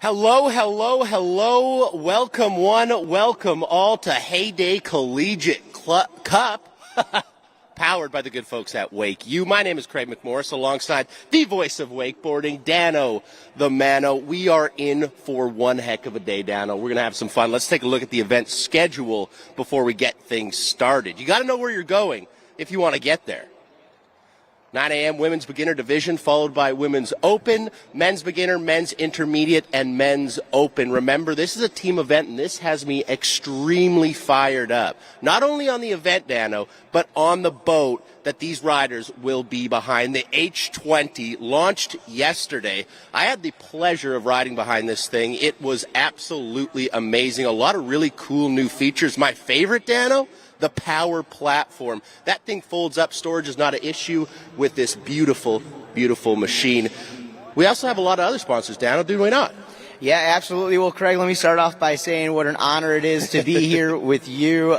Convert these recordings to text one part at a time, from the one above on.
Hello, hello, hello. Welcome one, welcome all to Heyday Collegiate Cup, powered by the good folks at WakeU. My name is Craig McMorris, alongside the voice of wakeboarding, Dano the Mano. We are in for one heck of a day, Dano. We're going to have some fun. Let's take a look at the event schedule before we get things started. You got to know where you're going if you want to get there. 9 a.m. Women's Beginner Division, followed by Women's Open, Men's Beginner, Men's Intermediate, and Men's Open. Remember, this is a team event, and this has me extremely fired up. Not only on the event, Dano, but on the boat that these riders will be behind. The H20 launched yesterday. I had the pleasure of riding behind this thing. It was absolutely amazing. A lot of really cool new features. My favorite, Dano? The power platform. That thing folds up. Storage is not an issue with this beautiful, beautiful machine. We also have a lot of other sponsors, Dano, do we not? Yeah, absolutely. Well, Craig, let me start off by saying what an honor it is to be here with you,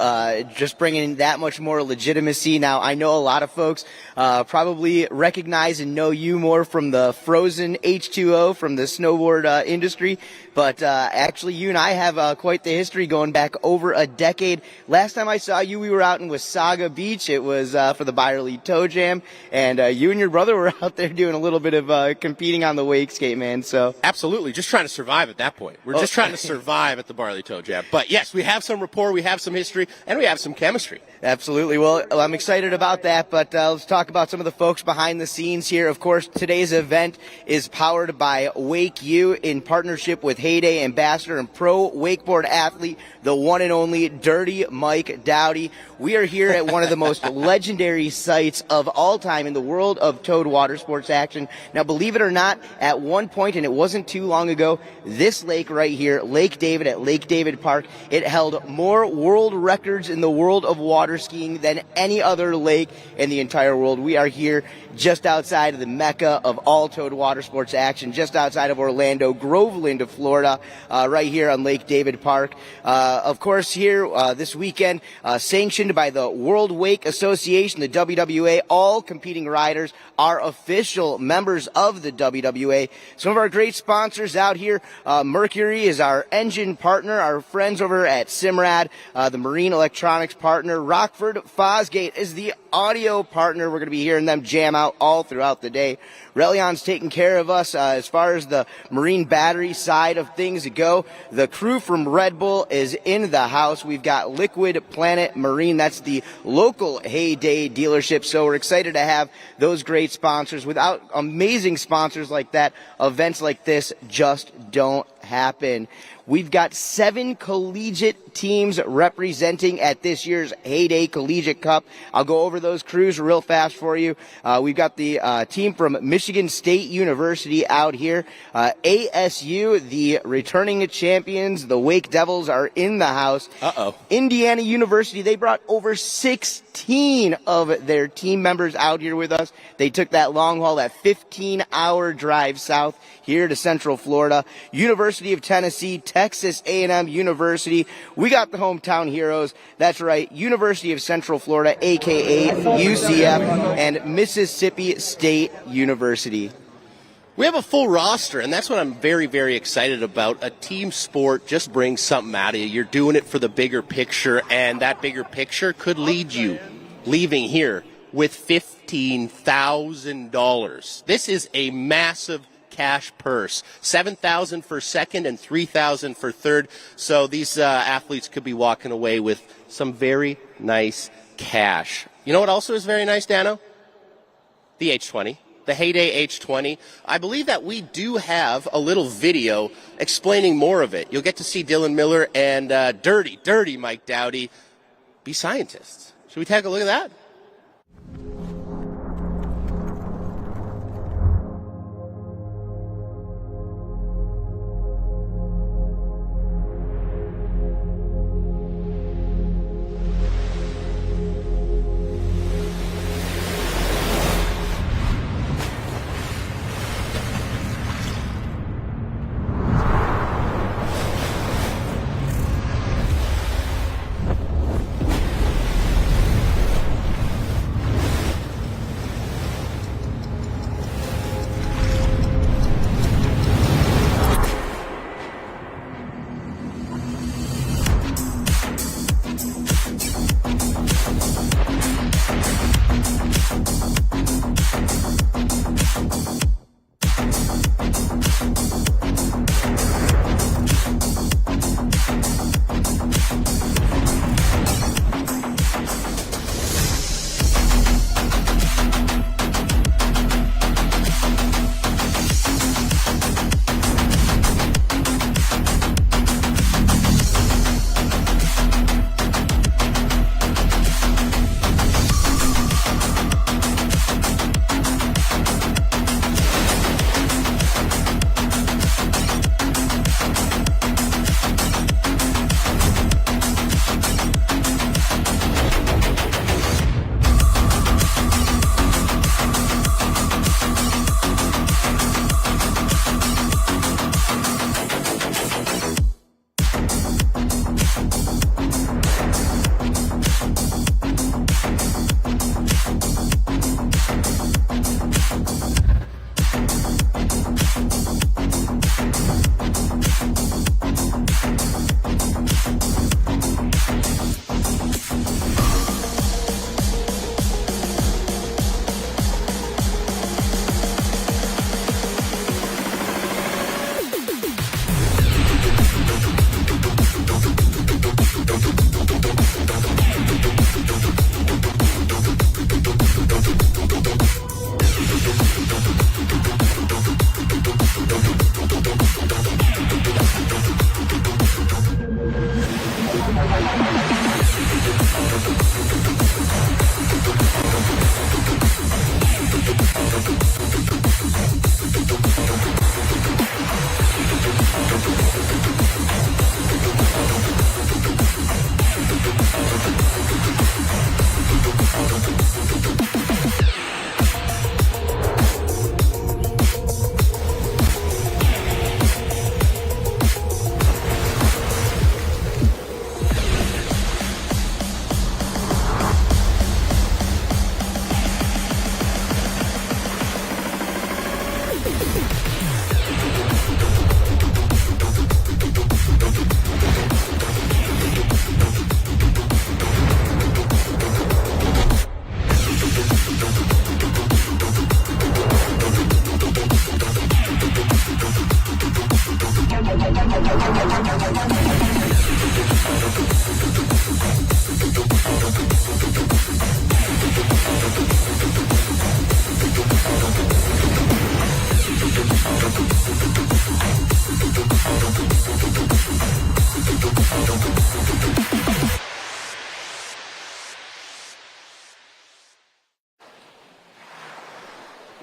just bringing that much more legitimacy. Now, I know a lot of folks probably recognize and know you more from the frozen H2O from the snowboard industry, but actually you and I have quite the history going back over a decade. Last time I saw you, we were out in Wasaga Beach. It was for the Byerly Toe Jam, and you and your brother were out there doing a little bit of competing on the wake skate, man. So absolutely, just trying to survive at that point. We're just trying to survive at the Barley Toe Jam. But yes, we have some rapport, we have some history, and we have some chemistry. Absolutely. Well, I'm excited about that, but let's talk about some of the folks behind the scenes here. Of course, today's event is powered by WakeU in partnership with Heyday ambassador and pro wakeboard athlete, the one and only Dirty Mike Dowdy. We are here at one of the most legendary sites of all time in the world of towed water sports action. Now, believe it or not, at one point, and it wasn't too long ago, this lake right here, Lake David at Lake David Park, it held more world records in the world of water skiing than any other lake in the entire world. We are here just outside of the mecca of all towed water sports action, just outside of Orlando, Groveland, Florida, right here on Lake David Park. Of course, here this weekend, sanctioned by the World Wake Association, the WWA, all competing riders are official members of the WWA. Some of our great sponsors out here, Mercury is our engine partner, our friends over at Simrad, the marine electronics partner, Rockford Fosgate is the audio partner. We're going to be hearing them jam out all throughout the day. Relion's taking care of us as far as the marine battery side of things go. The crew from Red Bull is in the house. We've got Liquid Planet Marine. That's the local Heyday dealership. So we're excited to have those great sponsors. Without amazing sponsors like that, events like this just don't happen. We've got 7 collegiate teams representing at this year's Heyday Collegiate Cup. I'll go over those crews real fast for you. We've got the team from Michigan State University out here. ASU, the returning champions, the Wake Devils, are in the house. Indiana University, they brought over 16 of their team members out here with us. They took that long haul, that 15-hour drive south here to Central Florida. University of Tennessee, Texas A&M University. We got the hometown heroes. That's right, University of Central Florida, a.k.a. UCF, and Mississippi State University. We have a full roster, and that's what I'm very, very excited about. A team sport just brings something out of you. You're doing it for the bigger picture, and that bigger picture could lead you leaving here with $15,000. This is a massive cash purse. $7,000 for second and $3,000 for third. So these athletes could be walking away with some very nice cash. You know what also is very nice, Dano? The H20. The Heyday H20. I believe that we do have a little video explaining more of it. You'll get to see Dylan Miller and Dirty Mike Dowdy be scientists. Should we take a look at that?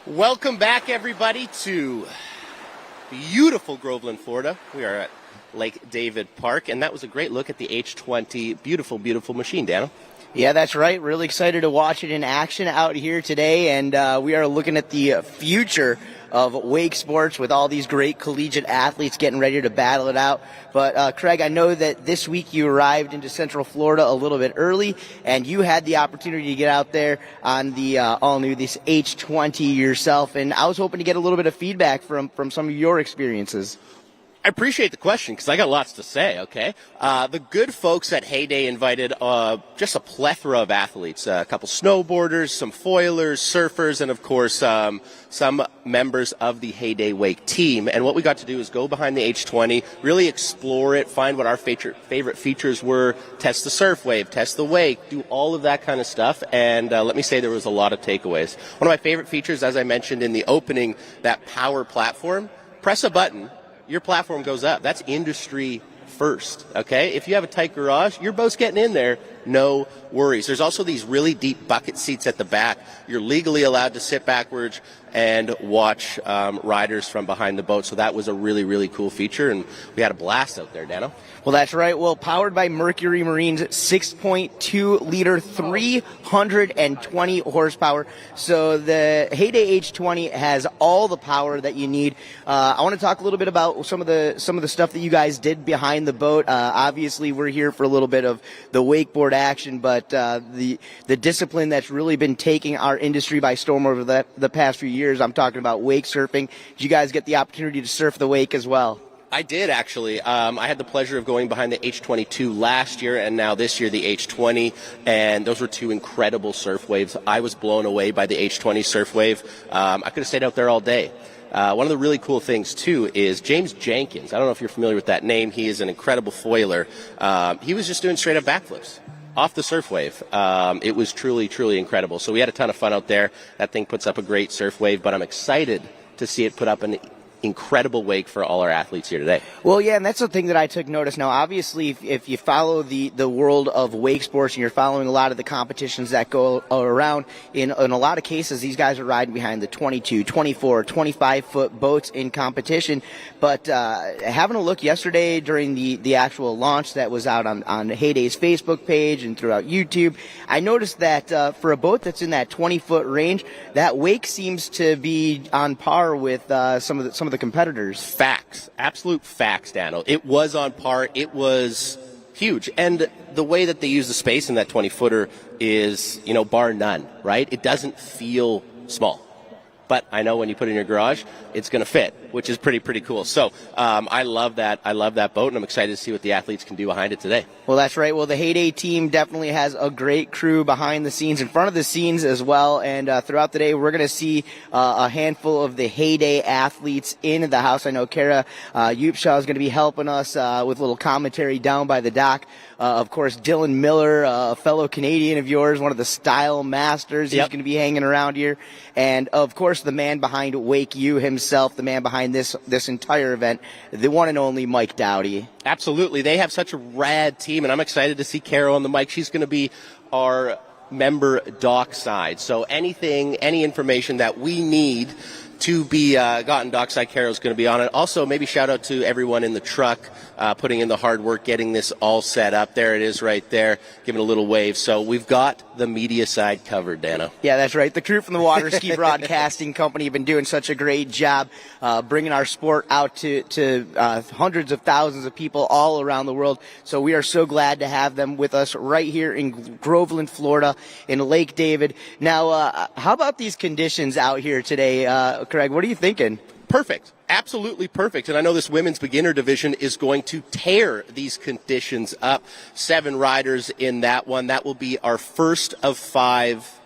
Welcome back, everybody, to beautiful Groveland, Florida. We are at Lake David Park, and that was a great look at the H20. Beautiful, beautiful machine, Dano. Yeah, that's right. Really excited to watch it in action out here today, and we are looking at the future of wake sports with all these great collegiate athletes getting ready to battle it out. But Craig, I know that this week you arrived into Central Florida a little bit early, and you had the opportunity to get out there on the all-new this H20 yourself, and I was hoping to get a little bit of feedback from some of your experiences. I appreciate the question because I got lots to say, okay? The good folks at Heyday invited just a plethora of athletes, a couple snowboarders, some foilers, surfers, and, of course, some members of the Heyday Wake team. And what we got to do is go behind the H20, really explore it, find what our favorite features were, test the surf wave, test the wake, do all of that kind of stuff. And let me say there was a lot of takeaways. One of my favorite features, as I mentioned in the opening, that power platform, press a button, your platform goes up. That's industry first, okay? If you have a tight garage, your boat's getting in there, no worries. There's also these really deep bucket seats at the back. You're legally allowed to sit backwards and watch riders from behind the boat. So that was a really, really cool feature, and we had a blast out there, Dano. Well, that's right. Well, powered by Mercury Marine's 6.2-liter, 320 horsepower. So the Heyday H20 has all the power that you need. I want to talk a little bit about some of the stuff that you guys did behind the boat. Obviously, we're here for a little bit of the wakeboard action, but the discipline that's really been taking our industry by storm over the past few years. I'm talking about wake surfing. Did you guys get the opportunity to surf the wake as well? I did, actually. I had the pleasure of going behind the H22 last year and now this year the H20, and those were two incredible surf waves. I was blown away by the H20 surf wave. I could have stayed out there all day. One of the really cool things, too, is James Jenkins. I don't know if you're familiar with that name. He is an incredible foiler. He was just doing straight-up backflips off the surf wave. It was truly, truly incredible. So we had a ton of fun out there. That thing puts up a great surf wave, but I'm excited to see it put up an incredible wake for all our athletes here today. Well, yeah, and that's the thing that I took notice. Now, obviously, if you follow the world of wake sports and you're following a lot of the competitions that go around, in a lot of cases, these guys are riding behind the 22, 24, 25-foot boats in competition. But having a look yesterday during the actual launch that was out on Heyday's Facebook page and throughout YouTube, I noticed that for a boat that's in that 20-foot range, that wake seems to be on par with some of the competitors. Facts. Absolute facts, Daniel. It was on par. It was huge. And the way that they use the space in that 20-footer is, bar none, right? It doesn't feel small. But I know when you put it in your garage, it's going to fit, which is pretty cool. So I love that. I love that boat, and I'm excited to see what the athletes can do behind it today. Well, that's right. Well, the Heyday team definitely has a great crew behind the scenes, in front of the scenes as well. And throughout the day, we're going to see a handful of the Heyday athletes in the house. I know Kara Upshaw is going to be helping us with a little commentary down by the dock. Of course, Dylan Miller, a fellow Canadian of yours, one of the style masters. He's going to be hanging around here. And, of course, the man behind WakeU himself, the man behind this entire event, the one and only Mike Dowdy. Absolutely. They have such a rad team, and I'm excited to see Carol on the mic. She's going to be our member dockside. So any information that we need to be gotten dockside, Carol's going to be on it. Also, maybe shout out to everyone in the truck putting in the hard work, getting this all set up. There it is right there, giving a little wave. So we've got the media side covered, Dana. Yeah, that's right. The crew from the Water Ski Broadcasting Company have been doing such a great job bringing our sport out to hundreds of thousands of people all around the world. So we are so glad to have them with us right here in Groveland, Florida, in Lake David. Now, how about these conditions out here today, Craig? What are you thinking? Perfect. Absolutely perfect. And I know this women's beginner division is going to tear these conditions up. 7 riders in that one. That will be our first of 5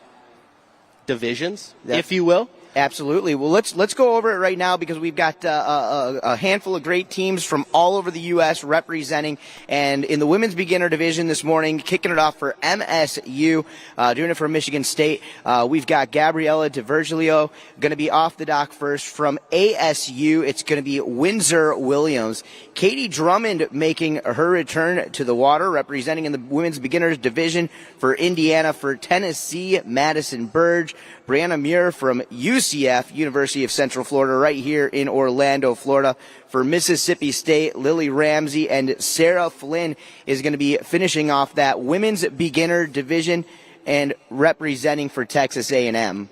divisions, if you will. Absolutely. Well, let's go over it right now because we've got a handful of great teams from all over the U.S. representing. And in the women's beginner division this morning, kicking it off for MSU, doing it for Michigan State, we've got Gabriella DiVergilio going to be off the dock first. From ASU, it's going to be Windsor Williams. Katie Drummond making her return to the water, representing in the women's beginners division for Indiana. For Tennessee, Madison Burge. Brianna Muir from UCF, University of Central Florida, right here in Orlando, Florida. For Mississippi State, Lily Ramsey and Sarah Flynn is going to be finishing off that women's beginner division and representing for Texas A&M.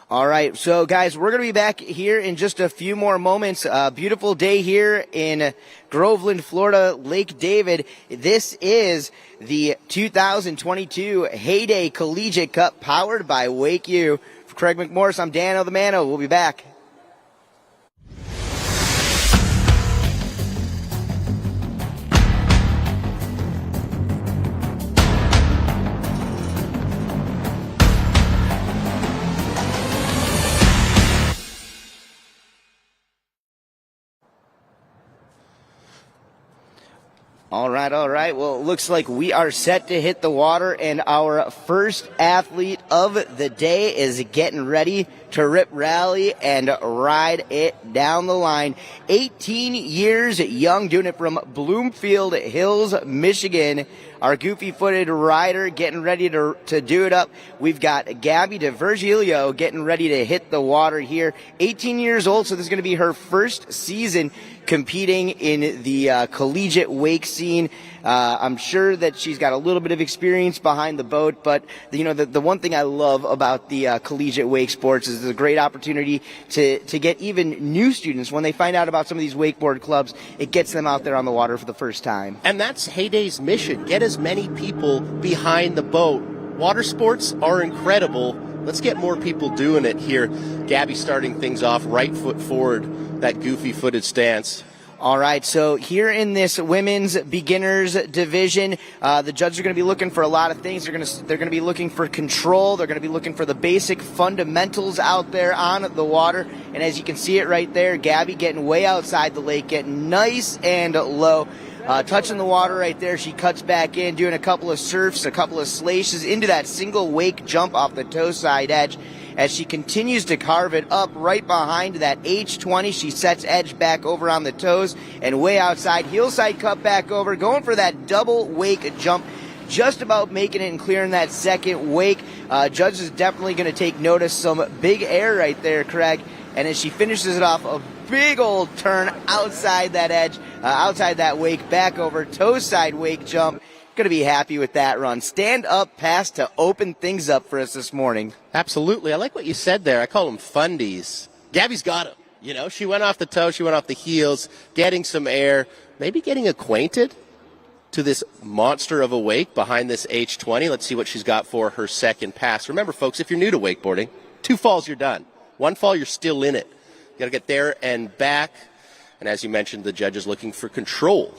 All right, so guys, we're going to be back here in just a few more moments. Beautiful day here in Groveland, Florida, Lake David. This is the 2022 Heyday Collegiate Cup powered by WakeU. For Craig McMorris, I'm Dano the Mano. We'll be back. All right. Well, it looks like we are set to hit the water, and our first athlete of the day is getting ready to rip rally and ride it down the line. 18 years young, doing it from Bloomfield Hills, Michigan. Our goofy-footed rider getting ready to do it up. We've got Gabby DiVergilio getting ready to hit the water here. 18 years old, so this is going to be her first season competing in the collegiate wake scene. I'm sure that she's got a little bit of experience behind the boat, but the one thing I love about the collegiate wake sports is it's a great opportunity to get even new students, when they find out about some of these wakeboard clubs, it gets them out there on the water for the first time. And that's Heyday's mission. Get as many people behind the boat. Water sports are incredible. Let's get more people doing it here. Gabby starting things off, right foot forward, that goofy-footed stance. All right, so here in this women's beginners division, the judges are going to be looking for a lot of things. They're going to be looking for control. They're going to be looking for the basic fundamentals out there on the water. And as you can see it right there, Gabby getting way outside the lake, getting nice and low. Touching the water right there, she cuts back in, doing a couple of surfs, a couple of slashes into that single wake jump off the toe side edge. As she continues to carve it up right behind that H20, she sets edge back over on the toes and way outside, heel side cut back over, going for that double wake jump, just about making it and clearing that second wake. Judge is definitely going to take notice. Some big air right there, Craig. And as she finishes it off, a big old turn outside that edge, outside that wake, back over, toe side wake jump. Going to be happy with that run. Stand up pass to open things up for us this morning. Absolutely. I like what you said there. I call them fundies. Gabby's got them. She went off the toe, she went off the heels, getting some air, maybe getting acquainted to this monster of a wake behind this H20. Let's see what she's got for her second pass. Remember, folks, if you're new to wakeboarding, 2 falls, you're done. 1 fall, you're still in it. You got to get there and back. And as you mentioned, the judge is looking for control.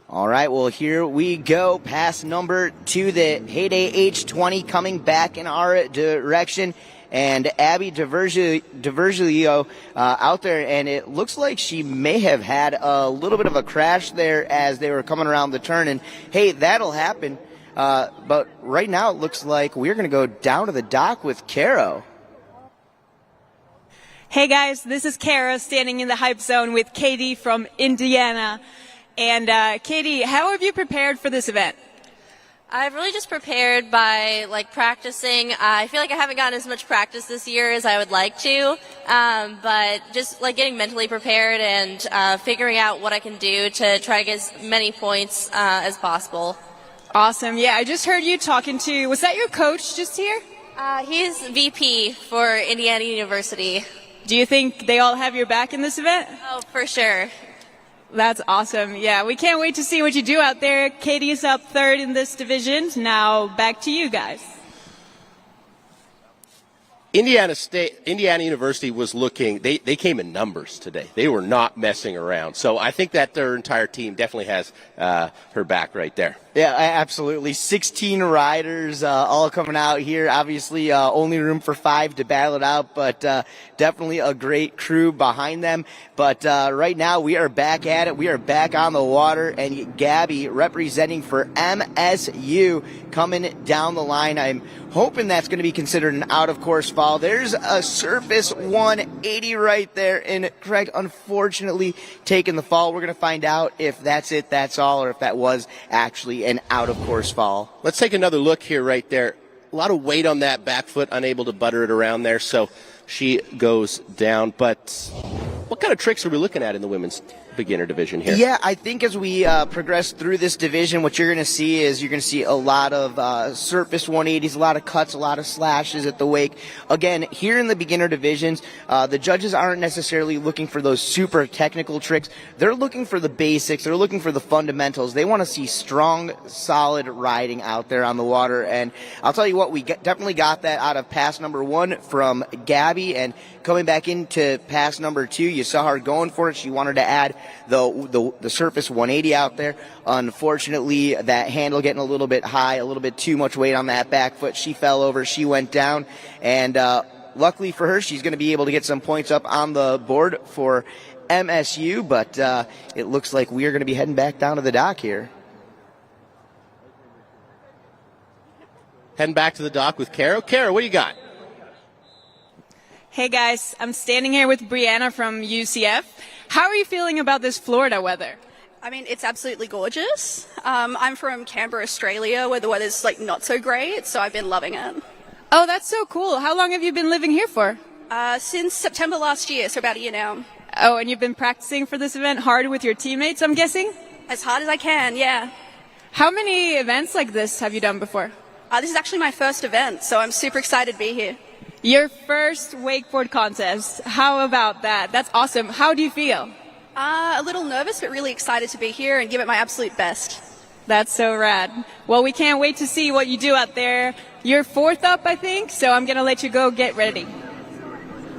All right, well, here we go. Pass number 2, the Heyday H20 coming back in our direction. And Abby DiVergilio out there, and it looks like she may have had a little bit of a crash there as they were coming around the turn. And, hey, that'll happen. But right now it looks like we're going to go down to the dock with Caro. Hey guys, this is Kara standing in the hype zone with Katie from Indiana. And Katie, how have you prepared for this event? I've really just prepared by practicing. I feel like I haven't gotten as much practice this year as I would like to, but just getting mentally prepared and figuring out what I can do to try to get as many points as possible. Awesome. Yeah, I just heard you talking to, was that your coach just here? He's VP for Indiana University. Do you think they all have your back in this event? Oh, for sure. That's awesome. Yeah, we can't wait to see what you do out there. Katie's up 3rd in this division. Now back to you guys. Indiana University was looking, they came in numbers today. They were not messing around. So I think that their entire team definitely has her back right there. Yeah, absolutely. 16 riders all coming out here. Obviously, only room for 5 to battle it out, but definitely a great crew behind them. But right now, we are back at it. We are back on the water, and Gabby representing for MSU coming down the line. I'm hoping that's going to be considered an out-of-course fall. There's a surface 180 right there, and Craig, unfortunately, taking the fall. We're going to find out if that's it, that's all, or if that was actually an out-of-course fall. Let's take another look here right there. A lot of weight on that back foot, unable to butter it around there, so she goes down. But what kind of tricks are we looking at in the women's beginner division here? Yeah, I think as we progress through this division, what you're going to see is you're going to see a lot of surface 180s, a lot of cuts, a lot of slashes at the wake. Again, here in the beginner divisions, the judges aren't necessarily looking for those super technical tricks. They're looking for the basics. They're looking for the fundamentals. They want to see strong, solid riding out there on the water. And I'll tell you what, we definitely got that out of pass number 1 from Gabby. And coming back into pass number 2, you saw her going for it. She wanted to add the surface 180 out there. Unfortunately, that handle getting a little bit high, a little bit too much weight on that back foot. She fell over, she went down, and luckily for her, she's going to be able to get some points up on the board for MSU, but it looks like we are going to be heading back down to the dock here. Heading back to the dock with Kara. Kara, what do you got? Hey guys, I'm standing here with Brianna from UCF. How are you feeling about this Florida weather? I mean, it's absolutely gorgeous. I'm from Canberra, Australia, where the weather's like not so great, so I've been loving it. Oh, that's so cool. How long have you been living here for? Since September last year, so about a year now. Oh, and you've been practicing for this event hard with your teammates, I'm guessing? As hard as I can, yeah. How many events like this have you done before? This is actually my first event, so I'm super excited to be here. Your first wakeboard contest. How about that? That's awesome. How do you feel? A little nervous, but really excited to be here and give it my absolute best. That's so rad. Well, we can't wait to see what you do out there. You're 4th up, I think, so I'm going to let you go get ready.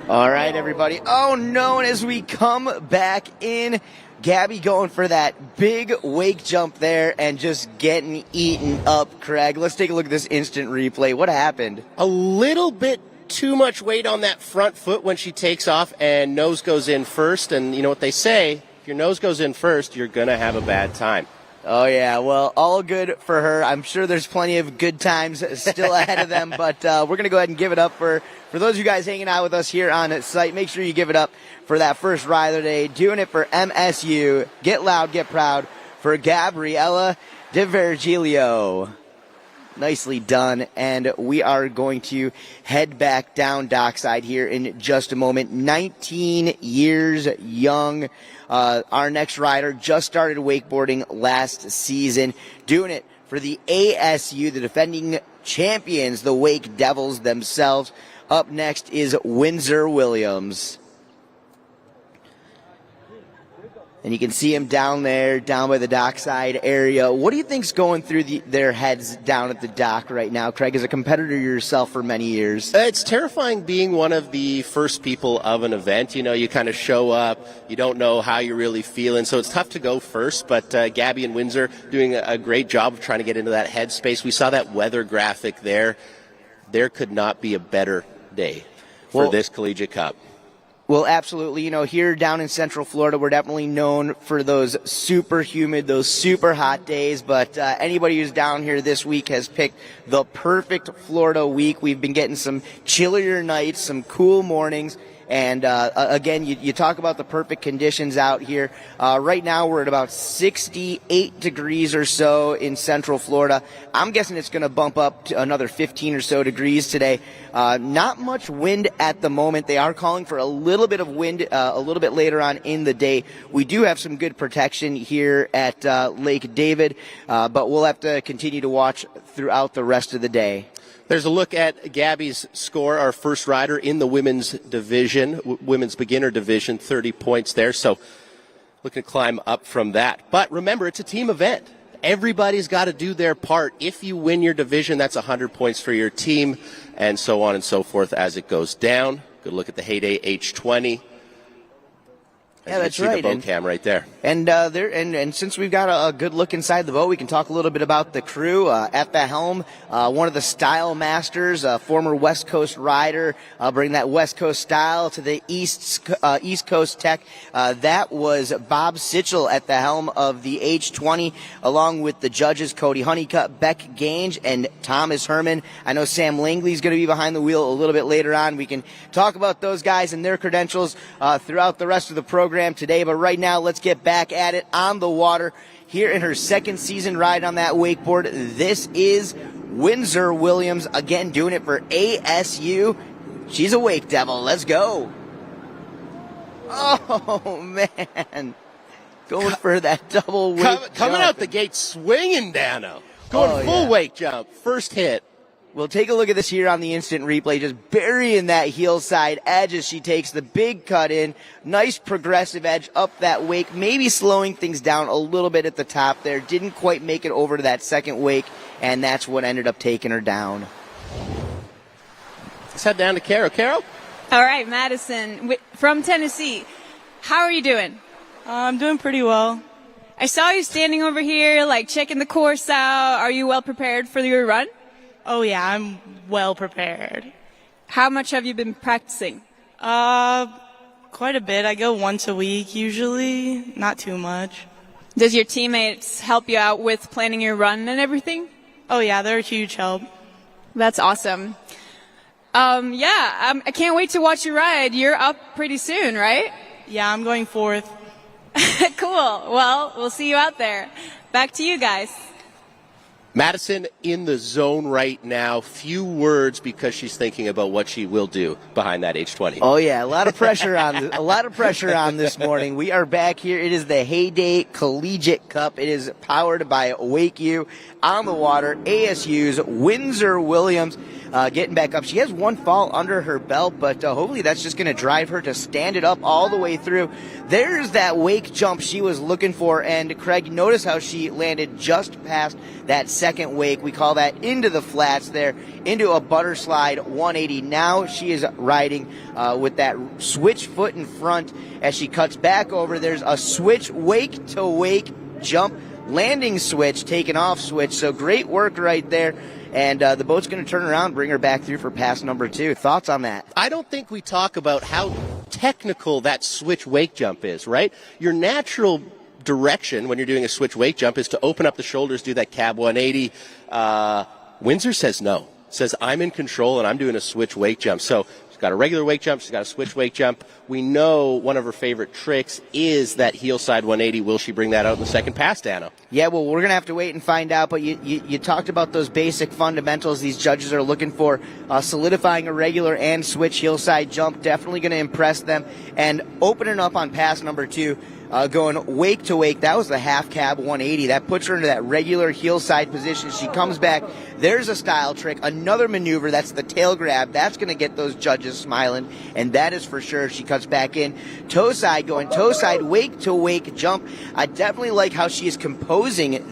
All right, everybody. Oh, no, and as we come back in, Gabby going for that big wake jump there and just getting eaten up, Craig. Let's take a look at this instant replay. What happened? A little bit too much weight on that front foot when she takes off, and nose goes in first. And you know what they say, if your nose goes in first, you're going to have a bad time. Oh, yeah. Well, all good for her. I'm sure there's plenty of good times still ahead of them, but we're going to go ahead and give it up for those of you guys hanging out with us here on site. Make sure you give it up for that first ride of the day. Doing it for MSU. Get loud, get proud for Gabriella DiVergilio. Nicely done, and we are going to head back down dockside here in just a moment. 19 years young. Our next rider just started wakeboarding last season, doing it for the ASU, the defending champions, the Wake Devils themselves. Up next is Windsor Williams. And you can see him down there, down by the dockside area. What do you think's going through their heads down at the dock right now, Craig, as a competitor yourself for many years? It's terrifying being one of the first people of an event. You know, you kind of show up, you don't know how you're really feeling, so it's tough to go first. But Gabby and Windsor doing a great job of trying to get into that headspace. We saw that weather graphic there. There could not be a better day for this Collegiate Cup. Well, absolutely. You know, here down in Central Florida, we're definitely known for those super humid, those super hot days. But anybody who's down here this week has picked the perfect Florida week. We've been getting some chillier nights, some cool mornings. And again, you talk about the perfect conditions out here. Right now, we're at about 68 degrees or so in Central Florida. I'm guessing it's going to bump up to another 15 or so degrees today. Not much wind at the moment. They are calling for a little bit of wind a little bit later on in the day. We do have some good protection here at Lake David, but we'll have to continue to watch throughout the rest of the day. There's a look at Gabby's score, our first rider in the women's division, women's beginner division, 30 points there. So looking to climb up from that. But remember, it's a team event. Everybody's got to do their part. If you win your division, that's 100 points for your team, and so on and so forth as it goes down. Good look at the Heyday H20. Yeah, that's you can see right. the boat cam right there. And since we've got a good look inside the boat, we can talk a little bit about the crew at the helm. One of the style masters, a former West Coast rider, bring that West Coast style to the East Coast tech. That was Bob Sitchell at the helm of the H20, along with the judges Cody Honeycutt, Beck Gange, and Thomas Herman. I know Sam Langley's going to be behind the wheel a little bit later on. We can talk about those guys and their credentials throughout the rest of the program today, but right now let's get back at it on the water here in her second season ride on that wakeboard. This is Windsor Williams, again doing it for ASU. She's a wake devil. Let's go. Oh man, going for that double wake coming jump. out the gate swinging, Dano, going full wake jump, first hit. We'll take a look at this here on the instant replay, just burying that heel side edge as she takes the big cut in. Nice progressive edge up that wake, maybe slowing things down a little bit at the top there. Didn't quite make it over to that second wake, and that's what ended up taking her down. Let's head down to Caro. Caro? All right, Madison from Tennessee. How are you doing? I'm doing pretty well. I saw you standing over here, like checking the course out. Are you well prepared for your run? Oh yeah, I'm well prepared. How much have you been practicing? Quite a bit. I go once a week usually, not too much. Does your teammates help you out with planning your run and everything? Oh yeah, they're a huge help. That's awesome. I can't wait to watch you ride. You're up pretty soon, right? Yeah, I'm going fourth. Cool. Well, we'll see you out there. Back to you guys. Madison in the zone right now. Few words because she's thinking about what she will do behind that H20. Oh yeah, a lot of pressure on this morning. We are back here. It is the Heyday Collegiate Cup. It is powered by WakeU on the water. ASU's Windsor Williams getting back up. She has one fall under her belt, but hopefully that's just going to drive her to stand it up all the way through. There's that wake jump she was looking for, and Craig, notice how she landed just past that second wake. We call that into the flats there, into a butter slide 180. Now she is riding with that switch foot in front as she cuts back over. There's a switch wake to wake jump, landing switch, taking off switch. So great work right there. And the boat's going to turn around, bring her back through for pass number 2. Thoughts on that? I don't think we talk about how technical that switch wake jump is, right? Your natural direction when you're doing a switch wake jump is to open up the shoulders, do that cab 180. Windsor says no. Says I'm in control and I'm doing a switch wake jump. So she's got a regular wake jump. She's got a switch wake jump. We know one of her favorite tricks is that heel side 180. Will she bring that out in the second pass, Dano? Yeah, well, we're going to have to wait and find out, but you talked about those basic fundamentals these judges are looking for. Solidifying a regular and switch heel side jump, definitely going to impress them. And opening up on pass number 2, going wake to wake, that was the half cab 180. That puts her into that regular heel side position. She comes back. There's a style trick, another maneuver. That's the tail grab. That's going to get those judges smiling, and that is for sure. She cuts back in. Toe side, going toe side, wake to wake jump. I definitely like how she is composing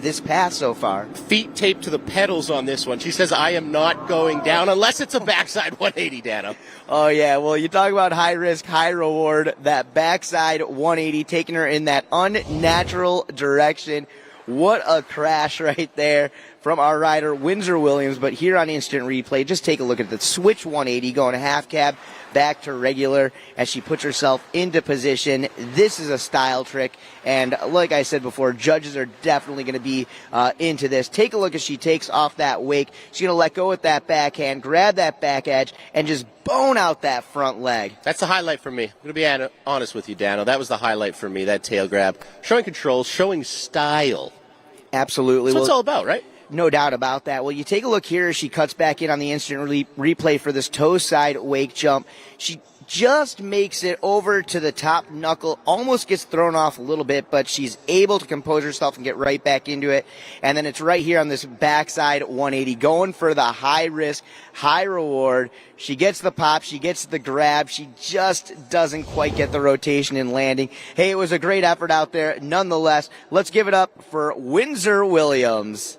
this pass so far. Feet taped to the pedals on this one. She says, I am not going down unless it's a backside 180, Dano. Oh, yeah. Well, you talk about high risk, high reward. That backside 180 taking her in that unnatural direction. What a crash right there from our rider, Windsor Williams. But here on instant replay, just take a look at the switch 180 going half cab back to regular as she puts herself into position. This is a style trick. And like I said before, judges are definitely going to be into this. Take a look as she takes off that wake. She's going to let go with that backhand, grab that back edge, and just bone out that front leg. That's the highlight for me. I'm going to be honest with you, Dano. That was the highlight for me, that tail grab. Showing control, showing style. Absolutely. That's what it's all about, right? No doubt about that. Well, you take a look here as she cuts back in on the instant replay for this toe side wake jump. She just makes it over to the top knuckle, almost gets thrown off a little bit, but she's able to compose herself and get right back into it. And then it's right here on this backside 180, going for the high risk, high reward. She gets the pop, she gets the grab, she just doesn't quite get the rotation and landing. Hey, it was a great effort out there. Nonetheless, let's give it up for Windsor Williams.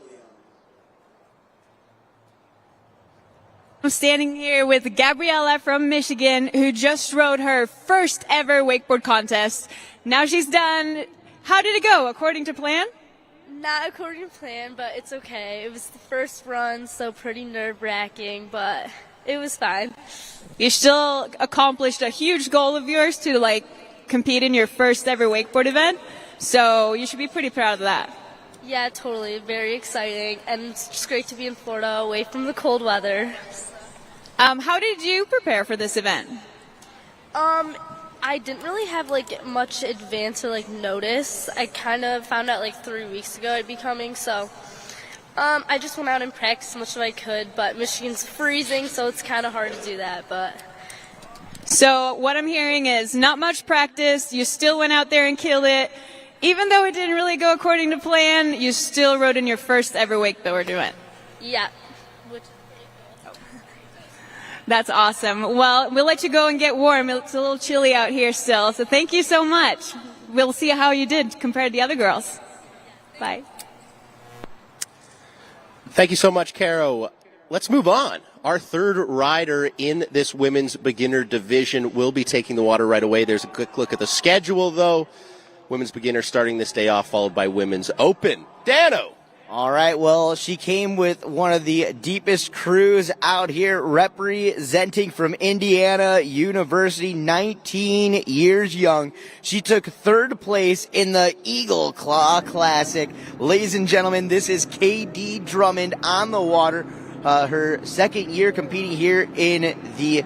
I'm standing here with Gabriella from Michigan, who just rode her first ever wakeboard contest. Now she's done. How did it go, according to plan? Not according to plan, but it's okay. It was the first run, so pretty nerve-wracking, but it was fine. You still accomplished a huge goal of yours to compete in your first ever wakeboard event, so you should be pretty proud of that. Yeah, totally. Very exciting, and it's just great to be in Florida, away from the cold weather. How did you prepare for this event? I didn't really have much advance or notice. I kind of found out 3 weeks ago I'd be coming, so I just went out and practiced as much as I could. But Michigan's freezing, so it's kind of hard to do that. So what I'm hearing is not much practice. You still went out there and killed it. Even though it didn't really go according to plan, you still rode in your first ever wakeboard event. Yeah. That's awesome. Well, we'll let you go and get warm. It's a little chilly out here still, so thank you so much. We'll see how you did compared to the other girls. Bye. Thank you so much, Caro. Let's move on. Our third rider in this women's beginner division will be taking the water right away. There's a quick look at the schedule, though. Women's beginner starting this day off, followed by women's open. Dano. All right, well, she came with one of the deepest crews out here, representing from Indiana University, 19 years young. She took third place in the Eagle Claw Classic. Ladies and gentlemen, this is KD Drummond on the water, her second year competing here in the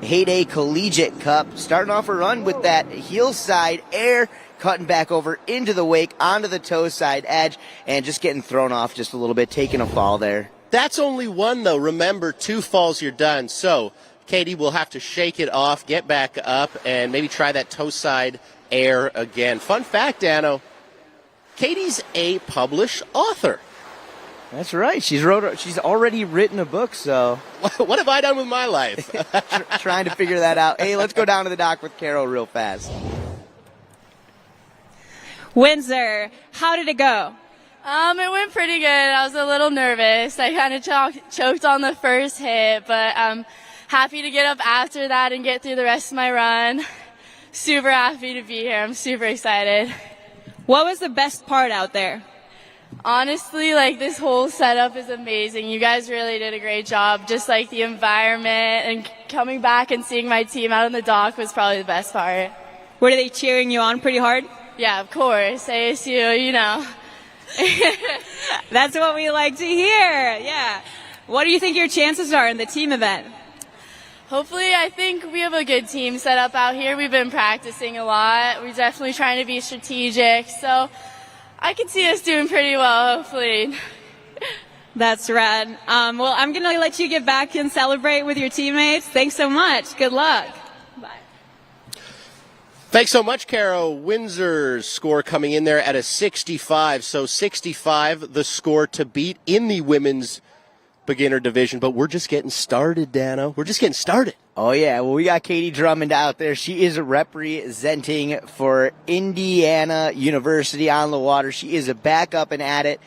Heyday Collegiate Cup, starting off her run with that heel side air, cutting back over into the wake, onto the toe side edge, and just getting thrown off just a little bit, taking a fall there. That's only one, though. Remember, 2 falls, you're done. So Katie will have to shake it off, get back up, and maybe try that toe side air again. Fun fact, Dano, Katie's a published author. That's right. She's already written a book, so. What have I done with my life? Trying to figure that out. Hey, let's go down to the dock with Carol real fast. Windsor, how did it go? It went pretty good. I was a little nervous. I kind of choked on the first hit, but I'm happy to get up after that and get through the rest of my run. Super happy to be here. I'm super excited. What was the best part out there? Honestly, this whole setup is amazing. You guys really did a great job. Just the environment and coming back and seeing my team out on the dock was probably the best part. Were they cheering you on pretty hard? Yeah, of course. ASU, you know. That's what we like to hear. Yeah. What do you think your chances are in the team event? Hopefully, I think we have a good team set up out here. We've been practicing a lot. We're definitely trying to be strategic. So I can see us doing pretty well, hopefully. That's rad. Well, I'm going to let you get back and celebrate with your teammates. Thanks so much. Good luck. Bye. Thanks so much, Caro. Windsor's score coming in there at a 65. So 65, the score to beat in the women's beginner division. But we're just getting started, Dano. We're just getting started. Oh, yeah. Well, we got Katie Drummond out there. She is representing for Indiana University on the water. She is back up and at it.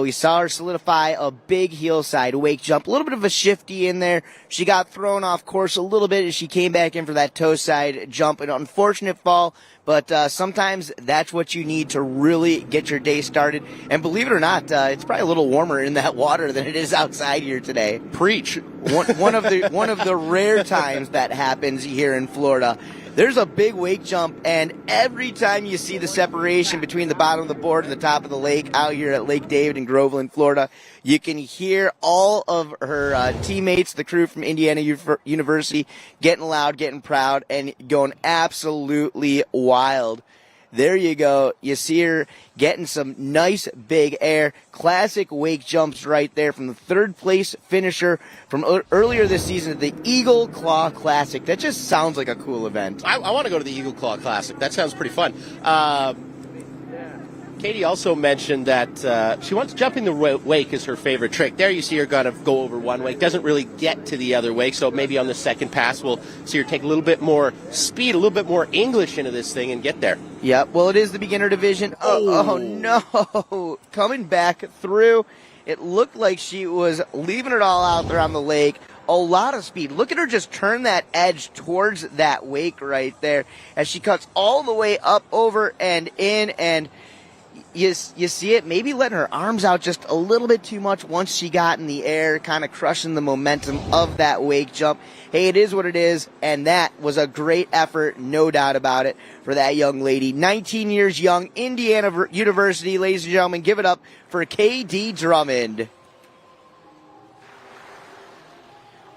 We saw her solidify a big heel side wake jump. A little bit of a shifty in there. She got thrown off course a little bit as she came back in for that toe side jump. An unfortunate fall, but sometimes that's what you need to really get your day started. And believe it or not, it's probably a little warmer in that water than it is outside here today. Preach. One of the rare times that happens here in Florida. There's a big wake jump, and every time you see the separation between the bottom of the board and the top of the lake out here at Lake David in Groveland, Florida, you can hear all of her teammates, the crew from Indiana University, getting loud, getting proud, and going absolutely wild. There you go. You see her getting some nice big air. Classic wake jumps right there from the third place finisher from earlier this season at the Eagle Claw Classic. That just sounds like a cool event. I want to go to the Eagle Claw Classic. That sounds pretty fun. Katie also mentioned that she wants jumping the wake is her favorite trick. There you see her going to go over one wake. Doesn't really get to the other wake, so maybe on the second pass we'll see her take a little bit more speed, a little bit more English into this thing and get there. Yep, well, it is the beginner division. Oh no. Coming back through. It looked like she was leaving it all out there on the lake. a lot of speed. Look at her just turn that edge towards that wake right there as she cuts all the way up, over, and in, and you see it, maybe letting her arms out just a little bit too much once she got in the air, kind of crushing the momentum of that wake jump. Hey, it is what it is, and that was a great effort, no doubt about it, for that young lady. 19 years young, Indiana University, ladies and gentlemen. Give it up for KD Drummond.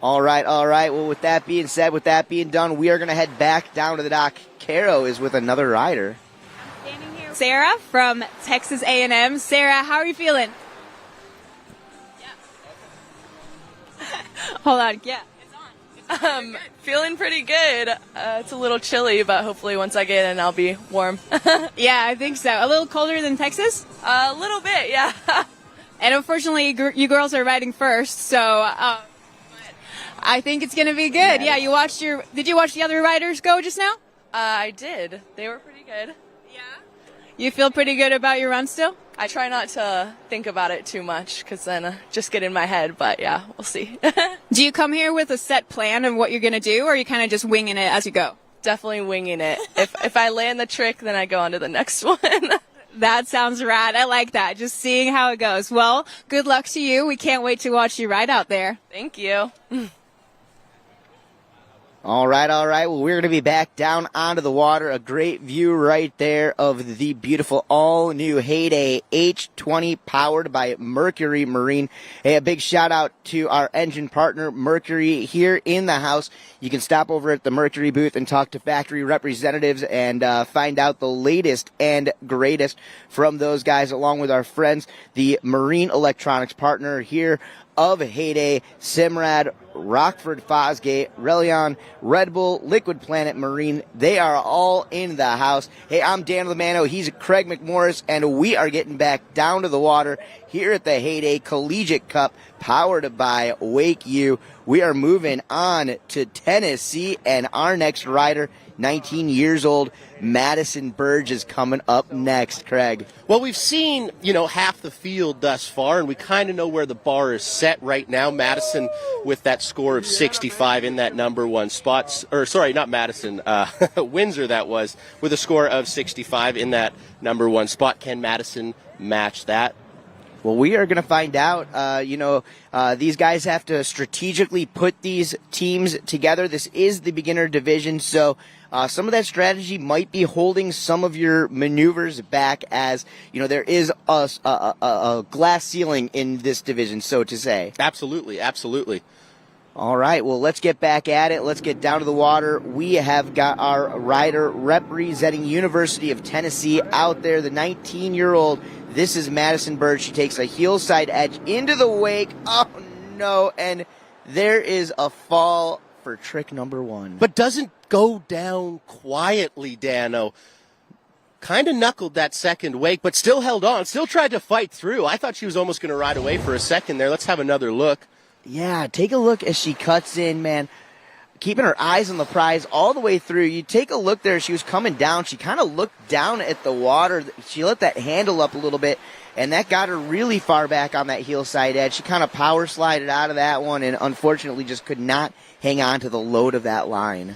All right. Well, with that being said, with that being done, we are going to head back down to the dock. Caro is with another rider. Sarah from Texas A&M. Sarah, how are you feeling? Yeah. Hold on. Yeah. It's on. Feeling pretty good. It's a little chilly, but hopefully once I get in, I'll be warm. Yeah, I think so. A little colder than Texas? A little bit, yeah. And unfortunately, you girls are riding first, so I think it's going to be good. Yeah, did you watch the other riders go just now? I did. They were pretty good. You feel pretty good about your run still? I try not to think about it too much because then just get in my head, but yeah, we'll see. Do you come here with a set plan of what you're going to do, or are you kind of just winging it as you go? Definitely winging it. If I land the trick, then I go on to the next one. That sounds rad. I like that. Just seeing how it goes. Well, good luck to you. We can't wait to watch you ride out there. Thank you. All right. Well, we're going to be back down onto the water. A great view right there of the beautiful all-new Heyday H20 powered by Mercury Marine. Hey, a big shout-out to our engine partner, Mercury, here in the house. You can stop over at the Mercury booth and talk to factory representatives and find out the latest and greatest from those guys, along with our friends, the Marine Electronics partner here of Heyday, Simrad, Rockford Fosgate, Relion, Red Bull, Liquid Planet Marine. They are all in the house. Hey, I'm Dan Lamano. He's Craig McMorris, and we are getting back down to the water here at the Heyday Collegiate Cup, powered by WakeU. We are moving on to Tennessee, and our next rider, 19 years old, Madison Burge, is coming up next, Craig. Well, we've seen, half the field thus far, and we kind of know where the bar is set right now. Madison with that score of 65 in that number one spot. Or, sorry, not Madison. Windsor, that was, with a score of 65 in that number one spot. Can Madison match that? Well, we are going to find out. These guys have to strategically put these teams together. This is the beginner division, so some of that strategy might be holding some of your maneuvers back, as there is a glass ceiling in this division, so to say. Absolutely. All right, well, let's get back at it. Let's get down to the water. We have got our rider representing University of Tennessee out there, the 19-year-old. This is Madison Burge. She takes a heel side edge into the wake. Oh, no, and there is a fall for trick number one. But doesn't go down quietly, Dano. Kind of knuckled that second wake, but still held on, still tried to fight through. I thought she was almost going to ride away for a second there. Let's have another look. Yeah, take a look as she cuts in, man. Keeping her eyes on the prize all the way through. You take a look there. She was coming down. She kind of looked down at the water. She let that handle up a little bit, and that got her really far back on that heel side edge. She kind of power slided out of that one and unfortunately just could not hang on to the load of that line.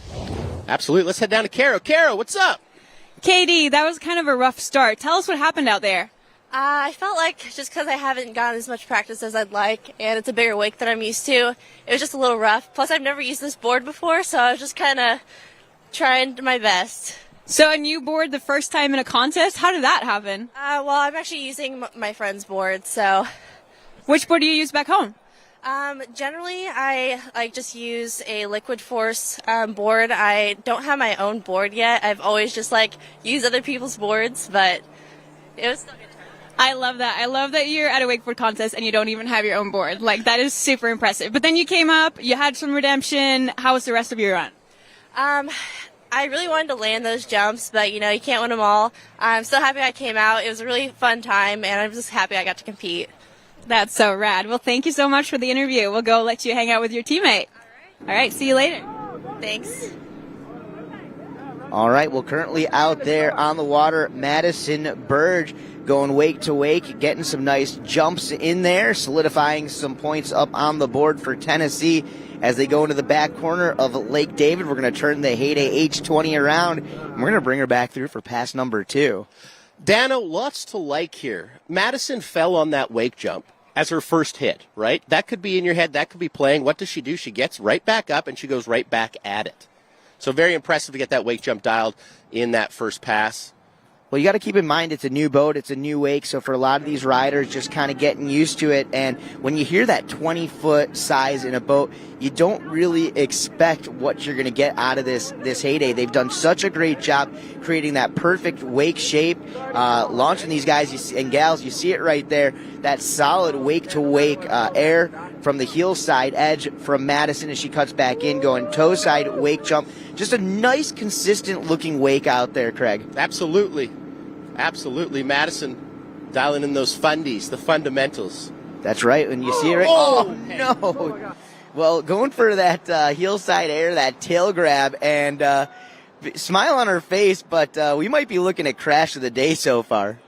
Absolutely. Let's head down to Caro. Caro, what's up? KD, that was kind of a rough start. Tell us what happened out there. I felt like just because I haven't gotten as much practice as I'd like, and it's a bigger wake than I'm used to, it was just a little rough. Plus, I've never used this board before, so I was just kind of trying my best. So a new board the first time in a contest? How did that happen? Well, I'm actually using my friend's board, so. Which board do you use back home? Generally, I just use a Liquid Force board. I don't have my own board yet. I've always just used other people's boards, but it was still good. I love that. I love that you're at a wakeboard contest and you don't even have your own board. That is super impressive. But then you came up, you had some redemption. How was the rest of your run? I really wanted to land those jumps, but, you can't win them all. I'm so happy I came out. It was a really fun time, and I'm just happy I got to compete. That's so rad. Well, thank you so much for the interview. We'll go let you hang out with your teammate. All right, see you later. Thanks. All right, well, currently out there on the water, Madison Burge going wake to wake, getting some nice jumps in there, solidifying some points up on the board for Tennessee as they go into the back corner of Lake David. We're going to turn the Heyday H20 around, and we're going to bring her back through for pass number 2. Dano, lots to like here. Madison fell on that wake jump as her first hit, right? That could be in your head. That could be playing. What does she do? She gets right back up, and she goes right back at it. So very impressive to get that wake jump dialed in that first pass. Well, you got to keep in mind it's a new boat, it's a new wake, so for a lot of these riders just kind of getting used to it, and when you hear that 20-foot size in a boat, you don't really expect what you're going to get out of this Heyday. They've done such a great job creating that perfect wake shape, launching these guys and gals. You see it right there, that solid wake-to-wake air from the heel side edge from Madison as she cuts back in, going toe side wake jump. Just a nice, consistent-looking wake out there, Craig. Absolutely. Absolutely. Madison dialing in those fundies, the fundamentals. That's right. When you see it right. Oh, no. Well, going for that heel side air, that tail grab, and smile on her face, but we might be looking at crash of the day so far.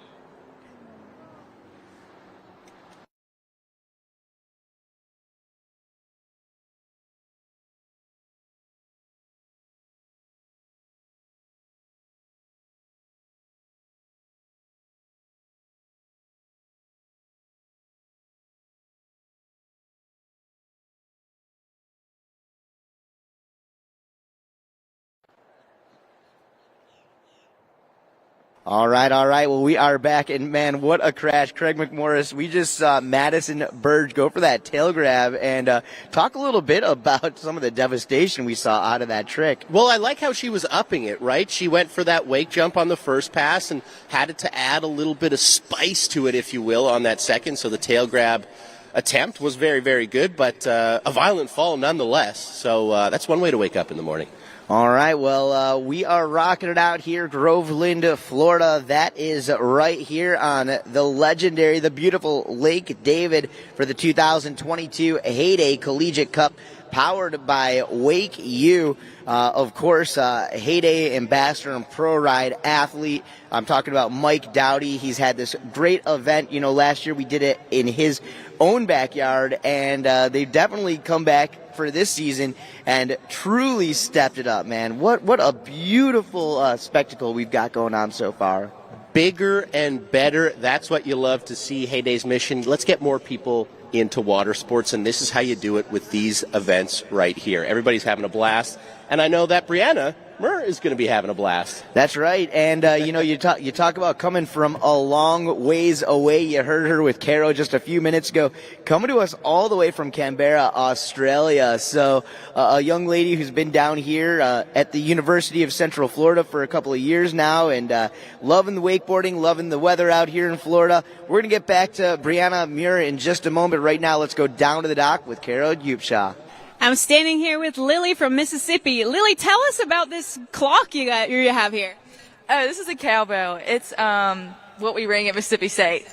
All right. Well, we are back, and man, what a crash. Craig McMorris, we just saw Madison Burge go for that tail grab, and talk a little bit about some of the devastation we saw out of that trick. Well, I like how she was upping it, right? She went for that wake jump on the first pass and had to add a little bit of spice to it, if you will, on that second, so the tail grab attempt was very, very good, but a violent fall nonetheless, so that's one way to wake up in the morning. All right, well, we are rocking it out here, Groveland, Florida. That is right here on the legendary, the beautiful Lake David for the 2022 Heyday Collegiate Cup, powered by WakeU. Of course, Heyday ambassador and pro ride athlete. I'm talking about Mike Dowdy. He's had this great event. You know, last year we did it in his own backyard, and they've definitely come back for this season and truly stepped it up, man. What a beautiful spectacle we've got going on so far. Bigger and better. That's what you love to see. Heyday's mission. Let's get more people into water sports, and this is how you do it with these events right here. Everybody's having a blast, and I know that Brianna Murr is going to be having a blast. That's right, and you know, you talk about coming from a long ways away. You heard her with Caro just a few minutes ago, coming to us all the way from Canberra, Australia. So a young lady who's been down here at the University of Central Florida for a couple of years now, and loving the wakeboarding, loving the weather out here in Florida. We're going to get back to Brianna Muir in just a moment. Right now, let's go down to the dock with Caro Dupshaw. I'm standing here with Lily from Mississippi. Lily, tell us about this clock you have here. Oh, this is a cowbell. It's what we ring at Mississippi State.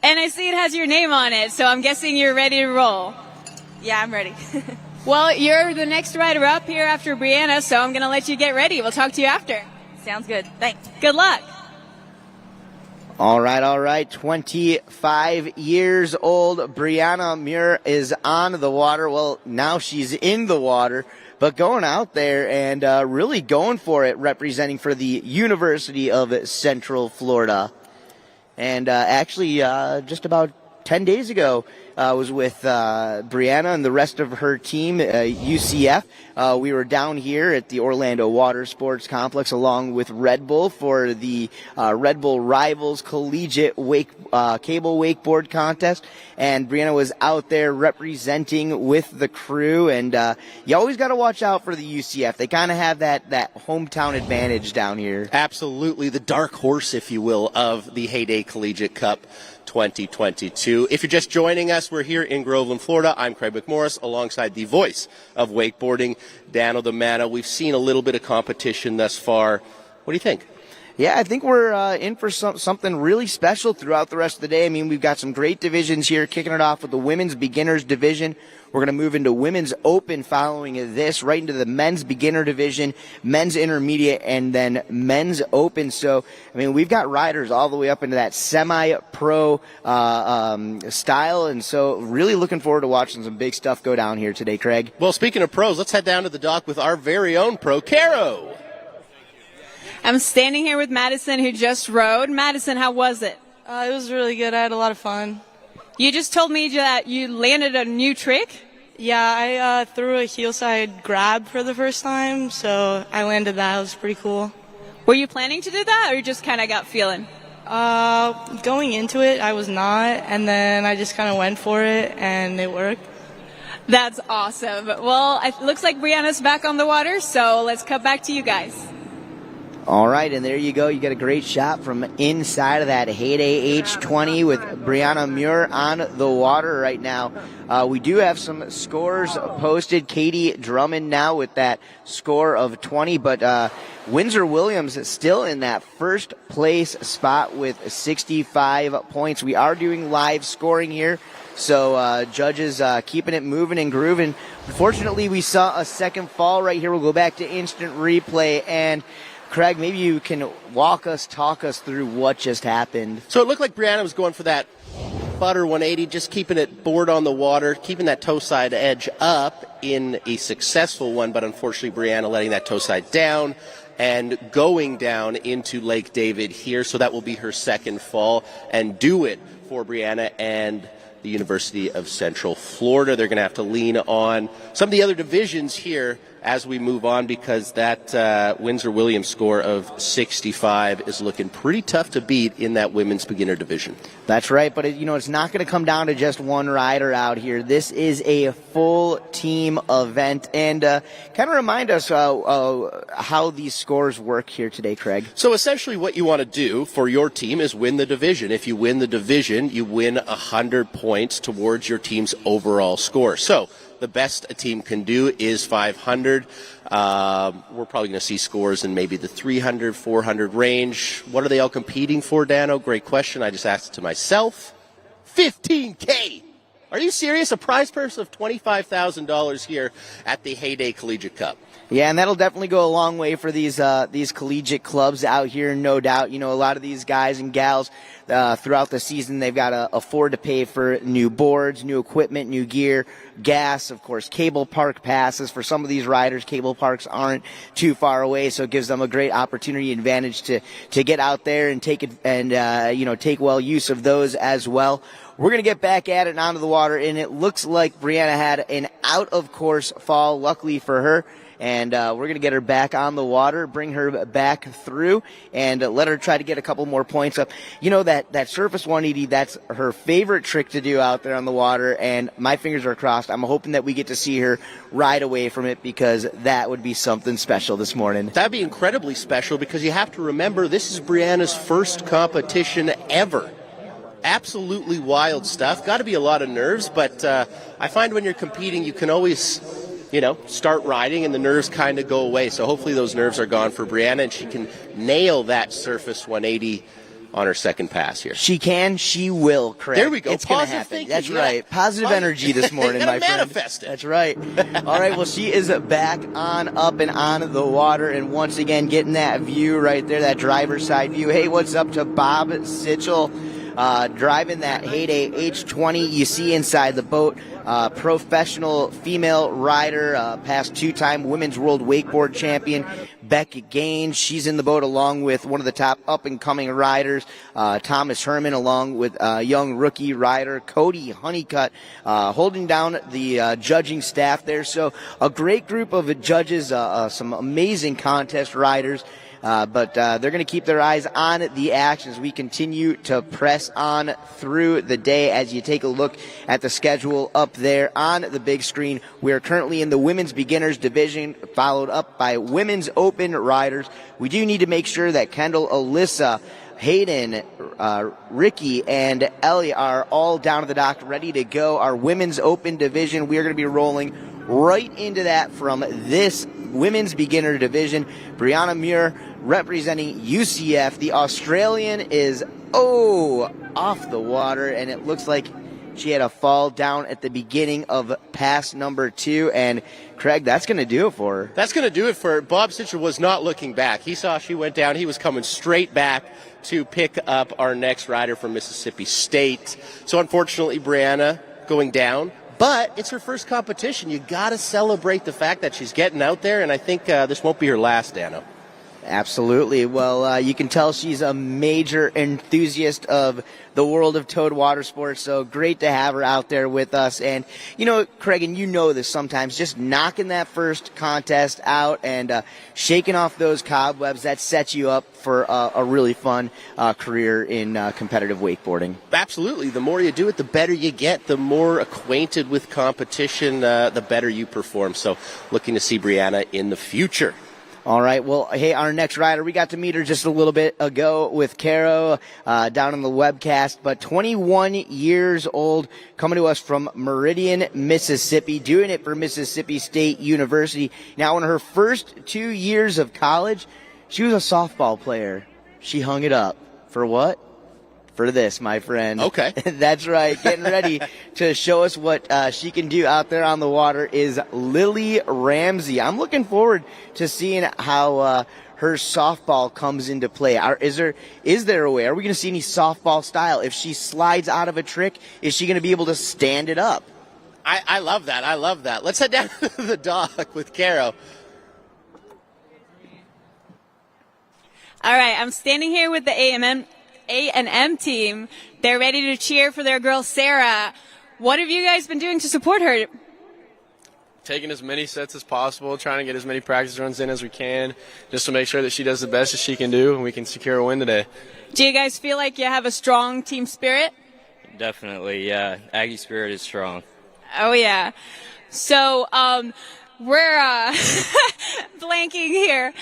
And I see it has your name on it, so I'm guessing you're ready to roll. Yeah, I'm ready. Well, you're the next rider up here after Brianna, so I'm going to let you get ready. We'll talk to you after. Sounds good. Thanks. Good luck. All right. 25 years old. Brianna Muir is on the water. Well, now she's in the water, but going out there and really going for it, representing for the University of Central Florida. And actually, just about 10 days ago, I was with Brianna and the rest of her team, UCF. We were down here at the Orlando Watersports Complex along with Red Bull for the Red Bull Rivals Collegiate Cable Wakeboard Contest. And Brianna was out there representing with the crew. And you always got to watch out for the UCF. They kind of have that hometown advantage down here. Absolutely. The dark horse, if you will, of the Heyday Collegiate Cup 2022. If you're just joining us, we're here in Groveland, Florida. I'm Craig McMorris alongside the voice of wakeboarding, Dano the Mano. We've seen a little bit of competition thus far. What do you think? Yeah, I think we're in for something really special throughout the rest of the day. I mean, we've got some great divisions here, kicking it off with the women's beginners division. We're going to move into women's open following this, right into the men's beginner division, men's intermediate, and then men's open. So, I mean, we've got riders all the way up into that semi-pro style, and so really looking forward to watching some big stuff go down here today, Craig. Well, speaking of pros, let's head down to the dock with our very own pro, Caro. I'm standing here with Madison, who just rode. Madison, how was it? It was really good. I had a lot of fun. You just told me that you landed a new trick? Yeah, I threw a heel side grab for the first time, so I landed that. It was pretty cool. Were you planning to do that, or you just kind of got feeling? Going into it, I was not, and then I just kind of went for it, and it worked. That's awesome. Well, it looks like Brianna's back on the water, so let's cut back to you guys. All right, and there you go. You get a great shot from inside of that Heyday H20 with Brianna Muir on the water right now. We do have some scores posted. Katie Drummond now with that score of 20, but Windsor Williams is still in that first place spot with 65 points. We are doing live scoring here, so judges keeping it moving and grooving. Unfortunately, we saw a second fall right here. We'll go back to instant replay, and Craig, maybe you can talk us through what just happened. So it looked like Brianna was going for that butter 180, just keeping it board on the water, keeping that toe side edge up in a successful one, but unfortunately Brianna letting that toe side down and going down into Lake David here. So that will be her second fall and do it for Brianna and the University of Central Florida. They're going to have to lean on some of the other divisions here as we move on, because that Windsor Williams score of 65 is looking pretty tough to beat in that women's beginner division. That's right, but it's not going to come down to just one rider out here. This is a full team event, and kind of remind us how these scores work here today, Craig. So essentially what you want to do for your team is win the division. If you win the division, you win 100 points towards your team's overall score. So the best a team can do is 500. We're probably going to see scores in maybe the 300, 400 range. What are they all competing for, Dano? Great question. I just asked it to myself. $15K. Are you serious? A prize purse of $25,000 here at the Heyday Collegiate Cup. Yeah, and that'll definitely go a long way for these collegiate clubs out here, no doubt. A lot of these guys and gals throughout the season, they've got to afford to pay for new boards, new equipment, new gear, gas, of course, cable park passes. For some of these riders, cable parks aren't too far away, so it gives them a great opportunity advantage to get out there and take well use of those as well. We're going to get back at it and onto the water, and it looks like Brianna had an out-of-course fall, luckily for her. And we're going to get her back on the water, bring her back through, and let her try to get a couple more points up. That surface 180, that's her favorite trick to do out there on the water, and my fingers are crossed. I'm hoping that we get to see her ride away from it, because that would be something special this morning. That'd be incredibly special, because you have to remember this is Brianna's first competition ever. Absolutely wild stuff. Got to be a lot of nerves, but I find when you're competing, you can always start riding and the nerves kind of go away. So hopefully those nerves are gone for Brianna and she can nail that surface 180 on her second pass here. She can, she will, Craig. There we go. It's going to happen. That's right. Positive energy this morning, my friend. Manifest it. That's right. All right, well, she is back on up and on the water, and once again getting that view right there, that driver's side view. Hey, what's up to Bob Sitchell? Driving that Heyday H20 you see inside the boat. Professional female rider, past two-time Women's World Wakeboard champion, Becca Gaines. She's in the boat along with one of the top up-and-coming riders, Thomas Herman, along with young rookie rider Cody Honeycutt, holding down the judging staff there. So a great group of judges, some amazing contest riders. But they're going to keep their eyes on the action as we continue to press on through the day. As you take a look at the schedule up there on the big screen, we are currently in the women's beginners division, followed up by women's open riders. We do need to make sure that Kendall, Alyssa, Hayden, Ricky, and Ellie are all down at the dock ready to go. Our women's open division, we are going to be rolling right into that from this women's beginner division. Brianna Muir representing UCF. The Australian is, off the water, and it looks like she had a fall down at the beginning of pass number 2, and Craig, that's going to do it for her. That's going to do it for her. Bob Stitcher was not looking back. He saw she went down. He was coming straight back to pick up our next rider from Mississippi State. So unfortunately, Brianna going down. But it's her first competition. You got to celebrate the fact that she's getting out there, and I think this won't be her last, Dano. Absolutely. Well, you can tell she's a major enthusiast of the world of towed water sports, so great to have her out there with us. And, you know, Craig, and you know this sometimes, just knocking that first contest out and shaking off those cobwebs, that sets you up for a really fun career in competitive wakeboarding. Absolutely. The more you do it, the better you get. The more acquainted with competition, the better you perform. So looking to see Brianna in the future. All right. Well, hey, our next rider, we got to meet her just a little bit ago with Caro down on the webcast, but 21 years old, coming to us from Meridian, Mississippi, doing it for Mississippi State University. Now, in her first 2 years of college, she was a softball player. She hung it up. For what? For this, my friend. Okay. That's right. Getting ready to show us what she can do out there on the water is Lily Ramsey. I'm looking forward to seeing how her softball comes into play. Is there a way? Are we going to see any softball style? If she slides out of a trick, is she going to be able to stand it up? I love that. I love that. Let's head down to the dock with Caro. All right, I'm standing here with the A&M team. They're ready to cheer for their girl Sarah. What have you guys been doing to support her? Taking as many sets as possible, trying to get as many practice runs in as we can, just to make sure that she does the best that she can do and we can secure a win today. Do you guys feel like you have a strong team spirit? Definitely, yeah. Aggie spirit is strong. Oh, yeah. So we're blanking here.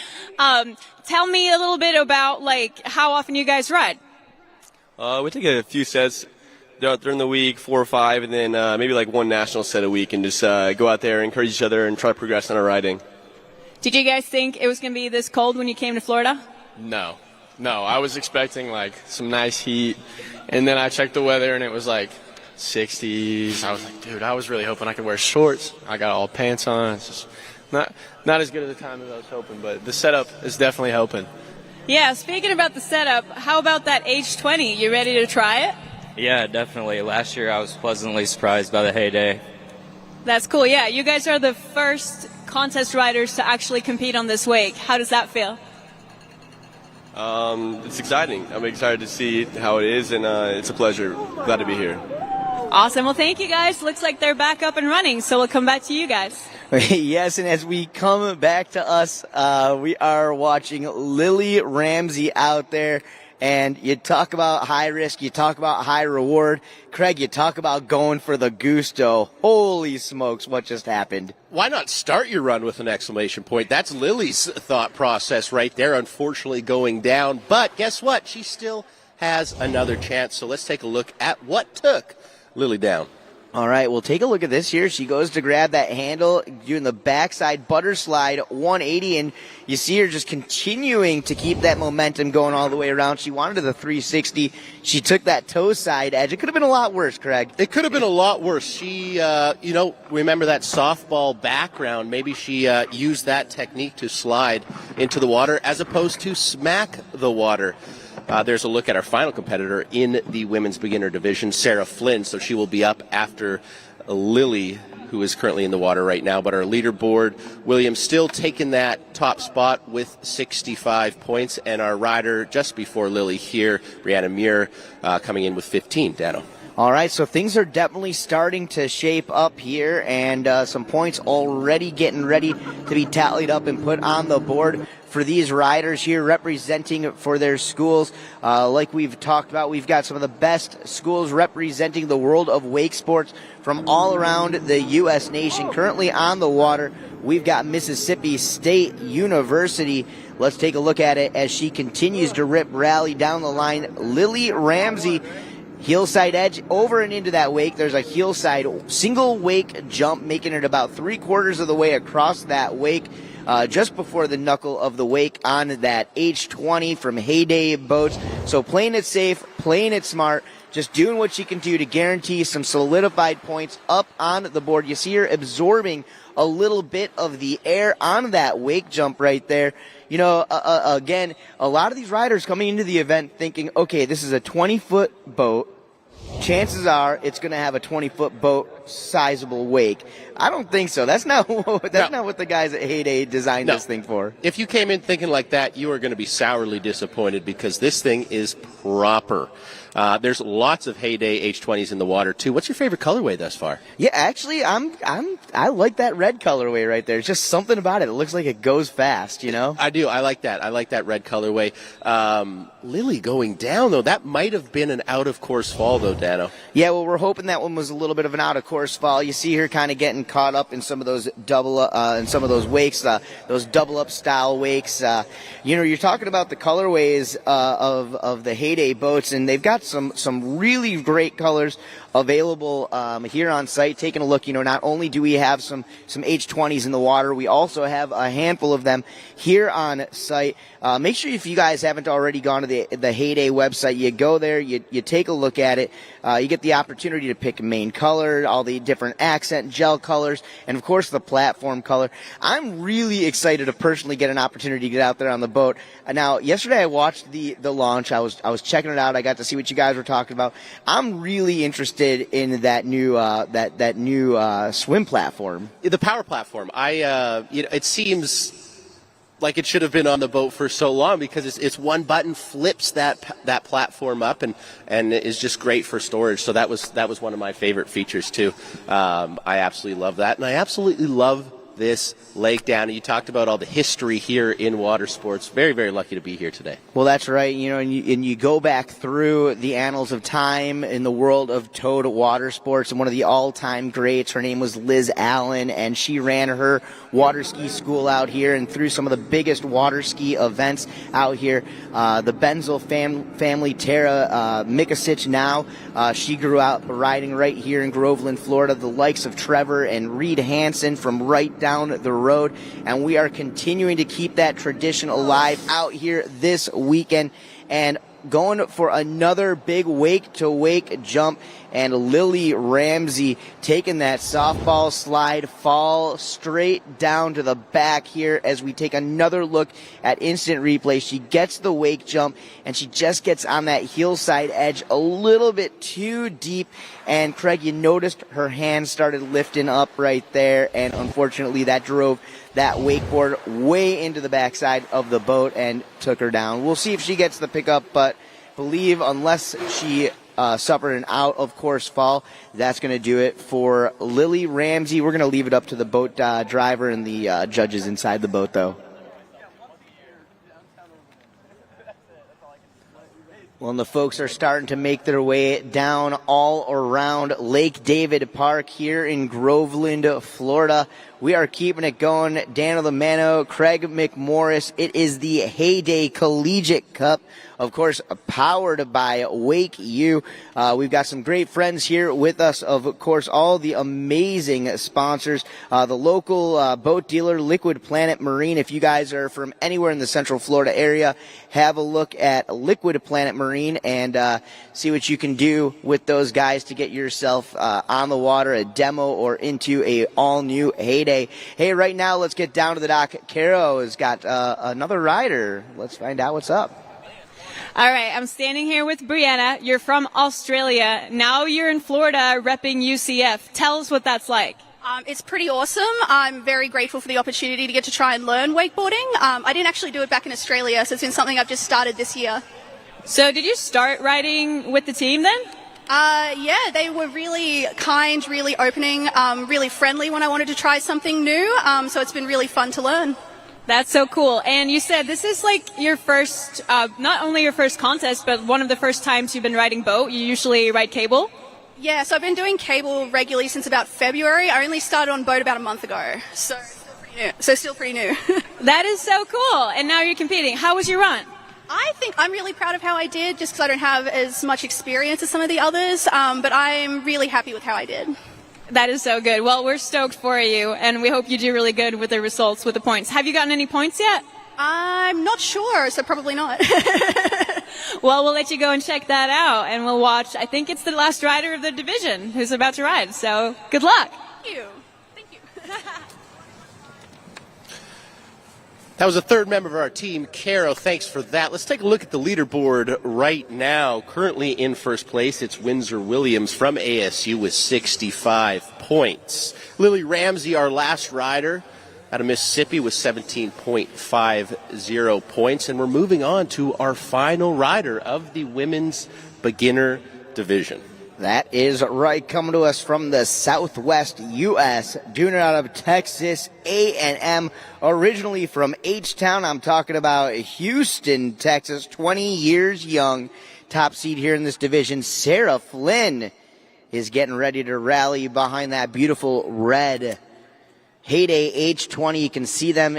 Tell me a little bit about, like, how often you guys ride. We take a few sets during the week, 4 or 5, and then maybe like one national set a week, and just go out there, encourage each other, and try to progress on our riding. Did you guys think it was going to be this cold when you came to Florida? No. I was expecting like some nice heat, and then I checked the weather, and it was like 60s. I was like, dude, I was really hoping I could wear shorts. I got all pants on. It's just not as good at the time as I was hoping, but the setup is definitely helping. Yeah, speaking about the setup, how about that H20? You ready to try it? Yeah, definitely. Last year I was pleasantly surprised by the Heyday. That's cool. Yeah, you guys are the first contest riders to actually compete on this wake. How does that feel? It's exciting. I'm excited to see how it is, and it's a pleasure. Glad to be here. Awesome. Well, thank you, guys. Looks like they're back up and running, so we'll come back to you guys. Yes, and as we come back to us, we are watching Lily Ramsey out there. And you talk about high risk, you talk about high reward. Craig, you talk about going for the gusto. Holy smokes, what just happened? Why not start your run with an exclamation point? That's Lily's thought process right there, unfortunately going down. But guess what? She still has another chance. So let's take a look at what took Lily down. All right, well, take a look at this here. She goes to grab that handle, doing the backside butter slide 180, and you see her just continuing to keep that momentum going all the way around. She wanted to the 360. She took that toe side edge. It could have been a lot worse, Craig. It could have been a lot worse. She, remember that softball background. Maybe she used that technique to slide into the water as opposed to smack the water. There's a look at our final competitor in the women's beginner division, Sarah Flynn. So she will be up after Lily, who is currently in the water right now. But our leaderboard, William, still taking that top spot with 65 points. And our rider just before Lily here, Brianna Muir, coming in with 15. Dano. All right, so things are definitely starting to shape up here, and some points already getting ready to be tallied up and put on the board for these riders here representing for their schools. Like we've talked about, we've got some of the best schools representing the world of wake sports from all around the U.S. nation. Currently on the water, we've got Mississippi State University. Let's take a look at it as she continues to rally down the line. Lily Ramsey, heel-side edge over and into that wake. There's a heel-side single wake jump, making it about 3/4 of the way across that wake. just before the knuckle of the wake on that H20 from Heyday Boats. So playing it safe, playing it smart, just doing what she can do to guarantee some solidified points up on the board. You see her absorbing a little bit of the air on that wake jump right there. You know, again, a lot of these riders coming into the event thinking, okay, this is a 20-foot boat. Chances are it's going to have a 20-foot boat sizable wake. I don't think so. That's not what the guys at Heyday designed this thing for. If you came in thinking like that, you are going to be sourly disappointed because this thing is proper. There's lots of Heyday H20s in the water too. What's your favorite colorway thus far? Yeah, actually, I like that red colorway right there. It's just something about it. It looks like it goes fast, you know? I do. I like that. I like that red colorway. Lily going down though. That might have been an out of course fall though, Dano. Yeah, well, we're hoping that one was a little bit of an out of course fall. You see her kind of getting caught up in some of those wakes, those double up style wakes. You know, you're talking about the colorways of the Heyday boats, and they've got some really great colors available here on site. Taking a look, you know, not only do we have some H20s in the water, we also have a handful of them here on site. Make sure if you guys haven't already gone to the Heyday website, you go there, you take a look at it. You get the opportunity to pick a main color, all the different accent gel colors, and of course the platform color. I'm really excited to personally get an opportunity to get out there on the boat. Now, yesterday I watched the launch. I was checking it out. I got to see what you guys were talking about. I'm really interested in that new that new swim platform. The power platform. It seems like it should have been on the boat for so long because it's one button flips that platform up and is just great for storage. So that was one of my favorite features too. I absolutely love that, and I absolutely love this lake down. You talked about all the history here in water sports. Very, very lucky to be here today. Well, that's right. You know, and you go back through the annals of time in the world of towed water sports, and one of the all-time greats, her name was Liz Allen, and she ran her water ski school out here and threw some of the biggest water ski events out here. The Benzel family, Tara Mikasic now, she grew up riding right here in Groveland, Florida. The likes of Trevor and Reed Hansen from right down the road, and we are continuing to keep that tradition alive out here this weekend and going for another big wake-to-wake jump, and Lily Ramsey taking that softball slide fall straight down to the back here as we take another look at instant replay. She gets the wake jump, and she just gets on that hillside edge a little bit too deep, and Craig, you noticed her hand started lifting up right there, and unfortunately that drove that wakeboard way into the backside of the boat and took her down. We'll see if she gets the pickup, but believe unless she suffered an out-of-course fall, that's going to do it for Lily Ramsey. We're going to leave it up to the boat driver and the judges inside the boat, though. Well, and the folks are starting to make their way down all around Lake David Park here in Groveland, Florida. We are keeping it going. Dan Lamano, Craig McMorris. It is the Heyday Collegiate Cup, of course, powered by WakeU. We've got some great friends here with us, of course, all the amazing sponsors. The local boat dealer, Liquid Planet Marine. If you guys are from anywhere in the Central Florida area, have a look at Liquid Planet Marine and see what you can do with those guys to get yourself on the water, a demo, or into a all-new Heyday. Hey, right now, let's get down to the dock. Caro has got another rider. Let's find out what's up. All right, I'm standing here with Brianna. You're from Australia. Now you're in Florida repping UCF. Tell us what that's like. It's pretty awesome. I'm very grateful for the opportunity to get to try and learn wakeboarding. I didn't actually do it back in Australia, so it's been something I've just started this year. So did you start riding with the team then? Yeah, they were really kind, really opening, really friendly when I wanted to try something new. So it's been really fun to learn. That's so cool. And you said this is like your first, not only your first contest, but one of the first times you've been riding boat. You usually ride cable? Yeah, so I've been doing cable regularly since about February. I only started on boat about a month ago. So still pretty new. That is so cool. And now you're competing. How was your run? I think I'm really proud of how I did, just because I don't have as much experience as some of the others, but I'm really happy with how I did. That is so good. Well, we're stoked for you, and we hope you do really good with the results, with the points. Have you gotten any points yet? I'm not sure, so probably not. Well, we'll let you go and check that out, and we'll watch. I think it's the last rider of the division who's about to ride, so good luck. Thank you. That was a third member of our team, Caro. Thanks for that. Let's take a look at the leaderboard right now. Currently in first place, it's Windsor Williams from ASU with 65 points. Lily Ramsey, our last rider, out of Mississippi with 17.50 points. And we're moving on to our final rider of the women's beginner division. That is right, coming to us from the Southwest U.S., doing it out of Texas A&M, originally from H-Town. I'm talking about Houston, Texas, 20 years young, top seed here in this division. Sarah Flynn is getting ready to rally behind that beautiful red Heyday H20. You can see them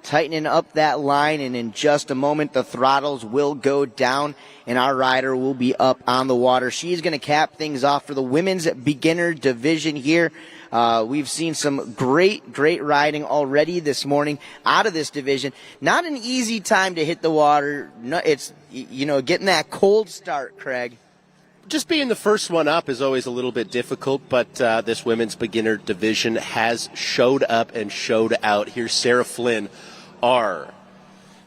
tightening up that line, and in just a moment the throttles will go down and our rider will be up on the water. She's going to cap things off for the women's beginner division here. We've seen some great riding already this morning out of this division. Not an easy time to hit the water. No, it's, getting that cold start, Craig. Just being the first one up is always a little bit difficult, but this women's beginner division has showed up and showed out. Here's Sarah Flynn, our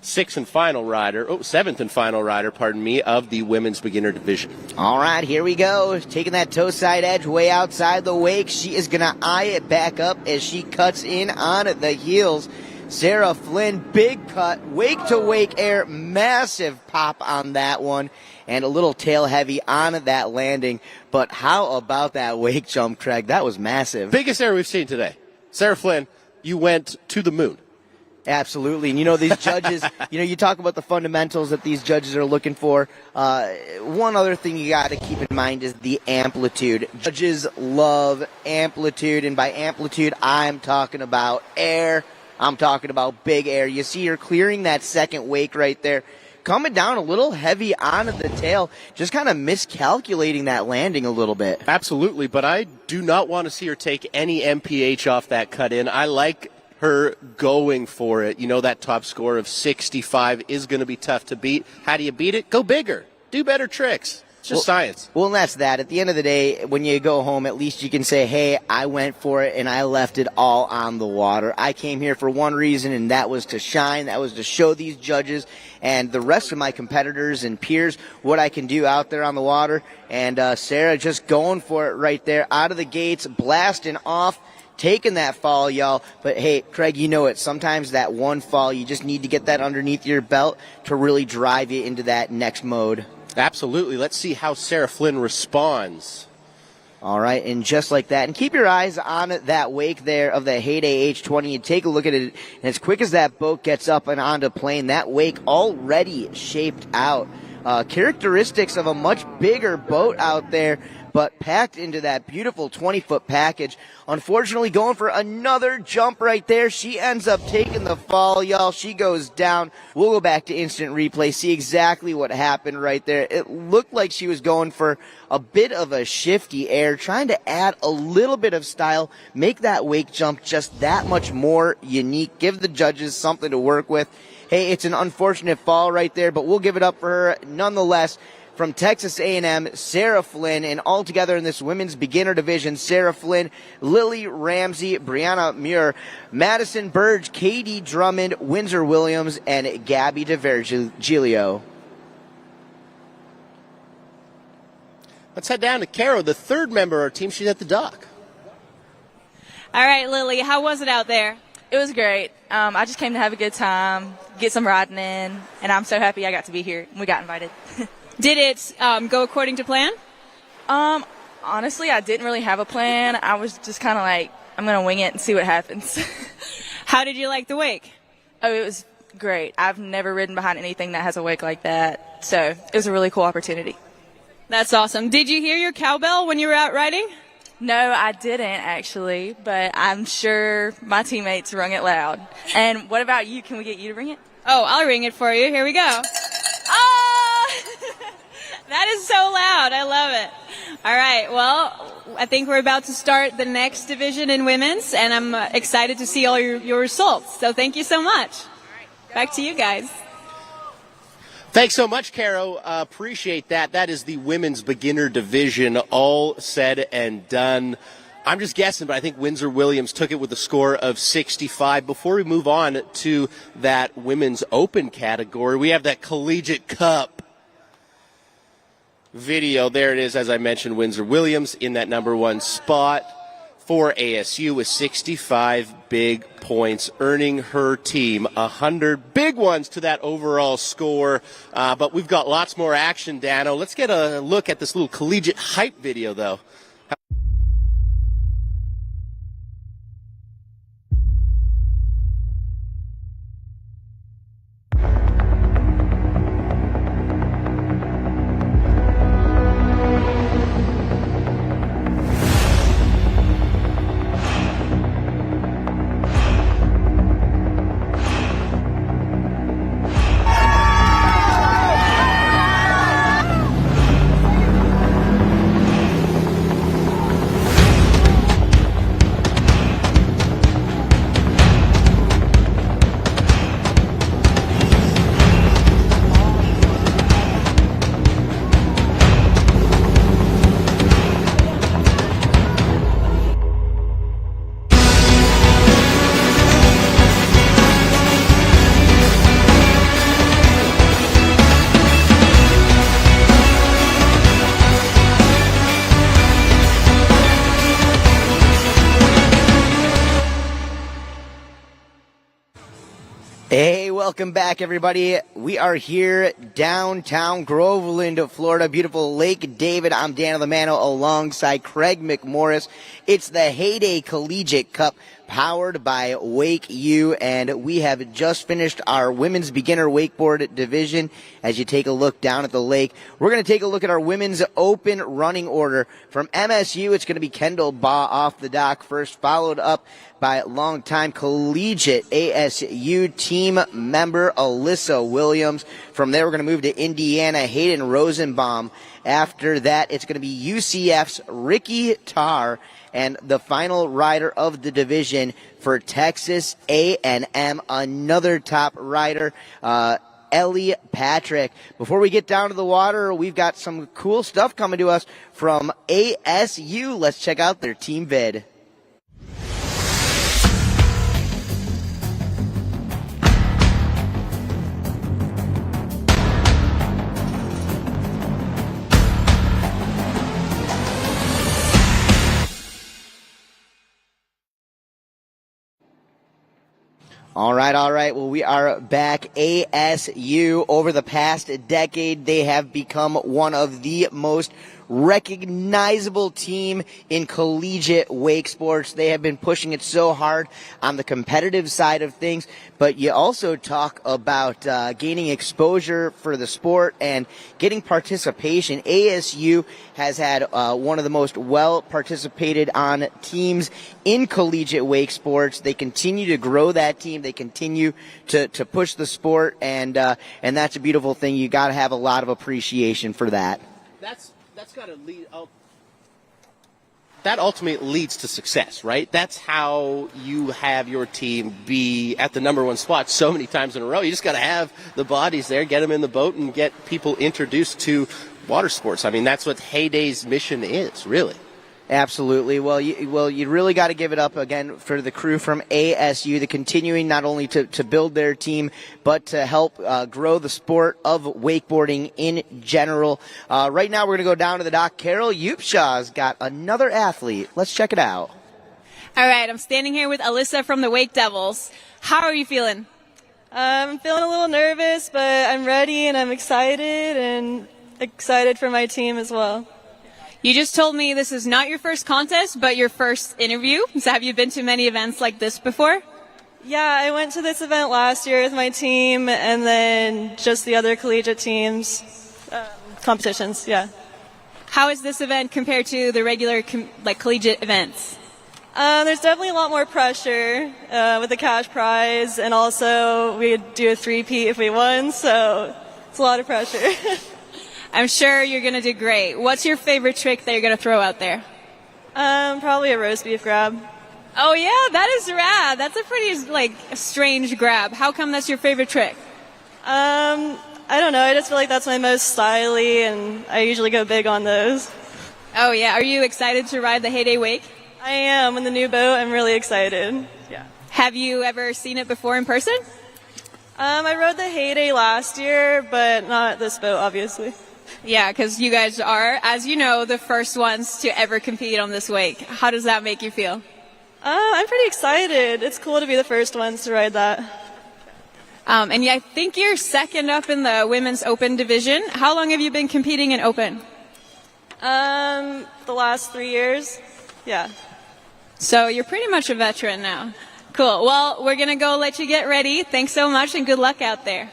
seventh and final rider, of the women's beginner division. All right, here we go. Taking that toe side edge way outside the wake. She is going to eye it back up as she cuts in on the heels. Sarah Flynn, big cut, wake to wake air, massive pop on that one, and a little tail heavy on that landing. But how about that wake jump, Craig? That was massive. Biggest air we've seen today. Sarah Flynn, you went to the moon. Absolutely. And, these judges, you talk about the fundamentals that these judges are looking for. One other thing you got to keep in mind is the amplitude. Judges love amplitude, and by amplitude, I'm talking about air. I'm talking about big air. You see her clearing that second wake right there, coming down a little heavy onto the tail, just kind of miscalculating that landing a little bit. Absolutely, but I do not want to see her take any MPH off that cut in. I like her going for it. That top score of 65 is going to be tough to beat. How do you beat it? Go bigger. Do better tricks. It's just science. Well, and that's that. At the end of the day, when you go home, at least you can say, hey, I went for it and I left it all on the water. I came here for one reason, and that was to shine. That was to show these judges and the rest of my competitors and peers what I can do out there on the water. And Sarah just going for it right there out of the gates, blasting off, taking that fall, y'all. But, hey, Craig, you know it. Sometimes that one fall, you just need to get that underneath your belt to really drive you into that next mode. Absolutely. Let's see how Sarah Flynn responds. All right, and just like that. And keep your eyes on that wake there of the Heyday H20 and take a look at it. And as quick as that boat gets up and onto plane, that wake already shaped out. Characteristics of a much bigger boat out there, but packed into that beautiful 20-foot package. Unfortunately, going for another jump right there. She ends up taking the fall, y'all. She goes down. We'll go back to instant replay, see exactly what happened right there. It looked like she was going for a bit of a shifty air, trying to add a little bit of style, make that wake jump just that much more unique, give the judges something to work with. Hey, it's an unfortunate fall right there, but we'll give it up for her nonetheless. From Texas A&M, Sarah Flynn, and all together in this women's beginner division, Sarah Flynn, Lily Ramsey, Brianna Muir, Madison Burge, Katie Drummond, Windsor Williams, and Gabby DeVergilio. Let's head down to Caro, the third member of our team. She's at the dock. All right, Lily, how was it out there? It was great. I just came to have a good time, get some riding in, and I'm so happy I got to be here. We got invited. Did it go according to plan? Honestly, I didn't really have a plan. I was just kind of like, I'm going to wing it and see what happens. How did you like the wake? Oh, it was great. I've never ridden behind anything that has a wake like that, so it was a really cool opportunity. That's awesome. Did you hear your cowbell when you were out riding? No, I didn't actually, but I'm sure my teammates rung it loud. And what about you? Can we get you to ring it? Oh, I'll ring it for you. Here we go. Oh! That is so loud. I love it. All right, well, I think we're about to start the next division in women's, and I'm excited to see all your results. So thank you so much. Back to you guys. Thanks so much, Caro. Appreciate that. That is the women's beginner division, all said and done. I'm just guessing, but I think Windsor-Williams took it with a score of 65. Before we move on to that women's open category, we have that Collegiate Cup video. There it is, as I mentioned, Windsor-Williams in that number one spot for ASU with 65 big points, earning her team 100 big ones to that overall score. But we've got lots more action, Dano. Let's get a look at this little collegiate hype video, though. Hey, welcome back, everybody. We are here downtown Groveland, Florida, beautiful Lake David. I'm Dan Lamano alongside Craig McMorris. It's the Heyday Collegiate Cup powered by WakeU, and we have just finished our women's beginner wakeboard division. As you take a look down at the lake, we're going to take a look at our women's open running order. From MSU, it's going to be Kendall Baugh off the dock first, followed up by longtime collegiate ASU team member Alyssa Williams. From there, we're going to move to Indiana, Hayden Rosenbaum. After that, it's going to be UCF's Ricky Tarr. And the final rider of the division for Texas A&M, another top rider, Ellie Patrick. Before we get down to the water, we've got some cool stuff coming to us from ASU. Let's check out their team vid. All right. Well, we are back. ASU, over the past decade, they have become one of the most recognizable team in collegiate wake sports. They have been pushing it so hard on the competitive side of things, but you also talk about gaining exposure for the sport and getting participation. ASU has had one of the most well participated on teams in collegiate wake sports. They continue to grow that team. They continue to push the sport, and that's a beautiful thing. You got to have a lot of appreciation for that. That's got to lead. That ultimately leads to success, right? That's how you have your team be at the number one spot so many times in a row. You just got to have the bodies there, get them in the boat, and get people introduced to water sports. I mean, that's what Heyday's mission is, really. Absolutely. Well, you really got to give it up again for the crew from ASU, the continuing not only to build their team, but to help grow the sport of wakeboarding in general. Right now, we're going to go down to the dock. Carol Upshaw's got another athlete. Let's check it out. All right, I'm standing here with Alyssa from the Wake Devils. How are you feeling? I'm feeling a little nervous, but I'm ready and I'm excited for my team as well. You just told me this is not your first contest, but your first interview. So have you been to many events like this before? Yeah, I went to this event last year with my team and then just the other collegiate teams, competitions, yeah. How is this event compared to the regular collegiate events? There's definitely a lot more pressure with the cash prize, and also we'd do a three-peat if we won, so it's a lot of pressure. I'm sure you're going to do great. What's your favorite trick that you're going to throw out there? Probably a roast beef grab. Oh, yeah, that is rad. That's a pretty, strange grab. How come that's your favorite trick? I don't know. I just feel like that's my most styly, and I usually go big on those. Oh, yeah. Are you excited to ride the Heyday Wake? I am. In the new boat, I'm really excited. Yeah. Have you ever seen it before in person? I rode the Heyday last year, but not this boat, obviously. Yeah, because you guys are, as you know, the first ones to ever compete on this wake. How does that make you feel? I'm pretty excited. It's cool to be the first ones to ride that. And yeah, I think you're second up in the women's open division. How long have you been competing in open? The last 3 years. Yeah. So you're pretty much a veteran now. Cool. Well, we're going to go let you get ready. Thanks so much and good luck out there.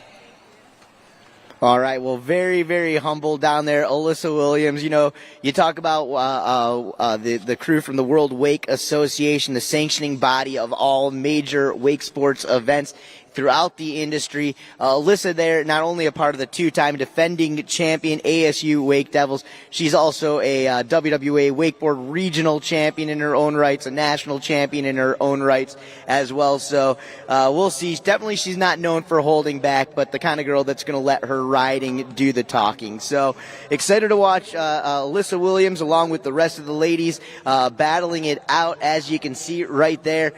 All right, well, very, very humble down there, Alyssa Williams. You know, you talk about the crew from the World Wake Association, the sanctioning body of all major wake sports events throughout the industry. Alyssa there, not only a part of the two-time defending champion ASU Wake Devils, she's also a WWA wakeboard regional champion in her own rights, a national champion in her own rights as well. So we'll see. Definitely she's not known for holding back, but the kind of girl that's going to let her riding do the talking. So excited to watch Alyssa Williams along with the rest of the ladies battling it out, as you can see right there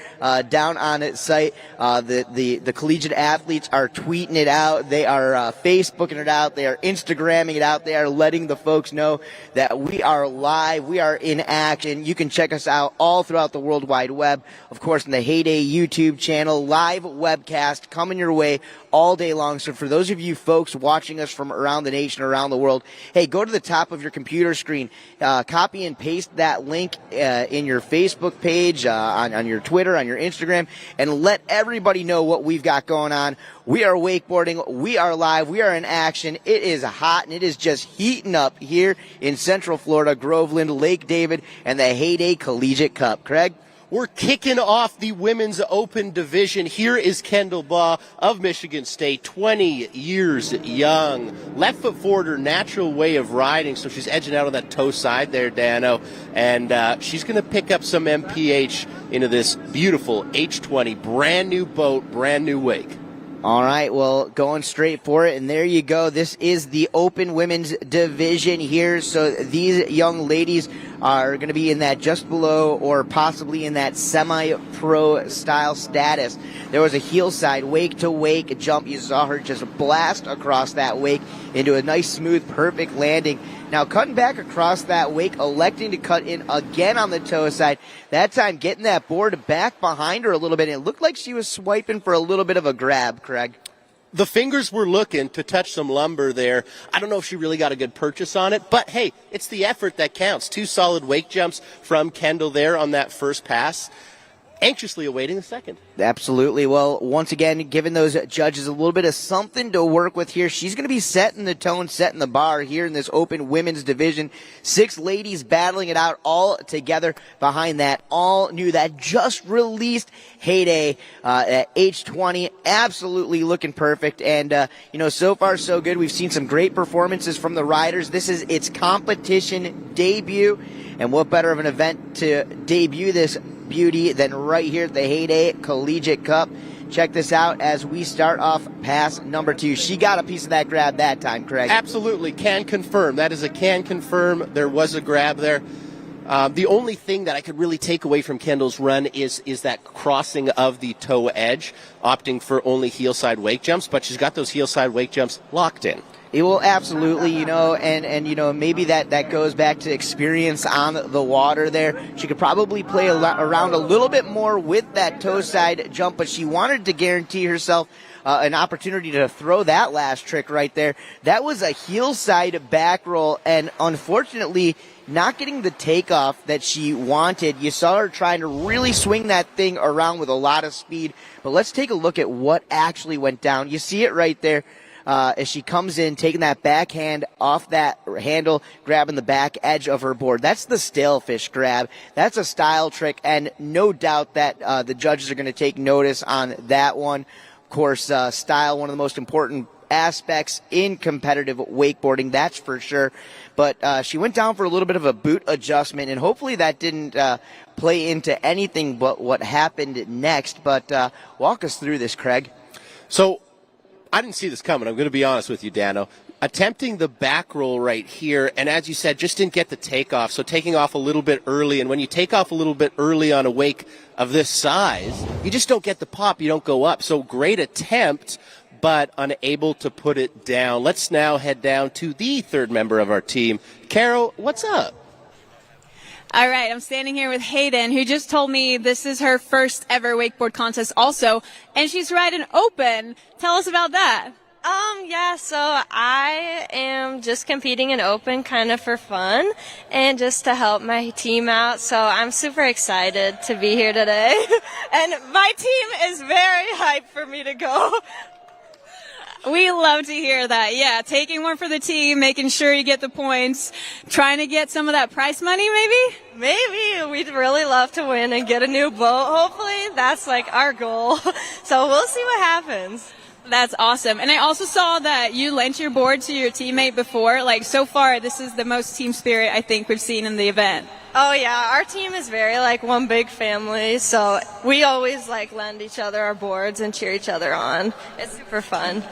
down on its site. The collegiate athletes are tweeting it out. They are Facebooking it out. They are Instagramming it out. They are letting the folks know that we are live. We are in action. You can check us out all throughout the World Wide Web. Of course, in the Heyday YouTube channel, live webcast coming your way all day long. So for those of you folks watching us from around the nation, around the world, hey, go to the top of your computer screen, copy and paste that link in your Facebook page, on your Twitter, on your Instagram, and let everybody know what we've got going on. We are wakeboarding. We are live. We are in action. It is hot, and it is just heating up here in Central Florida, Groveland, Lake David, and the Heyday Collegiate Cup. Craig? We're kicking off the women's open division. Here is Kendall Baugh of Michigan State, 20 years young. Left foot forward, her natural way of riding, so she's edging out on that toe side there, Dano. And she's going to pick up some MPH into this beautiful H20, brand new boat, brand new wake. All right, well, going straight for it, and there you go. This is the open women's division here. So these young ladies are going to be in that just below or possibly in that semi-pro style status. There was a heel side wake to wake jump. You saw her just blast across that wake into a nice, smooth, perfect landing. Now cutting back across that wake, electing to cut in again on the toe side. That time getting that board back behind her a little bit. And it looked like she was swiping for a little bit of a grab, Craig. The fingers were looking to touch some lumber there. I don't know if she really got a good purchase on it, but hey, it's the effort that counts. 2 solid wake jumps from Kendall there on that first pass. Anxiously awaiting the second. Absolutely. Well, once again, giving those judges a little bit of something to work with here. She's going to be setting the tone, setting the bar here in this open women's division. 6 ladies battling it out all together behind that all new, that just released Heyday at H20. Absolutely looking perfect. And, so far so good. We've seen some great performances from the riders. This is its competition debut. And what better of an event to debut this beauty than right here at the Heyday Collegiate Cup. Check this out as we start off pass number 2. She got a piece of that grab that time, Craig. Absolutely. Can confirm. That is a can confirm. There was a grab there. The only thing that I could really take away from Kendall's run is that crossing of the toe edge, opting for only heel side wake jumps, but she's got those heel side wake jumps locked in. It will absolutely, and maybe that goes back to experience on the water there. She could probably play around a little bit more with that toe side jump, but she wanted to guarantee herself an opportunity to throw that last trick right there. That was a heel side back roll, and unfortunately not getting the takeoff that she wanted. You saw her trying to really swing that thing around with a lot of speed, but let's take a look at what actually went down. You see it right there. As she comes in, taking that backhand off that handle, grabbing the back edge of her board. That's the stalefish grab. That's a style trick, and no doubt that the judges are going to take notice on that one. Of course, style, one of the most important aspects in competitive wakeboarding, that's for sure. But she went down for a little bit of a boot adjustment, and hopefully that didn't play into anything but what happened next. But walk us through this, Craig. So I didn't see this coming. I'm going to be honest with you, Dano. Attempting the back roll right here, and as you said, just didn't get the takeoff. So taking off a little bit early, and when you take off a little bit early on a wake of this size, you just don't get the pop. You don't go up. So great attempt, but unable to put it down. Let's now head down to the third member of our team. Carol, what's up? All right, I'm standing here with Hayden, who just told me this is her first ever wakeboard contest also, and she's riding open. Tell us about that. Yeah, so I am just competing in open kind of for fun and just to help my team out. So I'm super excited to be here today. And my team is very hyped for me to go. We love to hear that. Yeah, taking one for the team, making sure you get the points, trying to get some of that prize money maybe? Maybe. We'd really love to win and get a new boat. Hopefully that's like our goal. So we'll see what happens. That's awesome. And I also saw that you lent your board to your teammate before. Like, so far, this is the most team spirit I think we've seen in the event. Oh, yeah. Our team is very, like, one big family. So we always, like, lend each other our boards and cheer each other on. It's super fun.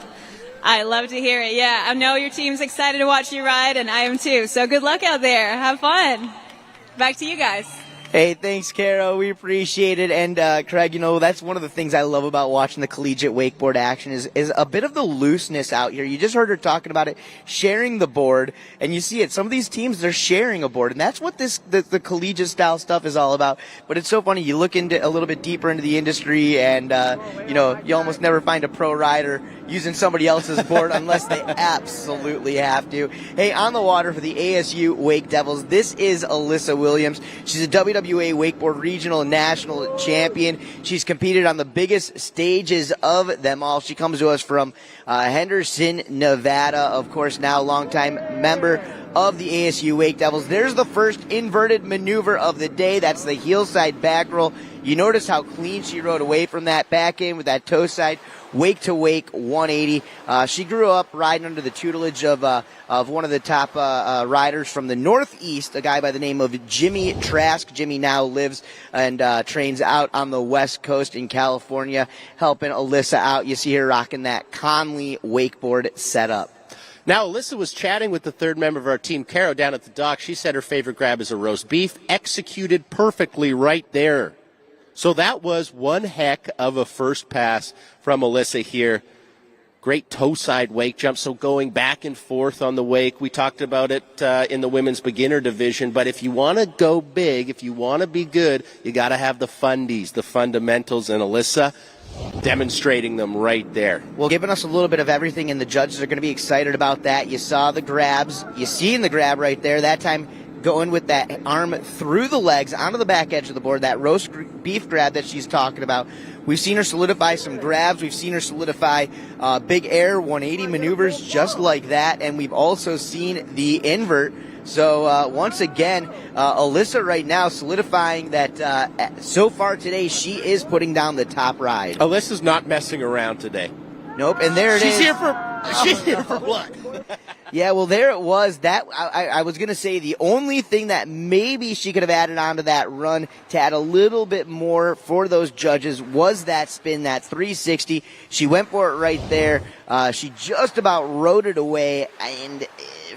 I love to hear it. Yeah, I know your team's excited to watch you ride, and I am too. So good luck out there. Have fun. Back to you guys. Hey, thanks, Carol. We appreciate it. And, Craig, you know, that's one of the things I love about watching the collegiate wakeboard action is a bit of the looseness out here. You just heard her talking about it, sharing the board, and you see it. Some of these teams, they're sharing a board, and that's what the collegiate style stuff is all about. But it's so funny. You look into a little bit deeper into the industry, and, you know, you almost never find a pro rider using somebody else's board unless they absolutely have to. Hey, on the water for the ASU Wake Devils, this is Alyssa Williams. She's a WWA Wakeboard Regional and National Champion. She's competed on the biggest stages of them all. She comes to us from Henderson, Nevada. Of course, now longtime member of the ASU Wake Devils. There's the first inverted maneuver of the day. That's the heel side back roll. You notice how clean she rode away from that back end with that toe side wake to wake 180. She grew up riding under the tutelage of one of the top riders from the Northeast, a guy by the name of Jimmy Trask. Jimmy now lives and trains out on the West Coast in California, helping Alyssa out. You see her rocking that Conley wakeboard setup. Now, Alyssa was chatting with the third member of our team, Caro, down at the dock. She said her favorite grab is a roast beef, executed perfectly right there. So that was one heck of a first pass from Alyssa here. Great toe side wake jump, so going back and forth on the wake. We talked about it in the women's beginner division, but if you want to go big, if you want to be good, you got to have the fundies, the fundamentals, and Alyssa demonstrating them right there. Well, giving us a little bit of everything, and the judges are going to be excited about that. You saw the grabs. You seen the grab right there. That time going with that arm through the legs onto the back edge of the board, that roast beef grab that she's talking about. We've seen her solidify some grabs. We've seen her solidify big air 180 maneuvers just like that, and we've also seen the invert. So once again, Alyssa right now solidifying that so far today she is putting down the top ride. Alyssa's not messing around today. Nope, and there it is. She's here for what? Yeah, well, there it was. That I was going to say the only thing that maybe she could have added onto that run to add a little bit more for those judges was that spin, that 360. She went for it right there. She just about rode it away. And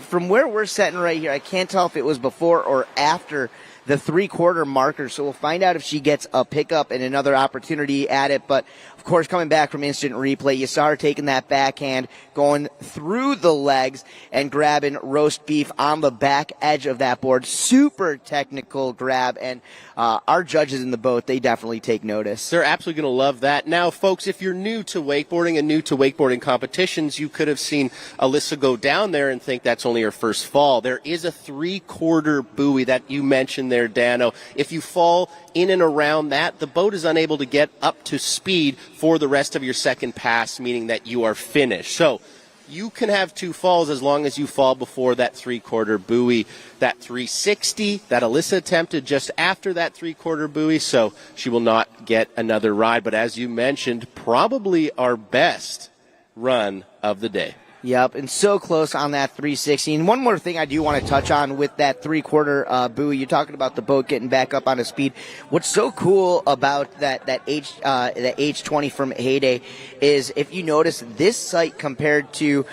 from where we're sitting right here, I can't tell if it was before or after the 3/4 marker. So we'll find out if she gets a pickup and another opportunity at it. But of course, coming back from instant replay, you saw her taking that backhand, going through the legs and grabbing roast beef on the back edge of that board. Super technical grab, and our judges in the boat, they definitely take notice. They're absolutely going to love that. Now, folks, if you're new to wakeboarding and new to wakeboarding competitions, you could have seen Alyssa go down there and think that's only her first fall. There is a 3/4 buoy that you mentioned there, Dano. If you fall in and around that, the boat is unable to get up to speed for the rest of your second pass, meaning that you are finished. So you can have 2 falls as long as you fall before that 3/4 buoy. That 360 that Alyssa attempted just after that 3/4 buoy, so she will not get another ride. But as you mentioned, probably our best run of the day. Yep, and so close on that 360. And one more thing I do want to touch on with that three-quarter buoy. You're talking about the boat getting back up on a speed. What's so cool about that H20 from Heyday is, if you notice, this site compared to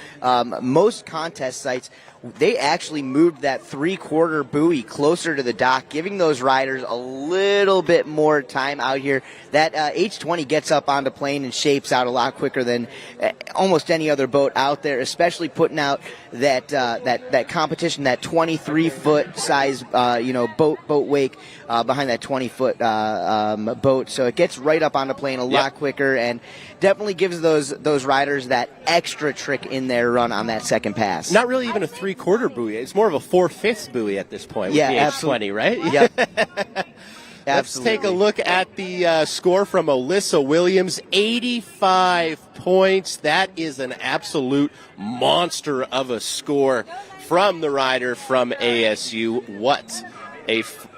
most contest sites, they actually moved that three-quarter buoy closer to the dock, giving those riders a little bit more time out here. That H20 gets up onto plane and shapes out a lot quicker than almost any other boat out there, especially putting out that competition, that 23-foot size boat wake behind that 20-foot boat. So it gets right up onto plane a lot quicker, and definitely gives those riders that extra trick in their run on that second pass. Not really even a three-quarter buoy. It's more of a 4/5 buoy at this point with the H20, right? Yep. Let's take a look at the score from Alyssa Williams. 85 points. That is an absolute monster of a score from the rider from ASU. What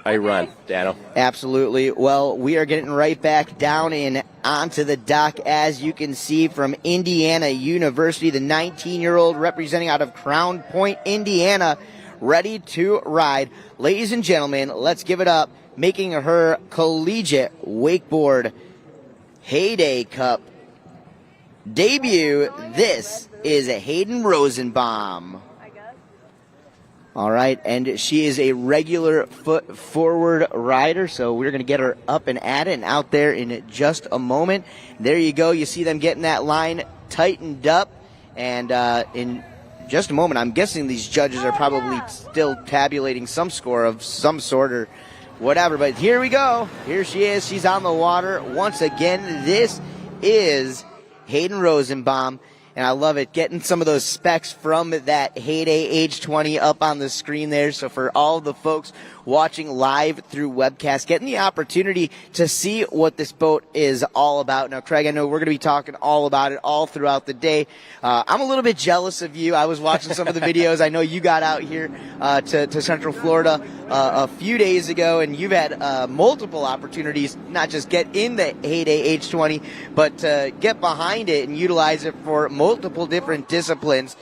a run, Dano. Absolutely. Well, we are getting right back down and onto the dock, as you can see, from Indiana University, the 19-year-old representing out of Crown Point, Indiana, ready to ride. Ladies and gentlemen, let's give it up, making her collegiate wakeboard Heyday Cup debut. This is Hayden Rosenbaum. All right, and she is a regular foot forward rider, so we're going to get her up and at it and out there in just a moment. There you go. You see them getting that line tightened up, and in just a moment, I'm guessing these judges are probably still tabulating some score of some sort or whatever, but here we go. Here she is. She's on the water once again. This is Hayden Rosenbaum. And I love it, getting some of those specs from that Heyday H20 up on the screen there. So for all the folks watching live through webcast, getting the opportunity to see what this boat is all about. Now, Craig, I know we're going to be talking all about it all throughout the day. I'm a little bit jealous of you. I was watching some of the videos. I know you got out here to Central Florida a few days ago, and you've had multiple opportunities, not just get in the Heyday H20, but get behind it and utilize it for multiple different disciplines.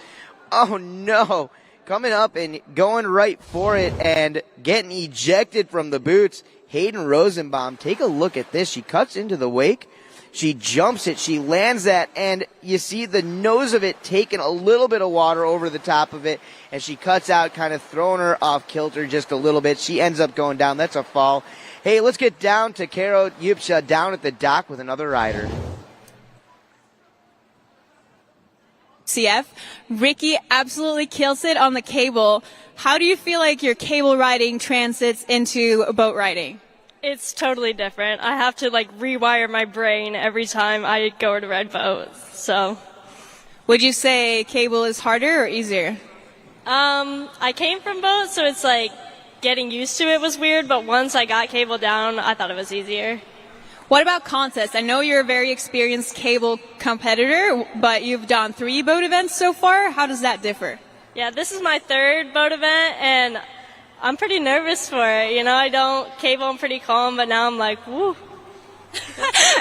Oh, no. Coming up and going right for it and getting ejected from the boots, Hayden Rosenbaum. Take a look at this. She cuts into the wake. She jumps it. She lands that, and you see the nose of it taking a little bit of water over the top of it, and she cuts out, kind of throwing her off kilter just a little bit. She ends up going down. That's a fall. Hey, let's get down to Karo Yupsha down at the dock with another rider. CF, Ricky absolutely kills it on the cable. How do you feel like your cable riding transits into boat riding? It's totally different. I have to rewire my brain every time I go to red boat. So, would you say cable is harder or easier? I came from boats, so it's getting used to it was weird, but once I got cable down, I thought it was easier. What about contests? I know you're a very experienced cable competitor, but you've done 3 boat events so far. How does that differ? Yeah, this is my 3rd boat event, and I'm pretty nervous for it. I don't cable, I'm pretty calm, but now I'm like, woo.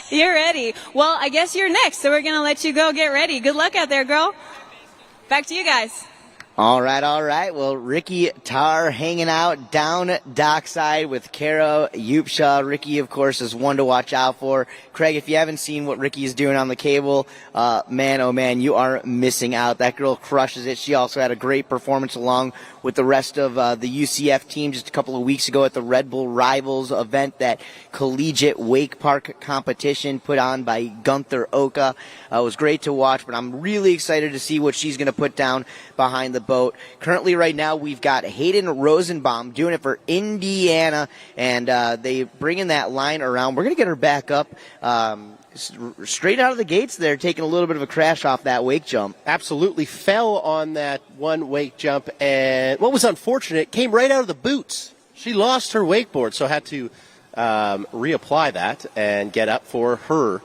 You're ready. Well, I guess you're next, so we're going to let you go get ready. Good luck out there, girl. Back to you guys. All right. Well, Ricky Tarr hanging out down dockside with Kara Yupsha. Ricky, of course, is one to watch out for. Craig, if you haven't seen what Ricky is doing on the cable, man, oh man, you are missing out. That girl crushes it. She also had a great performance along with the rest of the UCF team just a couple of weeks ago at the Red Bull Rivals event, that collegiate wake park competition put on by Gunther Oka. It was great to watch, but I'm really excited to see what she's going to put down behind the boat. Currently right now we've got Hayden Rosenbaum doing it for Indiana, and they bring in that line around. We're going to get her back up straight out of the gates there, taking a little bit of a crash off that wake jump. Absolutely fell on that one wake jump, and what was unfortunate, came right out of the boots. She lost her wakeboard, so had to reapply that and get up for her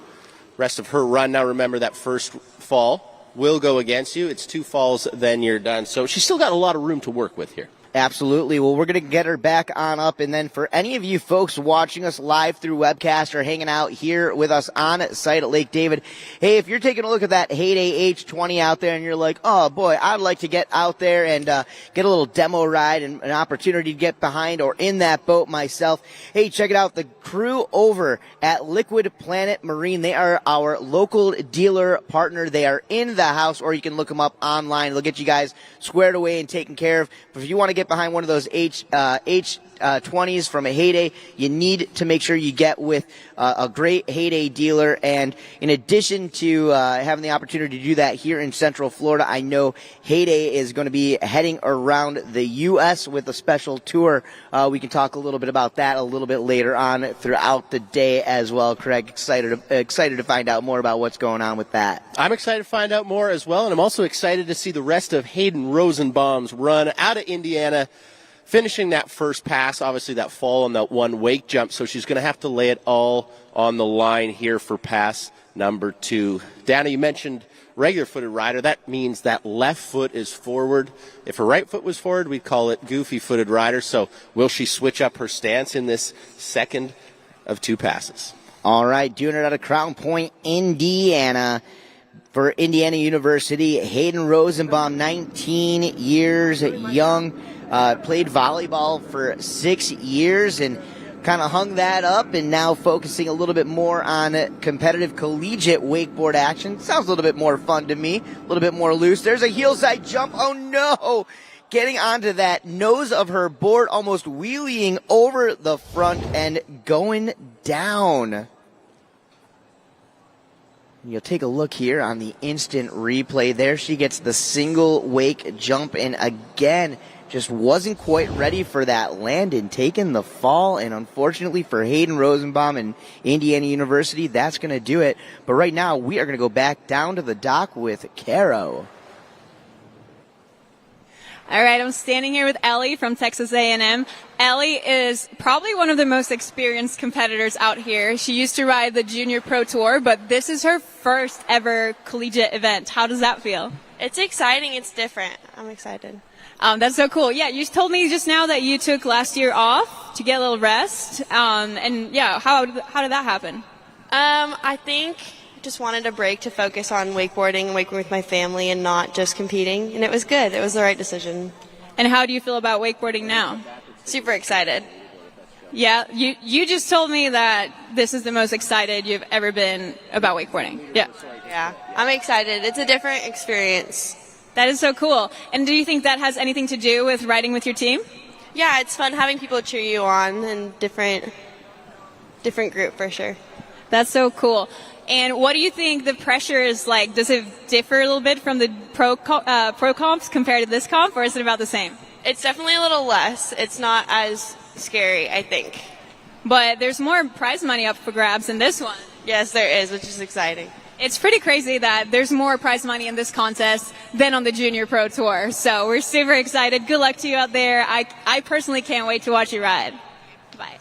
rest of her run. Now remember, that first fall will go against you. It's 2 falls, then you're done. So she's still got a lot of room to work with here. Absolutely. Well, we're going to get her back on up. And then for any of you folks watching us live through webcast or hanging out here with us on site at Lake David, hey, if you're taking a look at that Heyday H20 out there and you're like, oh boy, I'd like to get out there and get a little demo ride and an opportunity to get behind or in that boat myself, hey, check it out. The crew over at Liquid Planet Marine, they are our local dealer partner. They are in the house, or you can look them up online. They'll get you guys squared away and taken care of. But if you want to get behind one of those H20s from a Heyday, you need to make sure you get with a great Heyday dealer. And in addition to having the opportunity to do that here in Central Florida, I know Heyday is going to be heading around the U.S. with a special tour. We can talk a little bit about that a little bit later on throughout the day as well. Craig, excited to find out more about what's going on with that. I'm excited to find out more as well, and I'm also excited to see the rest of Hayden Rosenbaum's run out of Indiana, finishing that first pass, obviously that fall on that one wake jump, so she's going to have to lay it all on the line here for pass number 2. Dana, you mentioned regular-footed rider. That means that left foot is forward. If her right foot was forward, we'd call it goofy-footed rider. So will she switch up her stance in this second of 2 passes? All right, doing it out of Crown Point, Indiana. For Indiana University, Hayden Rosenbaum, 19 years young, played volleyball for 6 years and kind of hung that up, and now focusing a little bit more on competitive collegiate wakeboard action. Sounds a little bit more fun to me, a little bit more loose. There's a heel side jump. Oh no! Getting onto that nose of her board, almost wheeling over the front and going down. You'll take a look here on the instant replay. There she gets the single wake jump, and again, just wasn't quite ready for that land and taking the fall. And unfortunately for Hayden Rosenbaum and Indiana University, that's going to do it. But right now, we are going to go back down to the dock with Caro. All right, I'm standing here with Ellie from Texas A&M. Ellie is probably one of the most experienced competitors out here. She used to ride the Junior Pro Tour, but this is her first ever collegiate event. How does that feel? It's exciting. It's different. I'm excited. That's so cool. Yeah, you told me just now that you took last year off to get a little rest. And yeah, how did that happen? I think just wanted a break to focus on wakeboarding and waking with my family and not just competing, and it was good. It was the right decision. And how do you feel about wakeboarding now? Super excited. Yeah, you just told me that this is the most excited you've ever been about wakeboarding. Yeah. Yeah, I'm excited. It's a different experience. That is so cool. And do you think that has anything to do with riding with your team? Yeah, it's fun having people cheer you on and different group for sure. That's so cool. And what do you think the pressure is like? Does it differ a little bit from the pro comps compared to this comp, or is it about the same? It's definitely a little less. It's not as scary, I think. But there's more prize money up for grabs in this one. Yes, there is, which is exciting. It's pretty crazy that there's more prize money in this contest than on the Junior Pro Tour. So we're super excited. Good luck to you out there. I personally can't wait to watch you ride. Bye.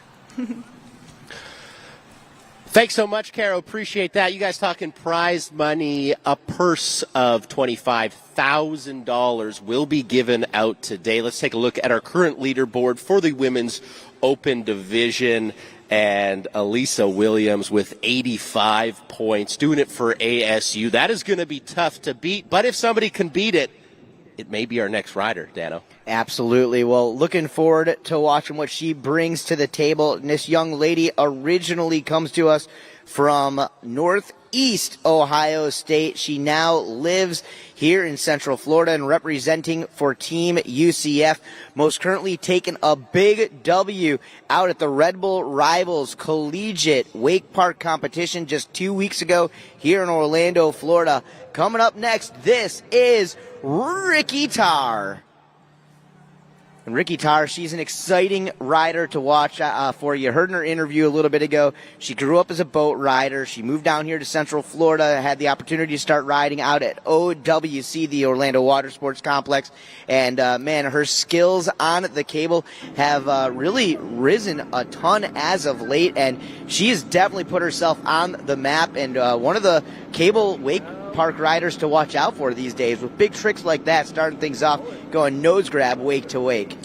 Thanks so much, Caro. Appreciate that. You guys talking prize money, a purse of $25,000 will be given out today. Let's take a look at our current leaderboard for the Women's Open Division. And Elisa Williams with 85 points, doing it for ASU. That is going to be tough to beat, but if somebody can beat it, it may be our next rider, Dano. Absolutely. Well, looking forward to watching what she brings to the table. And this young lady originally comes to us from Northeast Ohio State. She now lives here in Central Florida and representing for Team UCF. Most currently taking a big W out at the Red Bull Rivals Collegiate Wake Park competition just 2 weeks ago here in Orlando, Florida. Coming up next, this is Ricky Tarr. And Ricky Tarr, she's an exciting rider to watch for. You heard in her interview a little bit ago. She grew up as a boat rider. She moved down here to Central Florida, had the opportunity to start riding out at OWC, the Orlando Watersports Complex. And, man, her skills on the cable have really risen a ton as of late. And she has definitely put herself on the map and one of the cable wake park riders to watch out for these days with big tricks like that, starting things off, going nose grab wake to wake.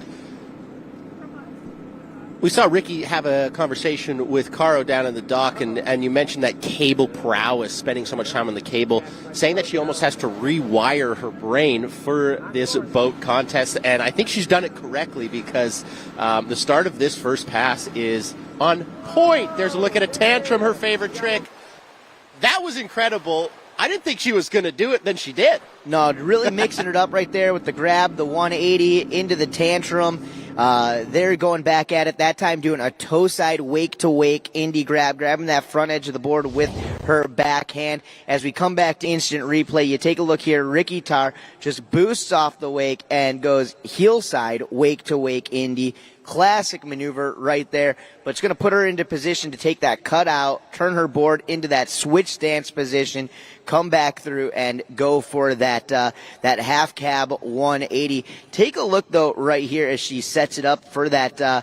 We saw Ricky have a conversation with Caro down in the dock, and you mentioned that cable prowess, spending so much time on the cable, saying that she almost has to rewire her brain for this boat contest. And I think she's done it correctly, because the start of this first pass is on point. There's a look at a tantrum, her favorite trick. That was incredible. I didn't think she was going to do it, then she did. No, really mixing it up right there with the grab, the 180 into the tantrum. They're going back at it, that time doing a toe side wake to wake indie grab, grabbing that front edge of the board with her backhand. As we come back to instant replay, you take a look here, Ricky Tarr just boosts off the wake and goes heel side wake to wake indie. Classic maneuver right there, but it's going to put her into position to take that cut out, turn her board into that switch stance position, come back through and go for that half cab 180. Take a look though right here as she sets it up for that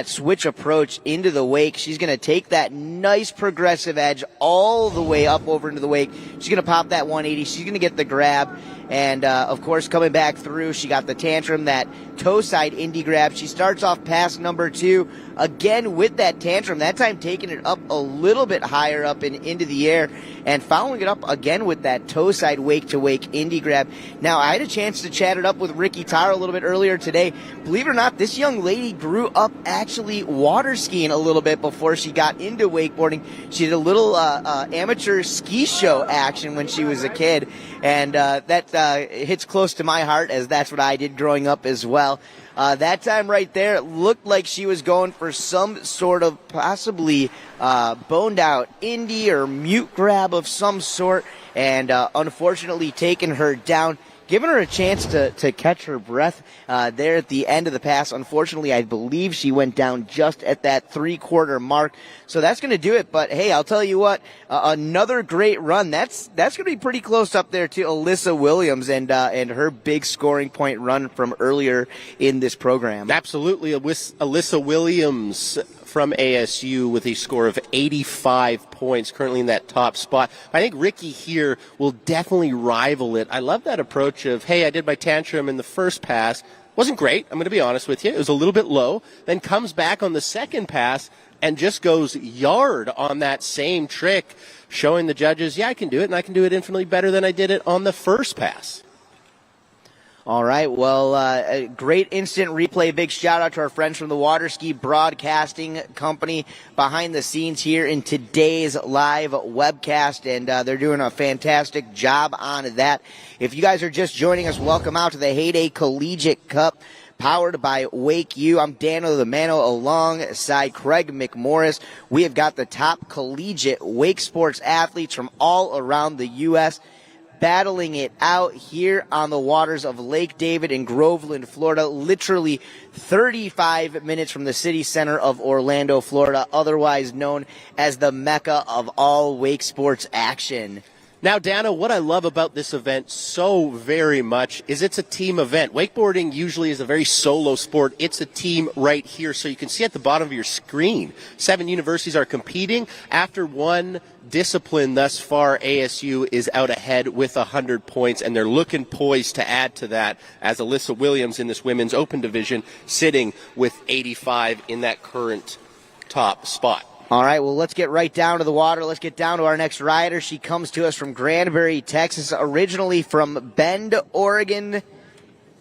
switch approach into the wake. She's going to take that nice progressive edge all the way up over into the wake. She's going to pop that 180. She's going to get the grab. And, of course, coming back through, she got the tantrum, that toe side indie grab. She starts off pass number 2, again with that tantrum, that time taking it up a little bit higher up and into the air, and following it up again with that toe side wake to wake indie grab. Now, I had a chance to chat it up with Ricky Tarr a little bit earlier today. Believe it or not, this young lady grew up actually water skiing a little bit before she got into wakeboarding. She did a little amateur ski show action when she was a kid, and that hits close to my heart, as that's what I did growing up as well. That time right there, it looked like she was going for some sort of possibly boned out indie or mute grab of some sort, and unfortunately taking her down, giving her a chance to catch her breath there at the end of the pass. Unfortunately, I believe she went down just at that 3/4 mark. So that's going to do it. But, hey, I'll tell you what, another great run. That's going to be pretty close up there to Alyssa Williams and her big scoring point run from earlier in this program. Absolutely. Alyssa Williams from ASU with a score of 85 points, currently in that top spot. I think Ricky here will definitely rival it. I love that approach of, hey, I did my tantrum in the first pass. Wasn't great, I'm going to be honest with you. It was a little bit low. Then comes back on the second pass and just goes yard on that same trick, showing the judges, yeah, I can do it, and I can do it infinitely better than I did it on the first pass. All right, well, a great instant replay. Big shout out to our friends from the Water Ski Broadcasting Company behind the scenes here in today's live webcast, and they're doing a fantastic job on that. If you guys are just joining us, welcome out to the Heyday Collegiate Cup, powered by WakeU. I'm Dano the Mano alongside Craig McMorris. We have got the top collegiate wake sports athletes from all around the U.S. battling it out here on the waters of Lake David in Groveland, Florida, literally 35 minutes from the city center of Orlando, Florida, otherwise known as the Mecca of all wake sports action. Now, Dana, what I love about this event so very much is it's a team event. Wakeboarding usually is a very solo sport. It's a team right here. So you can see at the bottom of your screen, 7 universities are competing. After one discipline thus far, ASU is out ahead with 100 points, and they're looking poised to add to that as Alyssa Williams in this women's open division sitting with 85 in that current top spot. All right, well, let's get right down to the water. Let's get down to our next rider. She comes to us from Granbury, Texas, originally from Bend, Oregon.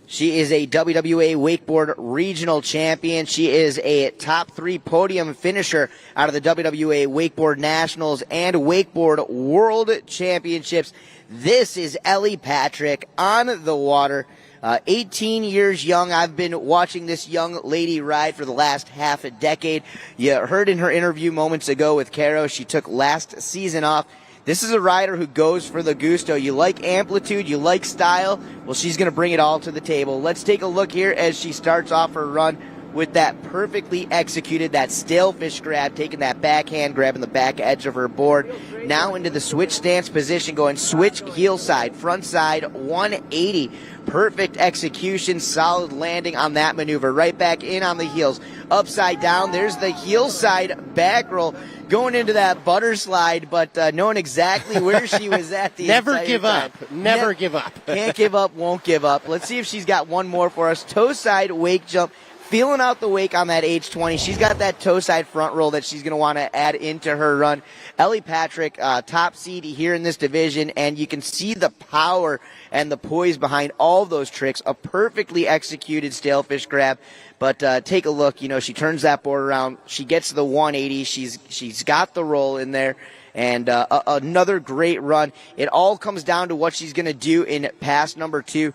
She is a WWA Wakeboard Regional Champion. She is a top 3 podium finisher out of the WWA Wakeboard Nationals and Wakeboard World Championships. This is Ellie Patrick on the water. 18 years young. I've been watching this young lady ride for the last half a decade. You heard in her interview moments ago with Caro, she took last season off. This is a rider who goes for the gusto. You like amplitude, you like style, well, she's going to bring it all to the table. Let's take a look here as she starts off her run with that perfectly executed, that stalefish grab, taking that backhand, grabbing the back edge of her board. Now into the switch stance position, going switch heel side, front side, 180. Perfect execution, solid landing on that maneuver. Right back in on the heels. Upside down, there's the heel side back roll. Going into that butter slide, but knowing exactly where she was at the Never give up. Never give up. Can't give up, won't give up. Let's see if she's got one more for us. Toe side wake jump. feeling out the wake on that age 20. She's got that toe side front roll that she's going to want to add into her run. Ellie Patrick, top seed here in this division, and you can see the power and the poise behind all of those tricks. A perfectly executed stalefish grab. But take a look, she turns that board around. She gets to the 180. She's got the roll in there. And another great run. It all comes down to what she's going to do in pass number 2.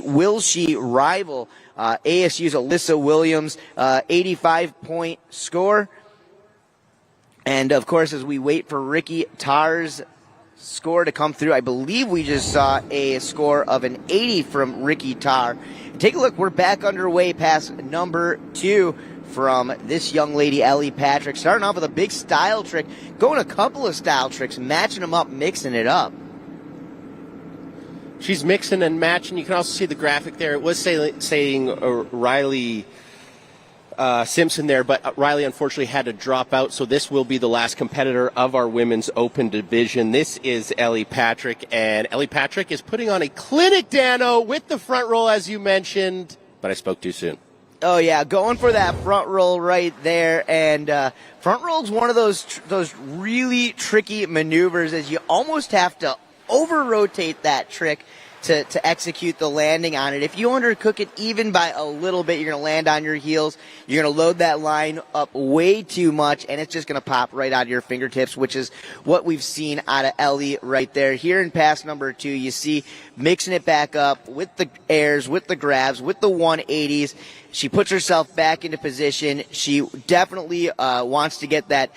Will she rival ASU's Alyssa Williams, 85-point score? And, of course, as we wait for Ricky Tarr's score to come through, I believe we just saw a score of an 80 from Ricky Tarr. Take a look. We're back underway past number 2 from this young lady, Ellie Patrick. Starting off with a big style trick, going a couple of style tricks, matching them up, mixing it up. She's mixing and matching. You can also see the graphic there. It was saying Riley Simpson there, but Riley unfortunately had to drop out, so this will be the last competitor of our women's open division. This is Ellie Patrick, and Ellie Patrick is putting on a clinic, Dano, with the front roll, as you mentioned, but I spoke too soon. Oh, yeah, going for that front roll right there, and front roll is one of those really tricky maneuvers, as you almost have to over-rotate that trick to execute the landing on it. If you undercook it even by a little bit, you're going to land on your heels. You're going to load that line up way too much, and it's just going to pop right out of your fingertips, which is what we've seen out of Ellie right there. Here in pass number 2, you see mixing it back up with the airs, with the grabs, with the 180s. She puts herself back into position. She definitely wants to get that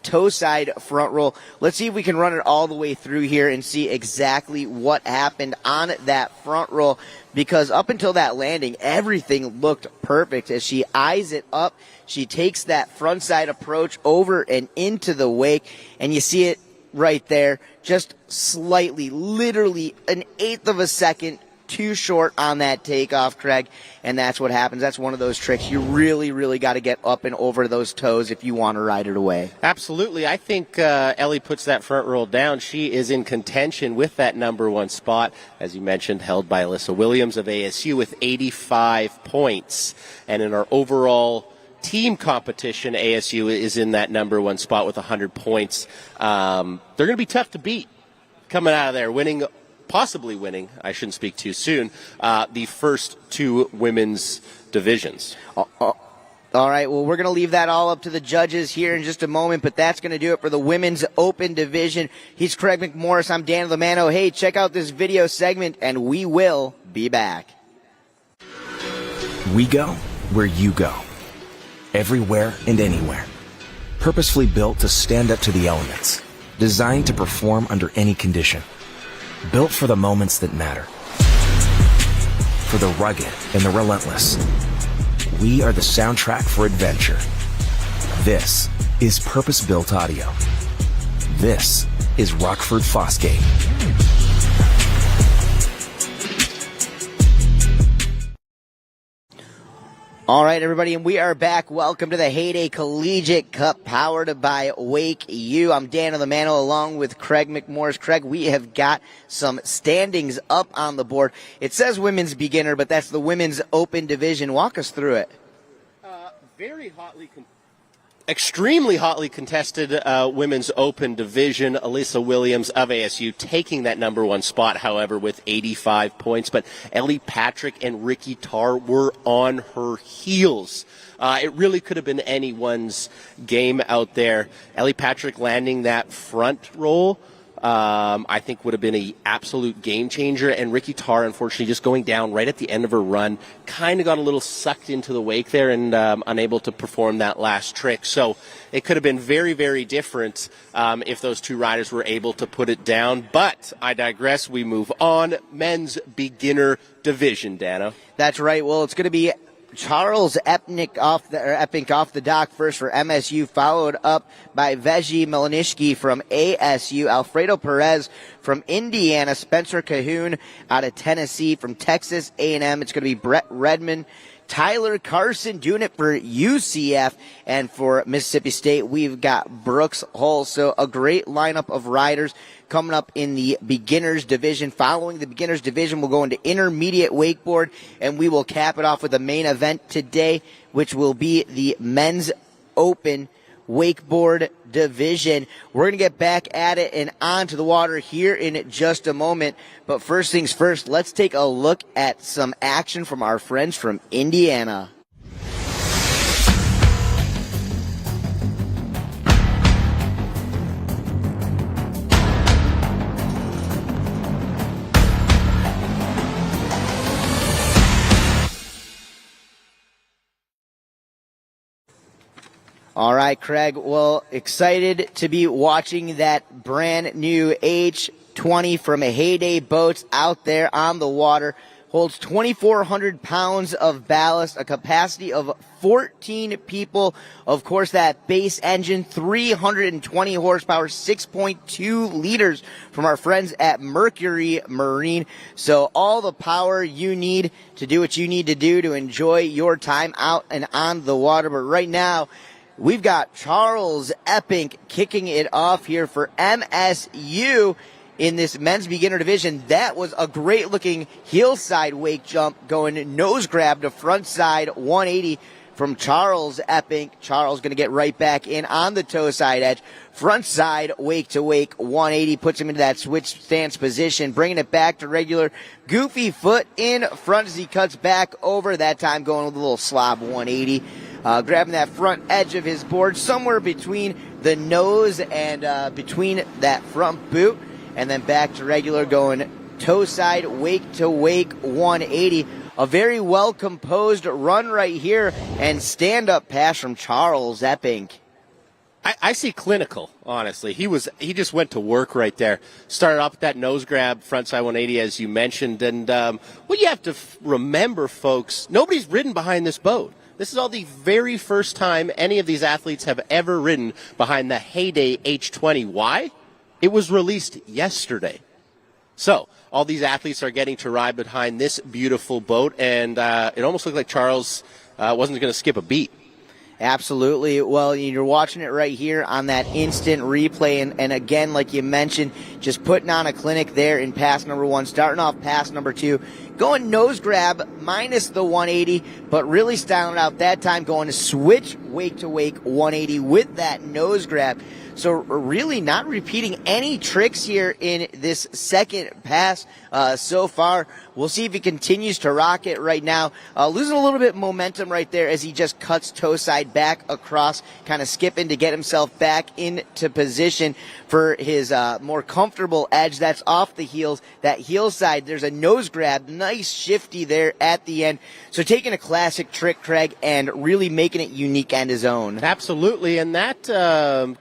toe side front roll. Let's see if we can run it all the way through here and see exactly what happened on that front roll, because up until that landing, everything looked perfect. As she eyes it up, she takes that front side approach over and into the wake, and you see it right there, just slightly, literally an eighth of a second too short on that takeoff, Craig, and that's what happens. That's one of those tricks. You really, really got to get up and over those toes if you want to ride it away. Absolutely. I think Ellie puts that front roll down. She is in contention with that number 1 spot, as you mentioned, held by Alyssa Williams of ASU with 85 points. And in our overall team competition, ASU is in that number 1 spot with 100 points. They're going to be tough to beat coming out of there, possibly winning, I shouldn't speak too soon, the first 2 women's divisions. All right, well, we're going to leave that all up to the judges here in just a moment, but that's going to do it for the women's open division. He's Craig McMorris. I'm Dan Lamano. Hey, check out this video segment, and we will be back. We go where you go. Everywhere and anywhere. Purposefully built to stand up to the elements. Designed to perform under any condition. Built for the moments that matter. For the rugged and the relentless. We are the soundtrack for adventure. This is purpose-built audio. This is Rockford Fosgate. All right, everybody, and we are back. Welcome to the Heyday Collegiate Cup, powered by WakeU. I'm Dan Lamano along with Craig McMorris. Craig, we have got some standings up on the board. It says women's beginner, but that's the women's open division. Walk us through it. Extremely hotly contested women's open division. Alyssa Williams of ASU taking that number 1 spot, however, with 85 points. But Ellie Patrick and Ricky Tarr were on her heels. It really could have been anyone's game out there. Ellie Patrick landing that front roll, I think would have been an absolute game changer. And Ricky Tarr, unfortunately, just going down right at the end of her run, kind of got a little sucked into the wake there and unable to perform that last trick. So it could have been very, very different if those 2 riders were able to put it down. But I digress. We move on. Men's beginner division, Dano. That's right. Well, it's going to be Charles Epink off the dock first for MSU, followed up by Veji Melanishki from ASU, Alfredo Perez from Indiana, Spencer Cahoon out of Tennessee, from Texas A&M. It's going to be Brett Redmond, Tyler Carson doing it for UCF. And for Mississippi State, we've got Brooks Hull. So a great lineup of riders coming up in the beginners division. Following the beginners division, we'll go into intermediate wakeboard, and we will cap it off with the main event today, which will be the men's open wakeboard division. We're going to get back at it and onto the water here in just a moment. But first things first, let's take a look at some action from our friends from Indiana. All right, Craig. Well, excited to be watching that brand new H20 from Heyday Boats out there on the water. Holds 2,400 pounds of ballast, a capacity of 14 people. Of course, that base engine, 320 horsepower, 6.2 liters from our friends at Mercury Marine. So all the power you need to do what you need to do to enjoy your time out and on the water. But right now, we've got Charles Epping kicking it off here for MSU in this men's beginner division. That was a great looking heel side wake jump going nose grab to front side 180 from Charles Epping. Charles going to get right back in on the toe side edge. Front side wake to wake 180 puts him into that switch stance position, bringing it back to regular. Goofy foot in front as he cuts back over, that time going with a little slob 180. Grabbing that front edge of his board somewhere between the nose and between that front boot, and then back to regular going toe side wake to wake 180. A very well composed run right here, and stand up pass from Charles Epping. I see clinical, honestly. He just went to work right there. Started off with that nose grab, frontside 180, as you mentioned. And what you have to remember, folks, nobody's ridden behind this boat. This is all the very first time any of these athletes have ever ridden behind the Heyday H20. Why? It was released yesterday. So all these athletes are getting to ride behind this beautiful boat, and it almost looked like Charles wasn't going to skip a beat. Absolutely. Well, you're watching it right here on that instant replay. And again, like you mentioned, just putting on a clinic there in pass number one, starting off pass number two, going nose grab minus the 180, but really styling out that time, going to switch wake to wake 180 with that nose grab. So really not repeating any tricks here in this second pass so far. We'll see if he continues to rock it right now. Losing a little bit of momentum right there as he just cuts toe side back across, kind of skipping to get himself back into position for his more comfortable edge. That's off the heels. That heel side, there's a nose grab. Nice shifty there at the end. So taking a classic trick, Craig, and really making it unique and his own. Absolutely, and that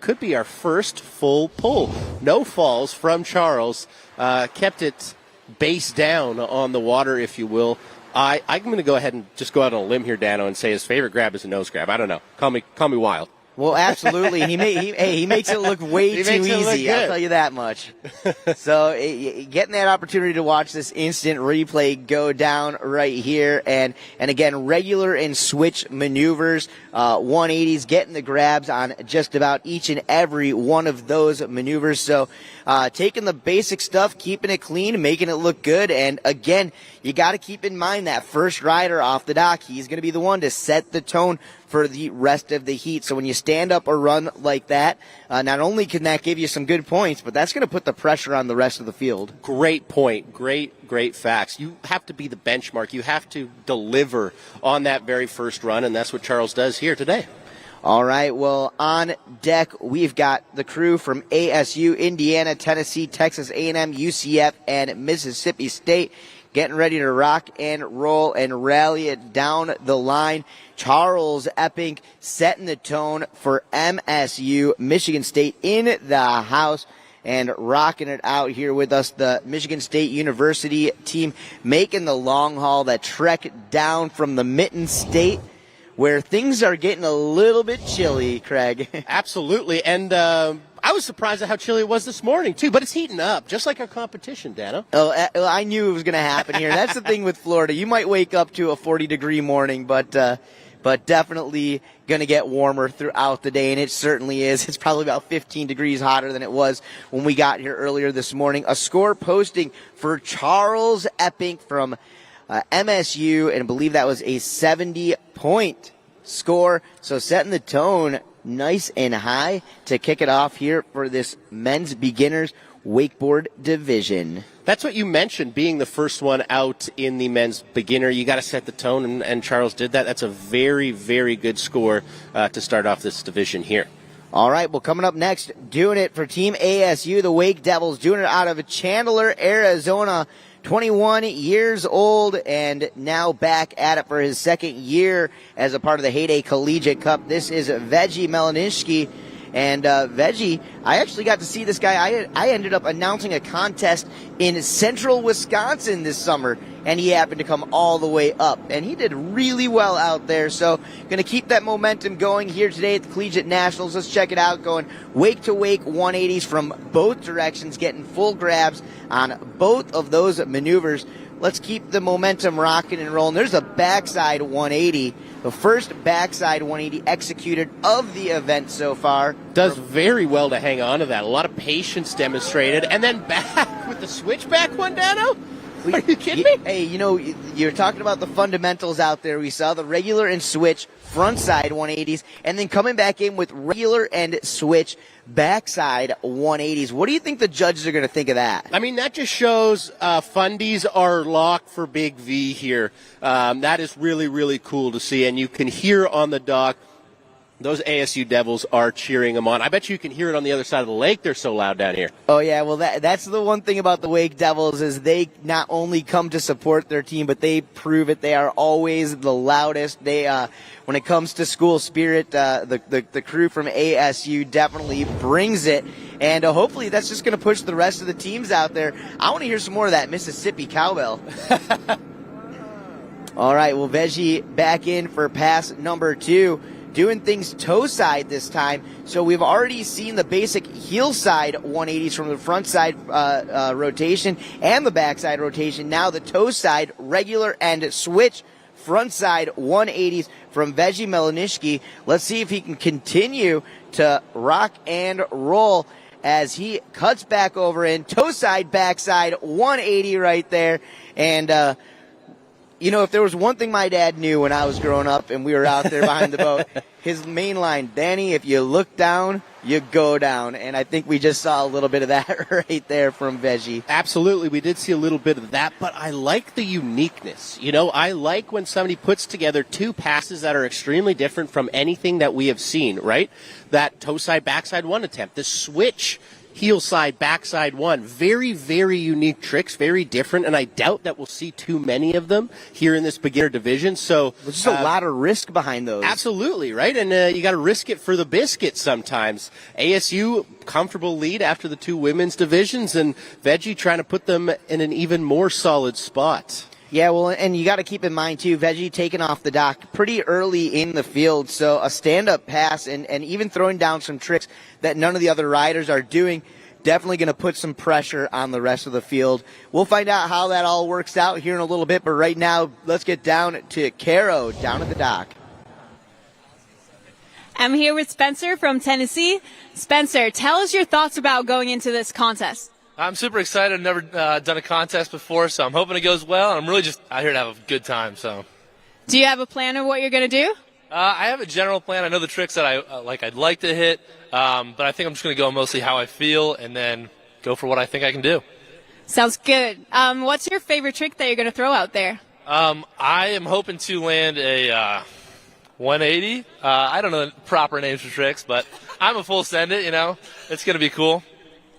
could be our first full pull. No falls from Charles. Kept it base down on the water, if you will. I'm going to go ahead and just go out on a limb here, Dano, and say his favorite grab is a nose grab. I don't know. Call me wild. Well, absolutely. He makes it look way too easy. I'll tell you that much. So getting that opportunity to watch this instant replay go down right here, and again, regular and switch maneuvers, 180s, getting the grabs on just about each and every one of those maneuvers. So taking the basic stuff, keeping it clean, making it look good, and again, you got to keep in mind that first rider off the dock, he's going to be the one to set the tone for the rest of the heat. So when you stand up or run like that, not only can that give you some good points, but that's going to put the pressure on the rest of the field. Great point. Great facts. You have to be the benchmark. You have to deliver on that very first run, and that's what Charles does here today. All right, well, on deck, we've got the crew from ASU, Indiana, Tennessee, Texas A&M, UCF, and Mississippi State, getting ready to rock and roll and rally it down the line. Charles Epping setting the tone for MSU, Michigan State in the house, and rocking it out here with us. The Michigan State University team making the long haul, that trek down from the Mitten State, where things are getting a little bit chilly, Craig. Absolutely, and I was surprised at how chilly it was this morning, too, but it's heating up, just like our competition, Dano. Oh, I knew it was going to happen here. That's the thing with Florida. You might wake up to a 40-degree morning, but definitely going to get warmer throughout the day, and it certainly is. It's probably about 15 degrees hotter than it was when we got here earlier this morning. A score posting for Charles Epping from MSU, and I believe that was a 70-point score. So setting the tone nice and high to kick it off here for this men's beginners wakeboard division. That's what you mentioned, being the first one out in the men's beginner. You got to set the tone, and Charles did that. That's a very, very good score to start off this division here. All right, well, coming up next, doing it for Team ASU, the Wake Devils, doing it out of Chandler, Arizona, 21 years old, and now back at it for his second year as a part of the Heyday Collegiate Cup. This is Veggie Melaninsky. And Veggie, I actually got to see this guy. I ended up announcing a contest in central Wisconsin this summer, and he happened to come all the way up. And he did really well out there. So going to keep that momentum going here today at the Collegiate Nationals. Let's check it out. Going wake to wake 180s from both directions, getting full grabs on both of those maneuvers. Let's keep the momentum rocking and rolling. There's a backside 180. The first backside 180 executed of the event so far. Does very well to hang on to that. A lot of patience demonstrated. And then back with the switchback one, Dano? Are you kidding me? Hey, you know, you're talking about the fundamentals out there. We saw the regular and switch frontside 180s, and then coming back in with regular and switch backside 180s. What do you think the judges are going to think of that? I mean, that just shows fundies are locked for Big V here. That is really, really cool to see, and you can hear on the dock those ASU Devils are cheering them on. I bet you can hear it on the other side of the lake. They're so loud down here. Oh, yeah. Well, that's the one thing about the Wake Devils is they not only come to support their team, but they prove it. They are always the loudest. They, when it comes to school spirit, the crew from ASU definitely brings it. And hopefully that's just going to push the rest of the teams out there. I want to hear some more of that Mississippi cowbell. All right. Well, Veggie back in for pass number 2. Doing things toe side this time. So we've already seen the basic heel side 180s from the front side rotation and the back side rotation. Now the toe side regular and switch front side 180s from Veggie Melaninsky. Let's see if he can continue to rock and roll as he cuts back over in toe side, backside 180 right there. And you know, if there was one thing my dad knew when I was growing up and we were out there behind the boat, his main line, Danny, if you look down, you go down. And I think we just saw a little bit of that right there from Veggie. Absolutely, we did see a little bit of that, but I like the uniqueness. You know, I like when somebody puts together two passes that are extremely different from anything that we have seen, right? That toe side, backside one attempt, the switch heel side, backside one. Very, very unique tricks, very different, and I doubt that we'll see too many of them here in this beginner division. So there's just a lot of risk behind those. Absolutely, right? And you got to risk it for the biscuit sometimes. ASU, comfortable lead after the two women's divisions, and Veggie trying to put them in an even more solid spot. Yeah, well, and you got to keep in mind, too, Veggie taking off the dock pretty early in the field. So a stand-up pass and even throwing down some tricks that none of the other riders are doing, definitely going to put some pressure on the rest of the field. We'll find out how that all works out here in a little bit. But right now, let's get down to Caro down at the dock. I'm here with Spencer from Tennessee. Spencer, tell us your thoughts about going into this contest. I'm super excited. I've never done a contest before, so I'm hoping it goes well. I'm really just out here to have a good time. So, do you have a plan of what you're going to do? I have a general plan. I know the tricks that I'd like to hit, but I think I'm just going to go mostly how I feel and then go for what I think I can do. Sounds good. What's your favorite trick that you're going to throw out there? I am hoping to land a 180. I don't know the proper names for tricks, but I'm a full send it. You know, it's going to be cool.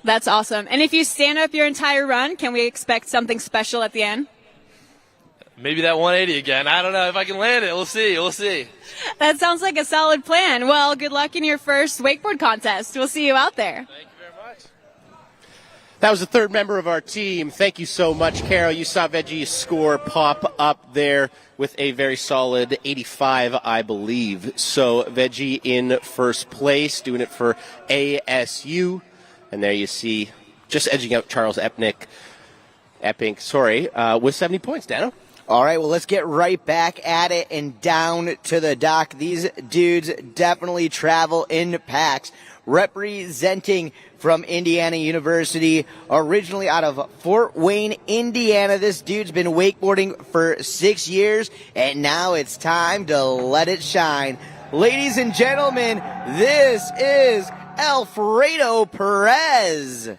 That's awesome. And if you stand up your entire run, can we expect something special at the end? Maybe that 180 again. I don't know if I can land it. We'll see. We'll see. That sounds like a solid plan. Well, good luck in your first wakeboard contest. We'll see you out there. Thank you very much. That was the third member of our team. Thank you so much, Carol. You saw Veggie's score pop up there with a very solid 85, I believe. So Veggie in first place, doing it for ASU. And there you see, just edging out Charles Epink, with 70 points, Dano. All right, well, let's get right back at it and down to the dock. These dudes definitely travel in packs. Representing from Indiana University, originally out of Fort Wayne, Indiana. This dude's been wakeboarding for 6 years, and now it's time to let it shine. Ladies and gentlemen, this is Alfredo Perez.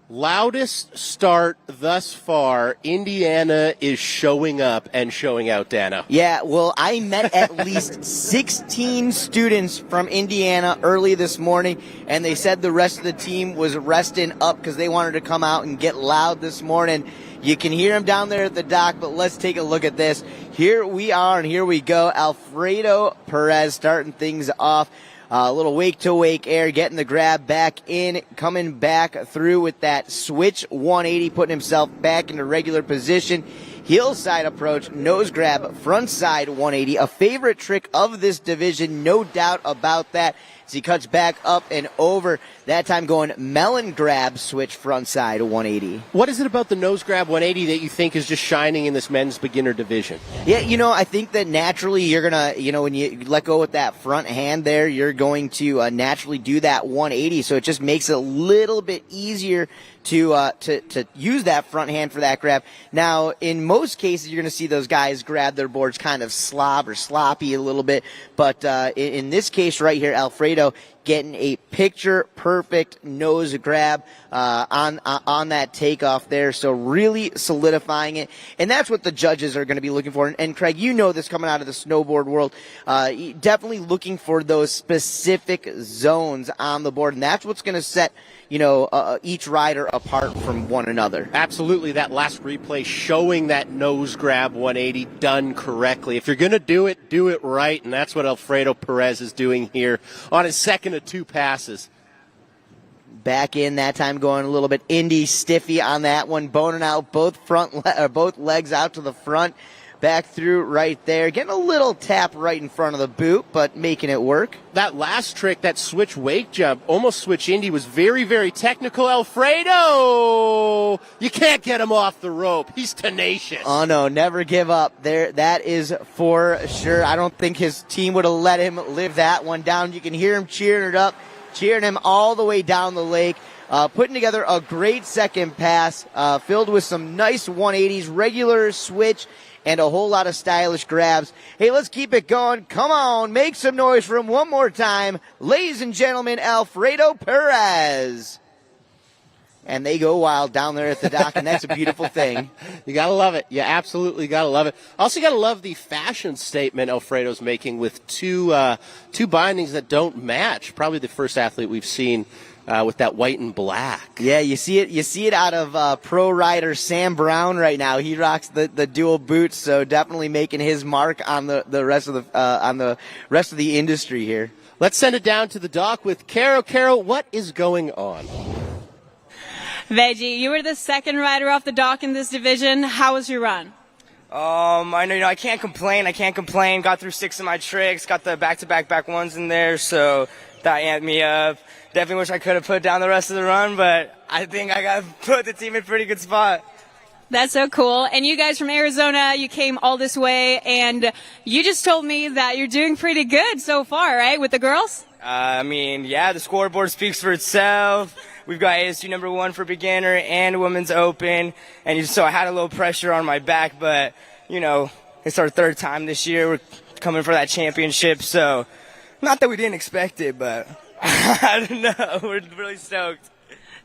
Loudest start thus far. Indiana is showing up and showing out, Dano. Yeah, well, I met at least 16 students from Indiana early this morning, and they said the rest of the team was resting up because they wanted to come out and get loud this morning. You can hear them down there at the dock, but let's take a look at this. Here we are, and here we go. Alfredo Perez starting things off. A little wake-to-wake air, getting the grab back in, coming back through with that switch 180, putting himself back into regular position. Hillside approach, nose grab, front side 180, a favorite trick of this division, no doubt about that. As he cuts back up and over, that time going melon grab, switch front side 180. What is it about the nose grab 180 that you think is just shining in this men's beginner division? Yeah, I think that naturally you're going to, when you let go with that front hand there, you're going to naturally do that 180. So it just makes it a little bit easier to use that front hand for that grab. Now, in most cases, you're going to see those guys grab their boards kind of sloppy a little bit. But in this case right here, Alfredo getting a picture-perfect nose grab on that takeoff there. So really solidifying it. And that's what the judges are going to be looking for. And Craig, you know this coming out of the snowboard world. Definitely looking for those specific zones on the board. And that's what's going to set each rider apart from one another. Absolutely. That last replay showing that nose grab 180 done correctly. If you're going to do it right. And that's what Alfredo Perez is doing here on his second of two passes. Back in that time, going a little bit Indy stiffy on that one, boning out both legs out to the front. Back through right there. Getting a little tap right in front of the boot, but making it work. That last trick, that switch wake jump, almost switch Indy, was very, very technical. Alfredo! You can't get him off the rope. He's tenacious. Oh, no, never give up. There, that is for sure. I don't think his team would have let him live that one down. You can hear him cheering it up, cheering him all the way down the lake. Putting together a great second pass, filled with some nice 180s, regular switch, and a whole lot of stylish grabs. Hey, let's keep it going. Come on, make some noise for him one more time. Ladies and gentlemen, Alfredo Perez. And they go wild down there at the dock, and that's a beautiful thing. You got to love it. You absolutely got to love it. Also got to love the fashion statement Alfredo's making with two bindings that don't match. Probably the first athlete we've seen with that white and black. Yeah, you see it out of pro rider Sam Brown right now. He rocks the dual boots, so definitely making his mark on the rest of the industry here. Let's send it down to the dock with Carol. Carol, what is going on? Veggie, you were the second rider off the dock in this division. How was your run? I can't complain. Got through 6 of my tricks. Got the back-to-back back ones in there, so that amped me up. Definitely wish I could have put down the rest of the run, but I think I got put the team in a pretty good spot. That's so cool. And you guys from Arizona, you came all this way, and you just told me that you're doing pretty good so far, right, with the girls? The scoreboard speaks for itself. We've got ASU number 1 for beginner and women's open, and so I had a little pressure on my back, but, it's our third time this year. We're coming for that championship, so not that we didn't expect it, but I don't know. We're really stoked.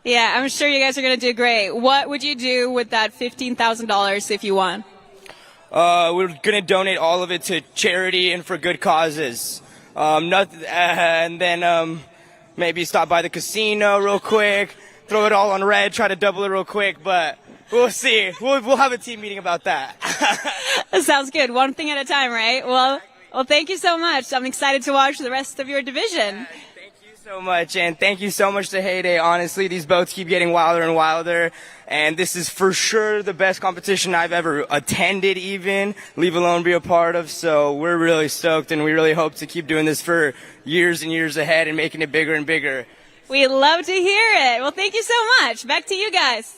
Yeah, I'm sure you guys are going to do great. What would you do with that $15,000 if you won? We're going to donate all of it to charity and for good causes. And then maybe stop by the casino real quick, throw it all on red, try to double it real quick, but we'll see. We'll have a team meeting about that. That sounds good. One thing at a time, right? Well, thank you so much. I'm excited to watch the rest of your division. Thank you So much, and thank you so much to Heyday. Honestly, these boats keep getting wilder and wilder, and this is for sure the best competition I've ever attended, even, leave alone be a part of. So we're really stoked, and we really hope to keep doing this for years and years ahead and making it bigger and bigger. We'd love to hear it. Well, thank you so much. Back to you guys.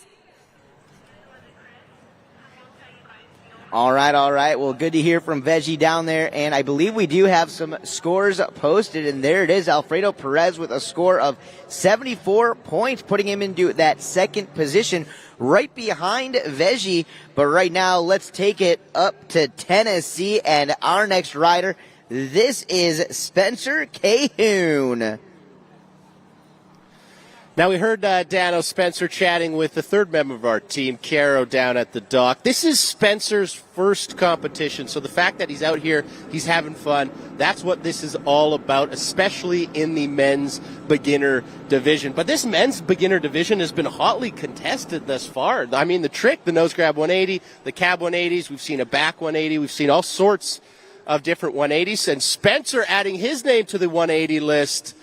All right. Well, good to hear from Veggie down there. And I believe we do have some scores posted. And there it is, Alfredo Perez with a score of 74 points, putting him into that second position right behind Veggie. But right now, let's take it up to Tennessee and our next rider. This is Spencer Cahoon. Now, we heard Dano Spencer chatting with the third member of our team, Caro, down at the dock. This is Spencer's first competition, so the fact that he's out here, he's having fun, that's what this is all about, especially in the men's beginner division. But this men's beginner division has been hotly contested thus far. I mean, the trick, the nose grab 180, the cab 180s, we've seen a back 180, we've seen all sorts of different 180s, and Spencer adding his name to the 180 list.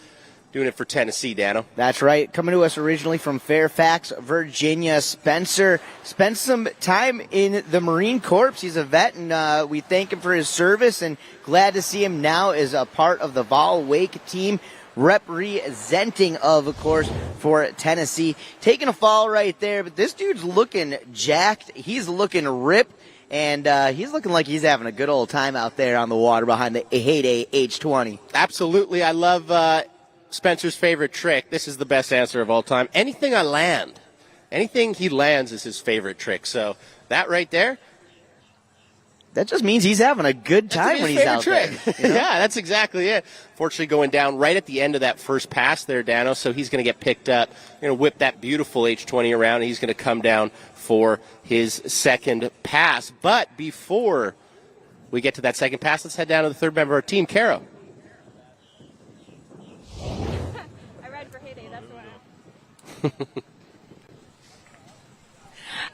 Doing it for Tennessee, Dano. That's right. Coming to us originally from Fairfax, Virginia. Spencer spent some time in the Marine Corps. He's a vet, and we thank him for his service, and glad to see him now as a part of the Vol Wake team, representing, of course, for Tennessee. Taking a fall right there, but this dude's looking jacked. He's looking ripped, and he's looking like he's having a good old time out there on the water behind the Heyday H20. Absolutely. I love Spencer's favorite trick. This is the best answer of all time. Anything I land. Anything he lands is his favorite trick. So that right there. That just means he's having a good time when he's out there. You know? Yeah, that's exactly it. Fortunately, going down right at the end of that first pass there, Dano, so he's going to get picked up, whip that beautiful H20 around, and he's going to come down for his second pass. But before we get to that second pass, let's head down to the third member of our team, Caro.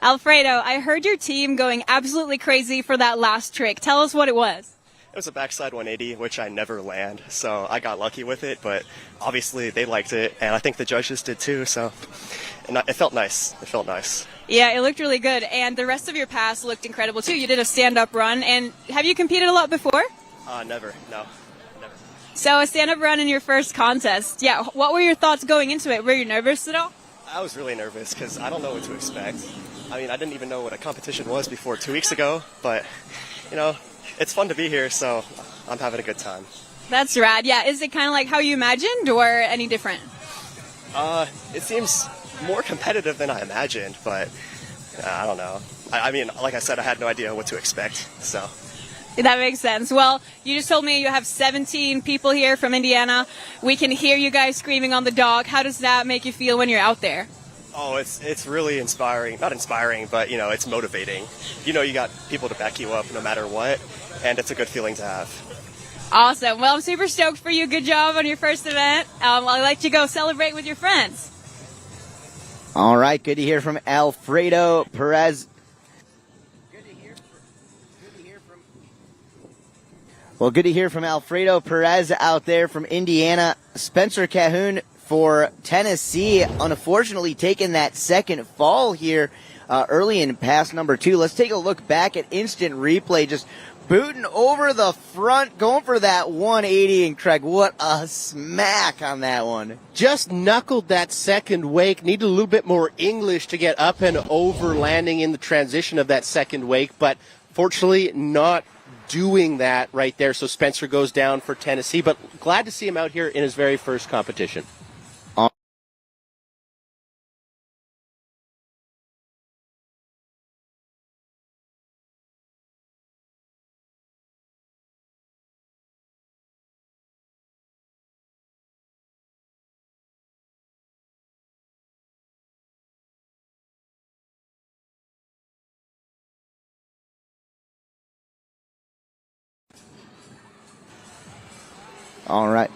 Alfredo, I heard your team going absolutely crazy for that last trick. Tell us what it was. It was a backside 180, which I never land, so I got lucky with it, but obviously they liked it, and I think the judges did too, so it felt nice. It felt nice. Yeah, it looked really good, and the rest of your pass looked incredible too. You did a stand-up run, and have you competed a lot before? Never, no. Never. So a stand-up run in your first contest. Yeah, what were your thoughts going into it? Were you nervous at all? I was really nervous because I don't know what to expect. I mean, I didn't even know what a competition was before 2 weeks ago, but, it's fun to be here, so I'm having a good time. That's rad. Yeah, is it kind of like how you imagined or any different? It seems more competitive than I imagined, but I don't know. I mean, like I said, I had no idea what to expect, so. That makes sense. Well, you just told me you have 17 people here from Indiana. We can hear you guys screaming on the dock. How does that make you feel when you're out there? Oh, it's really inspiring. Not inspiring, but, it's motivating. You got people to back you up no matter what, and it's a good feeling to have. Awesome. Well, I'm super stoked for you. Good job on your first event. I'll let you go celebrate with your friends. All right. Good to hear from Alfredo Perez. Well, good to hear from Alfredo Perez out there from Indiana. Spencer Cahoon for Tennessee, unfortunately taking that second fall here early in pass number 2. Let's take a look back at instant replay. Just booting over the front, going for that 180. And Craig, what a smack on that one. Just knuckled that second wake. Needed a little bit more English to get up and over landing in the transition of that second wake, but fortunately not doing that right there. So Spencer goes down for Tennessee, but glad to see him out here in his very first competition. All right.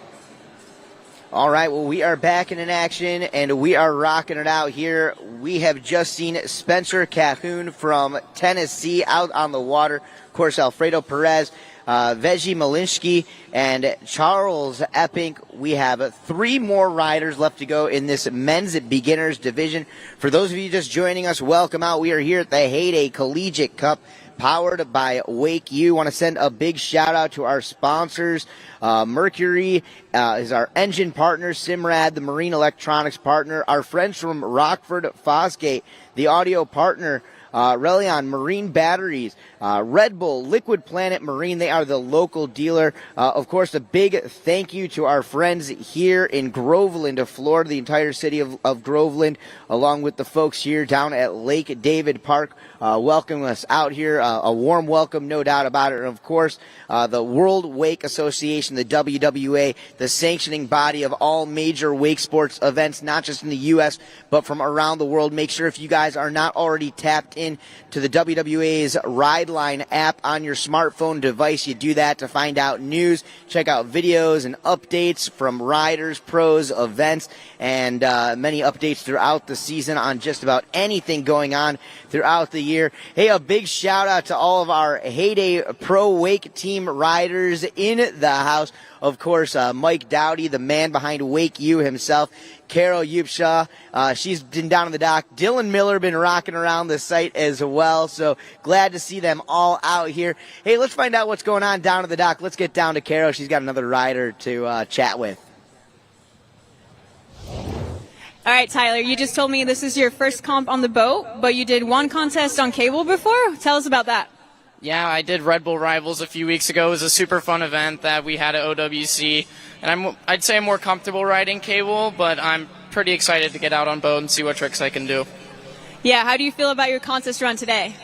Well, we are back in action, and we are rocking it out here. We have just seen Spencer Cahoon from Tennessee out on the water. Of course, Alfredo Perez Veggie Malinsky, and Charles Epping. We have 3 more riders left to go in this men's beginners division. For those of you just joining us, welcome out. We are here at the Heyday Collegiate Cup, powered by WakeU. Want to send a big shout out to our sponsors. Mercury is our engine partner, Simrad, the marine electronics partner, our friends from Rockford Fosgate, the audio partner, Relion Marine Batteries, Red Bull, Liquid Planet Marine. They are the local dealer. Of course, a big thank you to our friends here in Groveland, Florida, the entire city of Groveland, along with the folks here down at Lake David Park, welcoming us out here. A warm welcome, no doubt about it. And of course, the World Wake Association, the WWA, the sanctioning body of all major wake sports events, not just in the U.S., but from around the world. Make sure if you guys are not already tapped in to the WWA's Rideline app on your smartphone device, you do that to find out news, check out videos and updates from riders, pros, events, and many updates throughout the season on just about anything going on throughout the year. Hey, a big shout out to all of our Heyday Pro Wake team riders in the house. Of course, Mike Dowdy, the man behind WakeU himself. Carol Yupshaw, she's been down on the dock. Dylan Miller been rocking around the site as well. So glad to see them all out here. Hey, let's find out what's going on down at the dock. Let's get down to Carol. She's got another rider to chat with. All right, Tyler, you just told me this is your first comp on the boat, but you did one contest on cable before. Tell us about that. Yeah, I did Red Bull Rivals a few weeks ago. It was a super fun event that we had at OWC, and I'd say I'm more comfortable riding cable, but I'm pretty excited to get out on boat and see what tricks I can do. Yeah, how do you feel about your contest run today?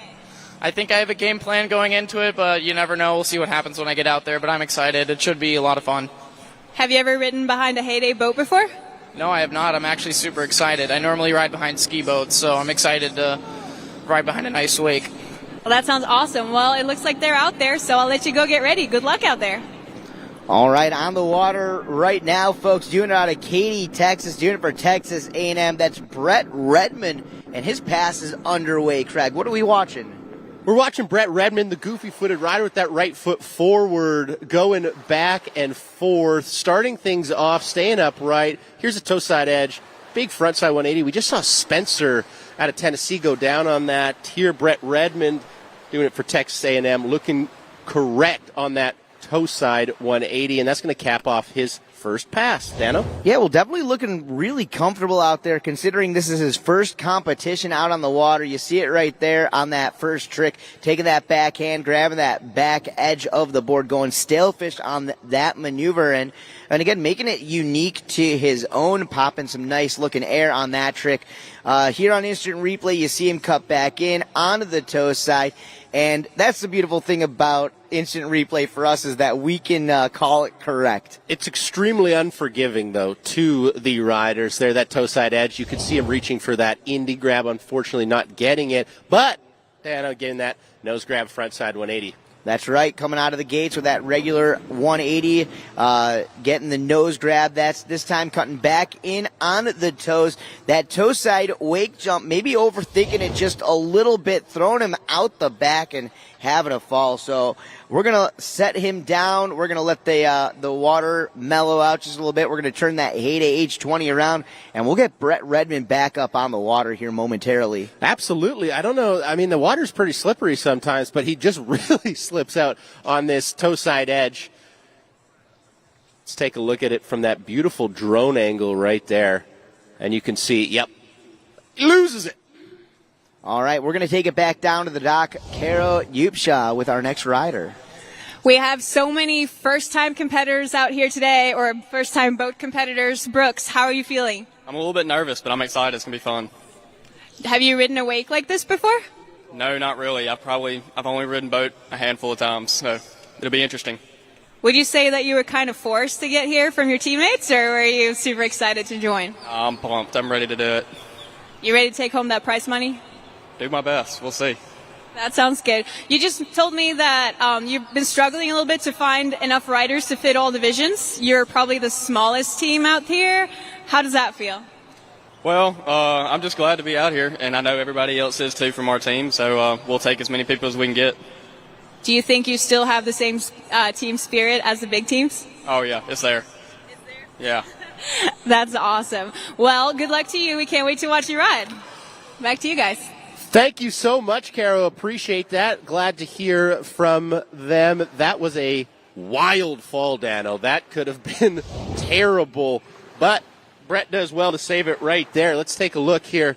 I think I have a game plan going into it, but you never know. We'll see what happens when I get out there, but I'm excited. It should be a lot of fun. Have you ever ridden behind a Heyday boat before? No, I have not. I'm actually super excited. I normally ride behind ski boats, so I'm excited to ride behind a nice wake. Well, that sounds awesome. Well, it looks like they're out there, so I'll let you go get ready. Good luck out there. All right, on the water right now, folks, doing it out of Katy, Texas, doing it for Texas A&M. That's Brett Redmond, and his pass is underway. Craig, what are we watching? We're watching Brett Redmond, the goofy-footed rider with that right foot forward, going back and forth, starting things off, staying upright. Here's a toe side edge, big front side 180. We just saw Spencer out of Tennessee go down on that. Here, Brett Redmond doing it for Texas A&M, looking correct on that toe side 180, and that's going to cap off his first pass. Dano? Yeah, well, definitely looking really comfortable out there considering this is his first competition out on the water. You see it right there on that first trick, taking that backhand, grabbing that back edge of the board, going stalefish on that maneuver, and again, making it unique to his own, popping some nice looking air on that trick. Here on instant replay, you see him cut back in onto the toe side, and that's the beautiful thing about instant replay for us is that we can call it correct. It's extremely unforgiving, though, to the riders there. That toe side edge, you could see him reaching for that indie grab, unfortunately not getting it. But Dano getting that nose grab front side 180. That's right, coming out of the gates with that regular 180, getting the nose grab. That's this time cutting back in on the toes. That toe side wake jump, maybe overthinking it just a little bit, throwing him out the back and having a fall. So we're going to set him down. We're going to let the water mellow out just a little bit. We're going to turn that Heyday H20 around, and we'll get Brett Redmond back up on the water here momentarily. Absolutely. I don't know. I mean, the water's pretty slippery sometimes, but he just really slips out on this toe side edge. Let's take a look at it from that beautiful drone angle right there. And you can see, yep, he loses it. All right, we're going to take it back down to the dock. Carol Yupshaw with our next rider. We have so many first-time competitors out here today, or first-time boat competitors. Brooks, how are you feeling? I'm a little bit nervous, but I'm excited. It's going to be fun. Have you ridden a wake like this before? No, not really. I've only ridden boat a handful of times, so it'll be interesting. Would you say that you were kind of forced to get here from your teammates, or were you super excited to join? I'm pumped. I'm ready to do it. You ready to take home that prize money? Do my best. We'll see. That sounds good. You just told me that you've been struggling a little bit to find enough riders to fit all divisions. You're probably the smallest team out here. How does that feel? Well, I'm just glad to be out here, and I know everybody else is too from our team, so we'll take as many people as we can get. Do you think you still have the same team spirit as the big teams? Oh yeah, it's there. Yeah. That's awesome. Well, good luck to you. We can't wait to watch you ride. Back to you guys. Thank you so much, Caro. Appreciate that. Glad to hear from them. That was a wild fall, Dano. That could have been terrible, but Brett does well to save it right there. Let's take a look here.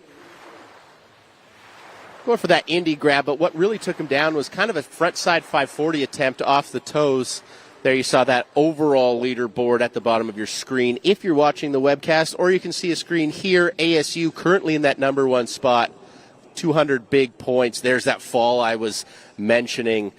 Going for that Indy grab, but what really took him down was kind of a front side 540 attempt off the toes. There you saw that overall leaderboard at the bottom of your screen if you're watching the webcast, or you can see a screen here. ASU currently in that number one spot, 200 big points. There's that fall I was mentioning.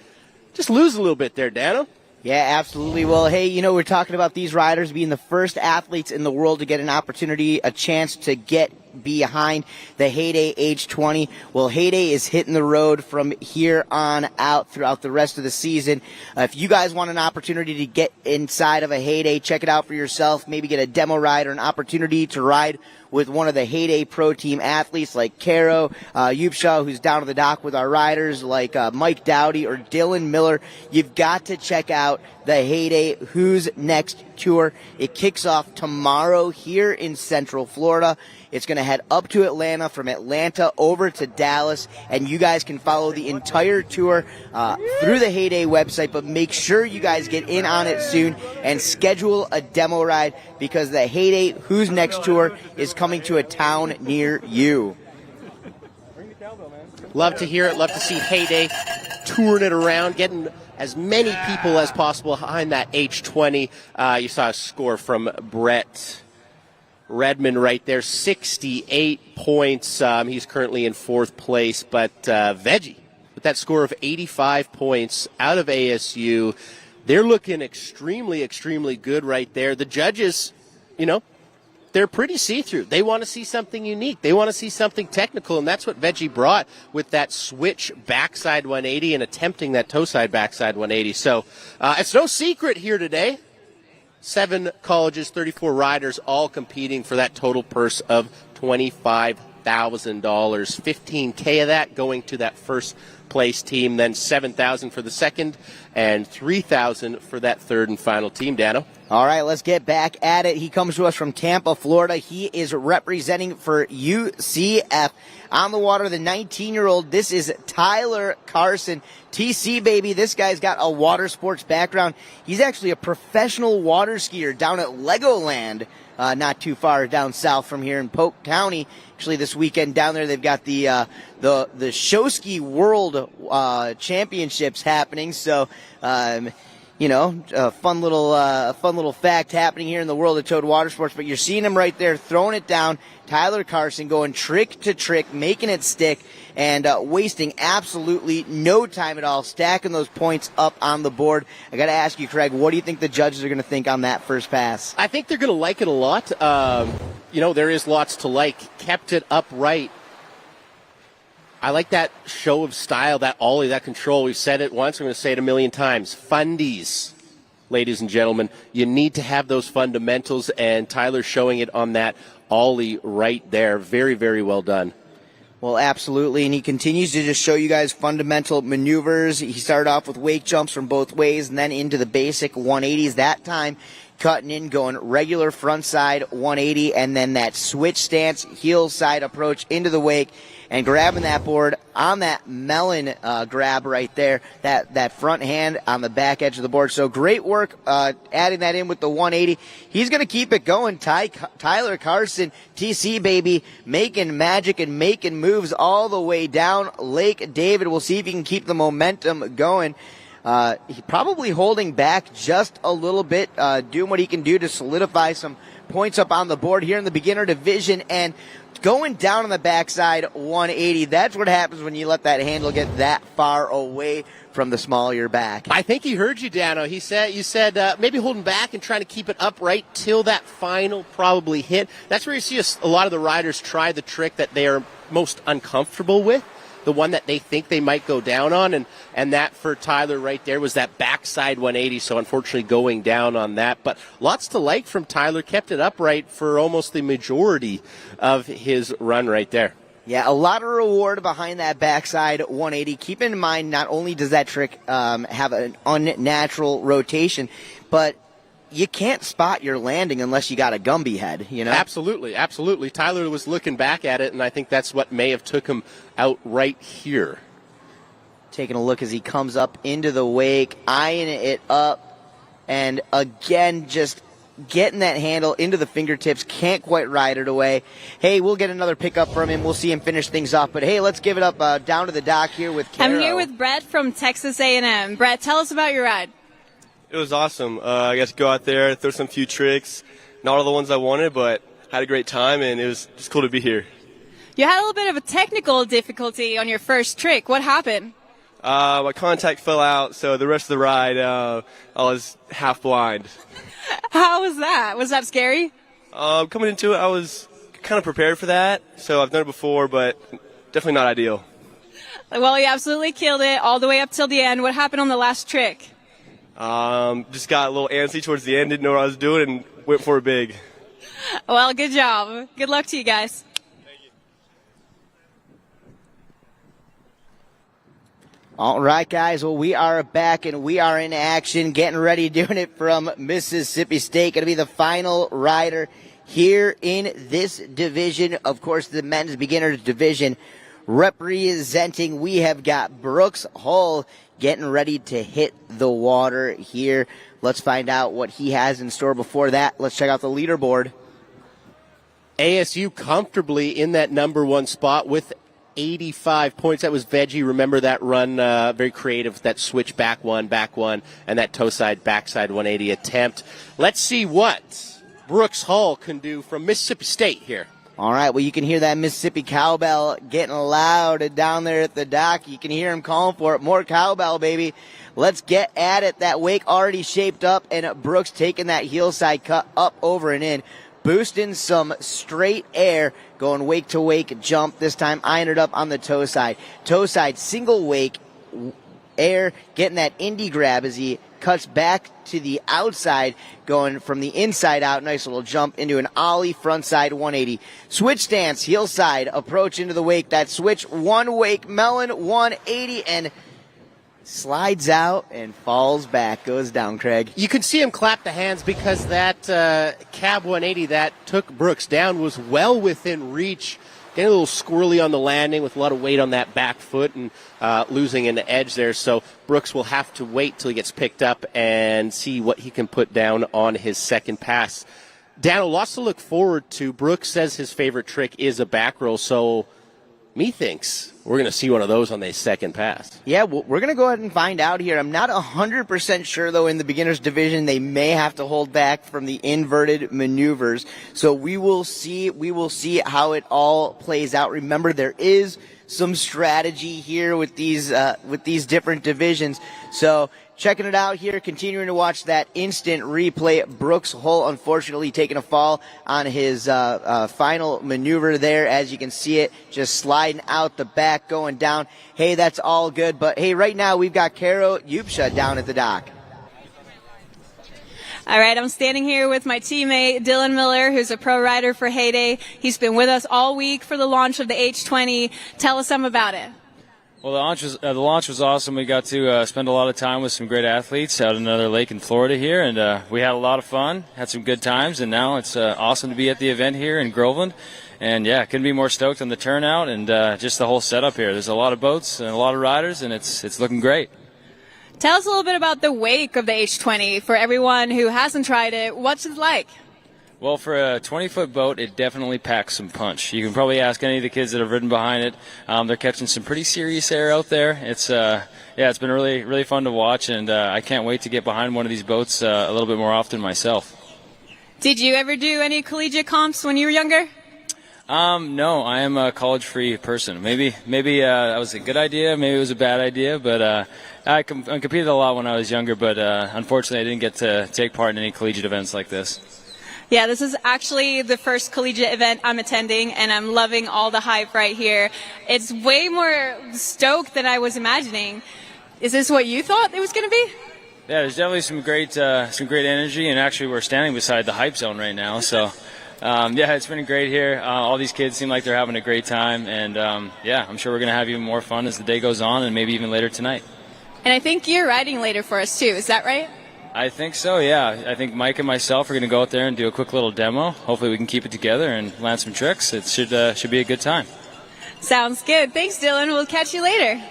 Just lose a little bit there, Dano. Yeah, absolutely. Well, hey, we're talking about these riders being the first athletes in the world to get an opportunity, a chance to get behind the Heyday age 20. Well, Heyday is hitting the road from here on out throughout the rest of the season. If you guys want an opportunity to get inside of a Heyday, check it out for yourself. Maybe get a demo ride or an opportunity to ride with one of the Heyday Pro Team athletes like Caro Upshaw, who's down to the dock with our riders, like Mike Dowdy or Dylan Miller. You've got to check out the Heyday Who's Next tour. It kicks off tomorrow here in Central Florida. It's going to head up to Atlanta, from Atlanta over to Dallas, and you guys can follow the entire tour through the Heyday website, but make sure you guys get in on it soon and schedule a demo ride, because the Heyday Who's Next tour is coming to a town near you. Love to hear it. Love to see Heyday touring it around, getting as many people as possible behind that H20. You saw a score from Brett Redmond right there, 68 points. He's currently in fourth place, but Veggie, with that score of 85 points out of ASU, they're looking extremely, extremely good right there. The judges, they're pretty see-through. They want to see something unique. They want to see something technical, and that's what Veggie brought with that switch backside 180 and attempting that toe side backside 180. So it's no secret here today. 7 colleges, 34 riders, all competing for that total purse of $25,000. $15K of that going to that first place team, then $7,000 for the second, and $3,000 for that third and final team. Dano. All right, let's get back at it. He comes to us from Tampa, Florida. He is representing for UCF. On the water, the 19-year-old. This is Tyler Carson. TC, baby. This guy's got a water sports background. He's actually a professional water skier down at Legoland, not too far down south from here in Polk County. Actually, this weekend down there, they've got the Show Ski World Championships happening. So, a fun little fact happening here in the world of Toad Water Sports. But you're seeing him right there throwing it down. Tyler Carson going trick to trick, making it stick, and wasting absolutely no time at all, stacking those points up on the board. I got to ask you, Craig, what do you think the judges are going to think on that first pass? I think they're going to like it a lot. There is lots to like. Kept it upright. I like that show of style, that ollie, that control. We've said it once. I'm going to say it a million times. Fundies, ladies and gentlemen. You need to have those fundamentals, and Tyler's showing it on that ollie right there. Very, very well done. Well, absolutely, and he continues to just show you guys fundamental maneuvers. He started off with wake jumps from both ways and then into the basic 180s. That time, cutting in, going regular front side 180, and then that switch stance, heel side approach into the wake, and grabbing that board on that melon grab right there, that front hand on the back edge of the board. So great work adding that in with the 180. He's going to keep it going. Tyler Carson, TC, baby, making magic and making moves all the way down Lake David. We'll see if he can keep the momentum going. He probably holding back just a little bit, doing what he can do to solidify some points up on the board here in the beginner division, and going down on the backside 180. That's what happens when you let that handle get that far away from the small of your back. I think he heard you, Dano. You said maybe holding back and trying to keep it upright till that final probably hit. That's where you see a lot of the riders try the trick that they are most uncomfortable with, the one that they think they might go down on, and that for Tyler right there was that backside 180, so unfortunately going down on that. But lots to like from Tyler, kept it upright for almost the majority of his run right there. Yeah, a lot of reward behind that backside 180. Keep in mind, not only does that trick have an unnatural rotation, but you can't spot your landing unless you got a Gumby head, you know? Absolutely, absolutely. Tyler was looking back at it, and I think that's what may have took him out right here. Taking a look as he comes up into the wake, eyeing it up, and again, just getting that handle into the fingertips, can't quite ride it away. Hey, we'll get another pickup from him. We'll see him finish things off. But hey, let's give it up down to the dock here with Caro. I'm here with Brett from Texas A&M. Brett, tell us about your ride. It was awesome. I got to go out there, throw some few tricks. Not all the ones I wanted, but had a great time, and it was just cool to be here. You had a little bit of a technical difficulty on your first trick. What happened? My contact fell out, so the rest of the ride, I was half blind. How was that? Was that scary? Coming into it, I was kind of prepared for that, so I've done it before, but definitely not ideal. Well, you absolutely killed it all the way up till the end. What happened on the last trick? Just got a little antsy towards the end, didn't know what I was doing, and went for a big. Well, good job. Good luck to you guys. All right, guys. Well, we are back and we are in action, getting ready, doing it from Mississippi State. Going to be the final rider here in this division. Of course, the men's beginners division representing. We have got Brooks Hull getting ready to hit the water here. Let's find out what he has in store. Before that, let's check out the leaderboard. ASU comfortably in that number one spot with 85 points. That was Veggie. Remember that run, very creative, that switch back one, and that toe side, backside 180 attempt. Let's see what Brooks Hull can do from Mississippi State here. All right, well, you can hear that Mississippi cowbell getting loud down there at the dock. You can hear him calling for it. More cowbell, baby. Let's get at it. That wake already shaped up, and Brooks taking that heel side cut up, over, and in. Boosting some straight air, going wake to wake jump, this time eyeing it up on the toe side. Toe side, single wake, air, getting that indie grab as he cuts back to the outside, going from the inside out. Nice little jump into an ollie, front side 180. Switch stance, heel side, approach into the wake. That switch, one wake, melon 180, and slides out and falls back, goes down, Craig. You can see him clap the hands because that cab 180 that took Brooks down was well within reach. Getting a little squirrely on the landing with a lot of weight on that back foot and losing an edge there. So Brooks will have to wait till he gets picked up and see what he can put down on his second pass. Dan, lots to look forward to. Brooks says his favorite trick is a back roll, so methinks we're going to see one of those on the second pass. Yeah, well, we're going to go ahead and find out here. I'm not 100% sure, though, in the beginners division. They may have to hold back from the inverted maneuvers. So we will see. We will see how it all plays out. Remember, there is some strategy here with these different divisions. So checking it out here, continuing to watch that instant replay. Brooks Hull, unfortunately, taking a fall on his final maneuver there. As you can see it, just sliding out the back, going down. Hey, that's all good. But, hey, right now we've got Caro Yupsha down at the dock. All right, I'm standing here with my teammate, Dylan Miller, who's a pro rider for Heyday. He's been with us all week for the launch of the H20. Tell us some about it. Well, the launch was awesome. We got to spend a lot of time with some great athletes out at another lake in Florida here, and we had a lot of fun, had some good times, and now it's awesome to be at the event here in Groveland. And, yeah, couldn't be more stoked on the turnout and just the whole setup here. There's a lot of boats and a lot of riders, and it's looking great. Tell us a little bit about the wake of the H20 for everyone who hasn't tried it. What's it like? Well, for a 20-foot boat, it definitely packs some punch. You can probably ask any of the kids that have ridden behind it. They're catching some pretty serious air out there. It's been really, really fun to watch, and I can't wait to get behind one of these boats a little bit more often myself. Did you ever do any collegiate comps when you were younger? No, I am a college-free person. Maybe that was a good idea. Maybe it was a bad idea, but I competed a lot when I was younger, but unfortunately I didn't get to take part in any collegiate events like this. Yeah, this is actually the first collegiate event I'm attending, and I'm loving all the hype right here. It's way more stoked than I was imagining. Is this what you thought it was going to be? Yeah, there's definitely some great energy, and actually we're standing beside the hype zone right now, so yeah, it's been great here. All these kids seem like they're having a great time, and yeah, I'm sure we're going to have even more fun as the day goes on and maybe even later tonight. And I think you're riding later for us too, is that right? I think so, yeah. I think Mike and myself are going to go out there and do a quick little demo. Hopefully we can keep it together and land some tricks. It should be a good time. Sounds good. Thanks, Dylan. We'll catch you later.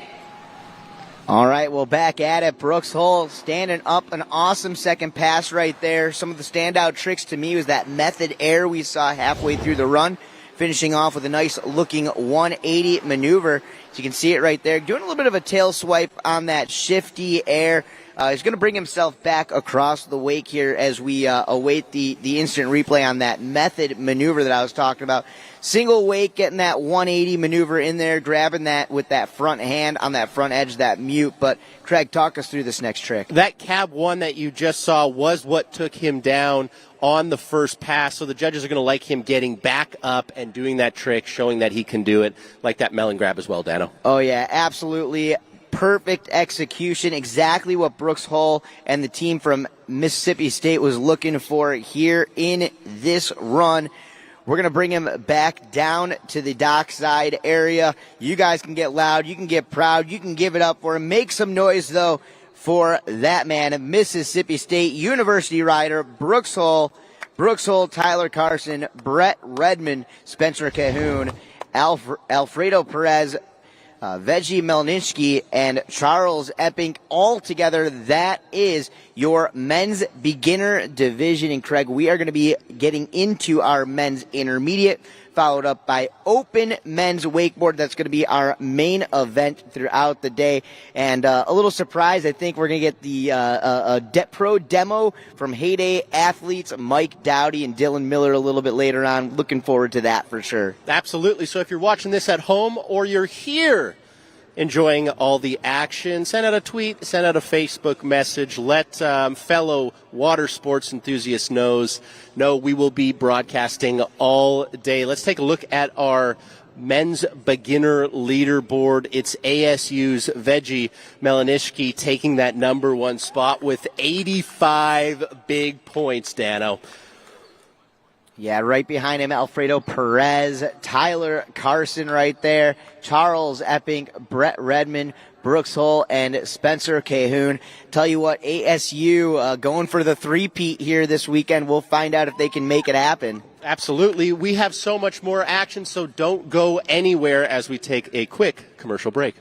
All right, well, back at it. Brooks Hull standing up, an awesome second pass right there. Some of the standout tricks to me was that method air we saw halfway through the run, finishing off with a nice-looking 180 maneuver. So you can see it right there. Doing a little bit of a tail swipe on that shifty air. He's going to bring himself back across the wake here as we await the instant replay on that method maneuver that I was talking about. Single wake, getting that 180 maneuver in there, grabbing that with that front hand on that front edge, that mute. But, Craig, talk us through this next trick. That cab one that you just saw was what took him down on the first pass, so the judges are going to like him getting back up and doing that trick, showing that he can do it, like that melon grab as well, Dano. Oh, yeah, absolutely. Perfect execution, exactly what Brooks Hull and the team from Mississippi State was looking for here in this run. We're going to bring him back down to the dockside area. You guys can get loud, you can get proud, you can give it up for him. Make some noise, though, for that man, Mississippi State University rider, Brooks Hull. Brooks Hull, Tyler Carson, Brett Redmond, Spencer Cahoon, Alfredo Perez, Veggie Melninsky, and Charles Epping. All together, that is your men's beginner division. And Craig, we are going to be getting into our men's intermediate, followed up by open men's wakeboard. That's going to be our main event throughout the day. And a little surprise, I think we're going to get the pro demo from Heyday athletes Mike Dowdy and Dylan Miller a little bit later on. Looking forward to that for sure. Absolutely. So if you're watching this at home or you're here enjoying all the action, send out a tweet, send out a Facebook message. Let fellow water sports enthusiasts know we will be broadcasting all day. Let's take a look at our men's beginner leaderboard. It's ASU's Veggie Melninsky taking that number one spot with 85 big points, Dano. Yeah, right behind him, Alfredo Perez, Tyler Carson right there, Charles Epping, Brett Redmond, Brooks Hull, and Spencer Cahoon. Tell you what, ASU going for the three-peat here this weekend. We'll find out if they can make it happen. Absolutely. We have so much more action, so don't go anywhere as we take a quick commercial break.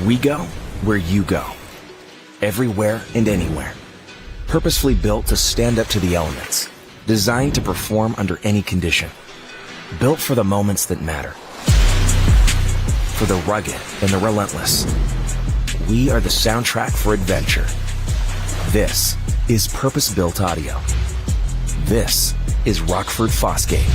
We go where you go. Everywhere and anywhere. Purposefully built to stand up to the elements. Designed to perform under any condition. Built for the moments that matter. for the rugged and the relentless. We are the soundtrack for adventure. This is purpose-built audio. This is Rockford Fosgate.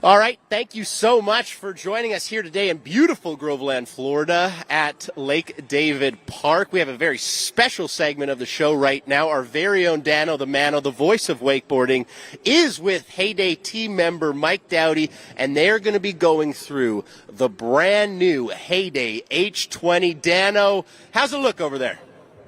All right, thank you so much for joining us here today in beautiful Groveland, Florida at Lake David Park. We have a very special segment of the show right now. Our very own Dano the Mano, the voice of wakeboarding, is with Heyday team member Mike Dowdy, and they're going to be going through the brand new Heyday H20. Dano, how's it look over there?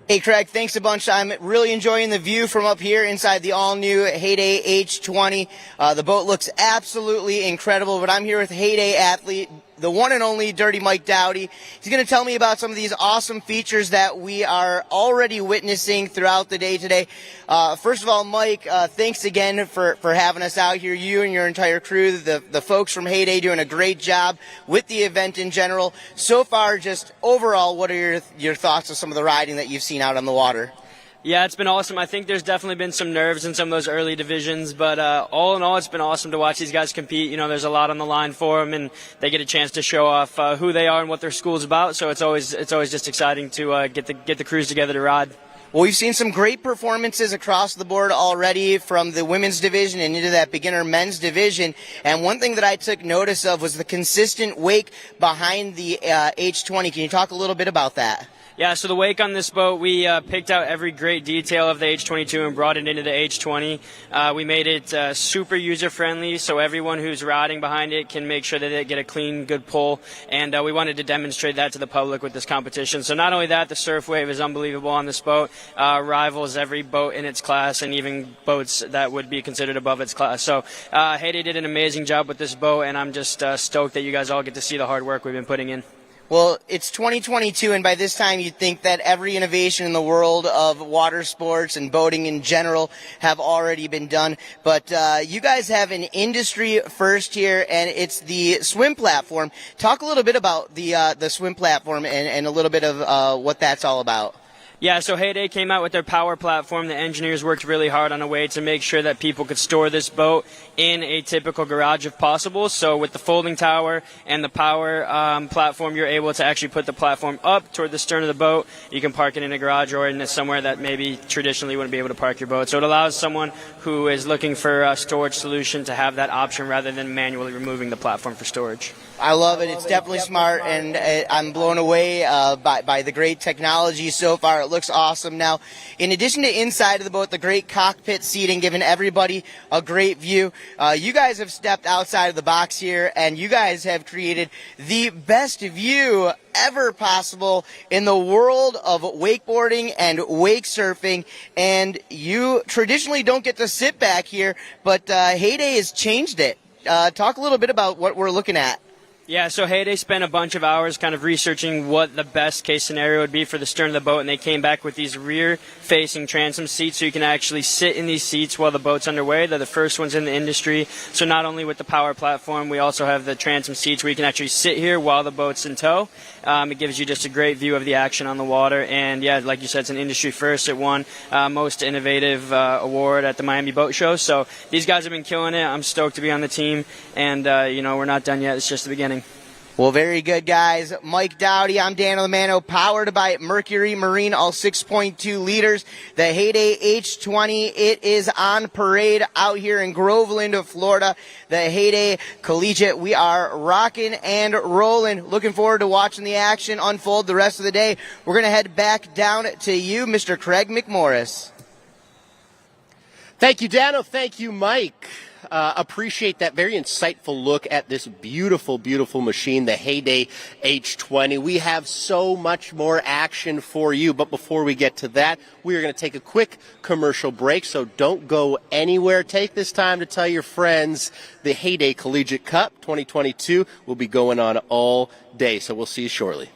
Hey, Craig, thanks a bunch. I'm really enjoying the view from up here inside the all-new Heyday H20. The boat looks absolutely incredible, but I'm here with Heyday athlete, the one and only Dirty Mike Dowdy. He's going to tell me about some of these awesome features that we are already witnessing throughout the day today. First of all, Mike, thanks again for having us out here. You and your entire crew, the folks from Heyday, doing a great job with the event in general. So far, just overall, what are your thoughts of some of the riding that you've seen out on the water? Yeah, it's been awesome. I think there's definitely been some nerves in some of those early divisions, but all in all, it's been awesome to watch these guys compete. You know, there's a lot on the line for them, and they get a chance to show off who they are and what their school's about. So it's always just exciting to get the crews together to ride. Well, we've seen some great performances across the board already from the women's division and into that beginner men's division. And one thing that I took notice of was the consistent wake behind the H20. Can you talk a little bit about that? Yeah, so the wake on this boat, we picked out every great detail of the H22 and brought it into the H20. We made it super user-friendly, so everyone who's riding behind it can make sure that they get a clean, good pull. And we wanted to demonstrate that to the public with this competition. So not only that, the surf wave is unbelievable on this boat. Rivals every boat in its class and even boats that would be considered above its class. So Heyday did an amazing job with this boat, and I'm just stoked that you guys all get to see the hard work we've been putting in. Well, it's 2022, and by this time you'd think that every innovation in the world of water sports and boating in general have already been done. But you guys have an industry first here, and it's the swim platform. Talk a little bit about the swim platform and a little bit of what that's all about. Yeah, so Heyday came out with their power platform. The engineers worked really hard on a way to make sure that people could store this boat in a typical garage if possible. So with the folding tower and the power platform, you're able to actually put the platform up toward the stern of the boat. You can park it in a garage or in somewhere that maybe traditionally wouldn't be able to park your boat. So it allows someone who is looking for a storage solution to have that option rather than manually removing the platform for storage. I love it. It's definitely smart, and I'm blown away by the great technology so far. It looks awesome. Now, in addition to inside of the boat, the great cockpit seating, giving everybody a great view, you guys have stepped outside of the box here, and you guys have created the best view ever possible in the world of wakeboarding and wake surfing. And you traditionally don't get to sit back here, but Heyday has changed it. Talk a little bit about what we're looking at. Yeah, so Heyday spent a bunch of hours kind of researching what the best case scenario would be for the stern of the boat, and they came back with these rear-facing transom seats, so you can actually sit in these seats while the boat's underway. They're the first ones in the industry. So not only with the power platform, we also have the transom seats where you can actually sit here while the boat's in tow. It gives you just a great view of the action on the water, and yeah, like you said, it's an industry first. It won Most Innovative award at the Miami Boat Show. So these guys have been killing it. I'm stoked to be on the team, and we're not done yet. It's just the beginning. Well, very good, guys. Mike Dowdy, I'm Dan Lamano, powered by Mercury Marine, all 6.2 liters. The Heyday H20, it is on parade out here in Groveland, Florida. The Heyday Collegiate, we are rocking and rolling. Looking forward to watching the action unfold the rest of the day. We're going to head back down to you, Mr. Craig McMorris. Thank you, Dano. Thank you, Mike. Appreciate that very insightful look at this beautiful, beautiful machine, the Heyday H20. We have so much more action for you, but before we get to that, we are going to take a quick commercial break, so don't go anywhere. Take this time to tell your friends the Heyday Collegiate Cup 2022 will be going on all day, so we'll see you shortly.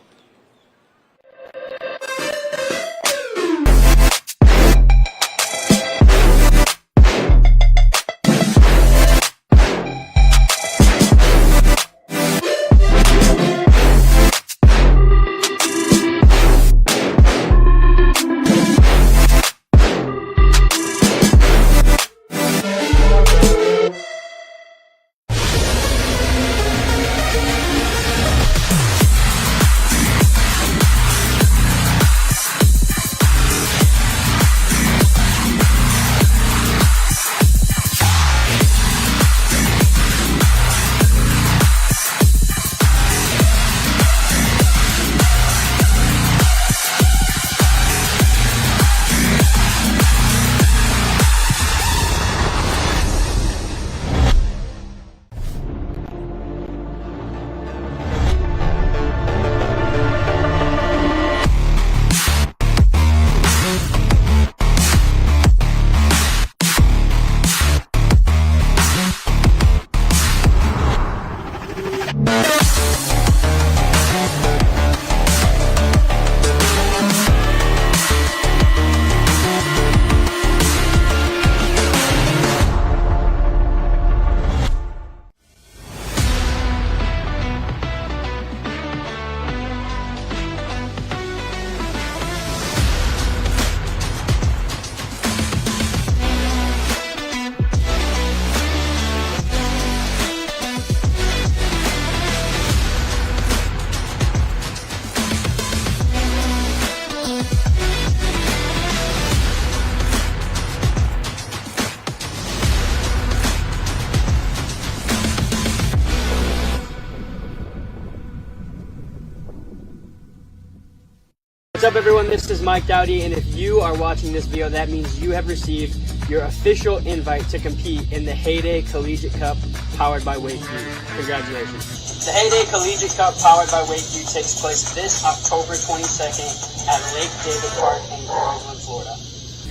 What's up, everyone? This is Mike Dowdy, and if you are watching this video, that means you have received your official invite to compete in the Heyday Collegiate Cup powered by WakeU. Congratulations. The Heyday Collegiate Cup powered by WakeU takes place this October 22nd at Lake David Park in Groveland, Florida.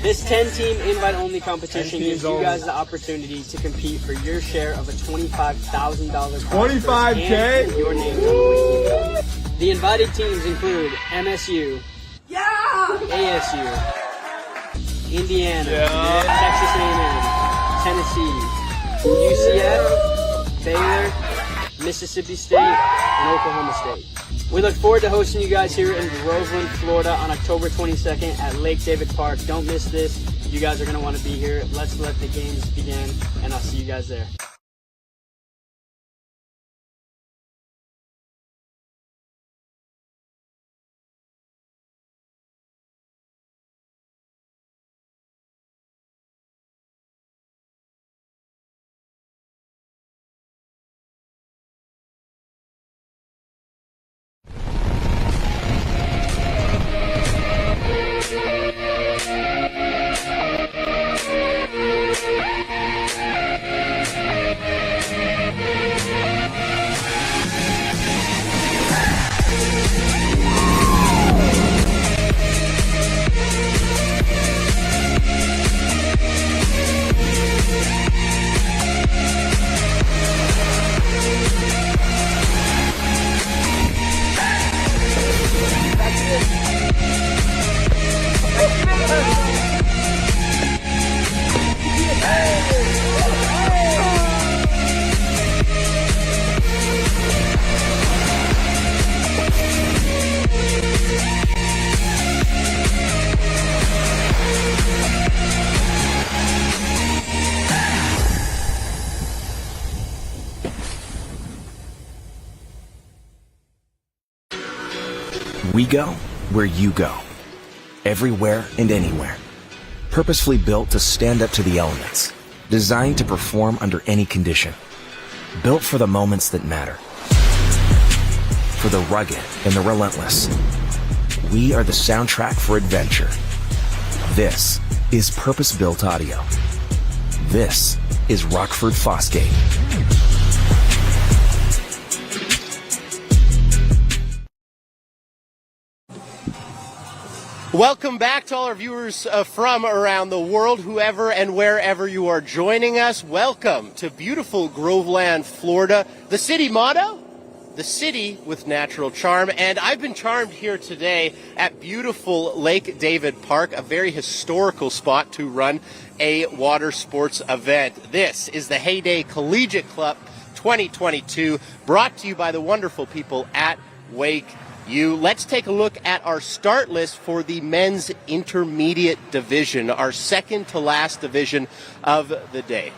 This 10-team invite-only competition gives you guys the opportunity to compete for your share of a $25,000 prize. $25K? And your name on the WakeU Cup. The invited teams include MSU, ASU, Indiana, Texas A&M, Tennessee, UCF, Baylor, Mississippi State, and Oklahoma State. We look forward to hosting you guys here in Groveland, Florida on October 22nd at Lake David Park. Don't miss this. You guys are going to want to be here. Let's let the games begin, and I'll see you guys there. We go where you go. Everywhere and anywhere. Purposefully built to stand up to the elements. Designed to perform under any condition. Built for the moments that matter. For the rugged and the relentless. We are the soundtrack for adventure. This is purpose-built audio. This is Rockford Fosgate. Welcome back to all our viewers from around the world, whoever and wherever you are joining us. Welcome to beautiful Groveland, Florida. The city motto? The city with natural charm. And I've been charmed here today at beautiful Lake David Park, a very historical spot to run a water sports event. This is the Heyday Collegiate Cup 2022, brought to you by the wonderful people at WakeU. Let's take a look at our start list for the men's intermediate division, our second to last division of the day.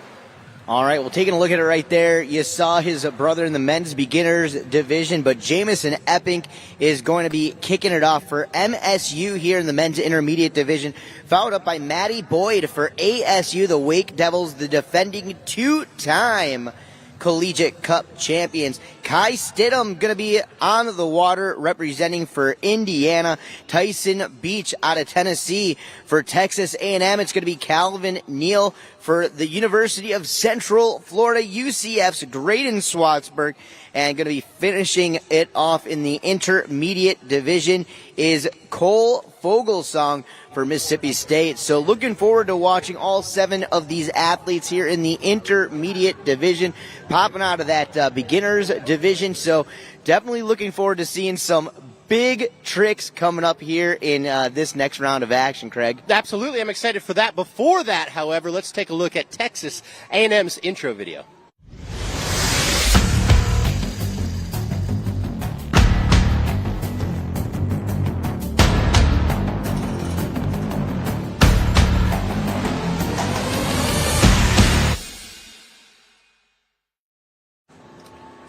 All right, well, taking a look at it right there, you saw his brother in the men's beginners division, but Jamison Epping is going to be kicking it off for MSU here in the men's intermediate division, followed up by Matty Boyd for ASU, the Wake Devils, the defending two-time Collegiate Cup champions. Kai Stidham going to be on the water representing for Indiana. Tyson Beach out of Tennessee for Texas A&M. It's going to be Calvin Neal for the University of Central Florida, UCF's Graydon Swartzberg. And going to be finishing it off in the intermediate division is Cole Fogelsong for Mississippi State. So looking forward to watching all 7 of these athletes here in the intermediate division popping out of that beginners division. So definitely looking forward to seeing some big tricks coming up here in this next round of action, Craig. Absolutely, I'm excited for that. Before that, however, let's take a look at Texas A&M's intro video.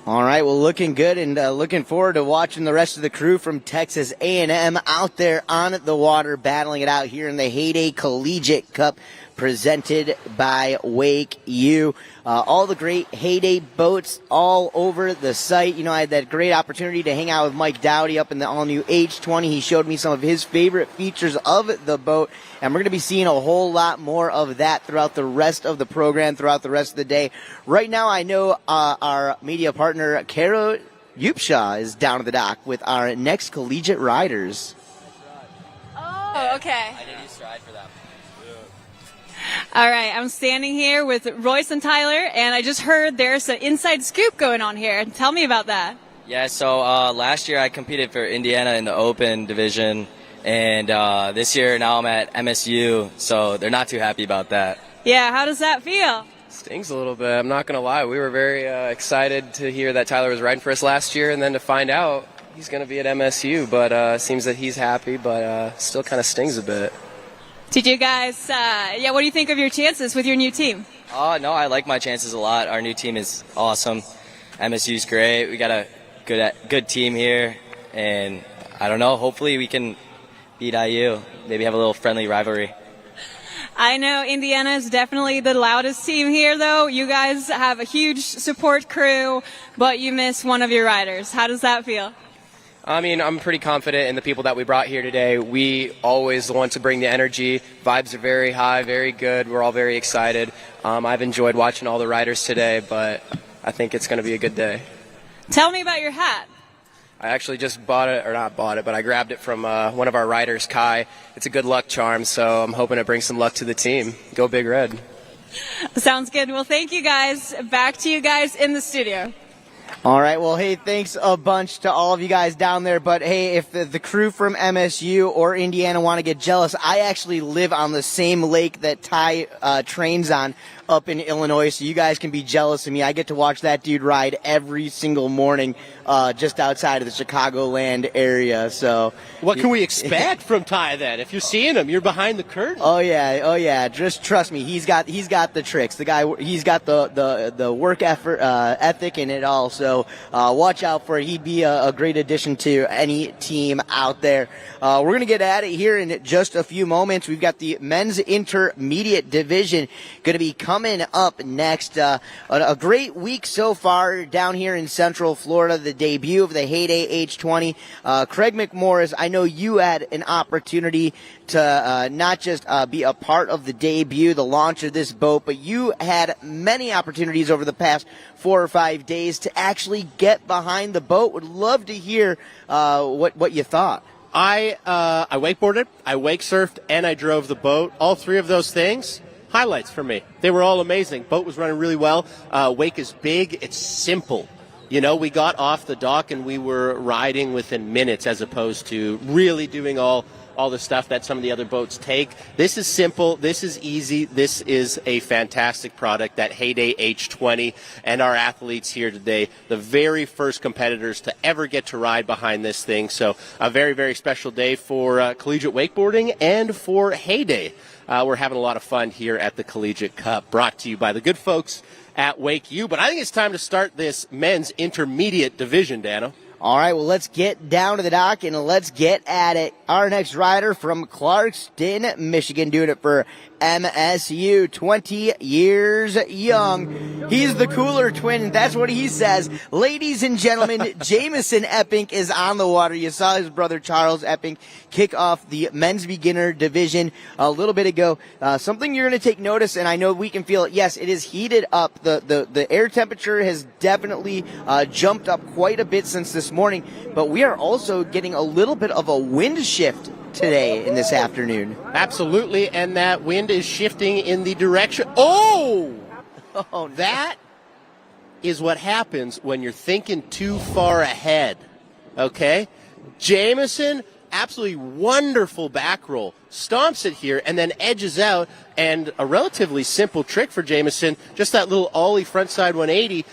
All right, well, looking good and looking forward to watching the rest of the crew from Texas A&M out there on the water, battling it out here in the Heyday Collegiate Cup, presented by WakeU. All the great Heyday boats all over the site. You know, I had that great opportunity to hang out with Mike Dowdy up in the all-new H20. He showed me some of his favorite features of the boat, and we're going to be seeing a whole lot more of that throughout the rest of the program, throughout the rest of the day. Right now, I know our media partner, Kara Yupshaw, is down at the dock with our next collegiate riders. Oh, okay. I didn't stride for that. All right, I'm standing here with Royce and Tyler, and I just heard there's an inside scoop going on here. Tell me about that. Yeah, so last year I competed for Indiana in the Open division, and this year now I'm at MSU, so they're not too happy about that. Yeah, how does that feel? Stings a little bit. I'm not going to lie. We were very excited to hear that Tyler was riding for us last year, and then to find out he's going to be at MSU. But it seems that he's happy, but still kind of stings a bit. Did you guys, what do you think of your chances with your new team? No, I like my chances a lot. Our new team is awesome. MSU's great. We got a good team here, and I don't know, hopefully we can beat IU. Maybe have a little friendly rivalry. I know Indiana is definitely the loudest team here, though. You guys have a huge support crew, but you miss one of your riders. How does that feel? I mean, I'm pretty confident in the people that we brought here today. We always want to bring the energy. Vibes are very high, very good. We're all very excited. I've enjoyed watching all the riders today, but I think it's going to be a good day. Tell me about your hat. I actually just bought it, or not bought it, but I grabbed it from one of our riders, Kai. It's a good luck charm, so I'm hoping it brings some luck to the team. Go Big Red. Sounds good. Well, thank you guys. Back to you guys in the studio. All right, well, hey, thanks a bunch to all of you guys down there. But, hey, if the crew from MSU or Indiana want to get jealous, I actually live on the same lake that Ty trains on up in Illinois, so you guys can be jealous of me. I get to watch that dude ride every single morning just outside of the Chicagoland area. So what can we expect from Ty then? If you're seeing him, you're behind the curtain. Oh yeah. Just trust me, he's got the tricks. The guy, he's got the work ethic in it all. So watch out for it. He'd be a great addition to any team out there. We're gonna get at it here in just a few moments. We've got the men's intermediate division going to be coming up next. A great week so far down here in Central Florida. The debut of the Heyday H20. Craig McMorris, I know you had an opportunity to not just be a part of the debut, the launch of this boat, but you had many opportunities over the past 4 or 5 days to actually get behind the boat. Would love to hear what you thought. I wakeboarded, I wake surfed, and I drove the boat. All three of those things, highlights for me. They were all amazing. Boat was running really well. Wake is big. It's simple. You know, we got off the dock and we were riding within minutes as opposed to really doing all the stuff that some of the other boats take. This is simple. This is easy. This is a fantastic product, that Heyday H20, and our athletes here today, the very first competitors to ever get to ride behind this thing. So a very, very special day for collegiate wakeboarding and for Heyday. We're having a lot of fun here at the Collegiate Cup, brought to you by the good folks at WakeU. But I think it's time to start this men's intermediate division, Dano. All right, well, let's get down to the dock and let's get at it. Our next rider from Clarkston, Michigan, doing it for MSU, 20 years young. He's the cooler twin. That's what he says. Ladies and gentlemen, Jamison Epping is on the water. You saw his brother Charles Epping kick off the men's beginner division a little bit ago. Something you're going to take notice, and I know we can feel it. Yes, it is heated up. The air temperature has definitely jumped up quite a bit since this morning, but we are also getting a little bit of a wind shift today in this afternoon. Absolutely, and that wind is shifting in the direction. Oh, that is what happens when you're thinking too far ahead. Okay? Jamison, absolutely wonderful back roll, stomps it here and then edges out, and a relatively simple trick for Jamison, just that little ollie frontside 180.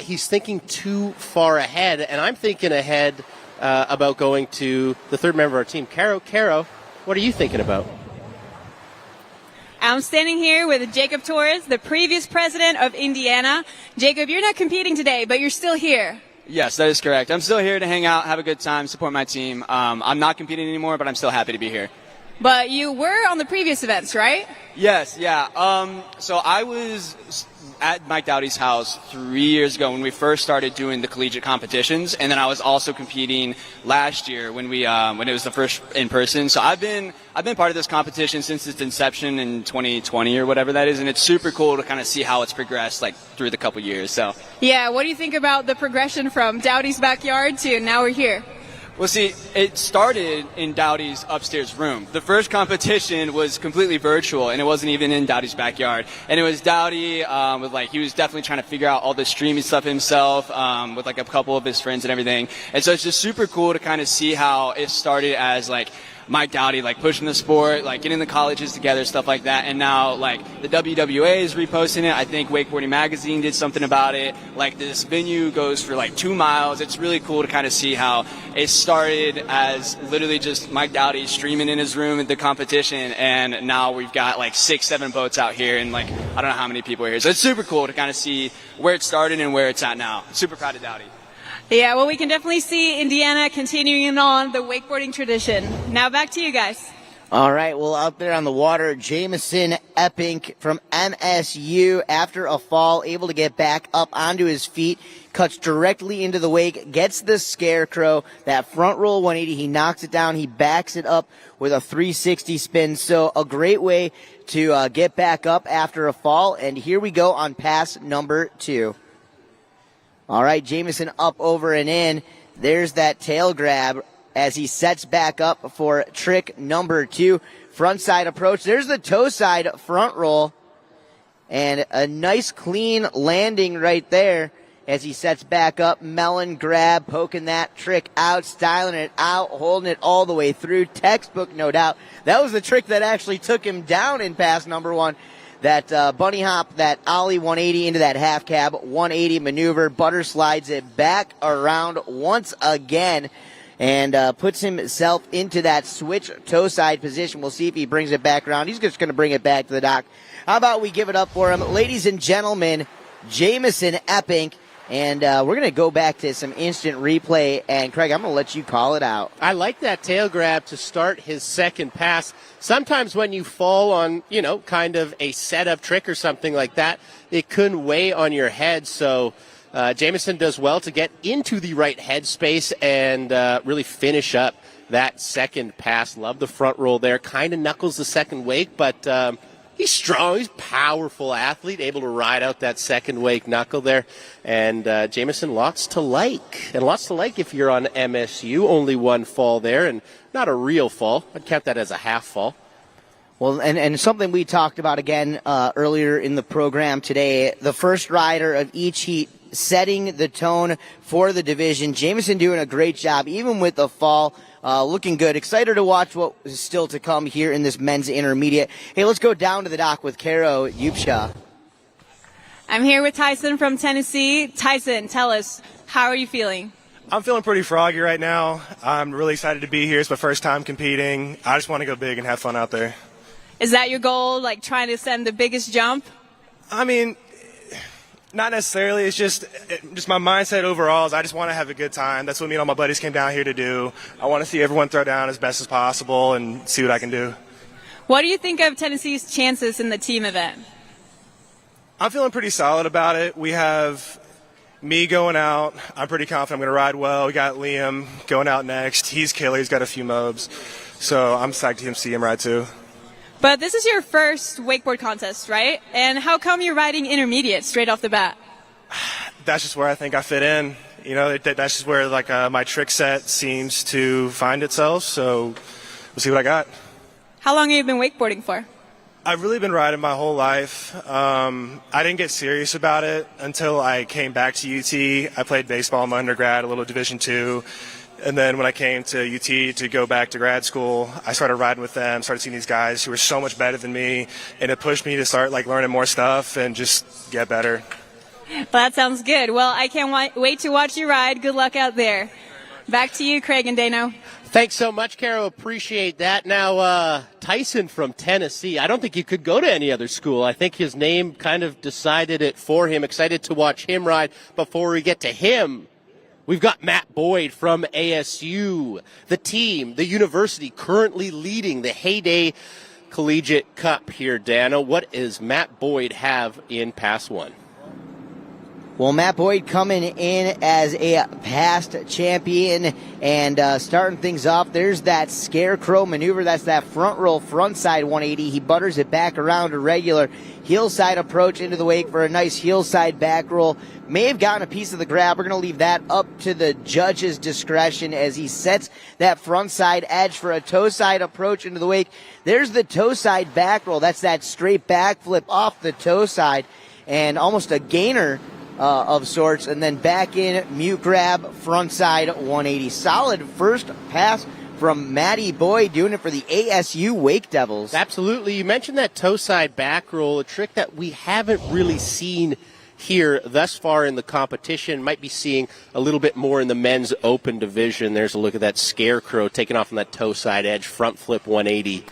He's thinking too far ahead, and I'm thinking ahead about going to the third member of our team, Caro. Caro, what are you thinking about? I'm standing here with Jacob Torres, the previous president of Indiana. Jacob, you're not competing today, but you're still here. Yes, that is correct. I'm still here to hang out, have a good time, support my team. I'm not competing anymore, but I'm still happy to be here. But you were on the previous events, right? Yes, yeah. So I was at Mike Dowdy's house 3 years ago when we first started doing the collegiate competitions, and then I was also competing last year when it was the first in person. So I've been part of this competition since its inception in 2020 or whatever that is, and it's super cool to kind of see how it's progressed like through the couple years. So yeah, what do you think about the progression from Dowdy's backyard to now we're here? Well, see, it started in Dowdy's upstairs room. The first competition was completely virtual, and it wasn't even in Dowdy's backyard. And it was Dowdy he was definitely trying to figure out all the streaming stuff himself with like a couple of his friends and everything. And so it's just super cool to kind of see how it started as like Mike Dowdy, like pushing the sport, like getting the colleges together, stuff like that. And now, like, the WWA is reposting it. I think Wakeboarding Magazine did something about it. Like, this venue goes for like 2 miles. It's really cool to kind of see how it started as literally just Mike Dowdy streaming in his room at the competition. And now we've got like 6-7 boats out here and like, I don't know how many people are here. So it's super cool to kind of see where it started and where it's at now. Super proud of Dowdy. Yeah, well, we can definitely see Indiana continuing on the wakeboarding tradition. Now back to you guys. All right, well, out there on the water, Jamison Epping from MSU, after a fall, able to get back up onto his feet, cuts directly into the wake, gets the scarecrow, that front roll 180, he knocks it down, he backs it up with a 360 spin. So a great way to get back up after a fall. And here we go on pass number 2. All right, Jamison up, over, and in. There's that tail grab as he sets back up for trick number 2. Front side approach. There's the toe side front roll. And a nice clean landing right there as he sets back up. Melon grab, poking that trick out, styling it out, holding it all the way through. Textbook, no doubt. That was the trick that actually took him down in pass number 1. That bunny hop, that ollie 180 into that half cab 180 maneuver, butter slides it back around once again and puts himself into that switch toe side position. We'll see if he brings it back around. He's just going to bring it back to the dock. How about we give it up for him? Ladies and gentlemen, Jamison Epping. And we're going to go back to some instant replay. And, Craig, I'm going to let you call it out. I like that tail grab to start his second pass. Sometimes when you fall on, kind of a setup trick or something like that, it can weigh on your head. So Jamison does well to get into the right headspace and really finish up that second pass. Love the front roll there. Kind of knuckles the second wake, but he's strong. He's a powerful athlete, able to ride out that second wake knuckle there. And Jamison, lots to like. And lots to like if you're on MSU. Only one fall there, and not a real fall. I'd count that as a half fall. Well, and something we talked about again earlier in the program today, the first rider of each heat setting the tone for the division. Jamison doing a great job, even with the fall. Looking good. Excited to watch what is still to come here in this men's intermediate. Hey, let's go down to the dock with Caro Yupsha. I'm here with Tyson from Tennessee. Tyson, tell us, how are you feeling? I'm feeling pretty froggy right now. I'm really excited to be here. It's my first time competing. I just want to go big and have fun out there. Is that your goal, like trying to send the biggest jump? I mean, not necessarily. It's just my mindset overall is I just want to have a good time. That's what me and all my buddies came down here to do. I want to see everyone throw down as best as possible and see what I can do. What do you think of Tennessee's chances in the team event? I'm feeling pretty solid about it. We have me going out. I'm pretty confident I'm going to ride well. We got Liam going out next. He's killer. He's got a few mobs. So I'm psyched to see him ride too. But this is your first wakeboard contest, right? And how come you're riding intermediate straight off the bat? That's just where I think I fit in. That's just where my trick set seems to find itself. So we'll see what I got. How long have you been wakeboarding for? I've really been riding my whole life. I didn't get serious about it until I came back to UT. I played baseball in my undergrad, a little Division II. And then when I came to UT to go back to grad school, I started riding with them, started seeing these guys who were so much better than me, and it pushed me to start learning more stuff and just get better. Well, that sounds good. Well, I can't wait to watch you ride. Good luck out there. Back to you, Craig and Dano. Thanks so much, Caro. Appreciate that. Now, Tyson from Tennessee, I don't think he could go to any other school. I think his name kind of decided it for him. Excited to watch him ride. Before we get to him, we've got Matt Boyd from ASU, the team, the university currently leading the Heyday Collegiate Cup here, Dano. What does Matt Boyd have in Pass 1? Well, Matt Boyd coming in as a past champion and starting things off. There's that scarecrow maneuver. That's that front roll, front side 180. He butters it back around a regular heel side approach into the wake for a nice heel side back roll. May have gotten a piece of the grab. We're going to leave that up to the judge's discretion as he sets that front side edge for a toe side approach into the wake. There's the toe side back roll. That's that straight back flip off the toe side and almost a gainer of sorts, and then back in, mute grab, front side 180. Solid first pass from Matty Boyd, doing it for the ASU Wake Devils. Absolutely. You mentioned that toe side back roll, a trick that we haven't really seen here thus far in the competition. Might be seeing a little bit more in the men's open division. There's a look at that scarecrow taking off on that toe side edge, front flip 180.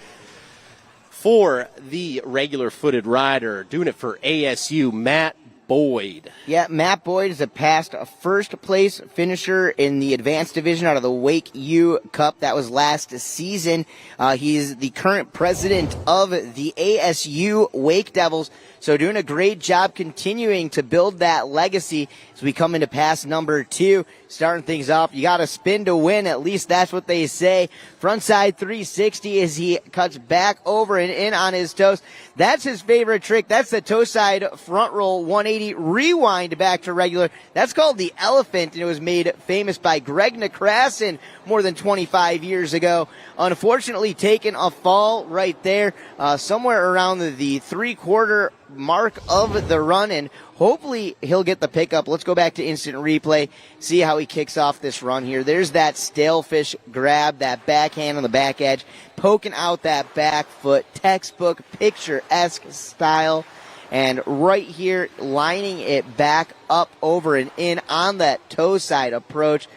For the regular footed rider, doing it for ASU, Matt Boyd. Yeah, Matt Boyd is a past first place finisher in the advanced division out of the WakeU Cup. That was last season. He's the current president of the ASU Wake Devils. So doing a great job continuing to build that legacy as we come into pass number 2. Starting things off, you got to spin to win. At least that's what they say. Frontside 360 as he cuts back over and in on his toes. That's his favorite trick. That's the toe side front roll 180 rewind back to regular. That's called the elephant, and it was made famous by Greg Nekrasin more than 25 years ago. Unfortunately, taking a fall right there, somewhere around the 3/4 mark of the run, and hopefully he'll get the pickup. Let's go back to instant replay, see how he kicks off this run here. There's that stalefish grab, that backhand on the back edge, poking out that back foot, textbook picturesque style, and right here lining it back up over and in on that toe side approach.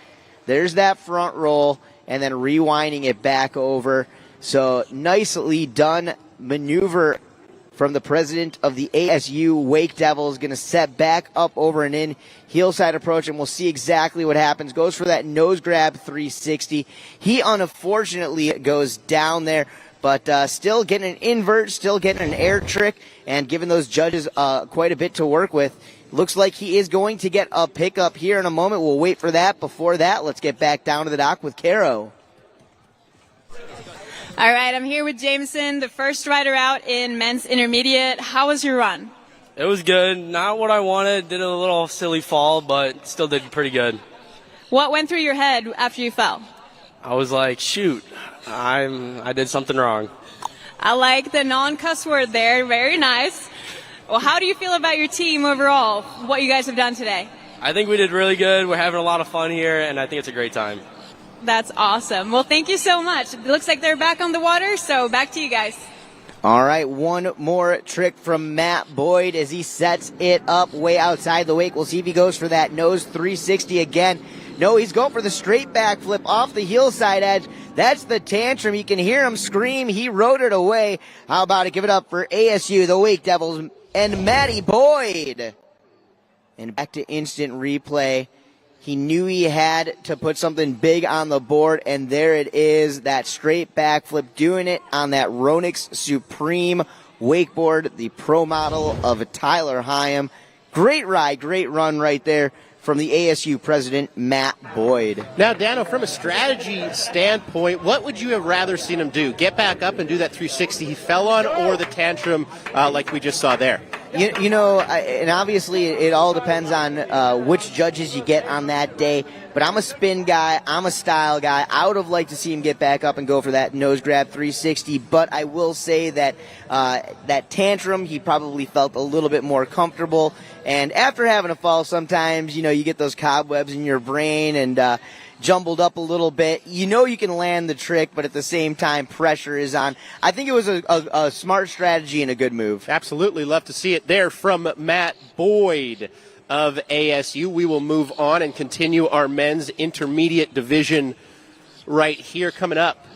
There's that front roll and then rewinding it back over. So nicely done maneuver from the president of the ASU Wake Devils. Going to set back up over and in, heel side approach, and we'll see exactly what happens. Goes for that nose grab 360. He unfortunately goes down there, but still getting an invert, still getting an air trick, and giving those judges quite a bit to work with. Looks like he is going to get a pickup here in a moment. We'll wait for that. Before that, let's get back down to the dock with Caro. All right, I'm here with Jameson, the first rider out in men's intermediate. How was your run? It was good. Not what I wanted. Did a little silly fall, but still did pretty good. What went through your head after you fell? I was like, shoot, I did something wrong. I like the non-cuss word there. Very nice. Well, how do you feel about your team overall, what you guys have done today? I think we did really good. We're having a lot of fun here, and I think it's a great time. That's awesome. Well, thank you so much. It looks like they're back on the water, so back to you guys. All right, one more trick from Matt Boyd as he sets it up way outside the wake. We'll see if he goes for that nose 360 again. No, he's going for the straight back flip off the heel side edge. That's the tantrum. You can hear him scream. He rode it away. How about it? Give it up for ASU, the Wake Devils, and Matty Boyd. And back to instant replay. He knew he had to put something big on the board, and there it is, that straight backflip, doing it on that Ronix Supreme wakeboard, the pro model of Tyler Hyam. Great ride, great run right there from the ASU president, Matt Boyd. Now, Dano, from a strategy standpoint, what would you have rather seen him do? Get back up and do that 360 he fell on, or the tantrum like we just saw there? You know, and obviously it all depends on which judges you get on that day. But I'm a spin guy. I'm a style guy. I would have liked to see him get back up and go for that nose grab 360. But I will say that that tantrum, he probably felt a little bit more comfortable. And after having a fall, sometimes, you know, you get those cobwebs in your brain and jumbled up a little bit. You know you can land the trick, but at the same time, pressure is on. I think it was a smart strategy and a good move. Absolutely. Love to see it there from Matt Boyd of ASU. We will move on and continue our men's intermediate division right here coming up.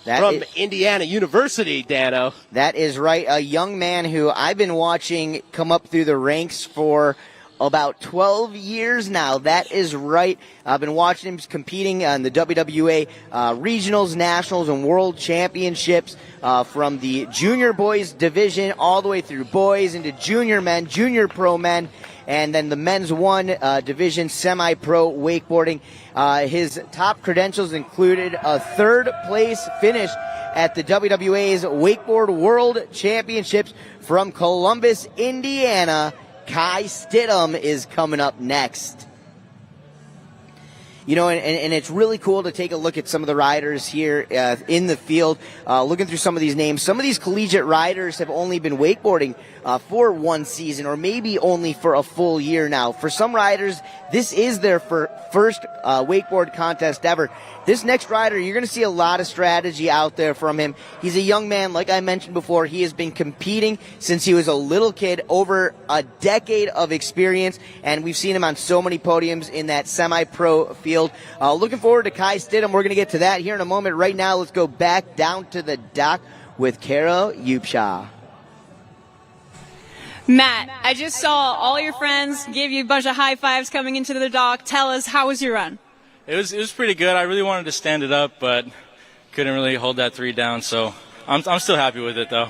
From Indiana University, Dano. That is right. A young man who I've been watching come up through the ranks for about 12 years now. That is right. I've been watching him competing in the WWA regionals, nationals, and world championships from the junior boys division all the way through boys into junior men, junior pro men. And then the men's 1 division semi-pro wakeboarding. His top credentials included a 3rd place finish at the WWA's Wakeboard World Championships from Columbus, Indiana. Kai Stidham is coming up next. You know, and it's really cool to take a look at some of the riders here in the field, looking through some of these names. Some of these collegiate riders have only been wakeboarding for 1 season or maybe only for a full year now. For some riders, this is their first wakeboard contest ever. This next rider, you're going to see a lot of strategy out there from him. He's a young man, like I mentioned before. He has been competing since he was a little kid, over a decade of experience, and we've seen him on so many podiums in that semi-pro field. Looking forward to Kai Stidham. We're going to get to that here in a moment. Right now, let's go back down to the dock with Kara Upshaw. Matt, I just saw all your friends give you a bunch of high fives coming into the dock. Tell us, how was your run? It was pretty good. I really wanted to stand it up, but couldn't really hold that 3 down. So I'm still happy with it, though.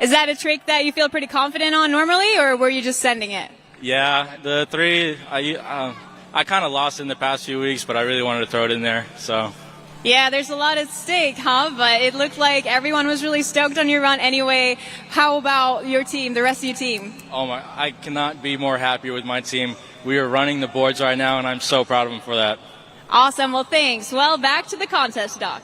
Is that a trick that you feel pretty confident on normally, or were you just sending it? Yeah, the 3 I kind of lost in the past few weeks, but I really wanted to throw it in there. So. Yeah, there's a lot at stake, huh? But it looked like everyone was really stoked on your run anyway. How about your team, the rest of your team? Oh my! I cannot be more happy with my team. We are running the boards right now, and I'm so proud of them for that. Awesome. Well, thanks. Well, back to the contest, Doc.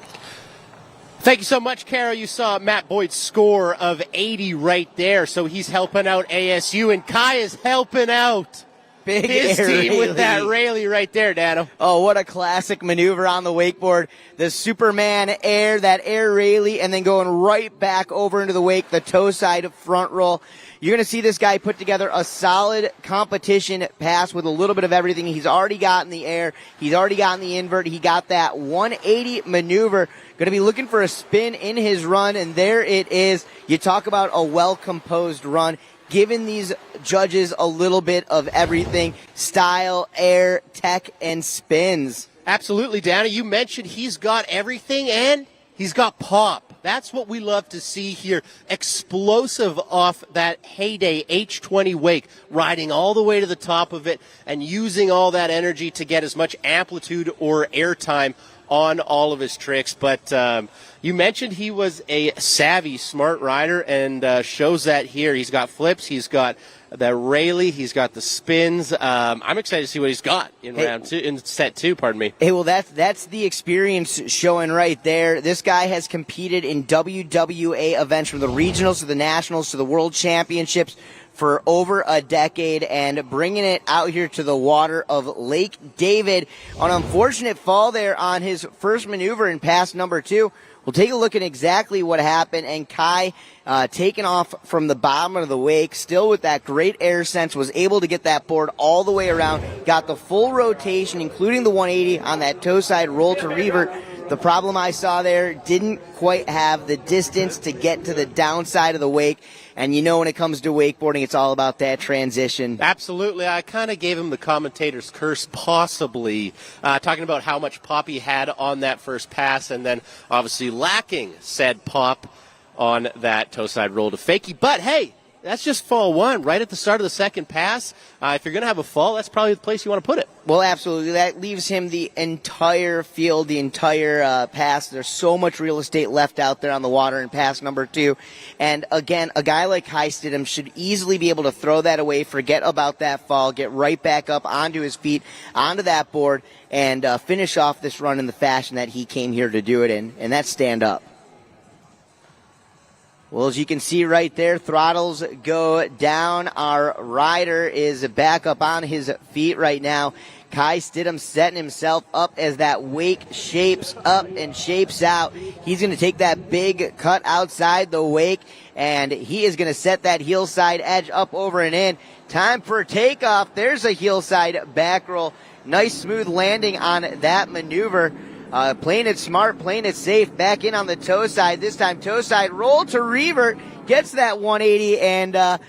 Thank you so much, Kara. You saw Matt Boyd's score of 80 right there, so he's helping out ASU, and Kai is helping out his team with that Rayleigh right there, Dano. Oh, what a classic maneuver on the wakeboard. The Superman air, that air Rayleigh, and then going right back over into the wake, the toe side front roll. You're going to see this guy put together a solid competition pass with a little bit of everything. He's already got in the air. He's already got in the invert. He got that 180 maneuver. Going to be looking for a spin in his run, and there it is. You talk about a well-composed run. Giving these judges a little bit of everything: style, air, tech, and spins. Absolutely, Dana. You mentioned he's got everything, and he's got pop. That's what we love to see here. Explosive off that Heyday H20 wake, riding all the way to the top of it and using all that energy to get as much amplitude or air time on all of his tricks. But you mentioned he was a savvy, smart rider, and shows that here. He's got flips, he's got the Rayleigh, he's got the spins. I'm excited to see what he's got in set 2, pardon me. Hey, well, that's the experience showing right there. This guy has competed in WWA events, from the regionals to the nationals to the world championships, for over a decade, and bringing it out here to the water of Lake David. An unfortunate fall there on his first maneuver in pass number 2. We'll take a look at exactly what happened, and Kai taking off from the bottom of the wake, still with that great air sense, was able to get that board all the way around, got the full rotation, including the 180 on that toe side roll to revert. The problem I saw there, didn't quite have the distance to get to the downside of the wake. And you know, when it comes to wakeboarding, it's all about that transition. Absolutely. I kind of gave him the commentator's curse, possibly, talking about how much pop he had on that first pass, and then obviously lacking said pop on that toe side roll to fakie. But hey, that's just fall 1, right at the start of the second pass. If you're going to have a fall, that's probably the place you want to put it. Well, absolutely. That leaves him the entire field, the entire pass. There's so much real estate left out there on the water in pass number 2. And again, a guy like Kai Stidham should easily be able to throw that away, forget about that fall, get right back up onto his feet, onto that board, and finish off this run in the fashion that he came here to do it in, and that's stand up. Well, as you can see right there, throttles go down. Our rider is back up on his feet right now. Kai Stidham setting himself up as that wake shapes up and shapes out. He's going to take that big cut outside the wake, and he is going to set that heel side edge up, over, and in. Time for takeoff. There's a heel side back roll. Nice smooth landing on that maneuver. Playing it smart, playing it safe, back in on the toe side. This time toe side roll to revert, gets that 180, and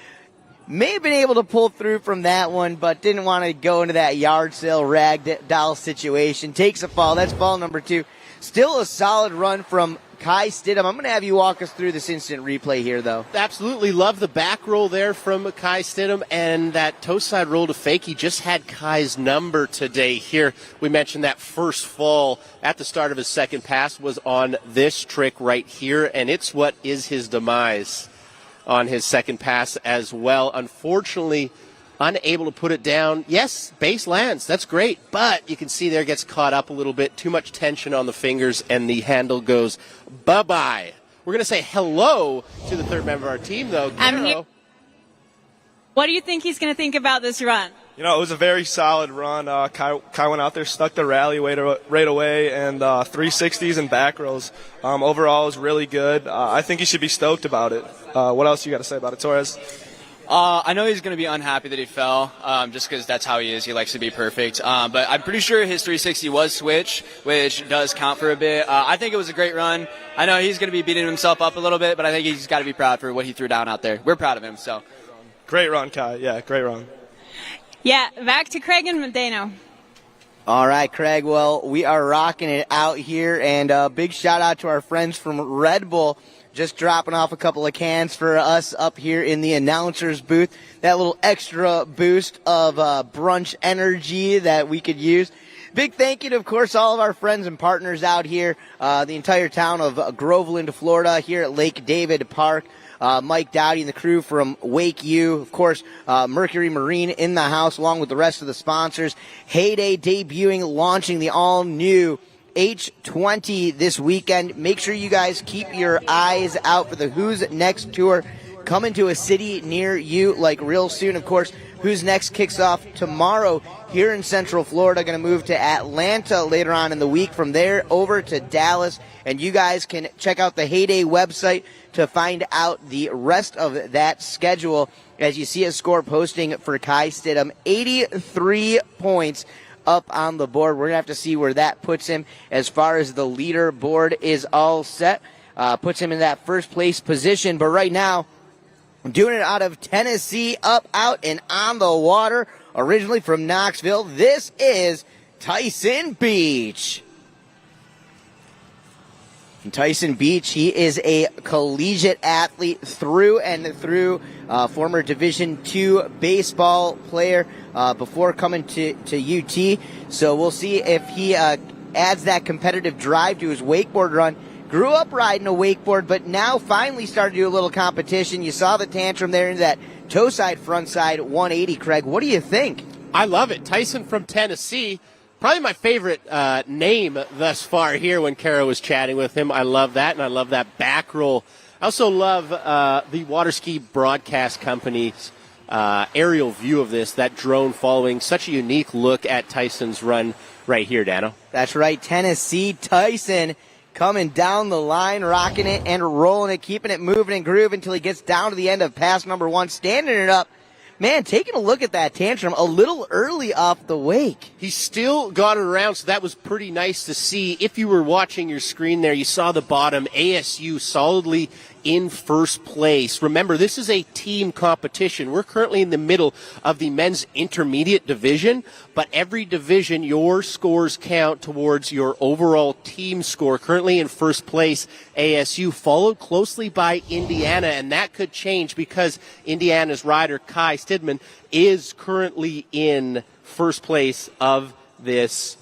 may have been able to pull through from that one, but didn't want to go into that yard sale rag doll situation. Takes a fall. That's fall number 2. Still a solid run from Kai Stidham. I'm going to have you walk us through this instant replay here, though. Absolutely love the back roll there from Kai Stidham, and that toe side roll to fake. He just had Kai's number today here. We mentioned that first fall at the start of his second pass was on this trick right here, and it's what is his demise on his second pass as well. Unfortunately, unable to put it down. Yes, base lands. That's great. But you can see there gets caught up a little bit. Too much tension on the fingers, and the handle goes bye-bye. We're going to say hello to the third member of our team, though. What do you think he's going to think about this run? You know, it was a very solid run. Kai went out there, stuck the rally right away, and 360s and back rolls. Overall, it was really good. I think he should be stoked about it. What else you got to say about it, Torres? I know he's going to be unhappy that he fell, just because that's how he is. He likes to be perfect. But I'm pretty sure his 360 was switch, which does count for a bit. I think it was a great run. I know he's going to be beating himself up a little bit, but I think he's got to be proud for what he threw down out there. We're proud of him. So, great run, Kai. Yeah, great run. Yeah, back to Craig and Dano. All right, Craig. Well, we are rocking it out here, and big shout out to our friends from Red Bull. Just dropping off a couple of cans for us up here in the announcer's booth. That little extra boost of brunch energy that we could use. Big thank you to, of course, all of our friends and partners out here, the entire town of Groveland, Florida, here at Lake David Park. Mike Dowdy and the crew from WakeU, of course, Mercury Marine in the house, along with the rest of the sponsors. Heyday debuting, launching the all-new H20 this weekend. Make sure you guys keep your eyes out for the Who's Next tour coming to a city near you, like real soon. Of course, Who's Next kicks off tomorrow here in Central Florida. Going to move to Atlanta later on in the week. From there over to Dallas. And you guys can check out the Heyday website to find out the rest of that schedule. As you see a score posting for Kai Stidham, 83 points up on the board. We're going to have to see where that puts him as far as the leaderboard is all set. Puts him in that first place position. But right now, doing it out of Tennessee, up, out, and on the water. Originally from Knoxville, this is Tyson Beach. Tyson Beach, he is a collegiate athlete through and through, former Division II baseball player before coming to UT. So we'll see if he adds that competitive drive to his wakeboard run. Grew up riding a wakeboard, but now finally started to do a little competition. You saw the tantrum there in that toe side, front side 180, Craig. What do you think? I love it. Tyson from Tennessee. Probably my favorite name thus far here when Kara was chatting with him. I love that, and I love that back roll. I also love the Water Ski Broadcast Company's aerial view of this, that drone following. Such a unique look at Tyson's run right here, Dano. That's right, Tennessee Tyson coming down the line, rocking it and rolling it, keeping it moving and grooving until he gets down to the end of pass number one, standing it up. Man, taking a look at that tantrum a little early off the wake. He still got it around, so that was pretty nice to see. If you were watching your screen there, you saw the bottom. ASU solidly in first place. Remember, this is a team competition. We're currently in the middle of the men's intermediate division, but every division, your scores count towards your overall team score. Currently in first place, ASU, followed closely by Indiana, and that could change because Indiana's rider, Kai Stidham, is currently in first place of this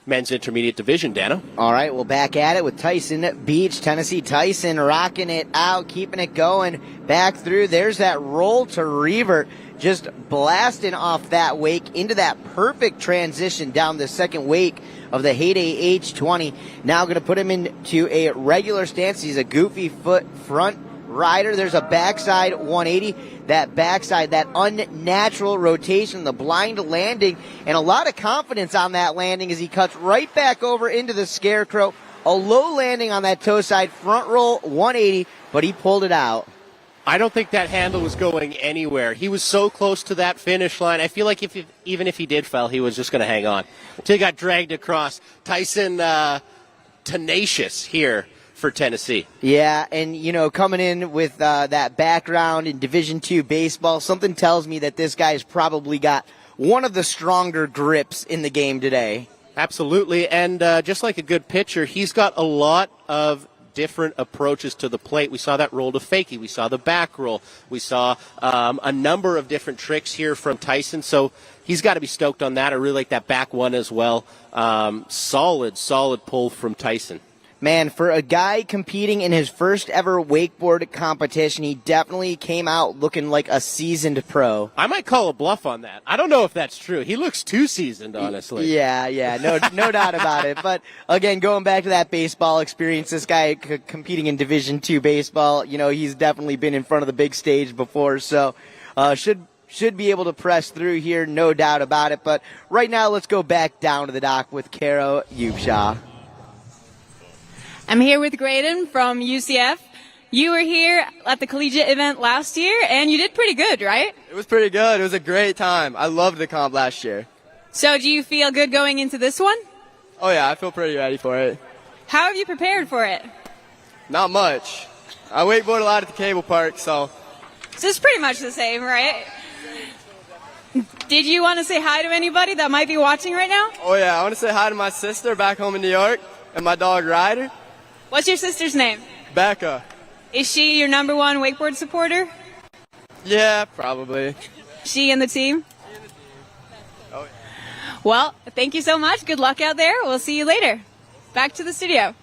men's intermediate division, Dano. All right, well, back at it with Tyson Beach. Tennessee Tyson rocking it out, keeping it going back through. There's that roll to revert, just blasting off that wake into that perfect transition down the second wake of the Heyday H20. Now going to put him into a regular stance. He's a goofy foot front rider. There's a backside 180. That backside, that unnatural rotation, the blind landing, and a lot of confidence on that landing as he cuts right back over into the scarecrow. A low landing on that toe side, front roll 180, but he pulled it out. I don't think that handle was going anywhere. He was so close to that finish line. I feel like even if he did fall, he was just going to hang on until he got dragged across. Tyson, tenacious here for Tennessee. Yeah, and, you know, coming in with that background in Division II baseball, something tells me that this guy's probably got one of the stronger grips in the game today. Absolutely, and just like a good pitcher, he's got a lot of different approaches to the plate. We saw that roll to fakie. We saw the back roll. We saw a number of different tricks here from Tyson. So he's got to be stoked on that. I really like that back one as well. Solid pull from Tyson. Man, for a guy competing in his first ever wakeboard competition, he definitely came out looking like a seasoned pro. I might call a bluff on that. I don't know if that's true. He looks too seasoned, honestly. Yeah, no doubt about it. But again, going back to that baseball experience, this guy competing in Division II baseball, he's definitely been in front of the big stage before, so should be able to press through here, no doubt about it. But right now, let's go back down to the dock with Kara Upshaw. I'm here with Graydon from UCF. You were here at the collegiate event last year, and you did pretty good, right? It was pretty good. It was a great time. I loved the comp last year. So do you feel good going into this one? Oh, yeah, I feel pretty ready for it. How have you prepared for it? Not much. I wakeboard a lot at the cable park, so. So it's pretty much the same, right? Did you want to say hi to anybody that might be watching right now? Oh, yeah, I want to say hi to my sister back home in New York and my dog Ryder. What's your sister's name? Becca. Is she your number one wakeboard supporter? Yeah, probably. She and the team? Oh, yeah. Well, thank you so much. Good luck out there. We'll see you later. Back to the studio.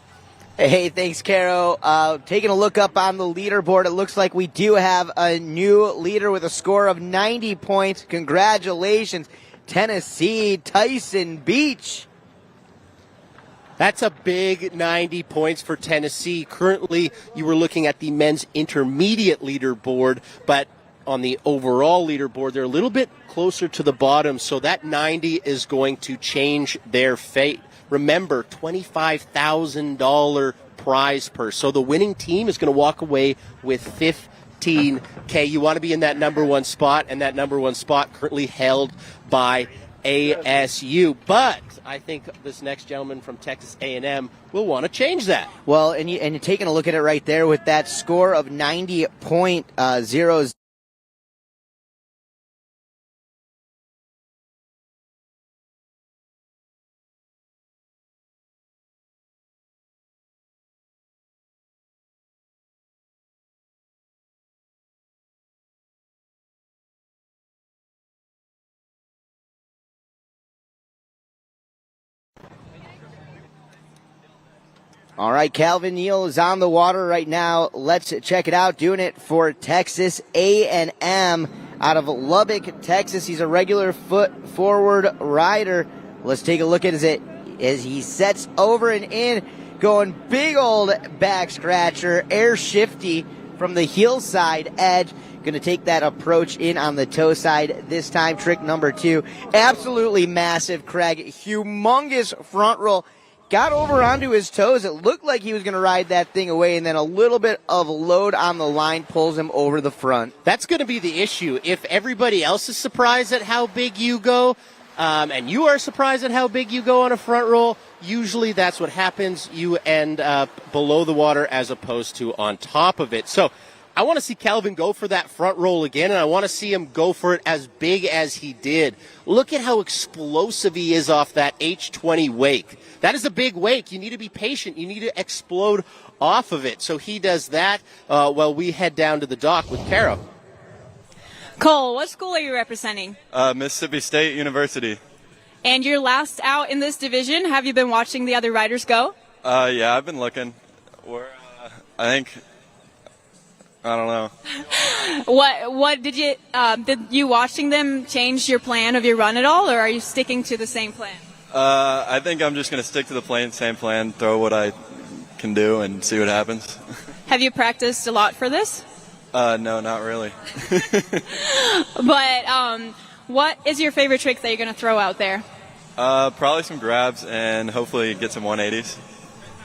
Hey, thanks, Caro. Taking a look up on the leaderboard, it looks like we do have a new leader with a score of 90 points. Congratulations, Tennessee, Tyson Beach. That's a big 90 points for Tennessee. Currently, you were looking at the men's intermediate leaderboard, but on the overall leaderboard, they're a little bit closer to the bottom, so that 90 is going to change their fate. Remember, $25,000 prize purse. So the winning team is going to walk away with $15K. You want to be in that number one spot, and that number one spot currently held by ASU. But I think this next gentleman from Texas A&M will want to change that. Well, and you're taking a look at it right there with that score of 90.00. All right, Calvin Neal is on the water right now. Let's check it out. Doing it for Texas A&M out of Lubbock, Texas. He's a regular foot forward rider. Let's take a look at it as he sets over and in, going big old back scratcher, air shifty from the heel side edge. Going to take that approach in on the toe side this time. Trick number 2. Absolutely massive, Craig. Humongous front roll. Got over onto his toes. It looked like he was going to ride that thing away, and then a little bit of load on the line pulls him over the front. That's going to be the issue. If everybody else is surprised at how big you go, and you are surprised at how big you go on a front roll, usually that's what happens. You end up below the water as opposed to on top of it. So I want to see Calvin go for that front roll again, and I want to see him go for it as big as he did. Look at how explosive he is off that H20 wake. That is a big wake. You need to be patient. You need to explode off of it. So he does that while we head down to the dock with Caro. Cole, what school are you representing? Mississippi State University. And you're last out in this division. Have you been watching the other riders go? Yeah, I've been looking. I don't know. What did you watching them change your plan of your run at all, or are you sticking to the same plan? I think I'm just going to stick to the same plan, throw what I can do, and see what happens. Have you practiced a lot for this? No, not really. But what is your favorite trick that you're going to throw out there? Probably some grabs and hopefully get some 180s.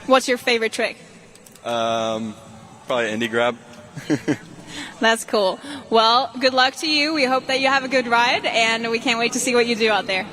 What's your favorite trick? Probably indie grab. That's cool. Well, good luck to you. We hope that you have a good ride, and we can't wait to see what you do out there.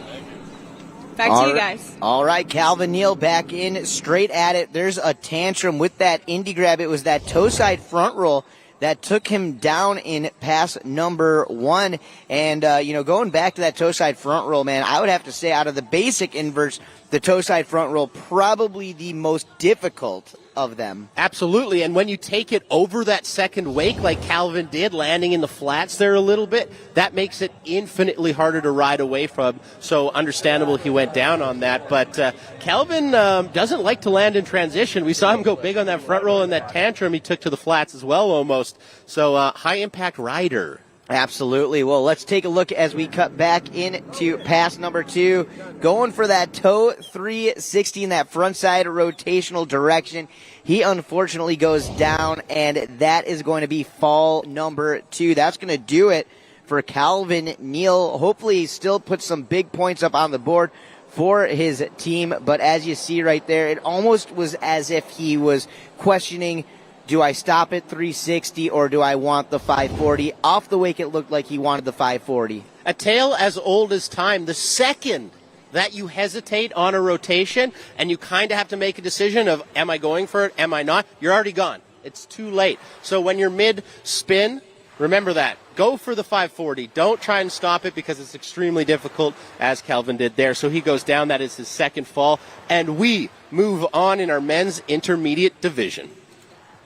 Back to you guys. All right, Calvin Neal back in, straight at it. There's a tantrum with that indie grab. It was that toe side front roll that took him down in pass number 1. And, going back to that toe side front roll, man, I would have to say out of the basic inverts, the toe side front roll probably the most difficult of them. Absolutely, and when you take it over that second wake like Calvin did, landing in the flats there a little bit, that makes it infinitely harder to ride away from. So understandable he went down on that. But Calvin doesn't like to land in transition. We saw him go big on that front roll and that tantrum he took to the flats as well almost. So high-impact rider. Absolutely. Well, let's take a look as we cut back into pass number 2. Going for that toe 360 in that front side rotational direction. He unfortunately goes down, and that is going to be fall number 2. That's going to do it for Calvin Neal. Hopefully he still puts some big points up on the board for his team. But as you see right there, it almost was as if he was questioning, do I stop at 360 or do I want the 540? Off the wake, it looked like he wanted the 540. A tale as old as time. The second that you hesitate on a rotation and you kind of have to make a decision of, am I going for it, am I not? You're already gone. It's too late. So when you're mid-spin, remember that. Go for the 540. Don't try and stop it because it's extremely difficult, as Calvin did there. So he goes down. That is his second fall. And we move on in our men's intermediate division.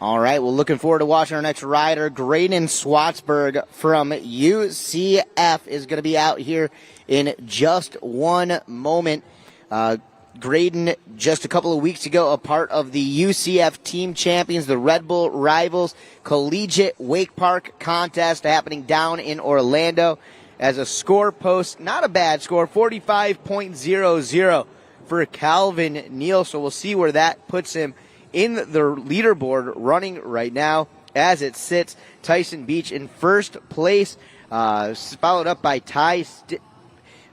All right, well, looking forward to watching our next rider. Graydon Swatsburg from UCF is going to be out here in just one moment. Graydon, just a couple of weeks ago, a part of the UCF team champions, the Red Bull Rivals Collegiate Wake Park contest happening down in Orlando. As a score post, not a bad score, 45.00 for Calvin Neal. So we'll see where that puts him in the leaderboard running right now. As it sits, Tyson Beach in first place, followed up by Kai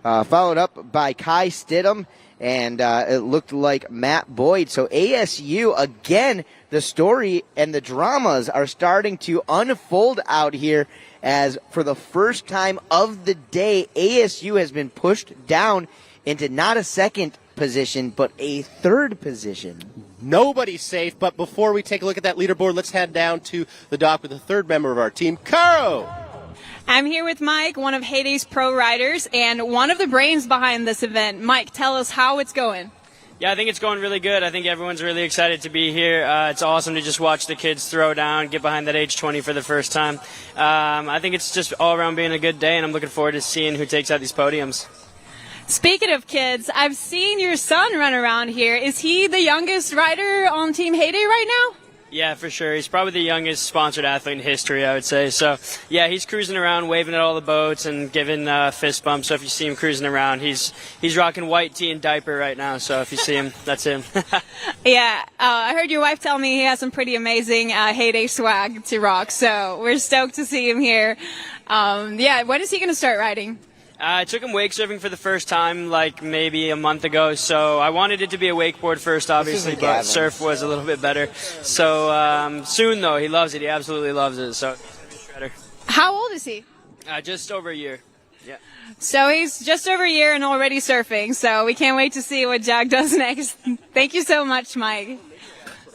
Stidham, and it looked like Matt Boyd. So ASU, again, the story and the dramas are starting to unfold out here, as for the first time of the day, ASU has been pushed down into not a second position, but a third position. Nobody's safe, but before we take a look at that leaderboard, let's head down to the dock with the third member of our team, Caro. I'm here with Mike, one of Heyday's pro riders, and one of the brains behind this event. Mike, tell us how it's going. Yeah, I think it's going really good. I think everyone's really excited to be here. It's awesome to just watch the kids throw down, get behind that H20 for the first time. I think it's just all around being a good day, and I'm looking forward to seeing who takes out these podiums. Speaking of kids, I've seen your son run around here. Is he the youngest rider on Team Heyday right now? Yeah, for sure. He's probably the youngest sponsored athlete in history, I would say. So, yeah, he's cruising around, waving at all the boats and giving fist bumps. So if you see him cruising around, he's rocking white tee and diaper right now. So if you see him, that's him. Yeah, I heard your wife tell me he has some pretty amazing Heyday swag to rock. So we're stoked to see him here. Yeah, when is he going to start riding? I took him wake surfing for the first time like maybe a month ago, so I wanted it to be a wakeboard first, obviously, but surf was a little bit better. So soon, though, he loves it. He absolutely loves it. So how old is he? Just over a year. Yeah. So he's just over a year and already surfing, so we can't wait to see what Jack does next. Thank you so much, Mike.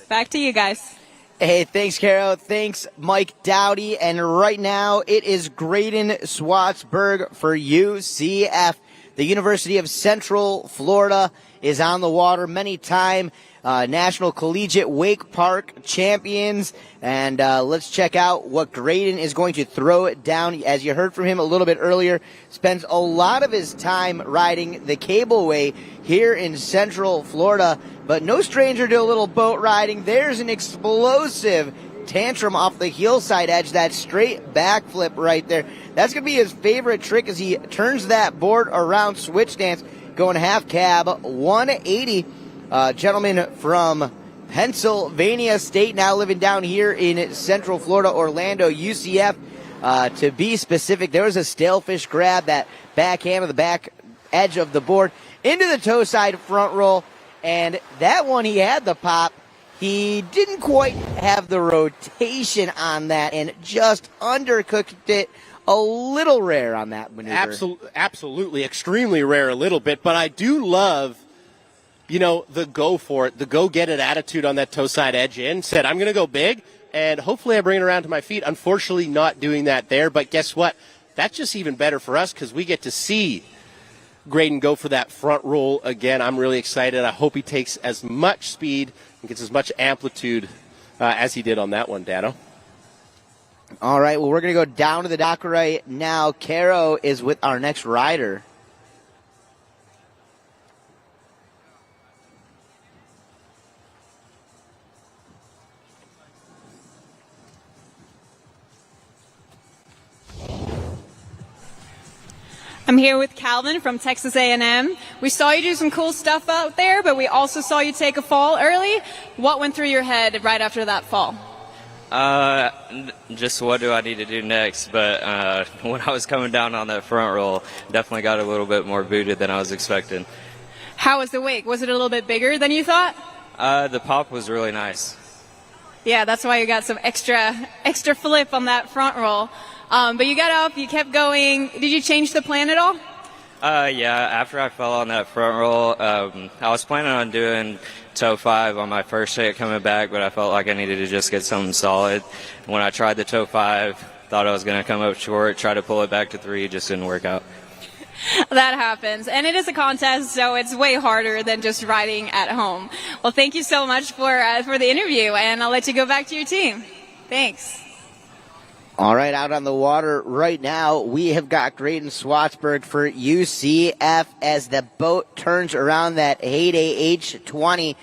Back to you guys. Hey, thanks, Caro. Thanks, Mike Dowdy. And right now, it is Graydon Swatsburg for UCF. The University of Central Florida is on the water. Many-time National Collegiate Wake Park champions. And let's check out what Graydon is going to throw it down. As you heard from him a little bit earlier, spends a lot of his time riding the cableway here in Central Florida. But no stranger to a little boat riding. There's an explosive tantrum off the hillside edge, that straight backflip right there. That's going to be his favorite trick as he turns that board around switch stance, going half cab 180. Gentleman from Pennsylvania State, now living down here in Central Florida, Orlando, UCF. To be specific, there was a stalefish grab, that backhand of the back edge of the board into the toe side front roll. And that one, he had the pop. He didn't quite have the rotation on that and just undercooked it. A little rare on that maneuver. Absolutely. Extremely rare a little bit. But I do love, the go for it, the go get it attitude on that toe side edge in. Said, I'm going to go big, and hopefully I bring it around to my feet. Unfortunately, not doing that there. But guess what? That's just even better for us because we get to see Graydon go for that front roll again. I'm really excited. I hope he takes as much speed and gets as much amplitude as he did on that one, Dano. All right, well, we're going to go down to the dock right now. Caro is with our next rider. I'm here with Calvin from Texas A&M. We saw you do some cool stuff out there, but we also saw you take a fall early. What went through your head right after that fall? Just what do I need to do next? But when I was coming down on that front roll, definitely got a little bit more booted than I was expecting. How was the wake? Was it a little bit bigger than you thought? The pop was really nice. Yeah, that's why you got some extra flip on that front roll. But you got up, you kept going. Did you change the plan at all? Yeah, after I fell on that front roll, I was planning on doing toe 5 on my first hit coming back, but I felt like I needed to just get something solid. When I tried the toe 5, thought I was going to come up short, tried to pull it back to 3, just didn't work out. That happens. And it is a contest, so it's way harder than just riding at home. Well, thank you so much for the interview, and I'll let you go back to your team. Thanks. All right, out on the water right now, we have got Graydon Swatsburg for UCF as the boat turns around that Heyday H20,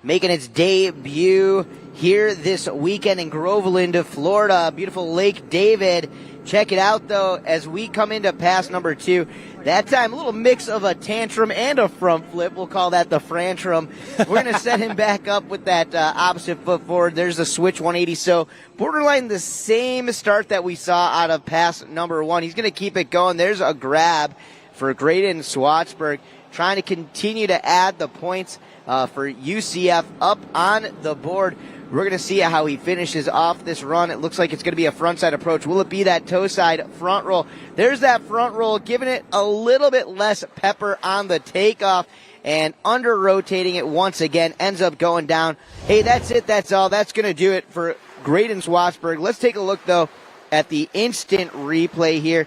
making its debut here this weekend in Groveland, Florida. Beautiful Lake David. Check it out, though, as we come into pass number 2. That time, a little mix of a tantrum and a front flip. We'll call that the frantrum. We're going to set him back up with that opposite foot forward. There's a switch 180. So borderline the same start that we saw out of pass number 1. He's going to keep it going. There's a grab for Graydon Swatsburg, trying to continue to add the points for UCF up on the board. We're going to see how he finishes off this run. It looks like it's going to be a frontside approach. Will it be that toe side front roll? There's that front roll, giving it a little bit less pepper on the takeoff and under rotating it once again. Ends up going down. Hey, that's it. That's all. That's going to do it for Graydon Swatsburg. Let's take a look, though, at the instant replay here.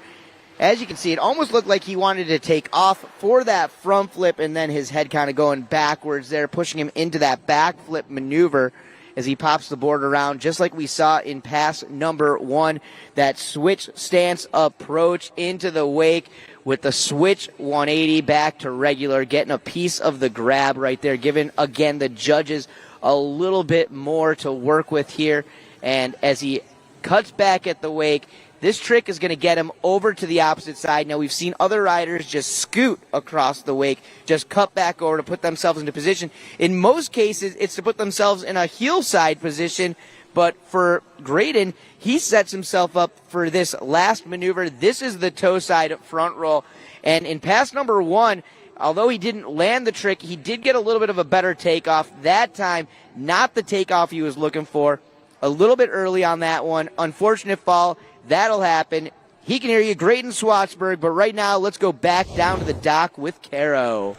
As you can see, it almost looked like he wanted to take off for that front flip, and then his head kind of going backwards there, pushing him into that back flip maneuver as he pops the board around, just like we saw in pass number 1, that switch stance approach into the wake with the switch 180 back to regular, getting a piece of the grab right there, giving, again, the judges a little bit more to work with here. And as he cuts back at the wake, this trick is going to get him over to the opposite side. Now, we've seen other riders just scoot across the wake, just cut back over to put themselves into position. In most cases, it's to put themselves in a heel side position. But for Graydon, he sets himself up for this last maneuver. This is the toe side front roll. And in pass number 1, although he didn't land the trick, he did get a little bit of a better takeoff. That time, not the takeoff he was looking for. A little bit early on that one. Unfortunate fall. That'll happen. He can hear you, Graydon Swatsburg, but right now let's go back down to the dock with Caro.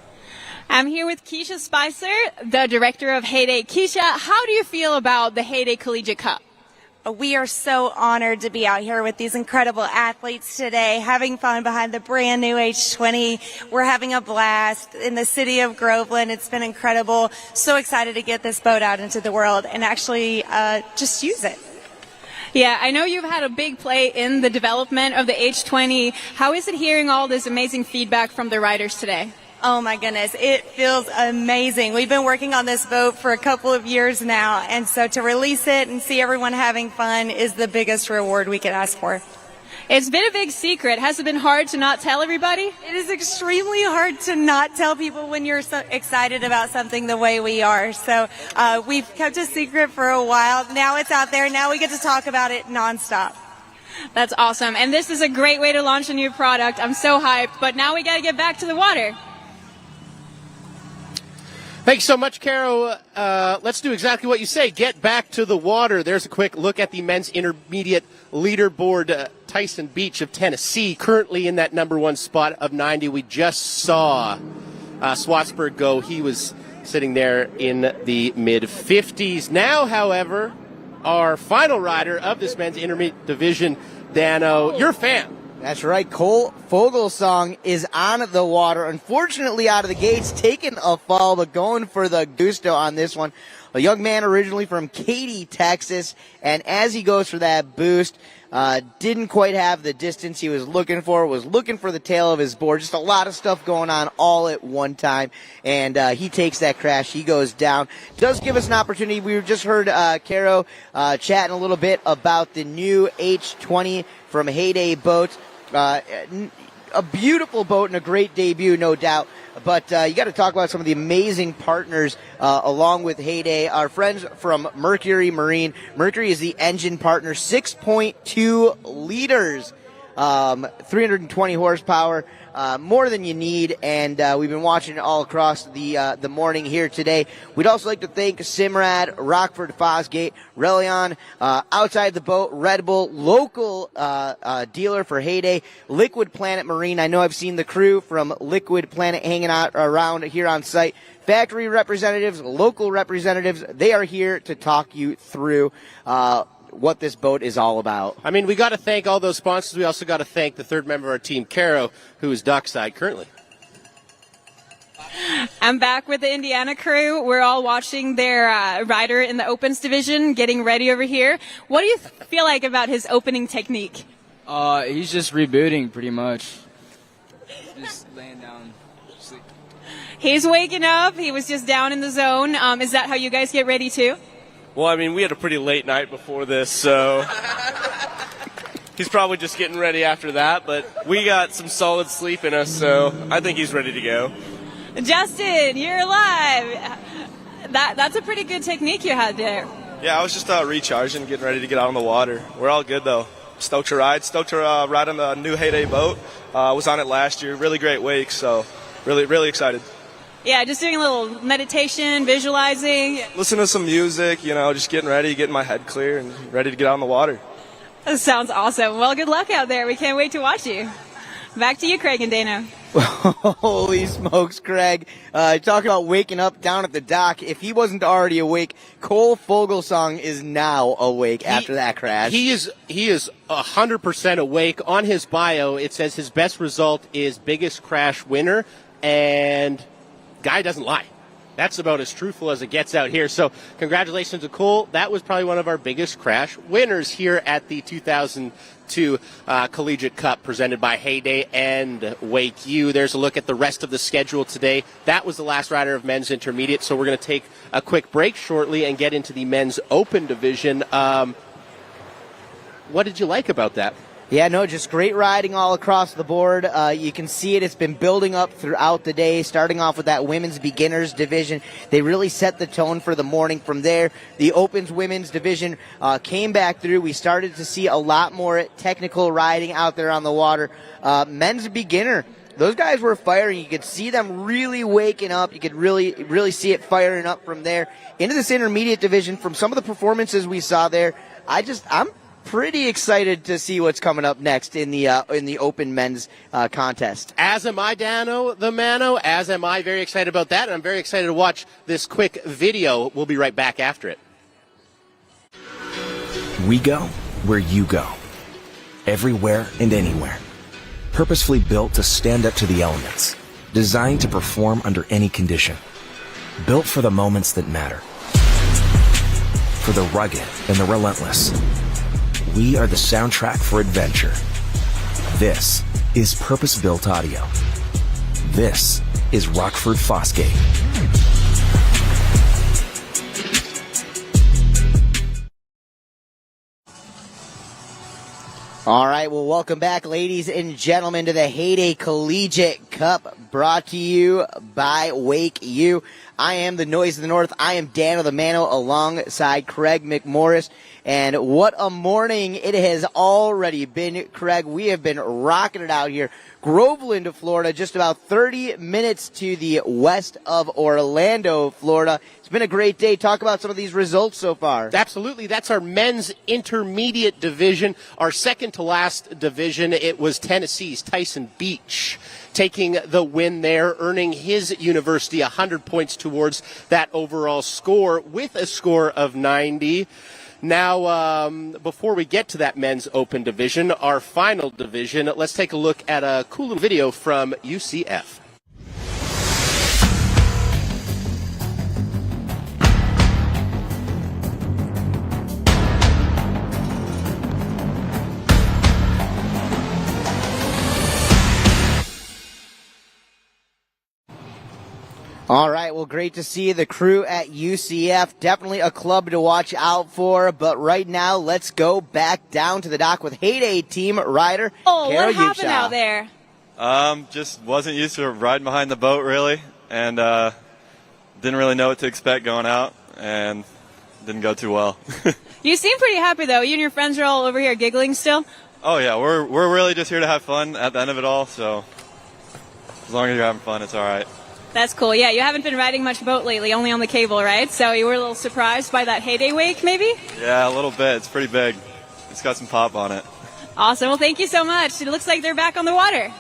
I'm here with Keisha Spicer, the director of Heyday. Keisha, how do you feel about the Heyday Collegiate Cup? We are so honored to be out here with these incredible athletes today, having fun behind the brand new H20. We're having a blast in the city of Groveland. It's been incredible. So excited to get this boat out into the world and actually just use it. Yeah, I know you've had a big play in the development of the H20. How is it hearing all this amazing feedback from the riders today? Oh my goodness, it feels amazing. We've been working on this boat for a couple of years now, and so to release it and see everyone having fun is the biggest reward we could ask for. It's been a big secret. Has it been hard to not tell everybody? It is extremely hard to not tell people when you're so excited about something the way we are. So we've kept a secret for a while. Now it's out there. Now we get to talk about it nonstop. That's awesome. And this is a great way to launch a new product. I'm so hyped. But now we got to get back to the water. Thanks so much, Caro. Let's do exactly what you say. Get back to the water. There's a quick look at the men's intermediate leaderboard. Tyson Beach of Tennessee, currently in that number 1 spot of 90. We just saw Swatsburg go. He was sitting there in the mid-50s. Now, however, our final rider of this men's intermediate division, Dano, you're a fan. That's right. Cole Fogelsong is on the water. Unfortunately, out of the gates, taking a fall, but going for the gusto on this one. a young man originally from Katy, Texas, and as he goes for that boost, didn't quite have the distance he was looking for, was looking for the tail of his board, just a lot of stuff going on all at one time, and he takes that crash, he goes down. Does give us an opportunity. We just heard Caro chatting a little bit about the new H20 from Heyday Boats. A beautiful boat and a great debut, no doubt. But you got to talk about some of the amazing partners along with Heyday. Our friends from Mercury Marine. Mercury is the engine partner, 6.2 liters, 320 horsepower, more than you need. And we've been watching it all across the morning here today. We'd also like to thank Simrad, Rockford Fosgate, Relion, Outside the Boat, Red Bull, local dealer for Heyday, Liquid Planet Marine. I know I've seen the crew from Liquid Planet hanging out around here on site. Factory representatives, local representatives, they are here to talk you through what this boat is all about. I mean, we got to thank all those sponsors. We also got to thank the third member of our team, Caro, who is dockside currently. I'm back with the Indiana crew. We're all watching their rider in the opens division getting ready over here. What do you feel like about his opening technique? He's just rebooting pretty much. Just laying down, sleep. He's waking up. He was just down in the zone. Is that how you guys get ready too? Well, I mean, we had a pretty late night before this, so he's probably just getting ready after that, but we got some solid sleep in us, so I think he's ready to go. Justin, you're alive. That's a pretty good technique you had there. Yeah, I was just recharging, getting ready to get out on the water. We're all good, though. Stoked to ride on the new Heyday boat. Was on it last year. Really great wake, so really excited. Yeah, just doing a little meditation, visualizing. Listen to some music, just getting ready, getting my head clear, and ready to get out on the water. That sounds awesome. Well, good luck out there. We can't wait to watch you. Back to you, Craig and Dana. Holy smokes, Craig. Talking about waking up down at the dock. If he wasn't already awake, Cole Fogelsong is now awake after that crash. He is 100% awake. On his bio, it says his best result is biggest crash winner, and guy doesn't lie. That's about as truthful as it gets out here. So congratulations to Cole. That was probably one of our biggest crash winners here at the 2002 Collegiate Cup presented by Heyday and WakeU. There's a look at the rest of the schedule today. That was the last rider of men's intermediate. So we're going to take a quick break shortly and get into the men's open division. What did you like about that? Yeah, no, just great riding all across the board. You can see it. It's been building up throughout the day, starting off with that women's beginners division. They really set the tone for the morning. From there, the opens women's division came back through. We started to see a lot more technical riding out there on the water. Men's beginner, those guys were firing. You could see them really waking up. You could really see it firing up from there. Into this intermediate division, from some of the performances we saw there, I'm pretty excited to see what's coming up next in the open men's contest. As am I, Dano the Mano. As am I. Very excited about that, and I'm very excited to watch this quick video. We'll be right back after it. We go where you go. Everywhere and anywhere. Purposefully built to stand up to the elements. Designed to perform under any condition. Built for the moments that matter. For the rugged and the relentless. We are the soundtrack for adventure. This is purpose-built audio. This is Rockford Fosgate. All right, well, welcome back, ladies and gentlemen, to the Heyday Collegiate Cup, brought to you by WakeU. I am the Noise of the North. I am Dano the Mano alongside Craig McMorris. And what a morning it has already been, Craig. We have been rocking it out here. Groveland, Florida, just about 30 minutes to the west of Orlando, Florida. It's been a great day. Talk about some of these results so far. Absolutely. That's our men's intermediate division, our second to last division. It was Tennessee's Tyson Beach taking the win there, earning his university 100 points towards that overall score with a score of 90. Now, before we get to that men's open division, our final division, let's take a look at a cool little video from UCF. All right, well, great to see the crew at UCF. Definitely a club to watch out for. But right now, let's go back down to the dock with Heyday team rider. Oh, Kara what happened Yusha. out there? Just wasn't used to riding behind the boat really, and didn't really know what to expect going out, and didn't go too well. You seem pretty happy, though. You and your friends are all over here giggling still? Oh yeah, we're really just here to have fun at the end of it all. So as long as you're having fun, it's all right. That's cool. Yeah, you haven't been riding much boat lately, only on the cable, right? So you were a little surprised by that Heyday wake, maybe? Yeah, a little bit. It's pretty big. It's got some pop on it. Awesome. Well, thank you so much. It looks like they're back on the water.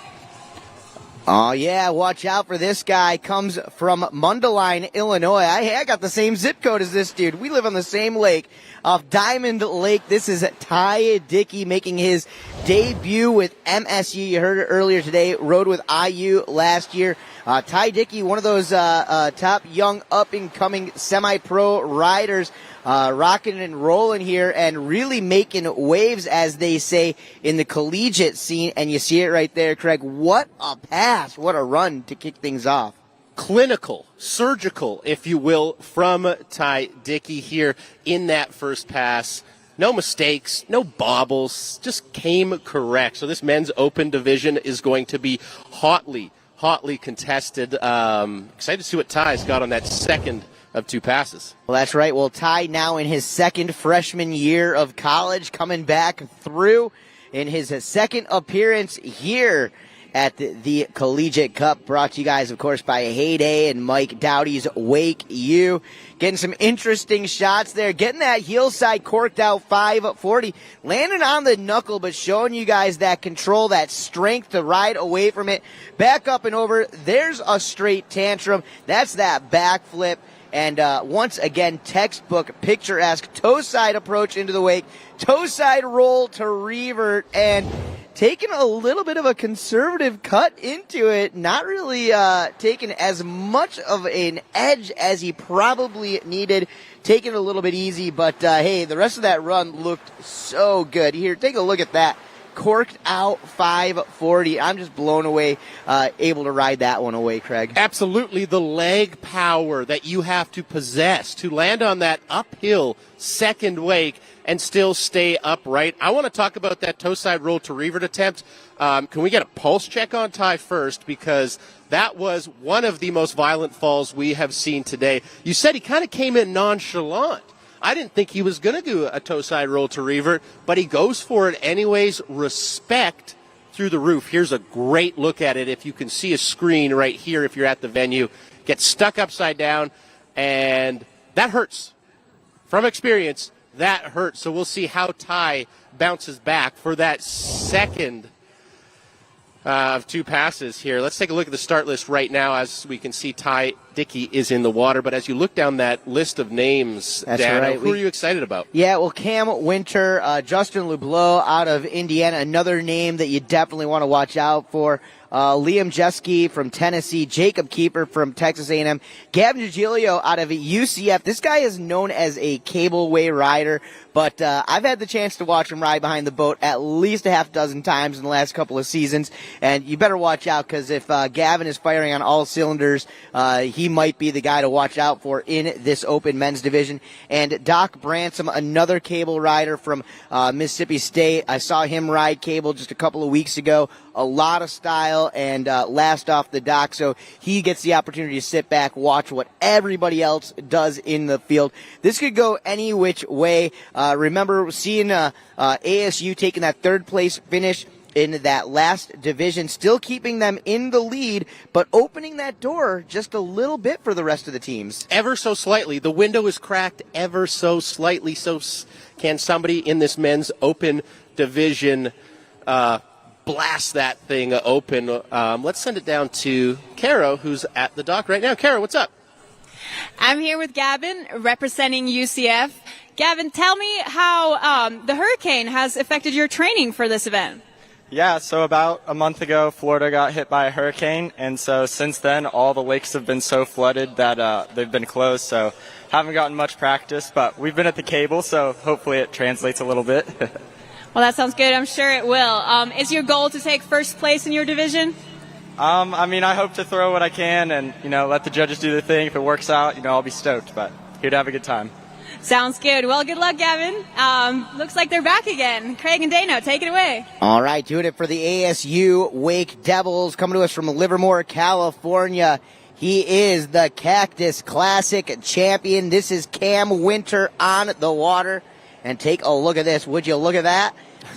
Oh, yeah, watch out for this guy. Comes from Mundelein, Illinois. I got the same zip code as this dude. We live on the same lake. Off Diamond Lake, this is Ty Dickey making his debut with MSU. You heard it earlier today. Rode with IU last year. Ty Dickey, one of those top young up-and-coming semi-pro riders, rocking and rolling here and really making waves, as they say, in the collegiate scene. And you see it right there, Craig. What a pass. What a run to kick things off. Clinical, surgical, if you will, from Ty Dickey here in that first pass. No mistakes, no bobbles, just came correct. So this men's open division is going to be hotly contested. Excited to see what Ty's got on that second of two passes. Well, that's right. Well, Ty now in his second freshman year of college, coming back through in his second appearance here at the Collegiate Cup, brought to you guys, of course, by Heyday and Mike Dowdy's WakeU. Getting some interesting shots there. Getting that heel side corked out 540. Landing on the knuckle, but showing you guys that control, that strength to ride away from it. Back up and over. There's a straight tantrum. That's that backflip. And once again, textbook, picturesque toe side approach into the wake. Toe side roll to revert. And taking a little bit of a conservative cut into it, not really taking as much of an edge as he probably needed, taking it a little bit easy, but hey, the rest of that run looked so good. Here, take a look at that. Corked out 540. I'm just blown away, able to ride that one away, Craig. Absolutely, the leg power that you have to possess to land on that uphill second wake and still stay upright. I want to talk about that toe side roll to revert attempt. Can we get a pulse check on Ty first? Because that was one of the most violent falls we have seen today. You said he kind of came in nonchalant. I didn't think he was going to do a toe side roll to revert, but he goes for it anyways. Respect through the roof. Here's a great look at it. If you can see a screen right here, if you're at the venue, gets stuck upside down, and that hurts. From experience, that hurts. So we'll see how Ty bounces back for that second of two passes here. Let's take a look at the start list right now. As we can see, Ty Dickey is in the water. But as you look down that list of names, That's Dan, right. who are you excited about? Yeah, well, Cam Winter, Justin Lublow out of Indiana, another name that you definitely want to watch out for. Liam Jeske from Tennessee, Jacob Keeper from Texas A&M, Gavin Giglio out of UCF. This guy is known as a cableway rider, but I've had the chance to watch him ride behind the boat at least a half dozen times in the last couple of seasons, and you better watch out, because if Gavin is firing on all cylinders, he might be the guy to watch out for in this open men's division. And Doc Bransom, another cable rider from Mississippi State. I saw him ride cable just a couple of weeks ago. A lot of style and last off the dock, so he gets the opportunity to sit back, watch what everybody else does in the field. This could go any which way. Remember seeing ASU taking that third place finish in that last division, still keeping them in the lead, but opening that door just a little bit for the rest of the teams. Ever so slightly. The window is cracked ever so slightly. So can somebody in this men's open division blast that thing open? Let's send it down to Caro, who's at the dock right now. Caro, what's up? I'm here with Gavin, representing UCF. Gavin, tell me how the hurricane has affected your training for this event. Yeah, so about a month ago, Florida got hit by a hurricane, and so since then, all the lakes have been so flooded that they've been closed, so haven't gotten much practice, but we've been at the cable, so hopefully it translates a little bit. Well, that sounds good. I'm sure it will. Is your goal to take first place in your division? I mean, I hope to throw what I can and, let the judges do their thing. If it works out, I'll be stoked, but here to have a good time. Sounds good. Well, good luck, Gavin. Looks like they're back again. Craig and Dano, take it away. All right, doing it for the ASU Wake Devils, coming to us from Livermore, California. He is the Cactus Classic champion. This is Cam Winter on the water. And take a look at this. Would you look at that?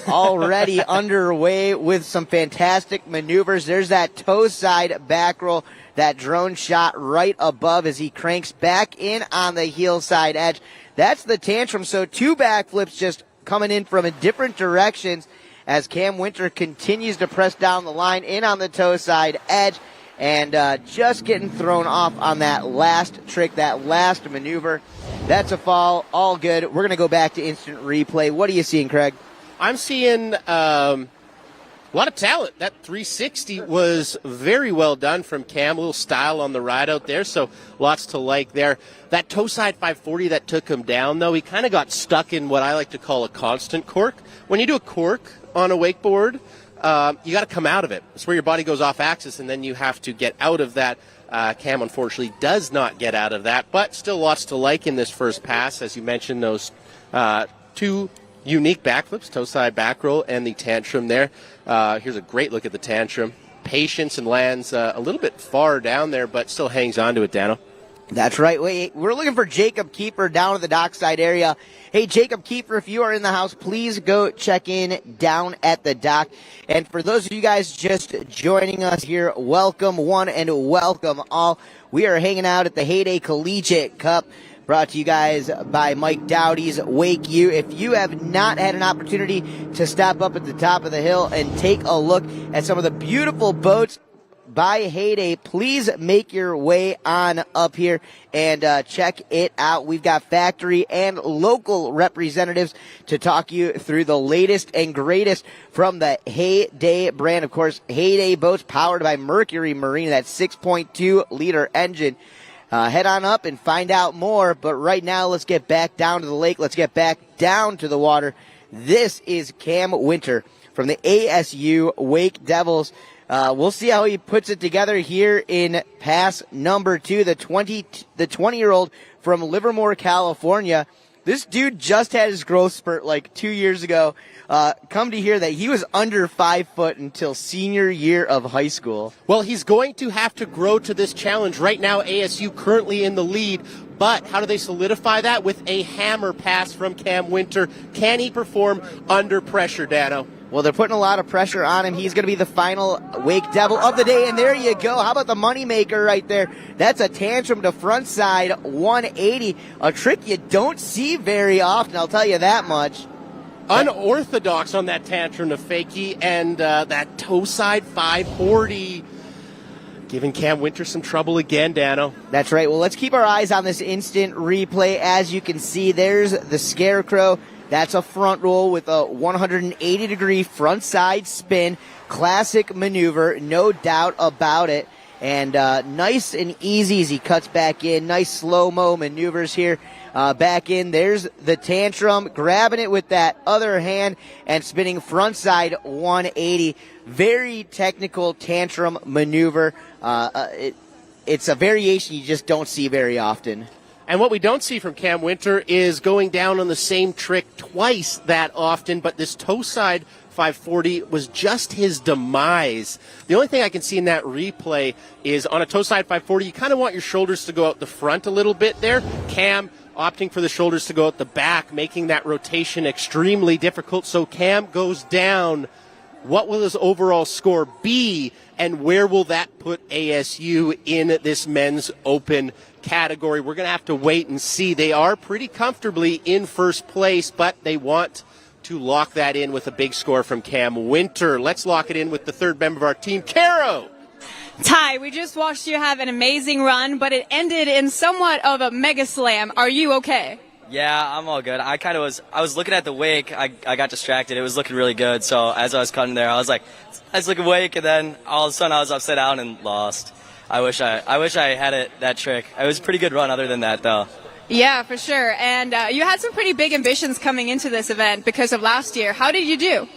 Already underway with some fantastic maneuvers. There's that toe side back roll, that drone shot right above as he cranks back in on the heel side edge. That's the tantrum. So 2 backflips just coming in from different directions as Cam Winter continues to press down the line in on the toe side edge. And just getting thrown off on that last trick, that last maneuver. That's a fall. All good. We're going to go back to instant replay. What are you seeing, Craig? I'm seeing a lot of talent. That 360 was very well done from Cam. A little style on the ride out there, so lots to like there. That toe side 540 that took him down, though, he kind of got stuck in what I like to call a constant cork. When you do a cork on a wakeboard, you got to come out of it. It's where your body goes off axis, and then you have to get out of that. Cam, unfortunately, does not get out of that, but still lots to like in this first pass. As you mentioned, those 2 unique backflips, toe side back roll, and the tantrum there. Here's a great look at the tantrum. Patience and lands a little bit far down there, but still hangs on to it, Dano. That's right. Wait, we're looking for Jacob Keeper down at the dockside area. Hey, Jacob Keeper, if you are in the house, please go check in down at the dock. And for those of you guys just joining us here, welcome one and welcome all. We are hanging out at the Heyday Collegiate Cup, brought to you guys by Mike Dowdy's WakeU. If you have not had an opportunity to stop up at the top of the hill and take a look at some of the beautiful boats by Heyday, please make your way on up here and check it out. We've got factory and local representatives to talk you through the latest and greatest from the Heyday brand. Of course, Heyday boats powered by Mercury Marine, that 6.2 liter engine. Head on up and find out more, but right now let's get back down to the lake. Let's get back down to the water. This is Cam Winter from the ASU Wake Devils. We'll see how he puts it together here in pass number 2, the 20-year-old from Livermore, California. This dude just had his growth spurt like 2 years ago. Come to hear that he was under 5 foot until senior year of high school. Well, he's going to have to grow to this challenge. Right now, ASU currently in the lead, but how do they solidify that? With a hammer pass from Cam Winter. Can he perform under pressure, Dano? Well, they're putting a lot of pressure on him. He's going to be the final Wake Devil of the day, and there you go. How about the moneymaker right there? That's a tantrum to front side 180, a trick you don't see very often, I'll tell you that much. Unorthodox on that tantrum to fakie, and that toe side 540. Giving Cam Winter some trouble again, Dano. That's right. Well, let's keep our eyes on this instant replay. As you can see, there's the Scarecrow. That's a front roll with a 180-degree front side spin. Classic maneuver, no doubt about it. And nice and easy as he cuts back in. Nice slow-mo maneuvers here. Back in, there's the tantrum, grabbing it with that other hand and spinning front side 180. Very technical tantrum maneuver. It's a variation you just don't see very often. And what we don't see from Cam Winter is going down on the same trick twice that often, but this toe side 540 was just his demise. The only thing I can see in that replay is on a toe side 540, you kind of want your shoulders to go out the front a little bit there. Cam opting for the shoulders to go out the back, making that rotation extremely difficult. So Cam goes down. What will his overall score be, and where will that put ASU in this men's open category? We're going to have to wait and see. They are pretty comfortably in first place, but they want to lock that in with a big score from Cam Winter. Let's lock it in with the third member of our team, Caro. Ty, we just watched you have an amazing run, but it ended in somewhat of a mega slam. Are you okay? Yeah, I'm all good. I was looking at the wake. I got distracted. It was looking really good. So as I was cutting there, I was like, let's look at wake, and then all of a sudden I was upside down and lost. I wish I had that trick. It was a pretty good run other than that, though. Yeah, for sure. And you had some pretty big ambitions coming into this event because of last year. How did you do?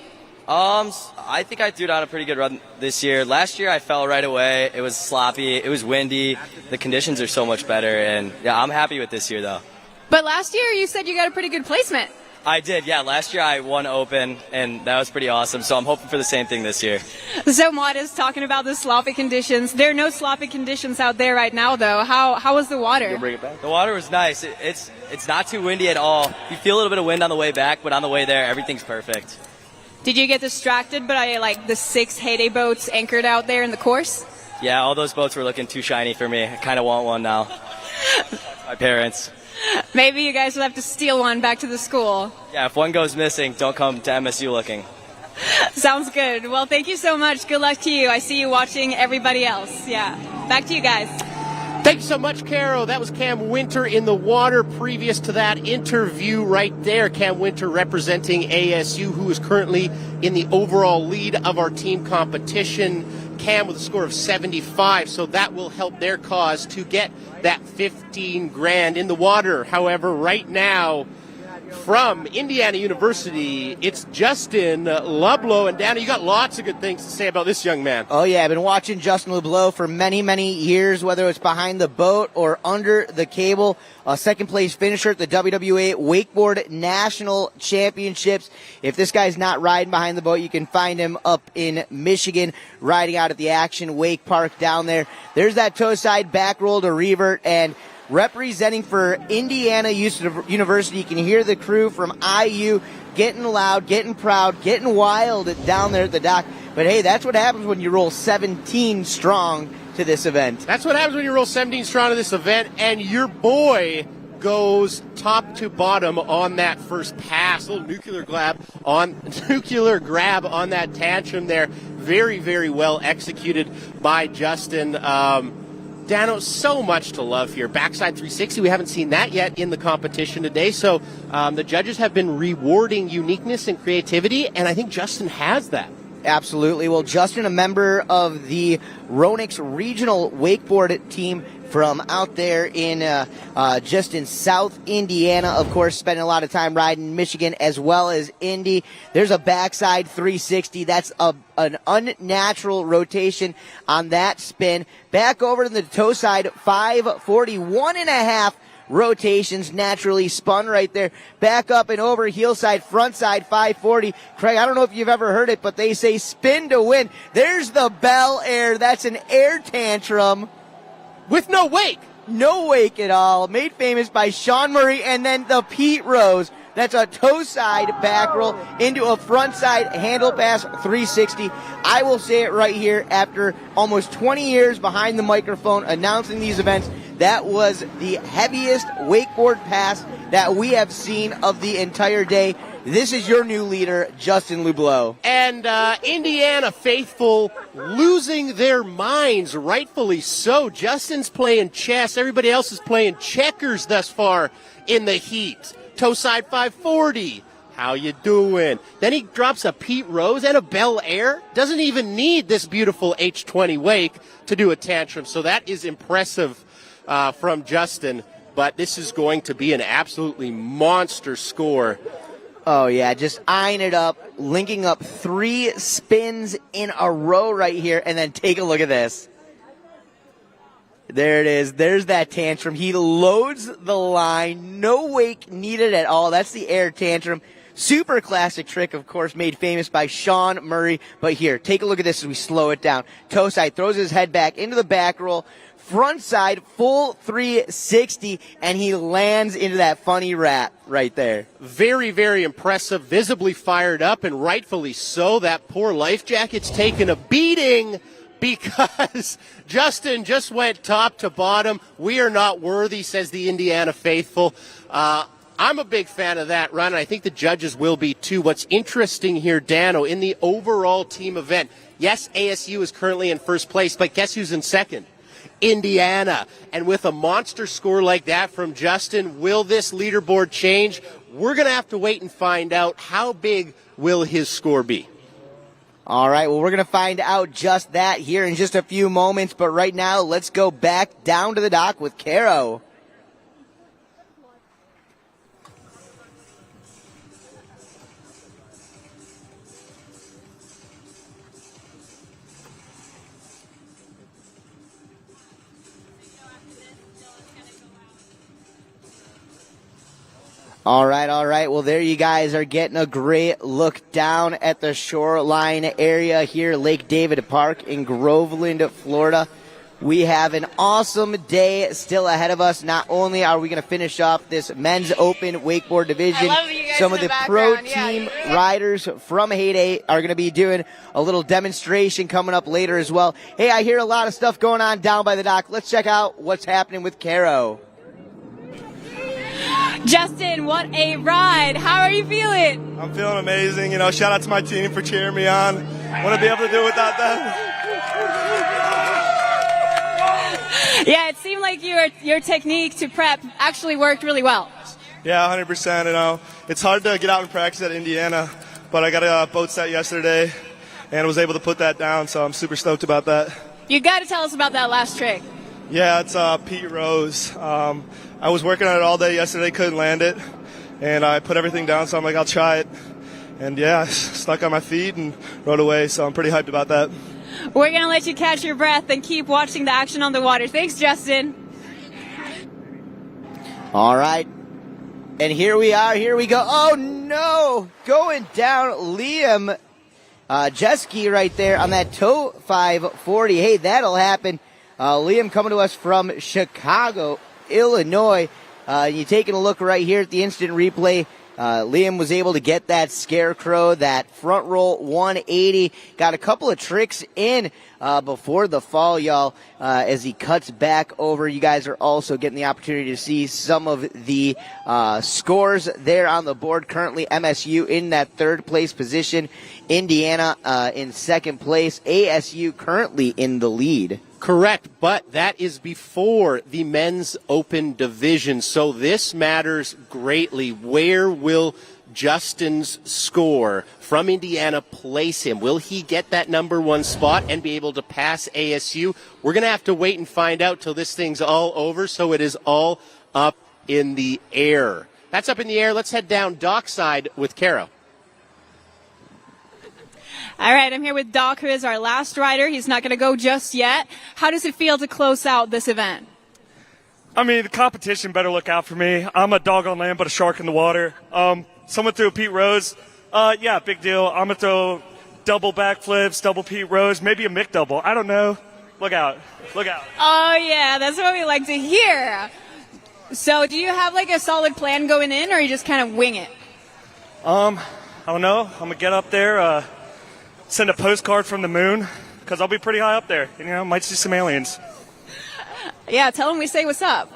I think I threw down a pretty good run this year. Last year I fell right away. It was sloppy. It was windy. The conditions are so much better, and yeah, I'm happy with this year though. But last year you said you got a pretty good placement. I did, yeah. Last year I won Open, and that was pretty awesome. So I'm hoping for the same thing this year. So Maud is talking about the sloppy conditions. There are no sloppy conditions out there right now, though. How was the water? Bring it back. The water was nice. It's not too windy at all. You feel a little bit of wind on the way back, but on the way there, everything's perfect. Did you get distracted by like the 6 Heyday boats anchored out there in the course? Yeah, all those boats were looking too shiny for me. I kind of want one now. My parents. Maybe you guys will have to steal one back to the school. Yeah, if one goes missing, don't come to MSU looking. Sounds good. Well, thank you so much. Good luck to you. I see you watching everybody else. Yeah. Back to you guys. Thank you so much, Caro. That was Cam Winter in the water. Previous to that interview right there, Cam Winter representing ASU, who is currently in the overall lead of our team competition. Cam with a score of 75, so that will help their cause to get that 15 grand in the water. However, right now, from Indiana University, it's Justin Lublow. And Danny, you got lots of good things to say about this young man. Oh, yeah. I've been watching Justin Lublow for many, many years, whether it's behind the boat or under the cable. A second-place finisher at the WWA Wakeboard National Championships. If this guy's not riding behind the boat, you can find him up in Michigan, riding out at the Action Wake Park down there. There's that toe side back roll to revert, and representing for Indiana University, you can hear the crew from IU getting loud, getting proud, getting wild down there at the dock. But hey, that's what happens when you roll 17 strong to this event. That's what happens when you roll 17 strong to this event, and your boy goes top to bottom on that first pass. A little nuclear grab on that tantrum there. Very, very well executed by Justin. Dano, so much to love here. Backside 360, we haven't seen that yet in the competition today. So the judges have been rewarding uniqueness and creativity, and I think Justin has that. Absolutely. Well, Justin, a member of the Ronix Regional Wakeboard team from out there in just in South Indiana, of course, spending a lot of time riding in Michigan as well as Indy. There's a backside 360. That's an unnatural rotation on that spin. Back over to the toe side, 540, 1.5 rotations naturally spun right there. Back up and over, heel side, front side, 540. Craig, I don't know if you've ever heard it, but they say spin to win. There's the Bel Air. That's an air tantrum. With no wake. No wake at all. Made famous by Sean Murray, and then the Pete Rose. That's a toe side back roll into a front side handle pass 360. I will say it right here, after almost 20 years behind the microphone announcing these events, that was the heaviest wakeboard pass that we have seen of the entire day. This is your new leader, Justin Lublow. And Indiana faithful losing their minds, rightfully so. Justin's playing chess. Everybody else is playing checkers thus far in the heat. Toe side 540. How you doing? Then he drops a Pete Rose and a Bel Air. Doesn't even need this beautiful H20 wake to do a tantrum. So that is impressive from Justin. But this is going to be an absolutely monster score. Oh, yeah, just eyeing it up, linking up 3 spins in a row right here, and then take a look at this. There it is. There's that tantrum. He loads the line. No wake needed at all. That's the air tantrum. Super classic trick, of course, made famous by Sean Murray. But here, take a look at this as we slow it down. Toe side, throws his head back into the back roll. Front side, full 360, and he lands into that funny wrap right there. Very, very impressive, visibly fired up, and rightfully so. That poor life jacket's taken a beating because Justin just went top to bottom. We are not worthy, says the Indiana faithful. I'm a big fan of that run, and I think the judges will be too. What's interesting here, Dano, in the overall team event, yes, ASU is currently in first place, but guess who's in second? Indiana. And with a monster score like that from Justin, will this leaderboard change? We're going to have to wait and find out. How big will his score be? All right, well, we're going to find out just that here in just a few moments. But right now, let's go back down to the dock with Caro. All right. Well, there you guys are getting a great look down at the shoreline area here, Lake David Park in Groveland, Florida. We have an awesome day still ahead of us. Not only are we going to finish off this men's open wakeboard division, some of the pro team riders from Heyday are going to be doing a little demonstration coming up later as well. Hey, I hear a lot of stuff going on down by the dock. Let's check out what's happening with Caro. Justin, what a ride. How are you feeling? I'm feeling amazing. Shout out to my team for cheering me on. Wouldn't be able to do it without them. Yeah, it seemed like your technique to prep actually worked really well. Yeah, 100%. It's hard to get out and practice at Indiana, but I got a boat set yesterday and was able to put that down, so I'm super stoked about that. You got to tell us about that last trick. Yeah, it's Pete Rose. I was working on it all day yesterday, couldn't land it, and I put everything down, so I'm like, I'll try it. And yeah, I stuck on my feet and rode away, so I'm pretty hyped about that. We're going to let you catch your breath and keep watching the action on the water. Thanks, Justin. All right. And here we are. Here we go. Oh, no. Going down Liam Jeski right there on that tow 540. Hey, that'll happen. Liam coming to us from Chicago, Illinois. You taking a look right here at the instant replay. Liam was able to get that scarecrow, that front roll 180. Got a couple of tricks in before the fall, y'all, as he cuts back over. You guys are also getting the opportunity to see some of the scores there on the board. Currently, MSU in that third place position. Indiana in second place. ASU currently in the lead. Correct, but that is before the men's open division, so this matters greatly. Where will Justin's score from Indiana place him? Will he get that number one spot and be able to pass ASU? We're going to have to wait and find out till this thing's all over, so it is all up in the air. That's up in the air. Let's head down dockside with Caro. All right, I'm here with Doc, who is our last rider. He's not going to go just yet. How does it feel to close out this event? I mean, the competition better look out for me. I'm a dog on land, but a shark in the water. Someone threw a Pete Rose. Yeah, big deal. I'm going to throw double backflips, double Pete Rose, maybe a Mick double. I don't know. Look out. Look out. Oh, yeah, that's what we like to hear. So do you have like a solid plan going in, or you just kind of wing it? I don't know. I'm going to get up there, send a postcard from the moon, because I'll be pretty high up there. Might see some aliens. Yeah, tell them we say what's up.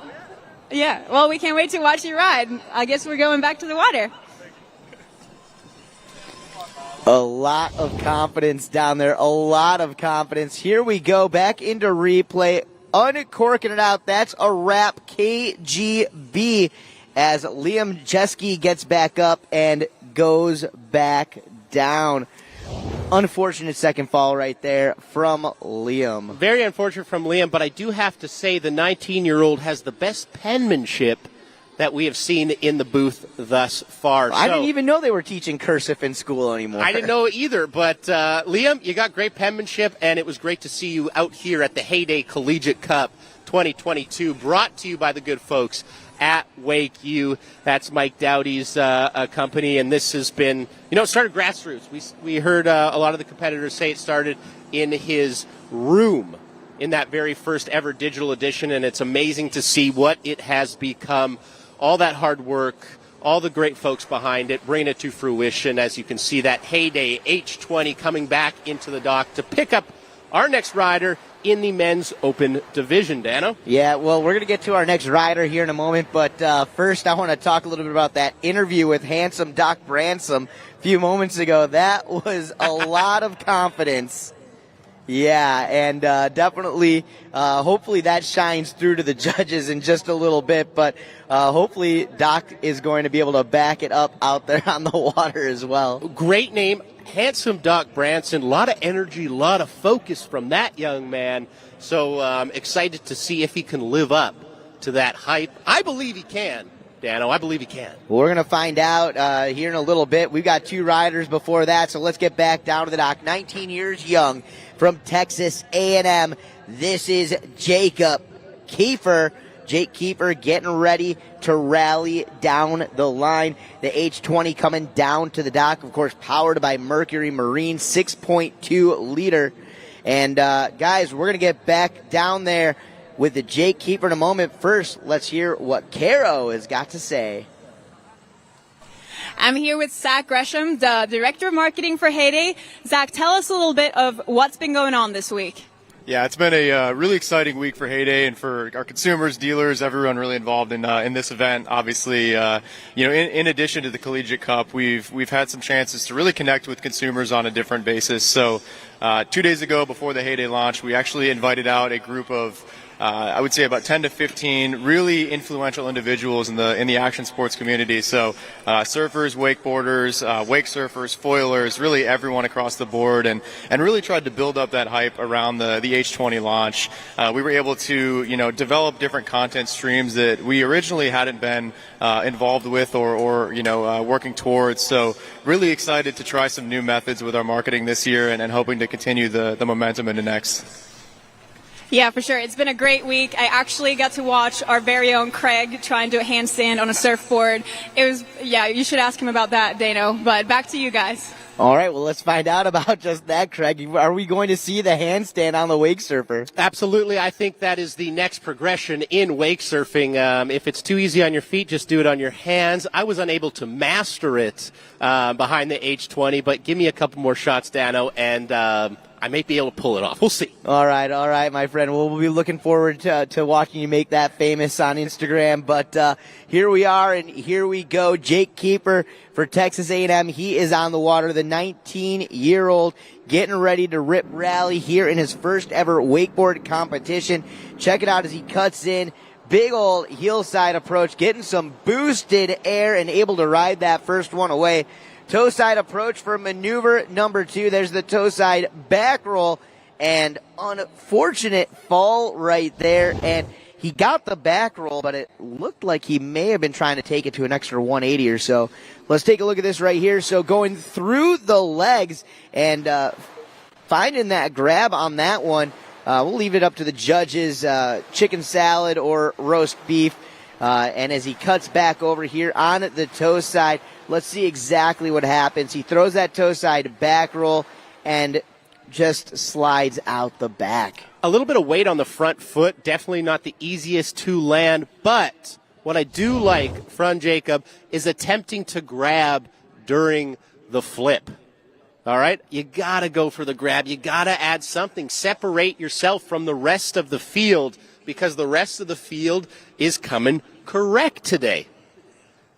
Yeah, well, we can't wait to watch you ride. I guess we're going back to the water. A lot of confidence down there, a lot of confidence. Here we go, back into replay, uncorking it out. That's a wrap, KGB, as Liam Jeski gets back up and goes back down. Unfortunate second fall right there from Liam. Very unfortunate from Liam, but I do have to say the 19-year-old has the best penmanship that we have seen in the booth thus far. I didn't even know they were teaching cursive in school anymore. I didn't know either, but Liam, you got great penmanship, and it was great to see you out here at the Heyday Collegiate Cup 2022, brought to you by the good folks at WakeU. That's Mike Dowdy's company, and this has been, it started grassroots. We heard a lot of the competitors say it started in his room in that very first ever digital edition, and it's amazing to see what it has become. All that hard work, all the great folks behind it, bringing it to fruition. As you can see, that Heyday H20 coming back into the dock to pick up our next rider in the men's open division. Dano? Yeah, well, we're going to get to our next rider here in a moment, but first I want to talk a little bit about that interview with handsome Doc Bransom a few moments ago. That was a lot of confidence. Yeah, and definitely, hopefully that shines through to the judges in just a little bit, but hopefully Doc is going to be able to back it up out there on the water as well. Great name, handsome Doc Branson. A lot of energy, a lot of focus from that young man. So excited to see if he can live up to that hype. I believe he can. Dano, I believe he can. Well, we're going to find out here in a little bit. We've got two riders before that, so let's get back down to the dock. 19 years young from Texas A&M. This is Jacob Kiefer Jake Keeper getting ready to rally down the line. The H20 coming down to the dock, of course, powered by Mercury Marine, 6.2 liter. And guys, we're going to get back down there with the Jake Keeper in a moment. First, let's hear what Caro has got to say. I'm here with Zach Gresham, the Director of Marketing for Heyday. Zach, tell us a little bit of what's been going on this week. Yeah, it's been a really exciting week for Heyday and for our consumers, dealers, everyone really involved in this event. Obviously, in addition to the Collegiate Cup, we've had some chances to really connect with consumers on a different basis. So 2 days ago, before the Heyday launch, we actually invited out a group of I would say about 10 to 15 really influential individuals in the action sports community. So surfers, wakeboarders, wake surfers, foilers, really everyone across the board, and really tried to build up that hype around the H20 launch. We were able to develop different content streams that we originally hadn't been involved with or working towards. So really excited to try some new methods with our marketing this year and hoping to continue the momentum into next. Yeah, for sure. It's been a great week. I actually got to watch our very own Craig try and do a handstand on a surfboard. You should ask him about that, Dano. But back to you guys. All right, well, let's find out about just that, Craig. Are we going to see the handstand on the wake surfer? Absolutely. I think that is the next progression in wake surfing. If it's too easy on your feet, just do it on your hands. I was unable to master it behind the H20, but give me a couple more shots, Dano, and I may be able to pull it off. We'll see. All right, my friend. We'll be looking forward to watching you make that famous on Instagram. But here we are, and here we go. Jake Keeper for Texas A&M. He is on the water, the 19-year-old, getting ready to rip rally here in his first ever wakeboard competition. Check it out as he cuts in. Big old hillside approach, getting some boosted air and able to ride that first one away. Toe side approach for maneuver number 2. There's the toe side back roll, and unfortunate fall right there. And he got the back roll, but it looked like he may have been trying to take it to an extra 180 or so. Let's take a look at this right here. So going through the legs and finding that grab on that one. We'll leave it up to the judges, chicken salad or roast beef. And as he cuts back over here on the toe side, let's see exactly what happens. He throws that toe side back roll and just slides out the back. A little bit of weight on the front foot, definitely not the easiest to land, but what I do like from Jacob is attempting to grab during the flip. All right? You got to go for the grab. You got to add something. Separate yourself from the rest of the field because the rest of the field is coming correct today.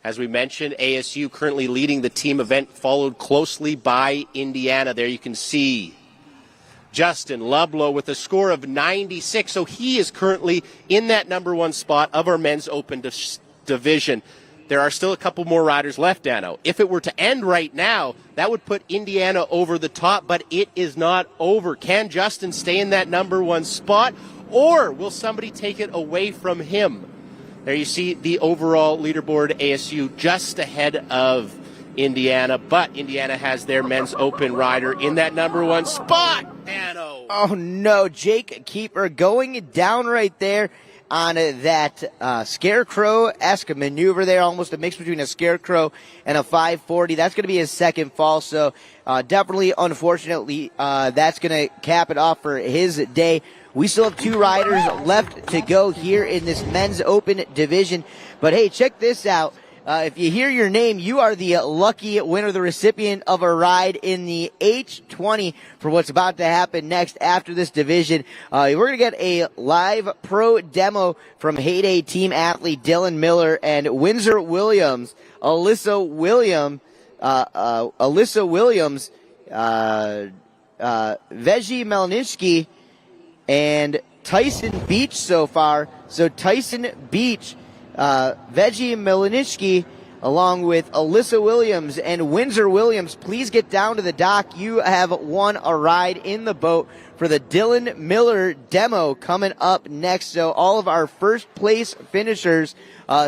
As we mentioned, ASU currently leading the team event, followed closely by Indiana. There you can see Justin Lublow with a score of 96. So he is currently in that number 1 spot of our men's open division. There are still a couple more riders left, Dano. If it were to end right now, that would put Indiana over the top, but it is not over. Can Justin stay in that number 1 spot, or will somebody take it away from him? There you see the overall leaderboard, ASU just ahead of Indiana, but Indiana has their men's open rider in that number 1 spot, Dano. Oh, no, Jake Keeper going down right there on that scarecrow-esque maneuver there, almost a mix between a scarecrow and a 540. That's going to be his second fall, so definitely, unfortunately, that's going to cap it off for his day. We still have 2 riders left to go here in this men's open division. But, hey, check this out. If you hear your name, you are the lucky winner, the recipient of a ride in the H20 for what's about to happen next after this division. We're going to get a live pro demo from Heyday team athlete Dylan Miller and Windsor Williams, Alyssa Williams, Veggie Melnitsky, and Tyson Beach so far. So Tyson Beach, Veggie Melnitsky, along with Alyssa Williams and Windsor Williams, please get down to the dock. You have won a ride in the boat for the Dylan Miller demo coming up next. So all of our first place finishers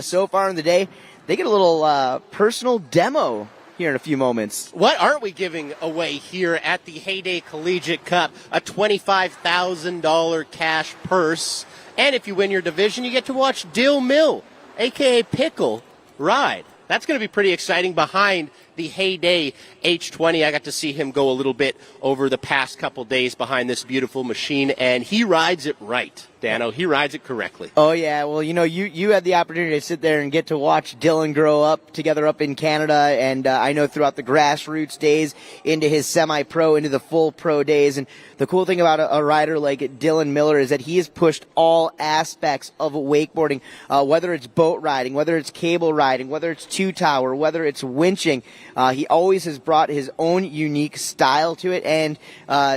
so far in the day, they get a little personal demo here in a few moments. What aren't we giving away here at the Heyday Collegiate Cup? A $25,000 cash purse And if you win your division, you get to watch Dill Mill, a.k.a. Pickle, ride. That's going to be pretty exciting behind the Heyday H20. I got to see him go a little bit over the past couple days behind this beautiful machine, and he rides it right, Dano. He rides it correctly. Oh, yeah. Well, you had the opportunity to sit there and get to watch Dylan grow up together up in Canada, and I know throughout the grassroots days into his semi-pro, into the full pro days. And the cool thing about a rider like Dylan Miller is that he has pushed all aspects of wakeboarding, whether it's boat riding, whether it's cable riding, whether it's two-tower, whether it's winching. He always has brought his own unique style to it, and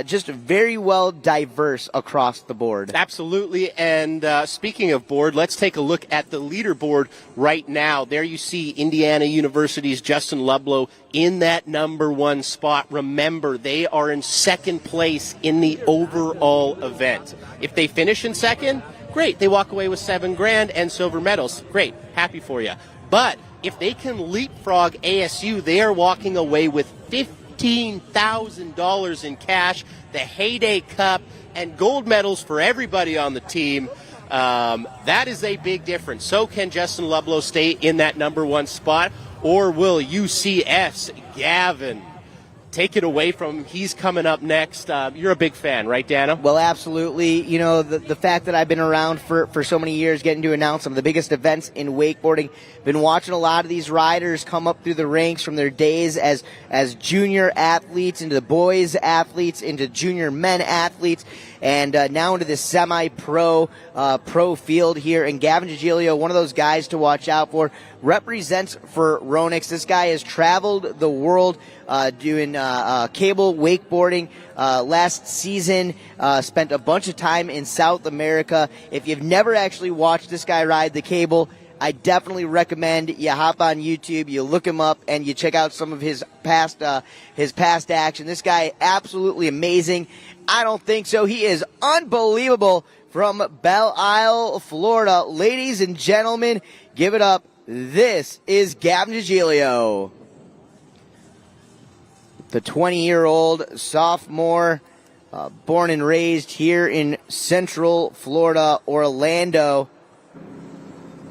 just very well diverse across the board. Absolutely. And speaking of board, let's take a look at the leaderboard right now. There you see Indiana University's Justin Ludlow in that number 1 spot. Remember, they are in second place in the overall event. If they finish in second, great. They walk away with $7,000 and silver medals. Great. Happy for you. But if they can leapfrog ASU, they are walking away with $15,000 in cash, the Heyday Cup, and gold medals for everybody on the team. That is a big difference. So can Justin Ludlow stay in that number 1 spot, or will UCF's Gavin take it away from him? He's coming up next. You're a big fan, right, Dano? Well, absolutely. The fact that I've been around for so many years, getting to announce some of the biggest events in wakeboarding, been watching a lot of these riders come up through the ranks from their days as junior athletes into the boys athletes, into junior men athletes, and now into this semi-pro pro field here. And Gavin Giglio, one of those guys to watch out for, represents for Ronix. This guy has traveled the world doing cable wakeboarding last season, spent a bunch of time in South America. If you've never actually watched this guy ride the cable, I definitely recommend you hop on YouTube, you look him up, and you check out some of his past action. This guy, absolutely amazing. I don't think so. He is unbelievable from Belle Isle, Florida. Ladies and gentlemen, give it up. This is Gavin Giglio, the 20-year-old sophomore, born and raised here in Central Florida, Orlando.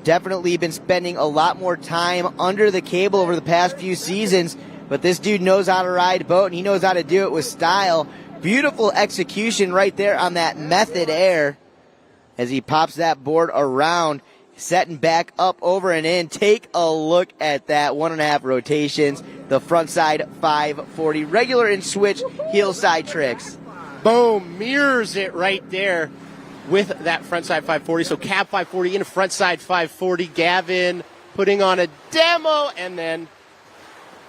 Definitely been spending a lot more time under the cable over the past few seasons, but this dude knows how to ride a boat, and he knows how to do it with style. Beautiful execution right there on that method air as he pops that board around, setting back up, over and in. Take a look at that 1.5 rotations, the front side 540, regular and switch heel side tricks. Boom, mirrors it right there with that front side 540. So cab 540 into front side 540. Gavin putting on a demo, and then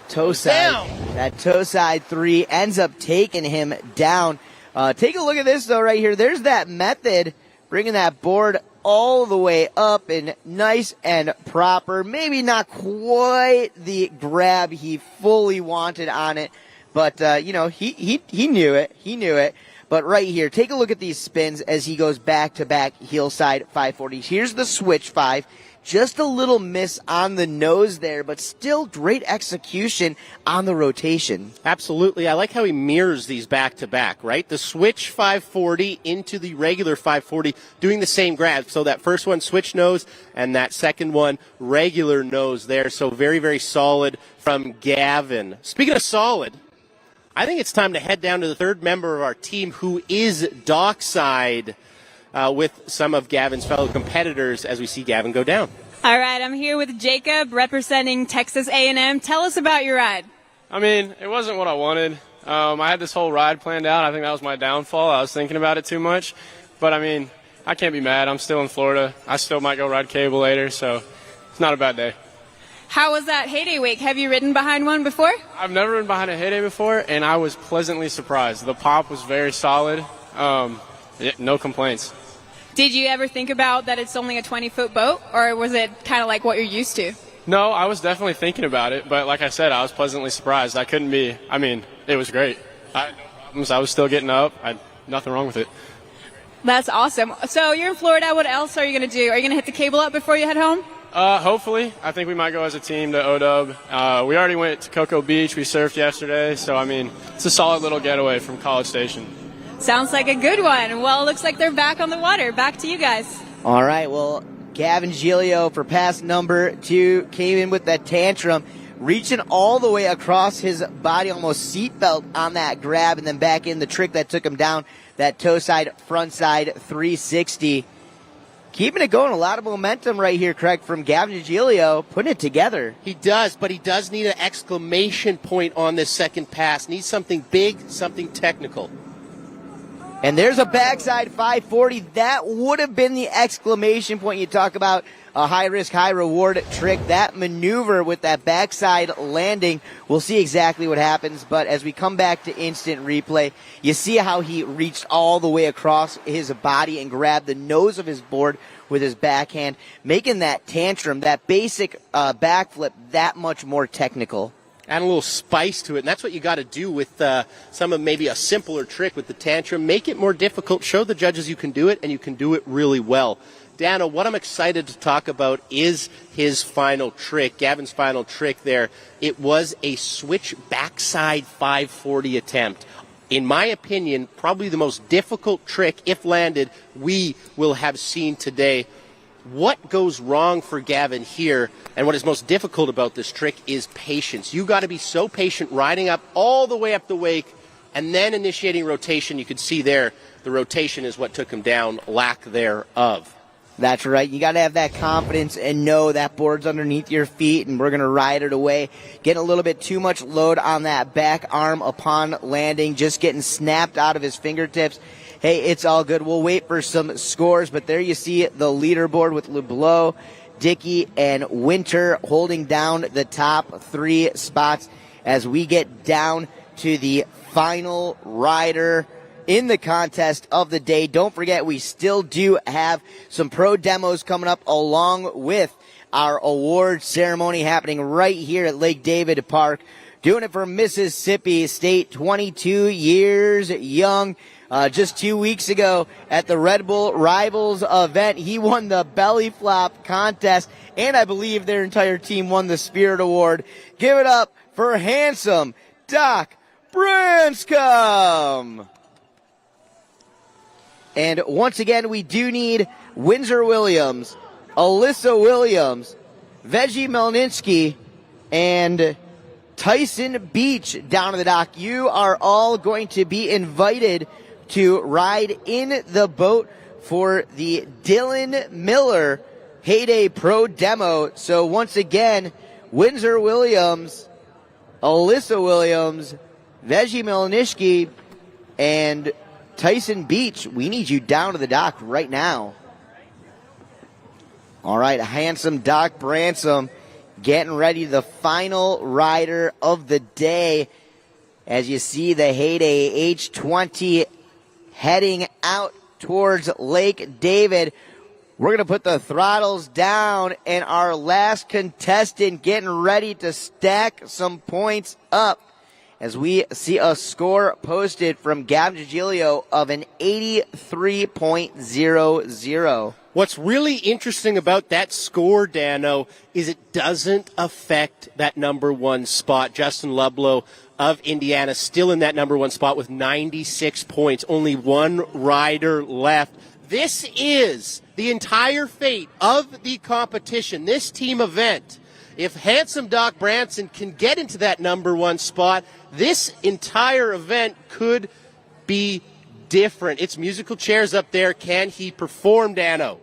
toe side. Down. That toe side 3 ends up taking him down. Take a look at this though right here. There's that method, bringing that board all the way up and nice and proper. Maybe not quite the grab he fully wanted on it, but he knew it. He knew it. But right here, take a look at these spins as he goes back-to-back heel side 540s. Here's the switch 5. Just a little miss on the nose there, but still great execution on the rotation. Absolutely. I like how he mirrors these back-to-back, right? The switch 540 into the regular 540, doing the same grab. So that first one, switch nose, and that second one, regular nose there. So very, very solid from Gavin. Speaking of solid, I think it's time to head down to the third member of our team, who is dockside with some of Gavin's fellow competitors as we see Gavin go down. All right, I'm here with Jacob representing Texas A&M. Tell us about your ride. I mean, it wasn't what I wanted. I had this whole ride planned out. I think that was my downfall. I was thinking about it too much. But, I mean, I can't be mad. I'm still in Florida. I still might go ride cable later, so it's not a bad day. How was that Heyday Wake? Have you ridden behind one before? I've never ridden behind a Heyday before, and I was pleasantly surprised. The pop was very solid. No complaints. Did you ever think about that it's only a 20-foot boat, or was it kind of like what you're used to? No, I was definitely thinking about it, but like I said, I was pleasantly surprised. It was great. I had no problems. I was still getting up. Nothing wrong with it. That's awesome. So you're in Florida. What else are you going to do? Are you going to hit the cable up before you head home? Hopefully. I think we might go as a team to OW. We already went to Cocoa Beach. We surfed yesterday. So, it's a solid little getaway from College Station. Sounds like a good one. Well, it looks like they're back on the water. Back to you guys. All right, well, Gavin Giglio for pass number 2 came in with that tantrum, reaching all the way across his body, almost seatbelt on that grab, and then back in the trick that took him down, that toe side, front side 360. Keeping it going, a lot of momentum right here, Craig, from Gavin Giglio, putting it together. He does, but he does need an exclamation point on this second pass. Needs something big, something technical. And there's a backside 540. That would have been the exclamation point. You talk about a high-risk, high-reward trick. That maneuver with that backside landing, we'll see exactly what happens. But as we come back to instant replay, you see how he reached all the way across his body and grabbed the nose of his board with his backhand, making that tantrum, that basic backflip, that much more technical. Add a little spice to it, and that's what you got to do with some of maybe a simpler trick with the tantrum. Make it more difficult. Show the judges you can do it, and you can do it really well. Dano, what I'm excited to talk about is his final trick, Gavin's final trick there. It was a switch backside 540 attempt. In my opinion, probably the most difficult trick, if landed, we will have seen today. What goes wrong for Gavin here, and what is most difficult about this trick is patience. You got to be so patient riding up all the way up the wake and then initiating rotation. You can see there the rotation is what took him down, lack thereof. That's right. You got to have that confidence and know that board's underneath your feet, and we're going to ride it away. Getting a little bit too much load on that back arm upon landing, just getting snapped out of his fingertips. Hey, it's all good. We'll wait for some scores, but there you see the leaderboard with LeBlanc, Dickey, and Winter holding down the top 3 spots as we get down to the final rider in the contest of the day. Don't forget, we still do have some pro demos coming up along with our award ceremony happening right here at Lake David Park. Doing it for Mississippi State, 22 years young. Just 2 weeks ago at the Red Bull Rivals event, he won the belly flop contest, and I believe their entire team won the Spirit Award. Give it up for handsome Doc Branscombe. And once again, we do need Windsor Williams, Alyssa Williams, Veggie Melninsky, and Tyson Beach down to the dock. You are all going to be invited to ride in the boat for the Dylan Miller Heyday Pro Demo. So once again, Windsor Williams, Alyssa Williams, Veggie Melninsky, and Tyson Beach, we need you down to the dock right now. All right, handsome Doc Bransom getting ready, the final rider of the day. As you see the Heyday H20 heading out towards Lake David. We're going to put the throttles down, and our last contestant getting ready to stack some points up as we see a score posted from Gavin Giglio of an 83.00. What's really interesting about that score, Dano, is it doesn't affect that number 1 spot. Justin Ludlow of Indiana still in that number 1 spot with 96 points. Only 1 rider left. This is the entire fate of the competition, this team event. If handsome Doc Branson can get into that number 1 spot, this entire event could be different. It's musical chairs up there. Can he perform, Dano?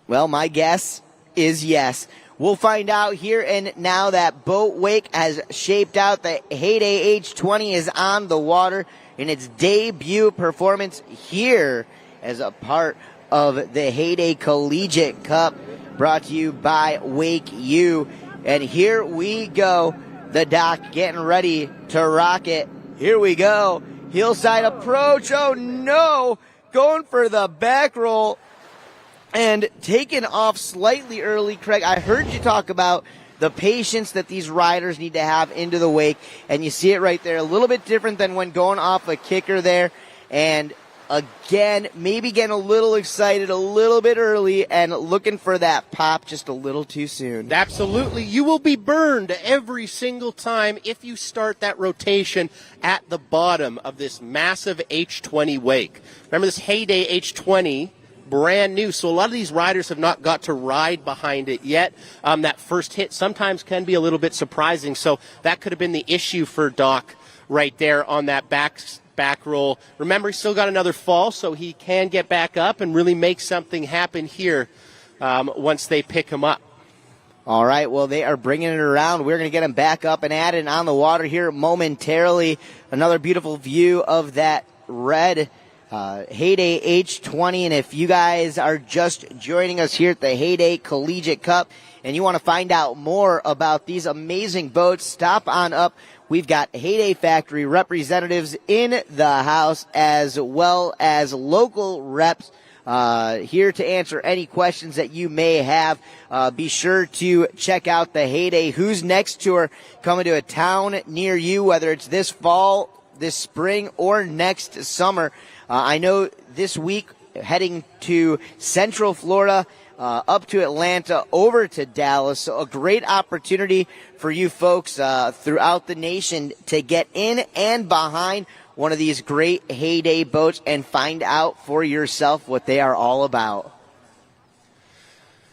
Well, my guess is yes. We'll find out here and now. That boat wake has shaped out. The Heyday H20 is on the water in its debut performance here as a part of the Heyday Collegiate Cup, brought to you by WakeU. And here we go. The Doc getting ready to rock it. Here we go. Hillside approach. Oh no! Going for the back roll and taken off slightly early. Craig, I heard you talk about the patience that these riders need to have into the wake, and you see it right there. A little bit different than when going off a kicker there. And again, maybe getting a little excited a little bit early and looking for that pop just a little too soon. Absolutely. You will be burned every single time if you start that rotation at the bottom of this massive H20 wake. Remember, this Heyday H20 brand new. So a lot of these riders have not got to ride behind it yet. That first hit sometimes can be a little bit surprising. So that could have been the issue for Doc right there on that back roll. Remember, he's still got another fall, so he can get back up and really make something happen here once they pick him up. All right, well, they are bringing it around. We're going to get him back up and at it on the water here momentarily. Another beautiful view of that red Heyday H20. And if you guys are just joining us here at the Heyday Collegiate Cup and you want to find out more about these amazing boats, stop on up. We've got Heyday Factory representatives in the house as well as local reps here to answer any questions that you may have. Be sure to check out the Heyday Who's Next tour coming to a town near you, whether it's this fall, this spring, or next summer. I know this week heading to Central Florida, up to Atlanta, over to Dallas. So a great opportunity for you folks throughout the nation to get in and behind one of these great Heyday boats and find out for yourself what they are all about.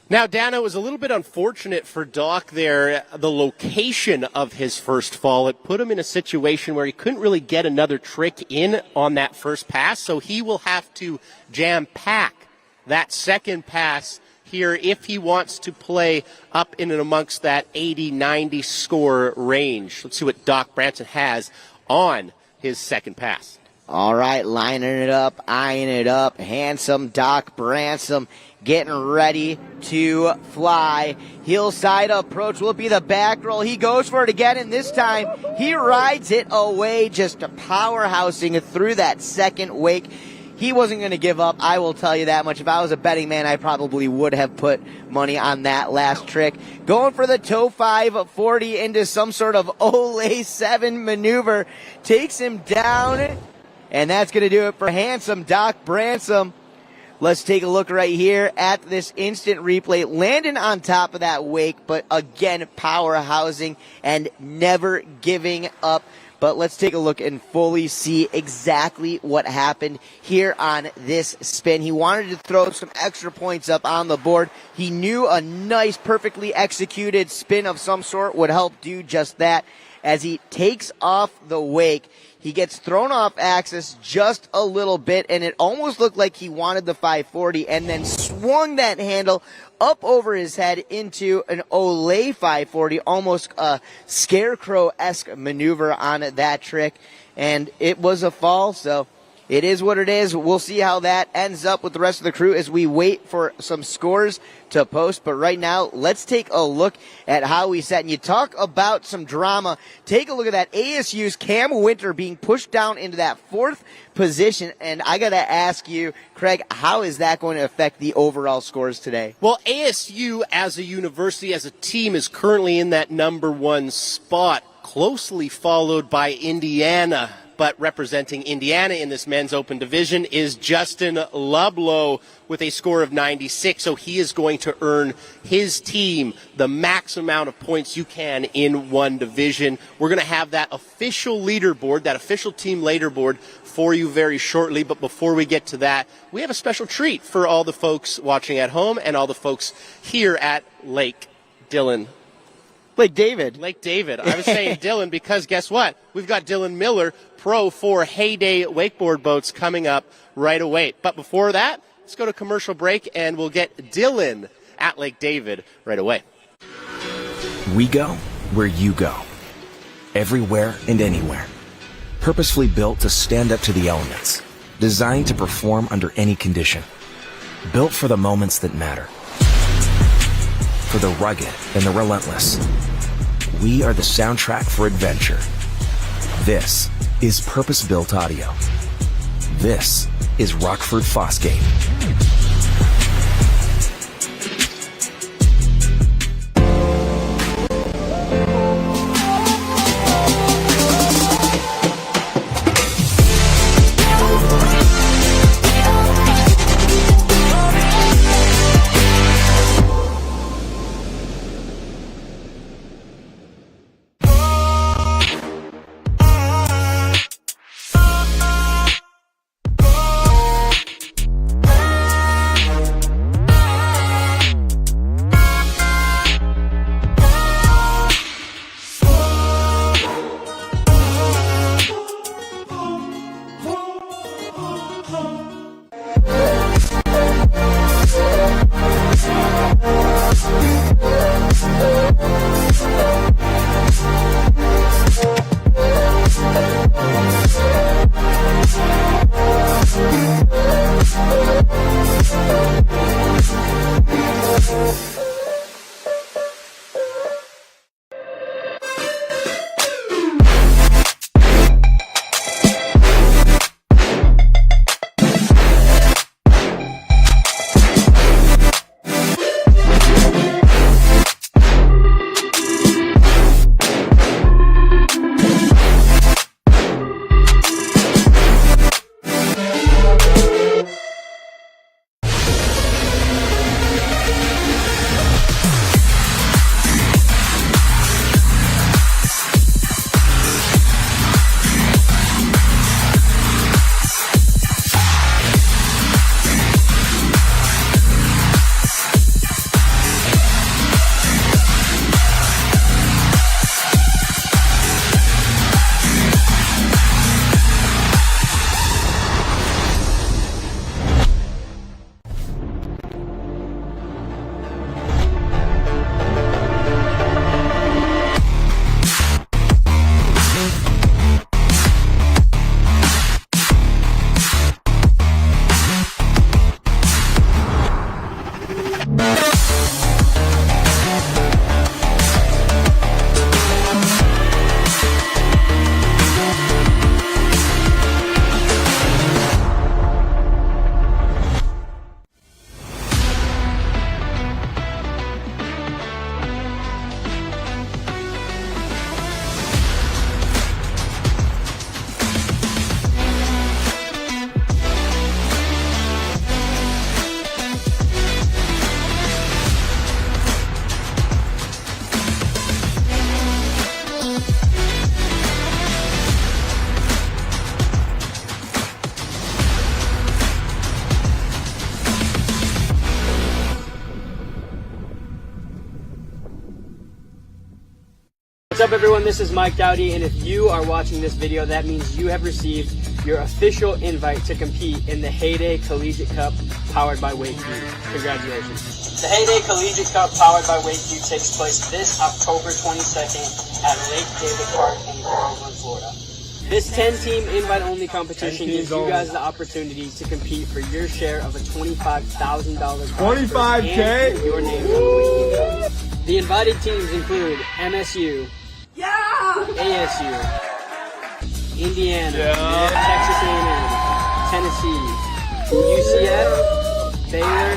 Now, Dana, it was a little bit unfortunate for Doc there, the location of his first fall. It put him in a situation where he couldn't really get another trick in on that first pass, so he will have to jam-pack that second pass here if he wants to play up in and amongst that 80-90 score range. Let's see what Doc Branson has on his second pass. All right, lining it up, eyeing it up. Handsome Doc Branson getting ready to fly. Hillside approach will be the back roll. He goes for it again, and this time he rides it away, just powerhousing through that second wake. He wasn't going to give up, I will tell you that much. If I was a betting man, I probably would have put money on that last trick. Going for the toe 540 into some sort of Olay 7 maneuver. Takes him down, and that's going to do it for handsome Doc Branson. Let's take a look right here at this instant replay. Landing on top of that wake, but again, powerhousing and never giving up. But let's take a look and fully see exactly what happened here on this spin. He wanted to throw some extra points up on the board. He knew a nice, perfectly executed spin of some sort would help do just that. As he takes off the wake, he gets thrown off axis just a little bit, and it almost looked like he wanted the 540 and then swung that handle up over his head into an Olay 540, almost a scarecrow-esque maneuver on that trick. And it was a fall, so it is what it is. We'll see how that ends up with the rest of the crew as we wait for some scores to post. But right now, let's take a look at how we set. And you talk about some drama. Take a look at that ASU's Cam Winter being pushed down into that fourth position. And I got to ask you, Craig, how is that going to affect the overall scores today? Well, ASU as a university, as a team, is currently in that number one spot, closely followed by Indiana. But representing Indiana in this men's open division is Justin Lublow with a score of 96. So he is going to earn his team the max amount of points you can in one division. We're going to have that official leaderboard, that official team leaderboard for you very shortly. But before we get to that, we have a special treat for all the folks watching at home and all the folks here at Lake David. I was saying Dylan because guess what? We've got Dylan Miller, pro for Heyday wakeboard boats, coming up right away. But before that, let's go to commercial break and we'll get Dylan at Lake David right away. We go where you go. Everywhere and anywhere. Purposefully built to stand up to the elements. Designed to perform under any condition. Built for the moments that matter. For the rugged and the relentless. We are the soundtrack for adventure. This is purpose-built audio. This is Rockford Fosgate. up, everyone? This is Mike Dowdy, and if you are watching this video, that means you have received your official invite to compete in the Heyday Collegiate Cup powered by WakeU. Congratulations. The Heyday Collegiate Cup powered by WakeU takes place this October 22nd at Lake David Park in Groveland, Florida. This 10-team invite-only competition gives you guys the opportunity to compete for your share of a $25,000 prize. $25K? And your name on the WakeU Cup. The invited teams include MSU, ASU, Indiana, Texas A&M, Tennessee, UCF, Baylor,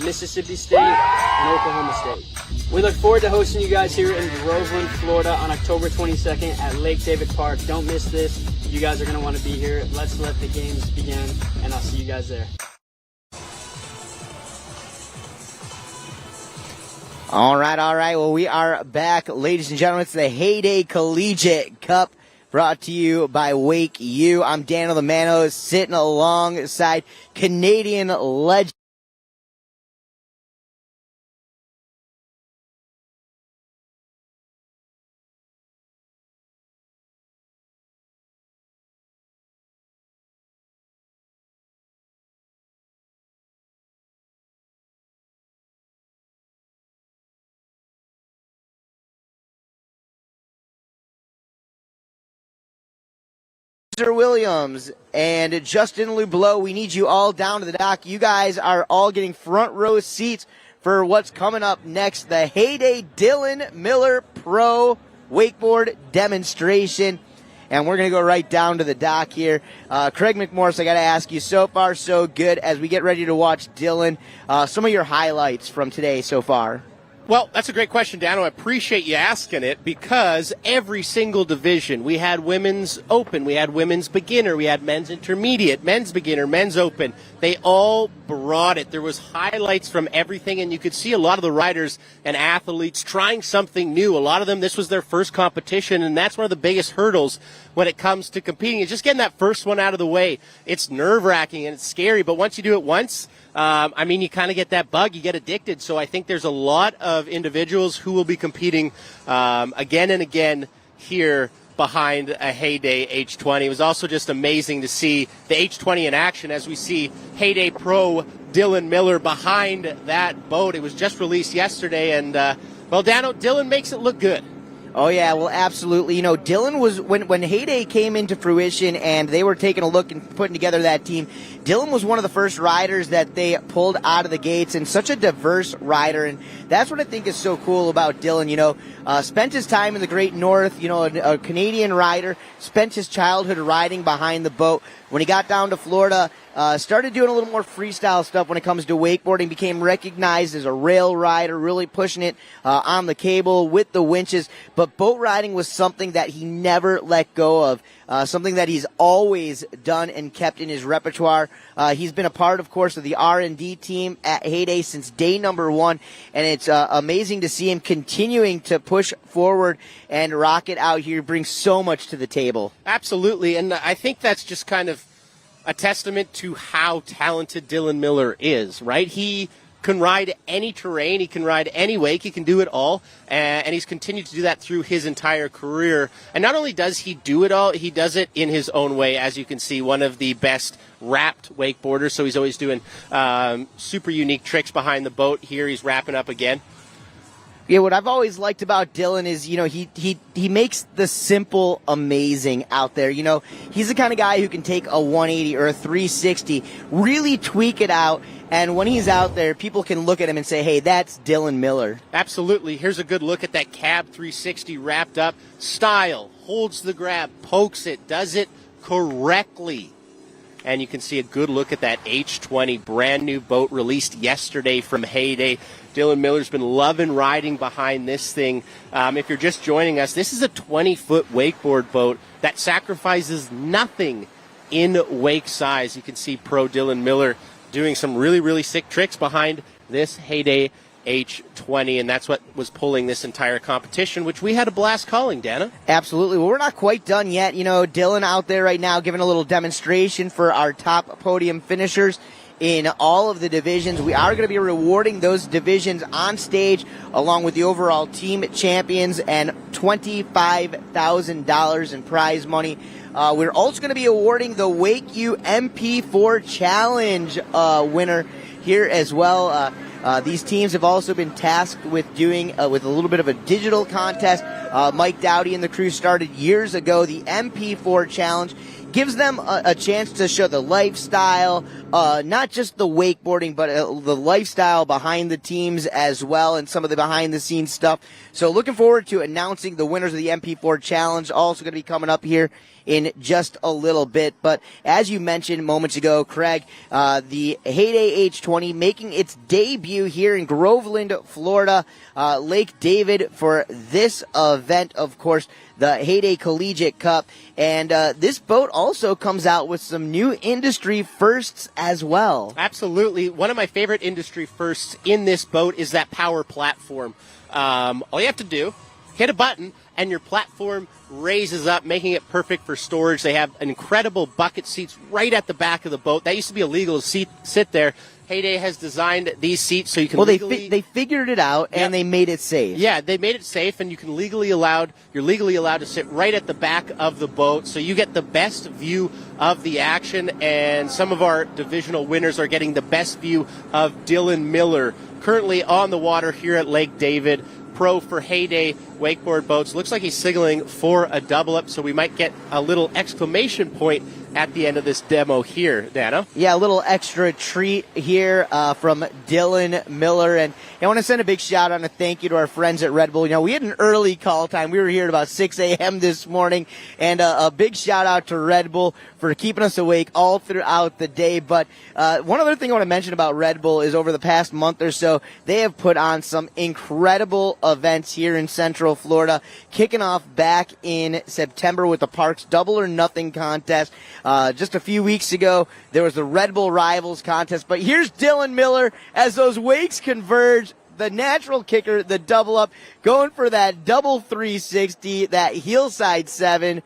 Mississippi State, and Oklahoma State. We look forward to hosting you guys here in Groveland, Florida on October 22nd at Lake David Park. Don't miss this. You guys are going to want to be here. Let's let the games begin, and I'll see you guys there. All right. Well, we are back, ladies and gentlemen. It's the Heyday Collegiate Cup brought to you by WakeU. I'm Daniel the Mano, sitting alongside Canadian legend Williams and Justin Lublow. We need you all down to the dock. You guys are all getting front row seats for what's coming up next, the Heyday Dylan Miller Pro Wakeboard Demonstration. And we're going to go right down to the dock here. Craig McMorris, I got to ask you, so far so good as we get ready to watch Dylan. Some of your highlights from today so far. Well, that's a great question, Dan. I appreciate you asking it because every single division, we had women's open, we had women's beginner, we had men's intermediate, men's beginner, men's open. They all brought it. There was highlights from everything, and you could see a lot of the riders and athletes trying something new. A lot of them, this was their first competition, and that's one of the biggest hurdles when it comes to competing, is just getting that first one out of the way. It's nerve-wracking and it's scary, but once you do it once, you kind of get that bug, you get addicted. So I think there's a lot of individuals who will be competing again and again here behind a Heyday H20. It was also just amazing to see the H20 in action as we see Heyday Pro Dylan Miller behind that boat. It was just released yesterday, and, Dano, Dylan makes it look good. Oh, yeah, well, absolutely. You know, Dylan was, when Heyday came into fruition and they were taking a look and putting together that team, Dylan was one of the first riders that they pulled out of the gates, and such a diverse rider. And that's what I think is so cool about Dylan. You know, spent his time in the Great North, you know, a Canadian rider, spent his childhood riding behind the boat. When he got down to Florida, started doing a little more freestyle stuff when it comes to wakeboarding, became recognized as a rail rider, really pushing it on the cable with the winches. But boat riding was something that he never let go of, something that he's always done and kept in his repertoire. He's been a part, of course, of the R&D team at Heyday since day number one, and it's amazing to see him continuing to push forward and rock it out here, brings so much to the table. Absolutely, and I think that's just kind of a testament to how talented Dylan Miller is, right? He can ride any terrain, he can ride any wake, he can do it all, and he's continued to do that through his entire career. And not only does he do it all, he does it in his own way. As you can see, one of the best wrapped wakeboarders, so he's always doing super unique tricks behind the boat. Here he's wrapping up again. Yeah, what I've always liked about Dylan is, you know, he makes the simple amazing out there. You know, he's the kind of guy who can take a 180 or a 360, really tweak it out, and when he's out there, people can look at him and say, hey, that's Dylan Miller. Absolutely. Here's a good look at that cab 360 wrapped up. Style, holds the grab, pokes it, does it correctly. And you can see a good look at that H20 brand new boat released yesterday from Heyday. Dylan Miller's been loving riding behind this thing. If you're just joining us, this is a 20-foot wakeboard boat that sacrifices nothing in wake size. You can see pro Dylan Miller doing some really, really sick tricks behind this Heyday H20, and that's what was pulling this entire competition, which we had a blast calling, Dana. Absolutely. Well, we're not quite done yet. You know, Dylan out there right now giving a little demonstration for our top podium finishers in all of the divisions. We are going to be rewarding those divisions on stage along with the overall team champions and $25,000 in prize money. We're also going to be awarding the WakeU MP4 Challenge winner here as well. These teams have also been tasked with doing with a little bit of a digital contest. Mike Dowdy and the crew started years ago. The MP4 Challenge gives them a chance to show the lifestyle, not just the wakeboarding, but the lifestyle behind the teams as well, and some of the behind-the-scenes stuff. So looking forward to announcing the winners of the MP4 Challenge. Also going to be coming up here in just a little bit. But as you mentioned moments ago, Craig, the Heyday H20 making its debut here in Groveland, Florida, Lake David for this event, of course, the Heyday Collegiate Cup. And this boat also comes out with some new industry firsts as well. Absolutely. One of my favorite industry firsts in this boat is that power platform. All you have to do, hit a button, and your platform raises up, making it perfect for storage. They have incredible bucket seats right at the back of the boat. That used to be illegal to sit there. Heyday has designed these seats so you can they figured it out and they made it safe. Yeah, they made it safe, and you're legally allowed to sit right at the back of the boat, so you get the best view of the action. And some of our divisional winners are getting the best view of Dylan Miller, currently on the water here at Lake David, pro for Heyday wakeboard boats. Looks like he's signaling for a double up, so we might get a little exclamation point at the end of this demo here, Dano. Yeah, a little extra treat here from Dylan Miller. And I want to send a big shout out and a thank you to our friends at Red Bull. You know, we had an early call time. We were here at about 6 a.m. this morning. And a big shout out to Red Bull for keeping us awake all throughout the day. But one other thing I want to mention about Red Bull is over the past month or so, they have put on some incredible events here in Central Florida, kicking off back in September with the Parks Double or Nothing contest. Just a few weeks ago, there was the Red Bull Rivals contest. But here's Dylan Miller as those wakes converge. The natural kicker, the double up, going for that double 360, that hillside 7.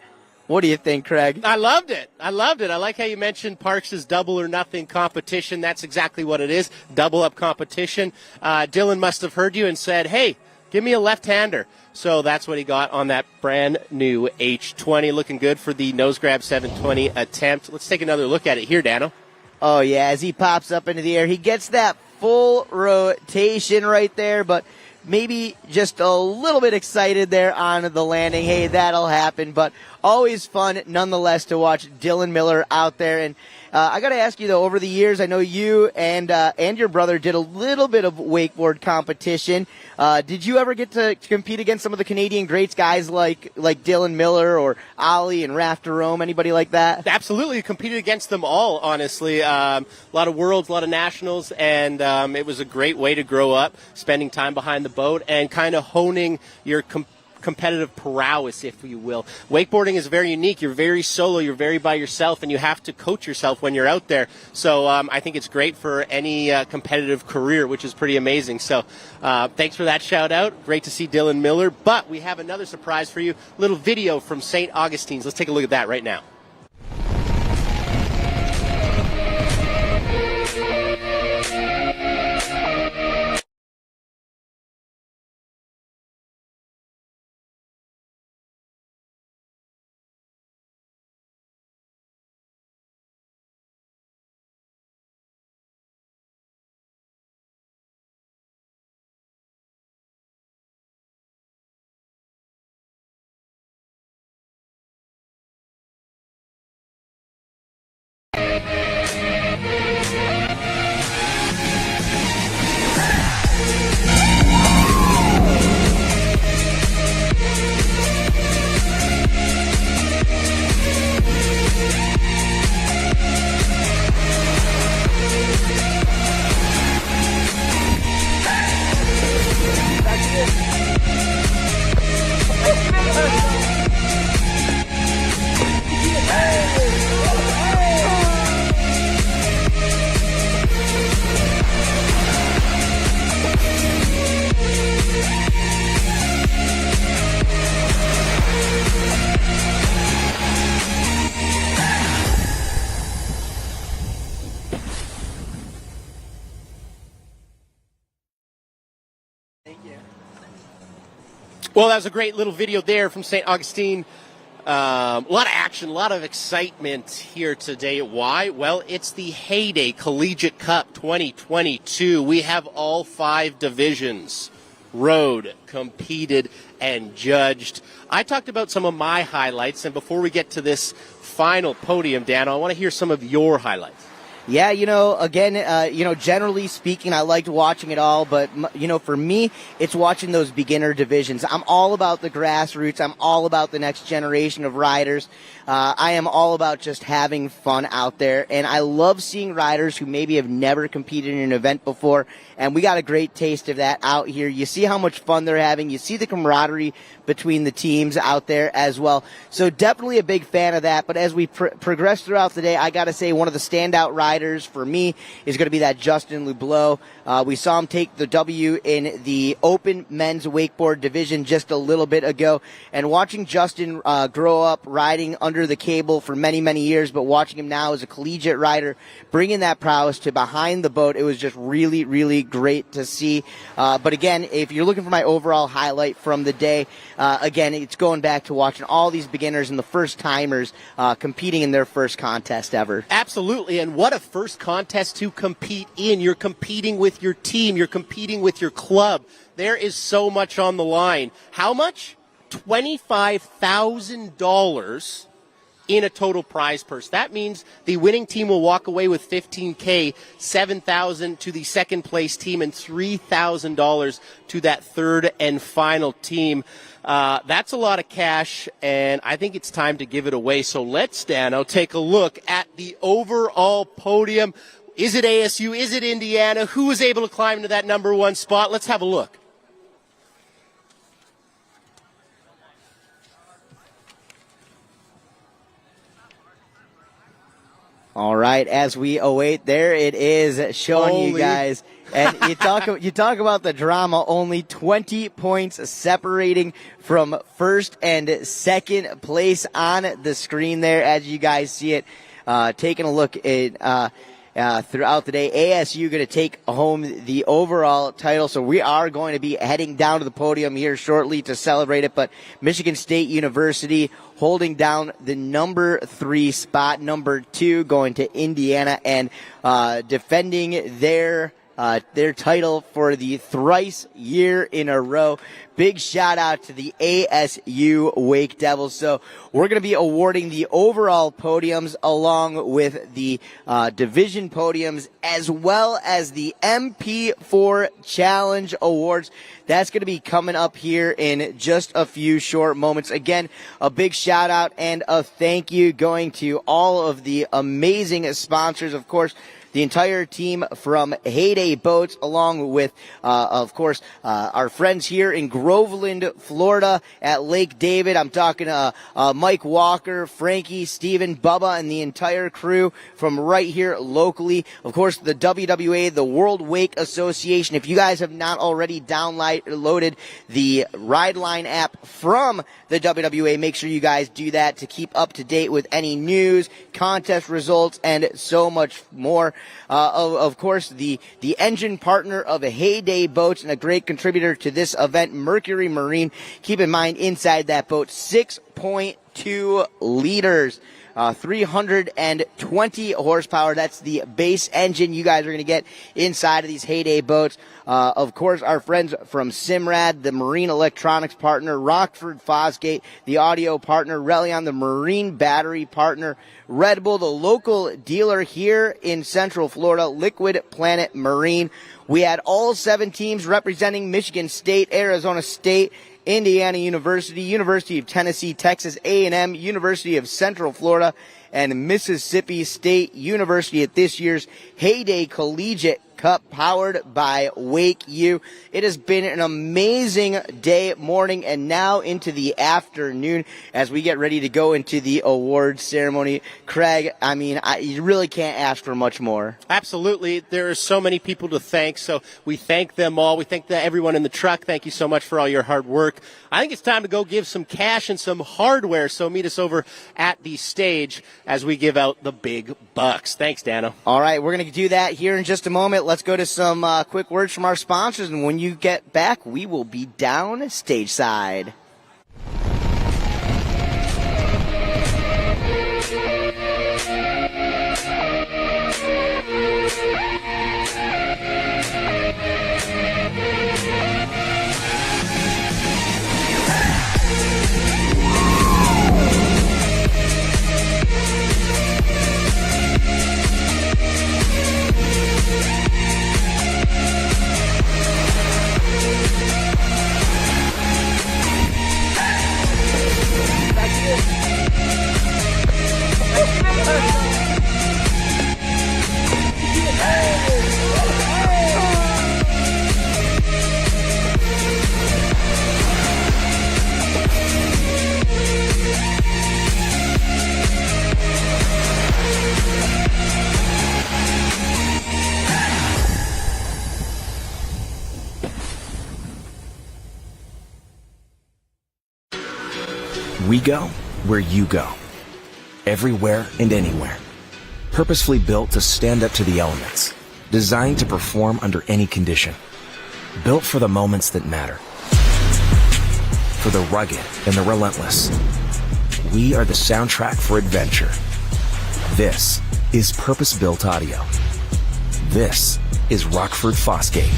What do you think, Craig? I loved it. I like how you mentioned Parks' Double or Nothing competition. That's exactly what it is, double up competition. Dylan must have heard you and said, hey, give me a left-hander. So that's what he got on that brand new H20. Looking good for the nose grab 720 attempt. Let's take another look at it here, Dano. Oh, yeah, as he pops up into the air, he gets that full rotation right there, but maybe just a little bit excited there on the landing. Hey, that'll happen, but always fun nonetheless to watch Dylan Miller out there. And I got to ask you, though, over the years, I know you and your brother did a little bit of wakeboard competition. Did you ever get to compete against some of the Canadian greats, guys like Dylan Miller or Ollie and Raph Jerome, anybody like that? Absolutely. Competed against them all, honestly. A lot of worlds, a lot of nationals, and it was a great way to grow up, spending time behind the boat and kind of honing your competitive prowess, if you will. Wakeboarding is very unique. You're very solo. You're very by yourself, and you have to coach yourself when you're out there. So I think it's great for any competitive career, which is pretty amazing. So thanks for that shout out. Great to see Dylan Miller. But we have another surprise for you. A little video from St. Augustine's. Let's take a look at that right now. Well, that was a great little video there from St. Augustine. A lot of action, a lot of excitement here today. Why? Well, it's the Heyday Collegiate Cup 2022. We have all 5 divisions rode, competed, and judged. I talked about some of my highlights, and before we get to this final podium, Dan, I want to hear some of your highlights. Yeah, again, generally speaking, I liked watching it all, but, for me, it's watching those beginner divisions. I'm all about the grassroots. I'm all about the next generation of riders. I am all about just having fun out there, and I love seeing riders who maybe have never competed in an event before, and we got a great taste of that out here. You see how much fun they're having. You see the camaraderie between the teams out there as well. So definitely a big fan of that, but as we progress throughout the day, I got to say one of the standout riders for me is going to be that Justin Lubleau. We saw him take the W in the Open Men's Wakeboard Division just a little bit ago, and watching Justin grow up riding under the cable for many, many years, but watching him now as a collegiate rider, bringing that prowess to behind the boat, it was just really, really great to see. But again, if you're looking for my overall highlight from the day, again, it's going back to watching all these beginners and the first-timers competing in their first contest ever. Absolutely, and what a first contest to compete in. You're competing with your team. You're competing with your club. There is so much on the line. How much? $25,000 in a total prize purse. That means the winning team will walk away with $15K, $7,000 to the second place team, and $3,000 to that third and final team. That's a lot of cash, and I think it's time to give it away. So let's, Dano, take a look at the overall podium. Is it ASU? Is it Indiana? Who was able to climb to that number 1 spot? Let's have a look. All right, as we await, there it is, showing you guys. And you talk about the drama, only 20 points separating from first and second place on the screen there, as you guys see it. Taking a look at throughout the day, ASU going to take home the overall title. So we are going to be heading down to the podium here shortly to celebrate it. But Michigan State University holding down the number 3 spot, number 2 going to Indiana, and defending their title for the thrice year in a row. Big shout out to the ASU Wake Devils. So we're going to be awarding the overall podiums along with the division podiums as well as the MP4 Challenge Awards. That's going to be coming up here in just a few short moments. Again, a big shout out and a thank you going to all of the amazing sponsors. Of course, the entire team from Heyday Boats, along with, of course, our friends here in Groveland, Florida at Lake David. I'm talking Mike Walker, Frankie, Steven, Bubba, and the entire crew from right here locally. Of course, the WWA, the World Wake Association. If you guys have not already downloaded the Rideline app from the WWA, make sure you guys do that to keep up to date with any news, contest results, and so much more. Of course, the engine partner of Heyday Boats and a great contributor to this event, Mercury Marine. Keep in mind, inside that boat, 6.2 liters. 320 horsepower. That's the base engine you guys are going to get inside of these Heyday boats. Of course, our friends from Simrad, the marine electronics partner, Rockford Fosgate, the audio partner, Relion, the marine battery partner, Red Bull, the local dealer here in Central Florida, Liquid Planet Marine. We had all 7 teams representing Michigan State, Arizona State, Indiana University, University of Tennessee, Texas A&M, University of Central Florida, and Mississippi State University at this year's Heyday Collegiate Cup, powered by WakeU. It has been an amazing day, morning, and now into the afternoon as we get ready to go into the awards ceremony. Craig, I mean, you really can't ask for much more. Absolutely. There are so many people to thank, so we thank them all. We thank everyone in the truck. Thank you so much for all your hard work. I think it's time to go give some cash and some hardware, so meet us over at the stage as we give out the big bucks. Thanks, Dano. All right, we're going to do that here in just a moment. let's go to some quick words from our sponsors, and when you get back, we will be down stage side. We go where you go. Everywhere and anywhere. Purposefully built to stand up to the elements. Designed to perform under any condition. Built for the moments that matter. For the rugged and the relentless. We are the soundtrack for adventure. This is purpose-built audio. This is Rockford Fosgate.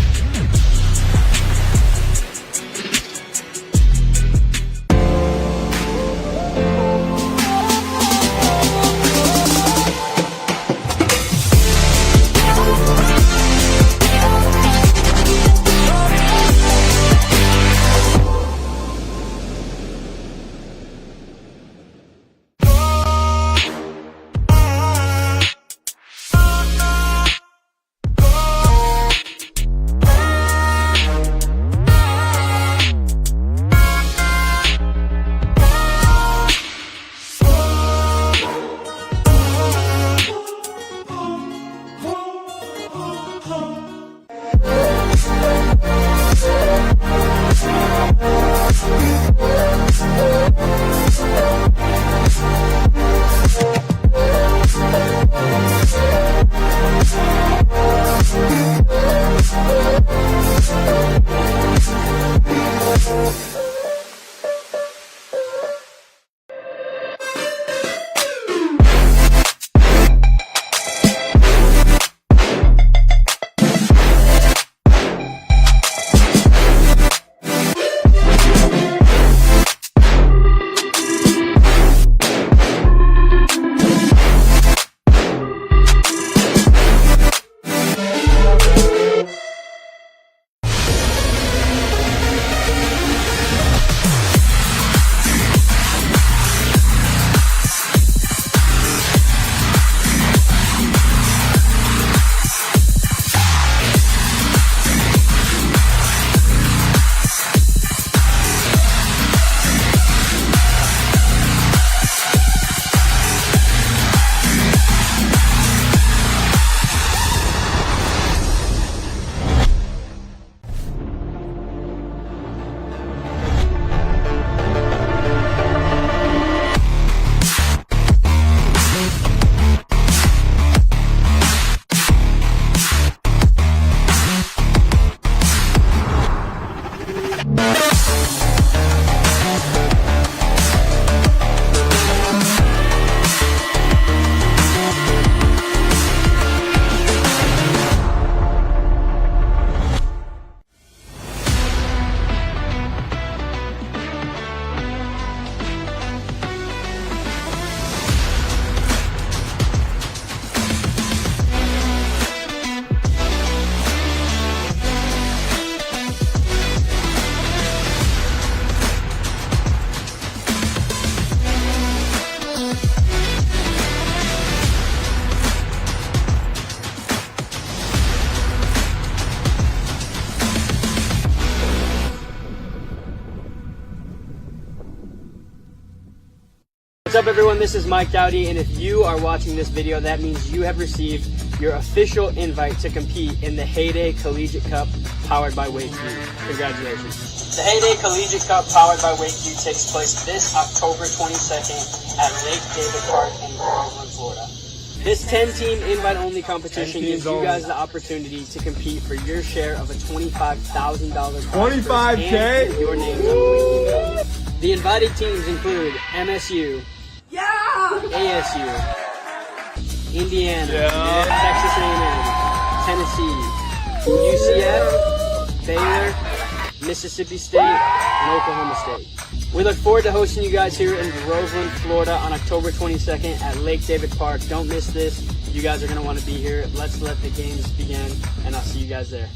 What's up everyone, this is Mike Dowdy, and if you are watching this video, that means you have received your official invite to compete in the Heyday Collegiate Cup powered by WakeU. Congratulations. The Heyday Collegiate Cup powered by WakeU takes place this October 22nd at Lake David Park in Groveland, Florida. This 10-team invite-only competition gives you guys the opportunity to compete for your share of a $25,000 prize. $25K? And your names on the WakeU Cup. The invited teams include MSU, ASU, Indiana, Texas A&M, Tennessee, UCF, Baylor, Mississippi State, and Oklahoma State. We look forward to hosting you guys here in Groveland, Florida on October 22nd at Lake David Park. Don't miss this. You guys are going to want to be here. Let's let the games begin, and I'll see you guys there.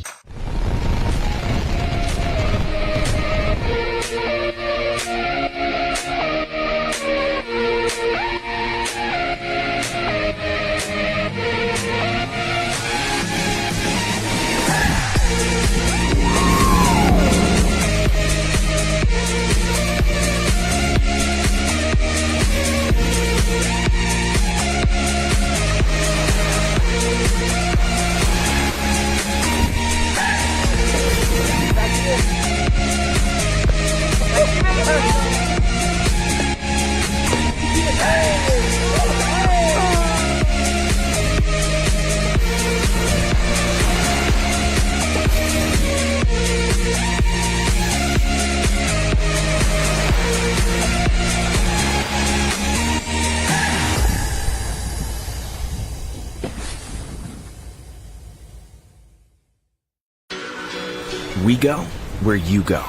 We go where you go.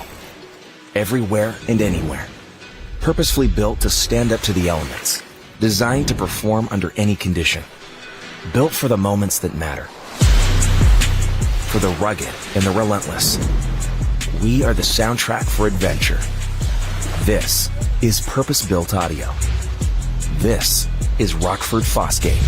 Everywhere and anywhere. Purposefully built to stand up to the elements. Designed to perform under any condition. Built for the moments that matter. For the rugged and the relentless. We are the soundtrack for adventure. This is purpose-built audio. This is Rockford Fosgate.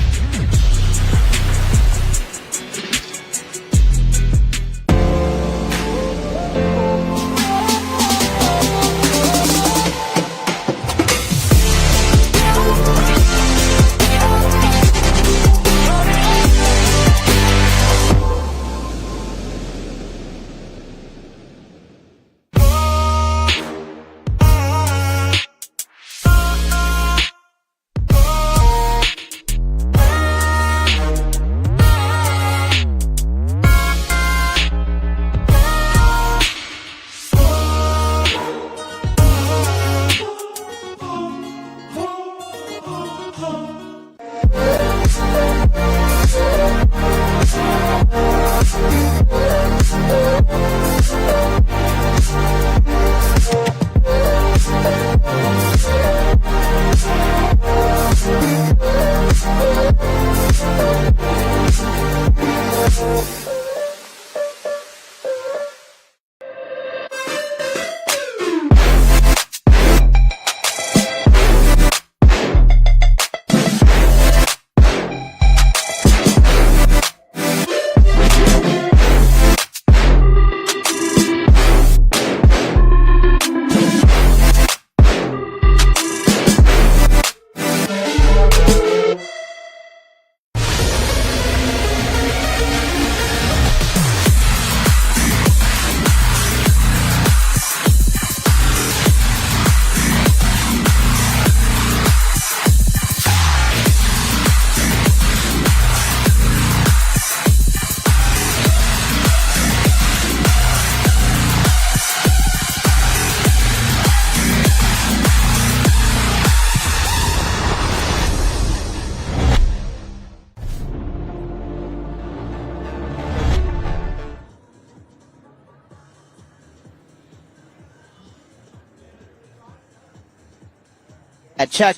Check.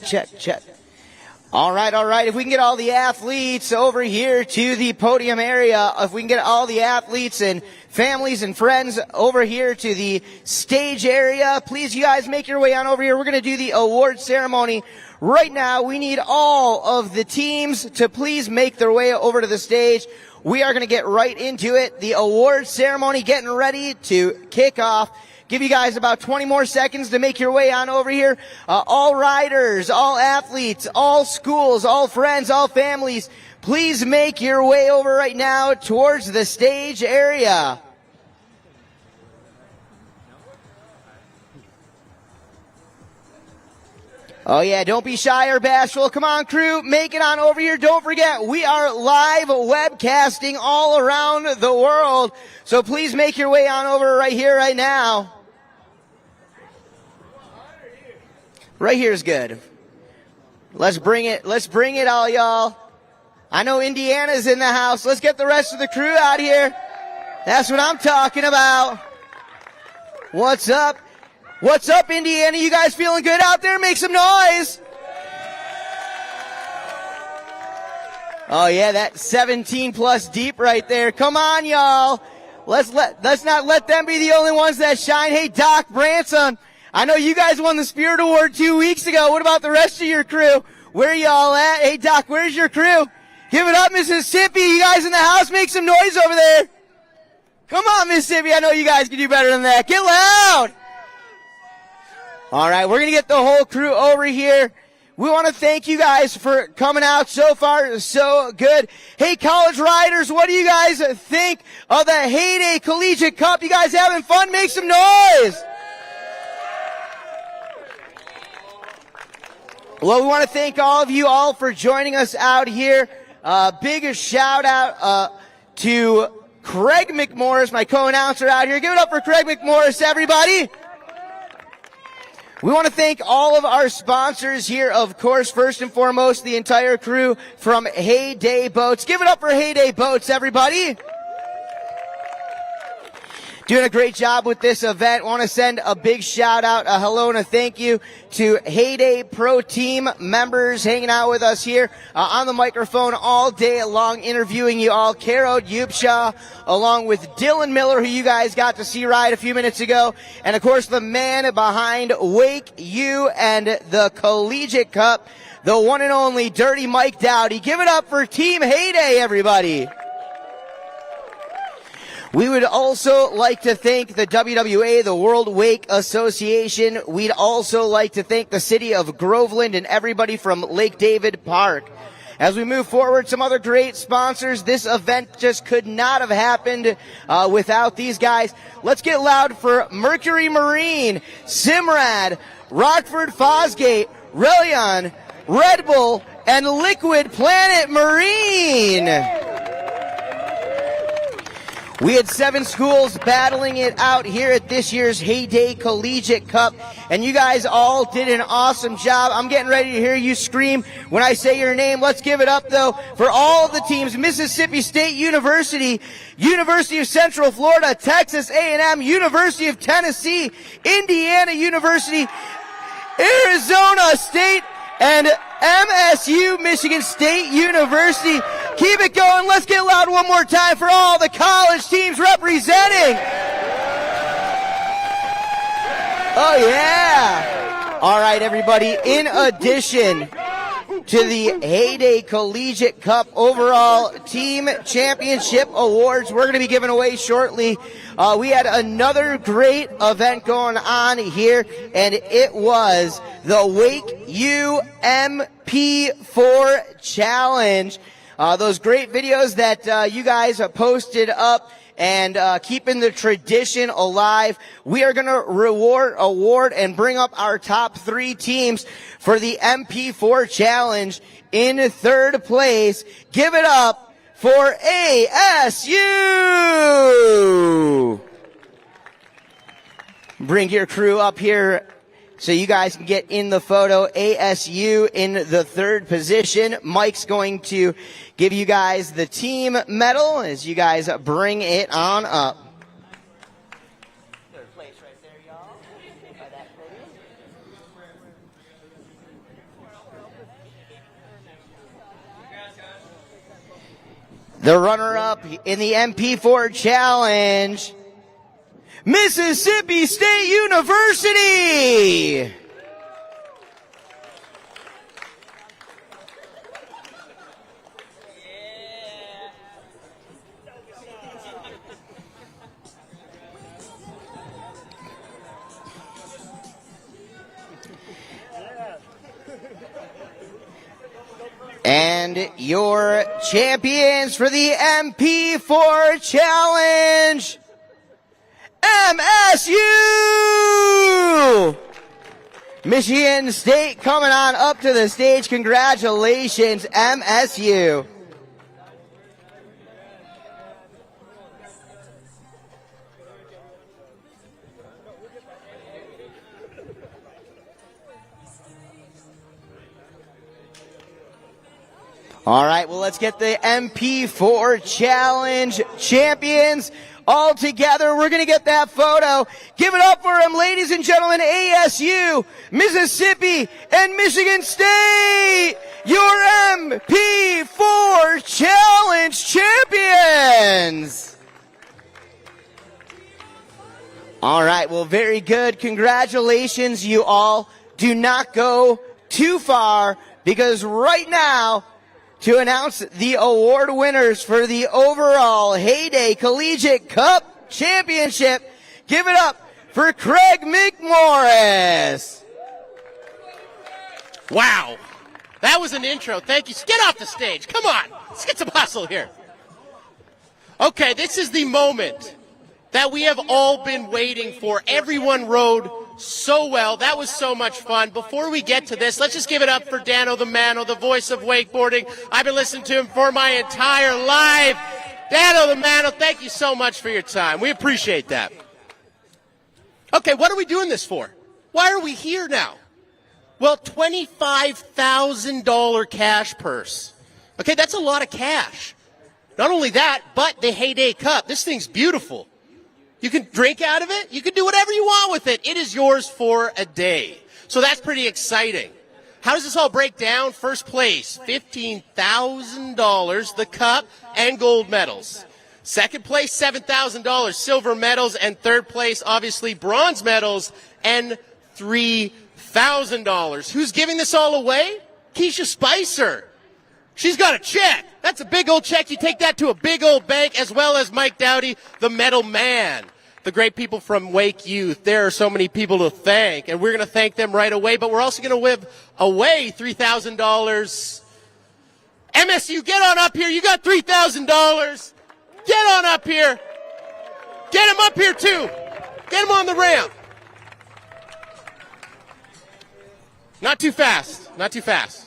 All right. If we can get all the athletes over here to the podium area, if we can get all the athletes and families and friends over here to the stage area, please, you guys make your way on over here. We're going to do the award ceremony. Right now, we need all of the teams to please make their way over to the stage. We are going to get right into it. The award ceremony getting ready to kick off. Give you guys about 20 more seconds to make your way on over here. All riders, all athletes, all schools, all friends, all families, please make your way over right now towards the stage area. Oh yeah, don't be shy or bashful. Come on, crew, make it on over here. Don't forget, we are live webcasting all around the world. So please make your way on over right here, right now. Right here is good. Let's bring it all, y'all. I know Indiana's in the house. Let's get the rest of the crew out here. That's what I'm talking about. What's up? What's up, Indiana? You guys feeling good out there? Make some noise. Oh yeah, that 17 plus deep right there. Come on, y'all. Let's not let them be the only ones that shine. Hey, Doc Branson, I know you guys won the Spirit Award 2 weeks ago. What about the rest of your crew? Where y'all at? Hey, Doc, where's your crew? Give it up, Mississippi. You guys in the house, make some noise over there. Come on, Mississippi. I know you guys can do better than that. Get loud. All right, we're going to get the whole crew over here. We want to thank you guys for coming out. So far, so good. Hey, college riders, what do you guys think of the Heyday Collegiate Cup? You guys having fun? Make some noise. Well, we want to thank all of you all for joining us out here. Big shout out to Craig McMorris, my co-announcer out here. Give it up for Craig McMorris, everybody. We want to thank all of our sponsors here, of course, first and foremost, the entire crew from Heyday Boats. Give it up for Heyday Boats, everybody. Doing a great job with this event. Want to send a big shout out, a hello and a thank you to Heyday Pro Team members hanging out with us here on the microphone all day long, interviewing you all. Caro Yupshaw, along with Dylan Miller, who you guys got to see ride a few minutes ago. And of course, the man behind WakeU and the Collegiate Cup, the one and only Dirty Mike Dowdy. Give it up for Team Heyday, everybody. We would also like to thank the WWA, the World Wake Association. We'd also like to thank the city of Groveland and everybody from Lake David Park. As we move forward, some other great sponsors. This event just could not have happened without these guys. Let's get loud for Mercury Marine, Simrad, Rockford Fosgate, Relion, Red Bull, and Liquid Planet Marine. We had 7 schools battling it out here at this year's Heyday Collegiate Cup, and you guys all did an awesome job. I'm getting ready to hear you scream when I say your name. Let's give it up, though, for all of the teams. Mississippi State University, University of Central Florida, Texas A&M, University of Tennessee, Indiana University, Arizona State, and MSU, Michigan State University. Keep it going. Let's get loud one more time for all the college teams representing. Oh, yeah. All right, everybody. In addition to the Heyday Collegiate Cup overall team championship awards we're going to be giving away shortly, we had another great event going on here, and it was the WakeU MP4 Challenge. Those great videos that you guys posted up and keeping the tradition alive. We are going to award and bring up our top 3 teams for the MP4 Challenge. In 3rd place, give it up for ASU. Bring your crew up here so you guys can get in the photo. ASU in the 3rd position. Mike's going to give you guys the team medal as you guys bring it on up. 3rd place right there, y'all. By that podium. The runner-up in the MP4 Challenge, Mississippi State University. And your champions for the MP4 Challenge, MSU! Michigan State coming on up to the stage. Congratulations, MSU. All right, well, let's get the MP4 Challenge champions all together. We're going to get that photo. Give it up for them, ladies and gentlemen. ASU, Mississippi, and Michigan State, your MP4 Challenge champions. All right, well, very good. Congratulations, you all. Do not go too far, because right now, to announce the award winners for the overall Heyday Collegiate Cup Championship, give it up for Craig McMorris. Wow. That was an intro. Thank you. Get off the stage. Come on. Let's get some hustle here. Okay, this is the moment that we have all been waiting for. Everyone rode so well. That was so much fun. Before we get to this, let's just give it up for Dano the Mano, the voice of wakeboarding. I've been listening to him for my entire life. Dano the Mano, thank you so much for your time. We appreciate that. Okay, what are we doing this for? Why are we here now? Well, $25,000 cash purse. Okay, that's a lot of cash. Not only that, but the Heyday Cup. This thing's beautiful. You can drink out of it. You can do whatever you want with it. It is yours for a day. So that's pretty exciting. How does this all break down? First place, $15,000, the cup and gold medals. Second place, $7,000, silver medals. And third place, obviously, bronze medals and $3,000. Who's giving this all away? Keisha Spicer. She's got a check. That's a big old check. You take that to a big old bank, as well as Mike Dowdy, the medal man. The great people from WakeU. There are so many people to thank, and we're going to thank them right away, but we're also going to give away $3,000. MSU, get on up here. You got $3,000. Get on up here. Get him up here, too. Get him on the ramp. Not too fast. Not too fast.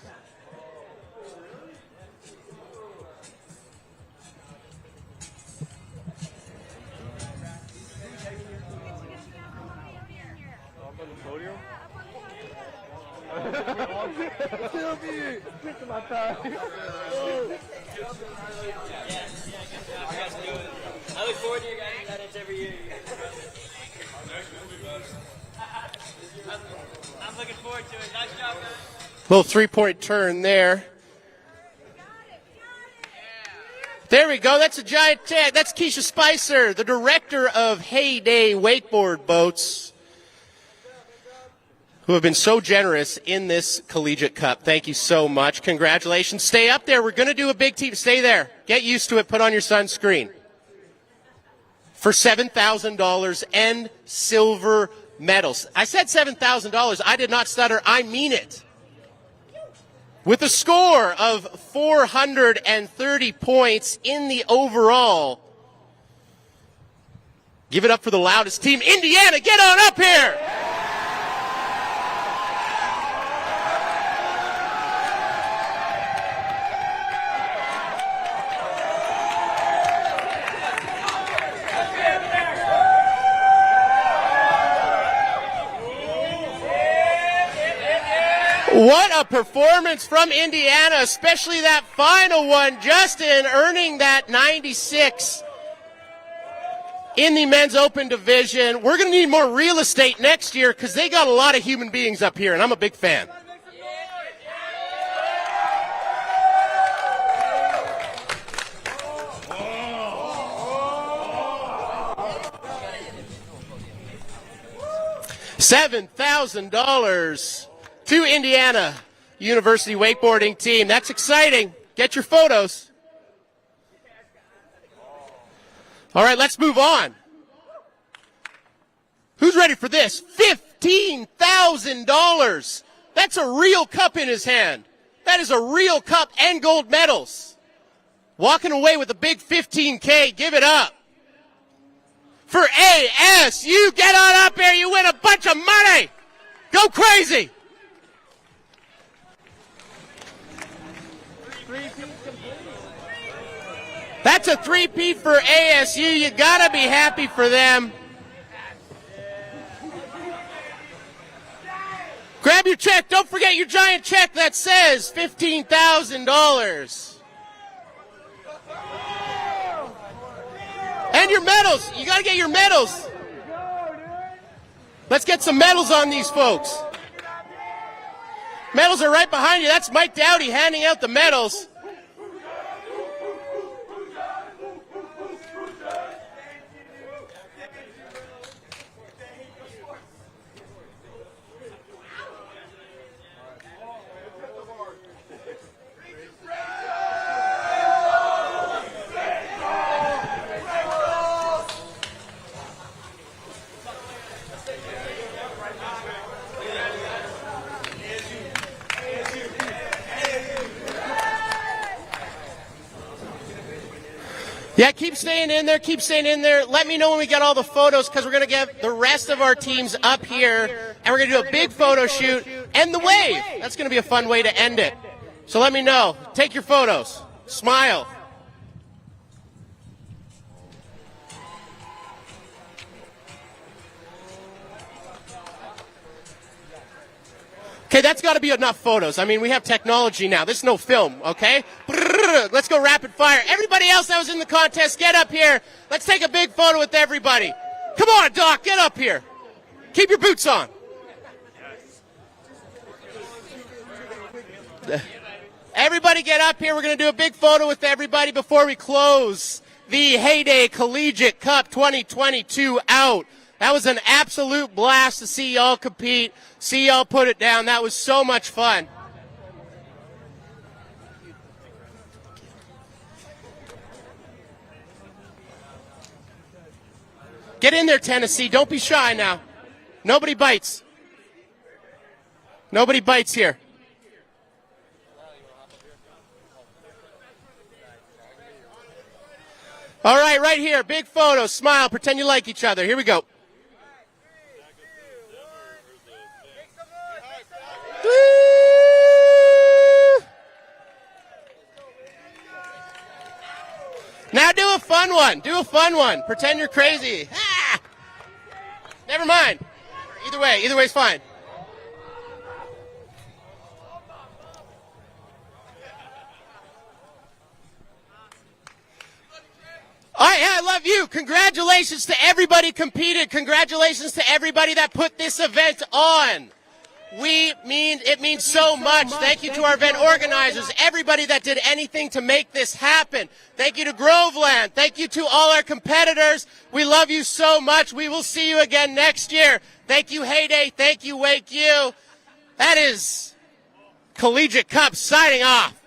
I look forward to your guys' attendance every year. I'm looking forward to it. Nice job, guys. Little three-point turn there. There we go. That's a giant tag. That's Keisha Spicer, the director of Heyday Wakeboard Boats, who have been so generous in this Collegiate Cup. Thank you so much. Congratulations. Stay up there. We're going to do a big team. Stay there. Get used to it. Put on your sunscreen. For $7,000 and silver medals. I said $7,000. I did not stutter. I mean it. With a score of 430 points in the overall. Give it up for the loudest team. Indiana, get on up here! What a performance from Indiana, especially that final one. Justin earning that 96 in the men's open division. We're going to need more real estate next year because they got a lot of human beings up here, and I'm a big fan. $7,000 to Indiana University wakeboarding team. That's exciting. Get your photos. All right, let's move on. Who's ready for this? $15,000. That's a real cup in his hand. That is a real cup and gold medals. Walking away with a big $15K. Give it up. For ASU, get on up here. You win a bunch of money. Go crazy! That's a three-peat for ASU. You gotta be happy for them. Grab your check. Don't forget your giant check that says $15,000. And your medals. You gotta get your medals. Let's get some medals on these folks. Medals are right behind you. That's Mike Dowdy handing out the medals. Yeah, keep staying in there, keep staying in there. Let me know when we get all the photos, because we're going to get the rest of our teams up here, and we're going to do a big photo shoot and the wave. That's going to be a fun way to end it. So let me know. Take your photos. Smile. Okay, that's got to be enough photos. I mean, we have technology now. This is no film, okay? Let's go rapid fire. Everybody else that was in the contest, get up here. Let's take a big photo with everybody. Come on, Doc, get up here. Keep your boots on. Everybody get up here. We're going to do a big photo with everybody before we close the Heyday Collegiate Cup 2022 out. That was an absolute blast to see y'all compete, see y'all put it down. That was so much fun. Get in there, Tennessee. Don't be shy now. Nobody bites. Nobody bites here. All right, right here. Big photo. Smile. Pretend you like each other. Here we go. Now do a fun one. Do a fun one. Pretend you're crazy. Ah! Never mind. Either way's fine. All right, I love you. Congratulations to everybody competed. Congratulations to everybody that put this event on. It means so much. Thank you to our event organizers, everybody that did anything to make this happen. Thank you to Groveland. Thank you to all our competitors. We love you so much. We will see you again next year. Thank you, Heyday. Thank you, WakeU. That is Collegiate Cup signing off.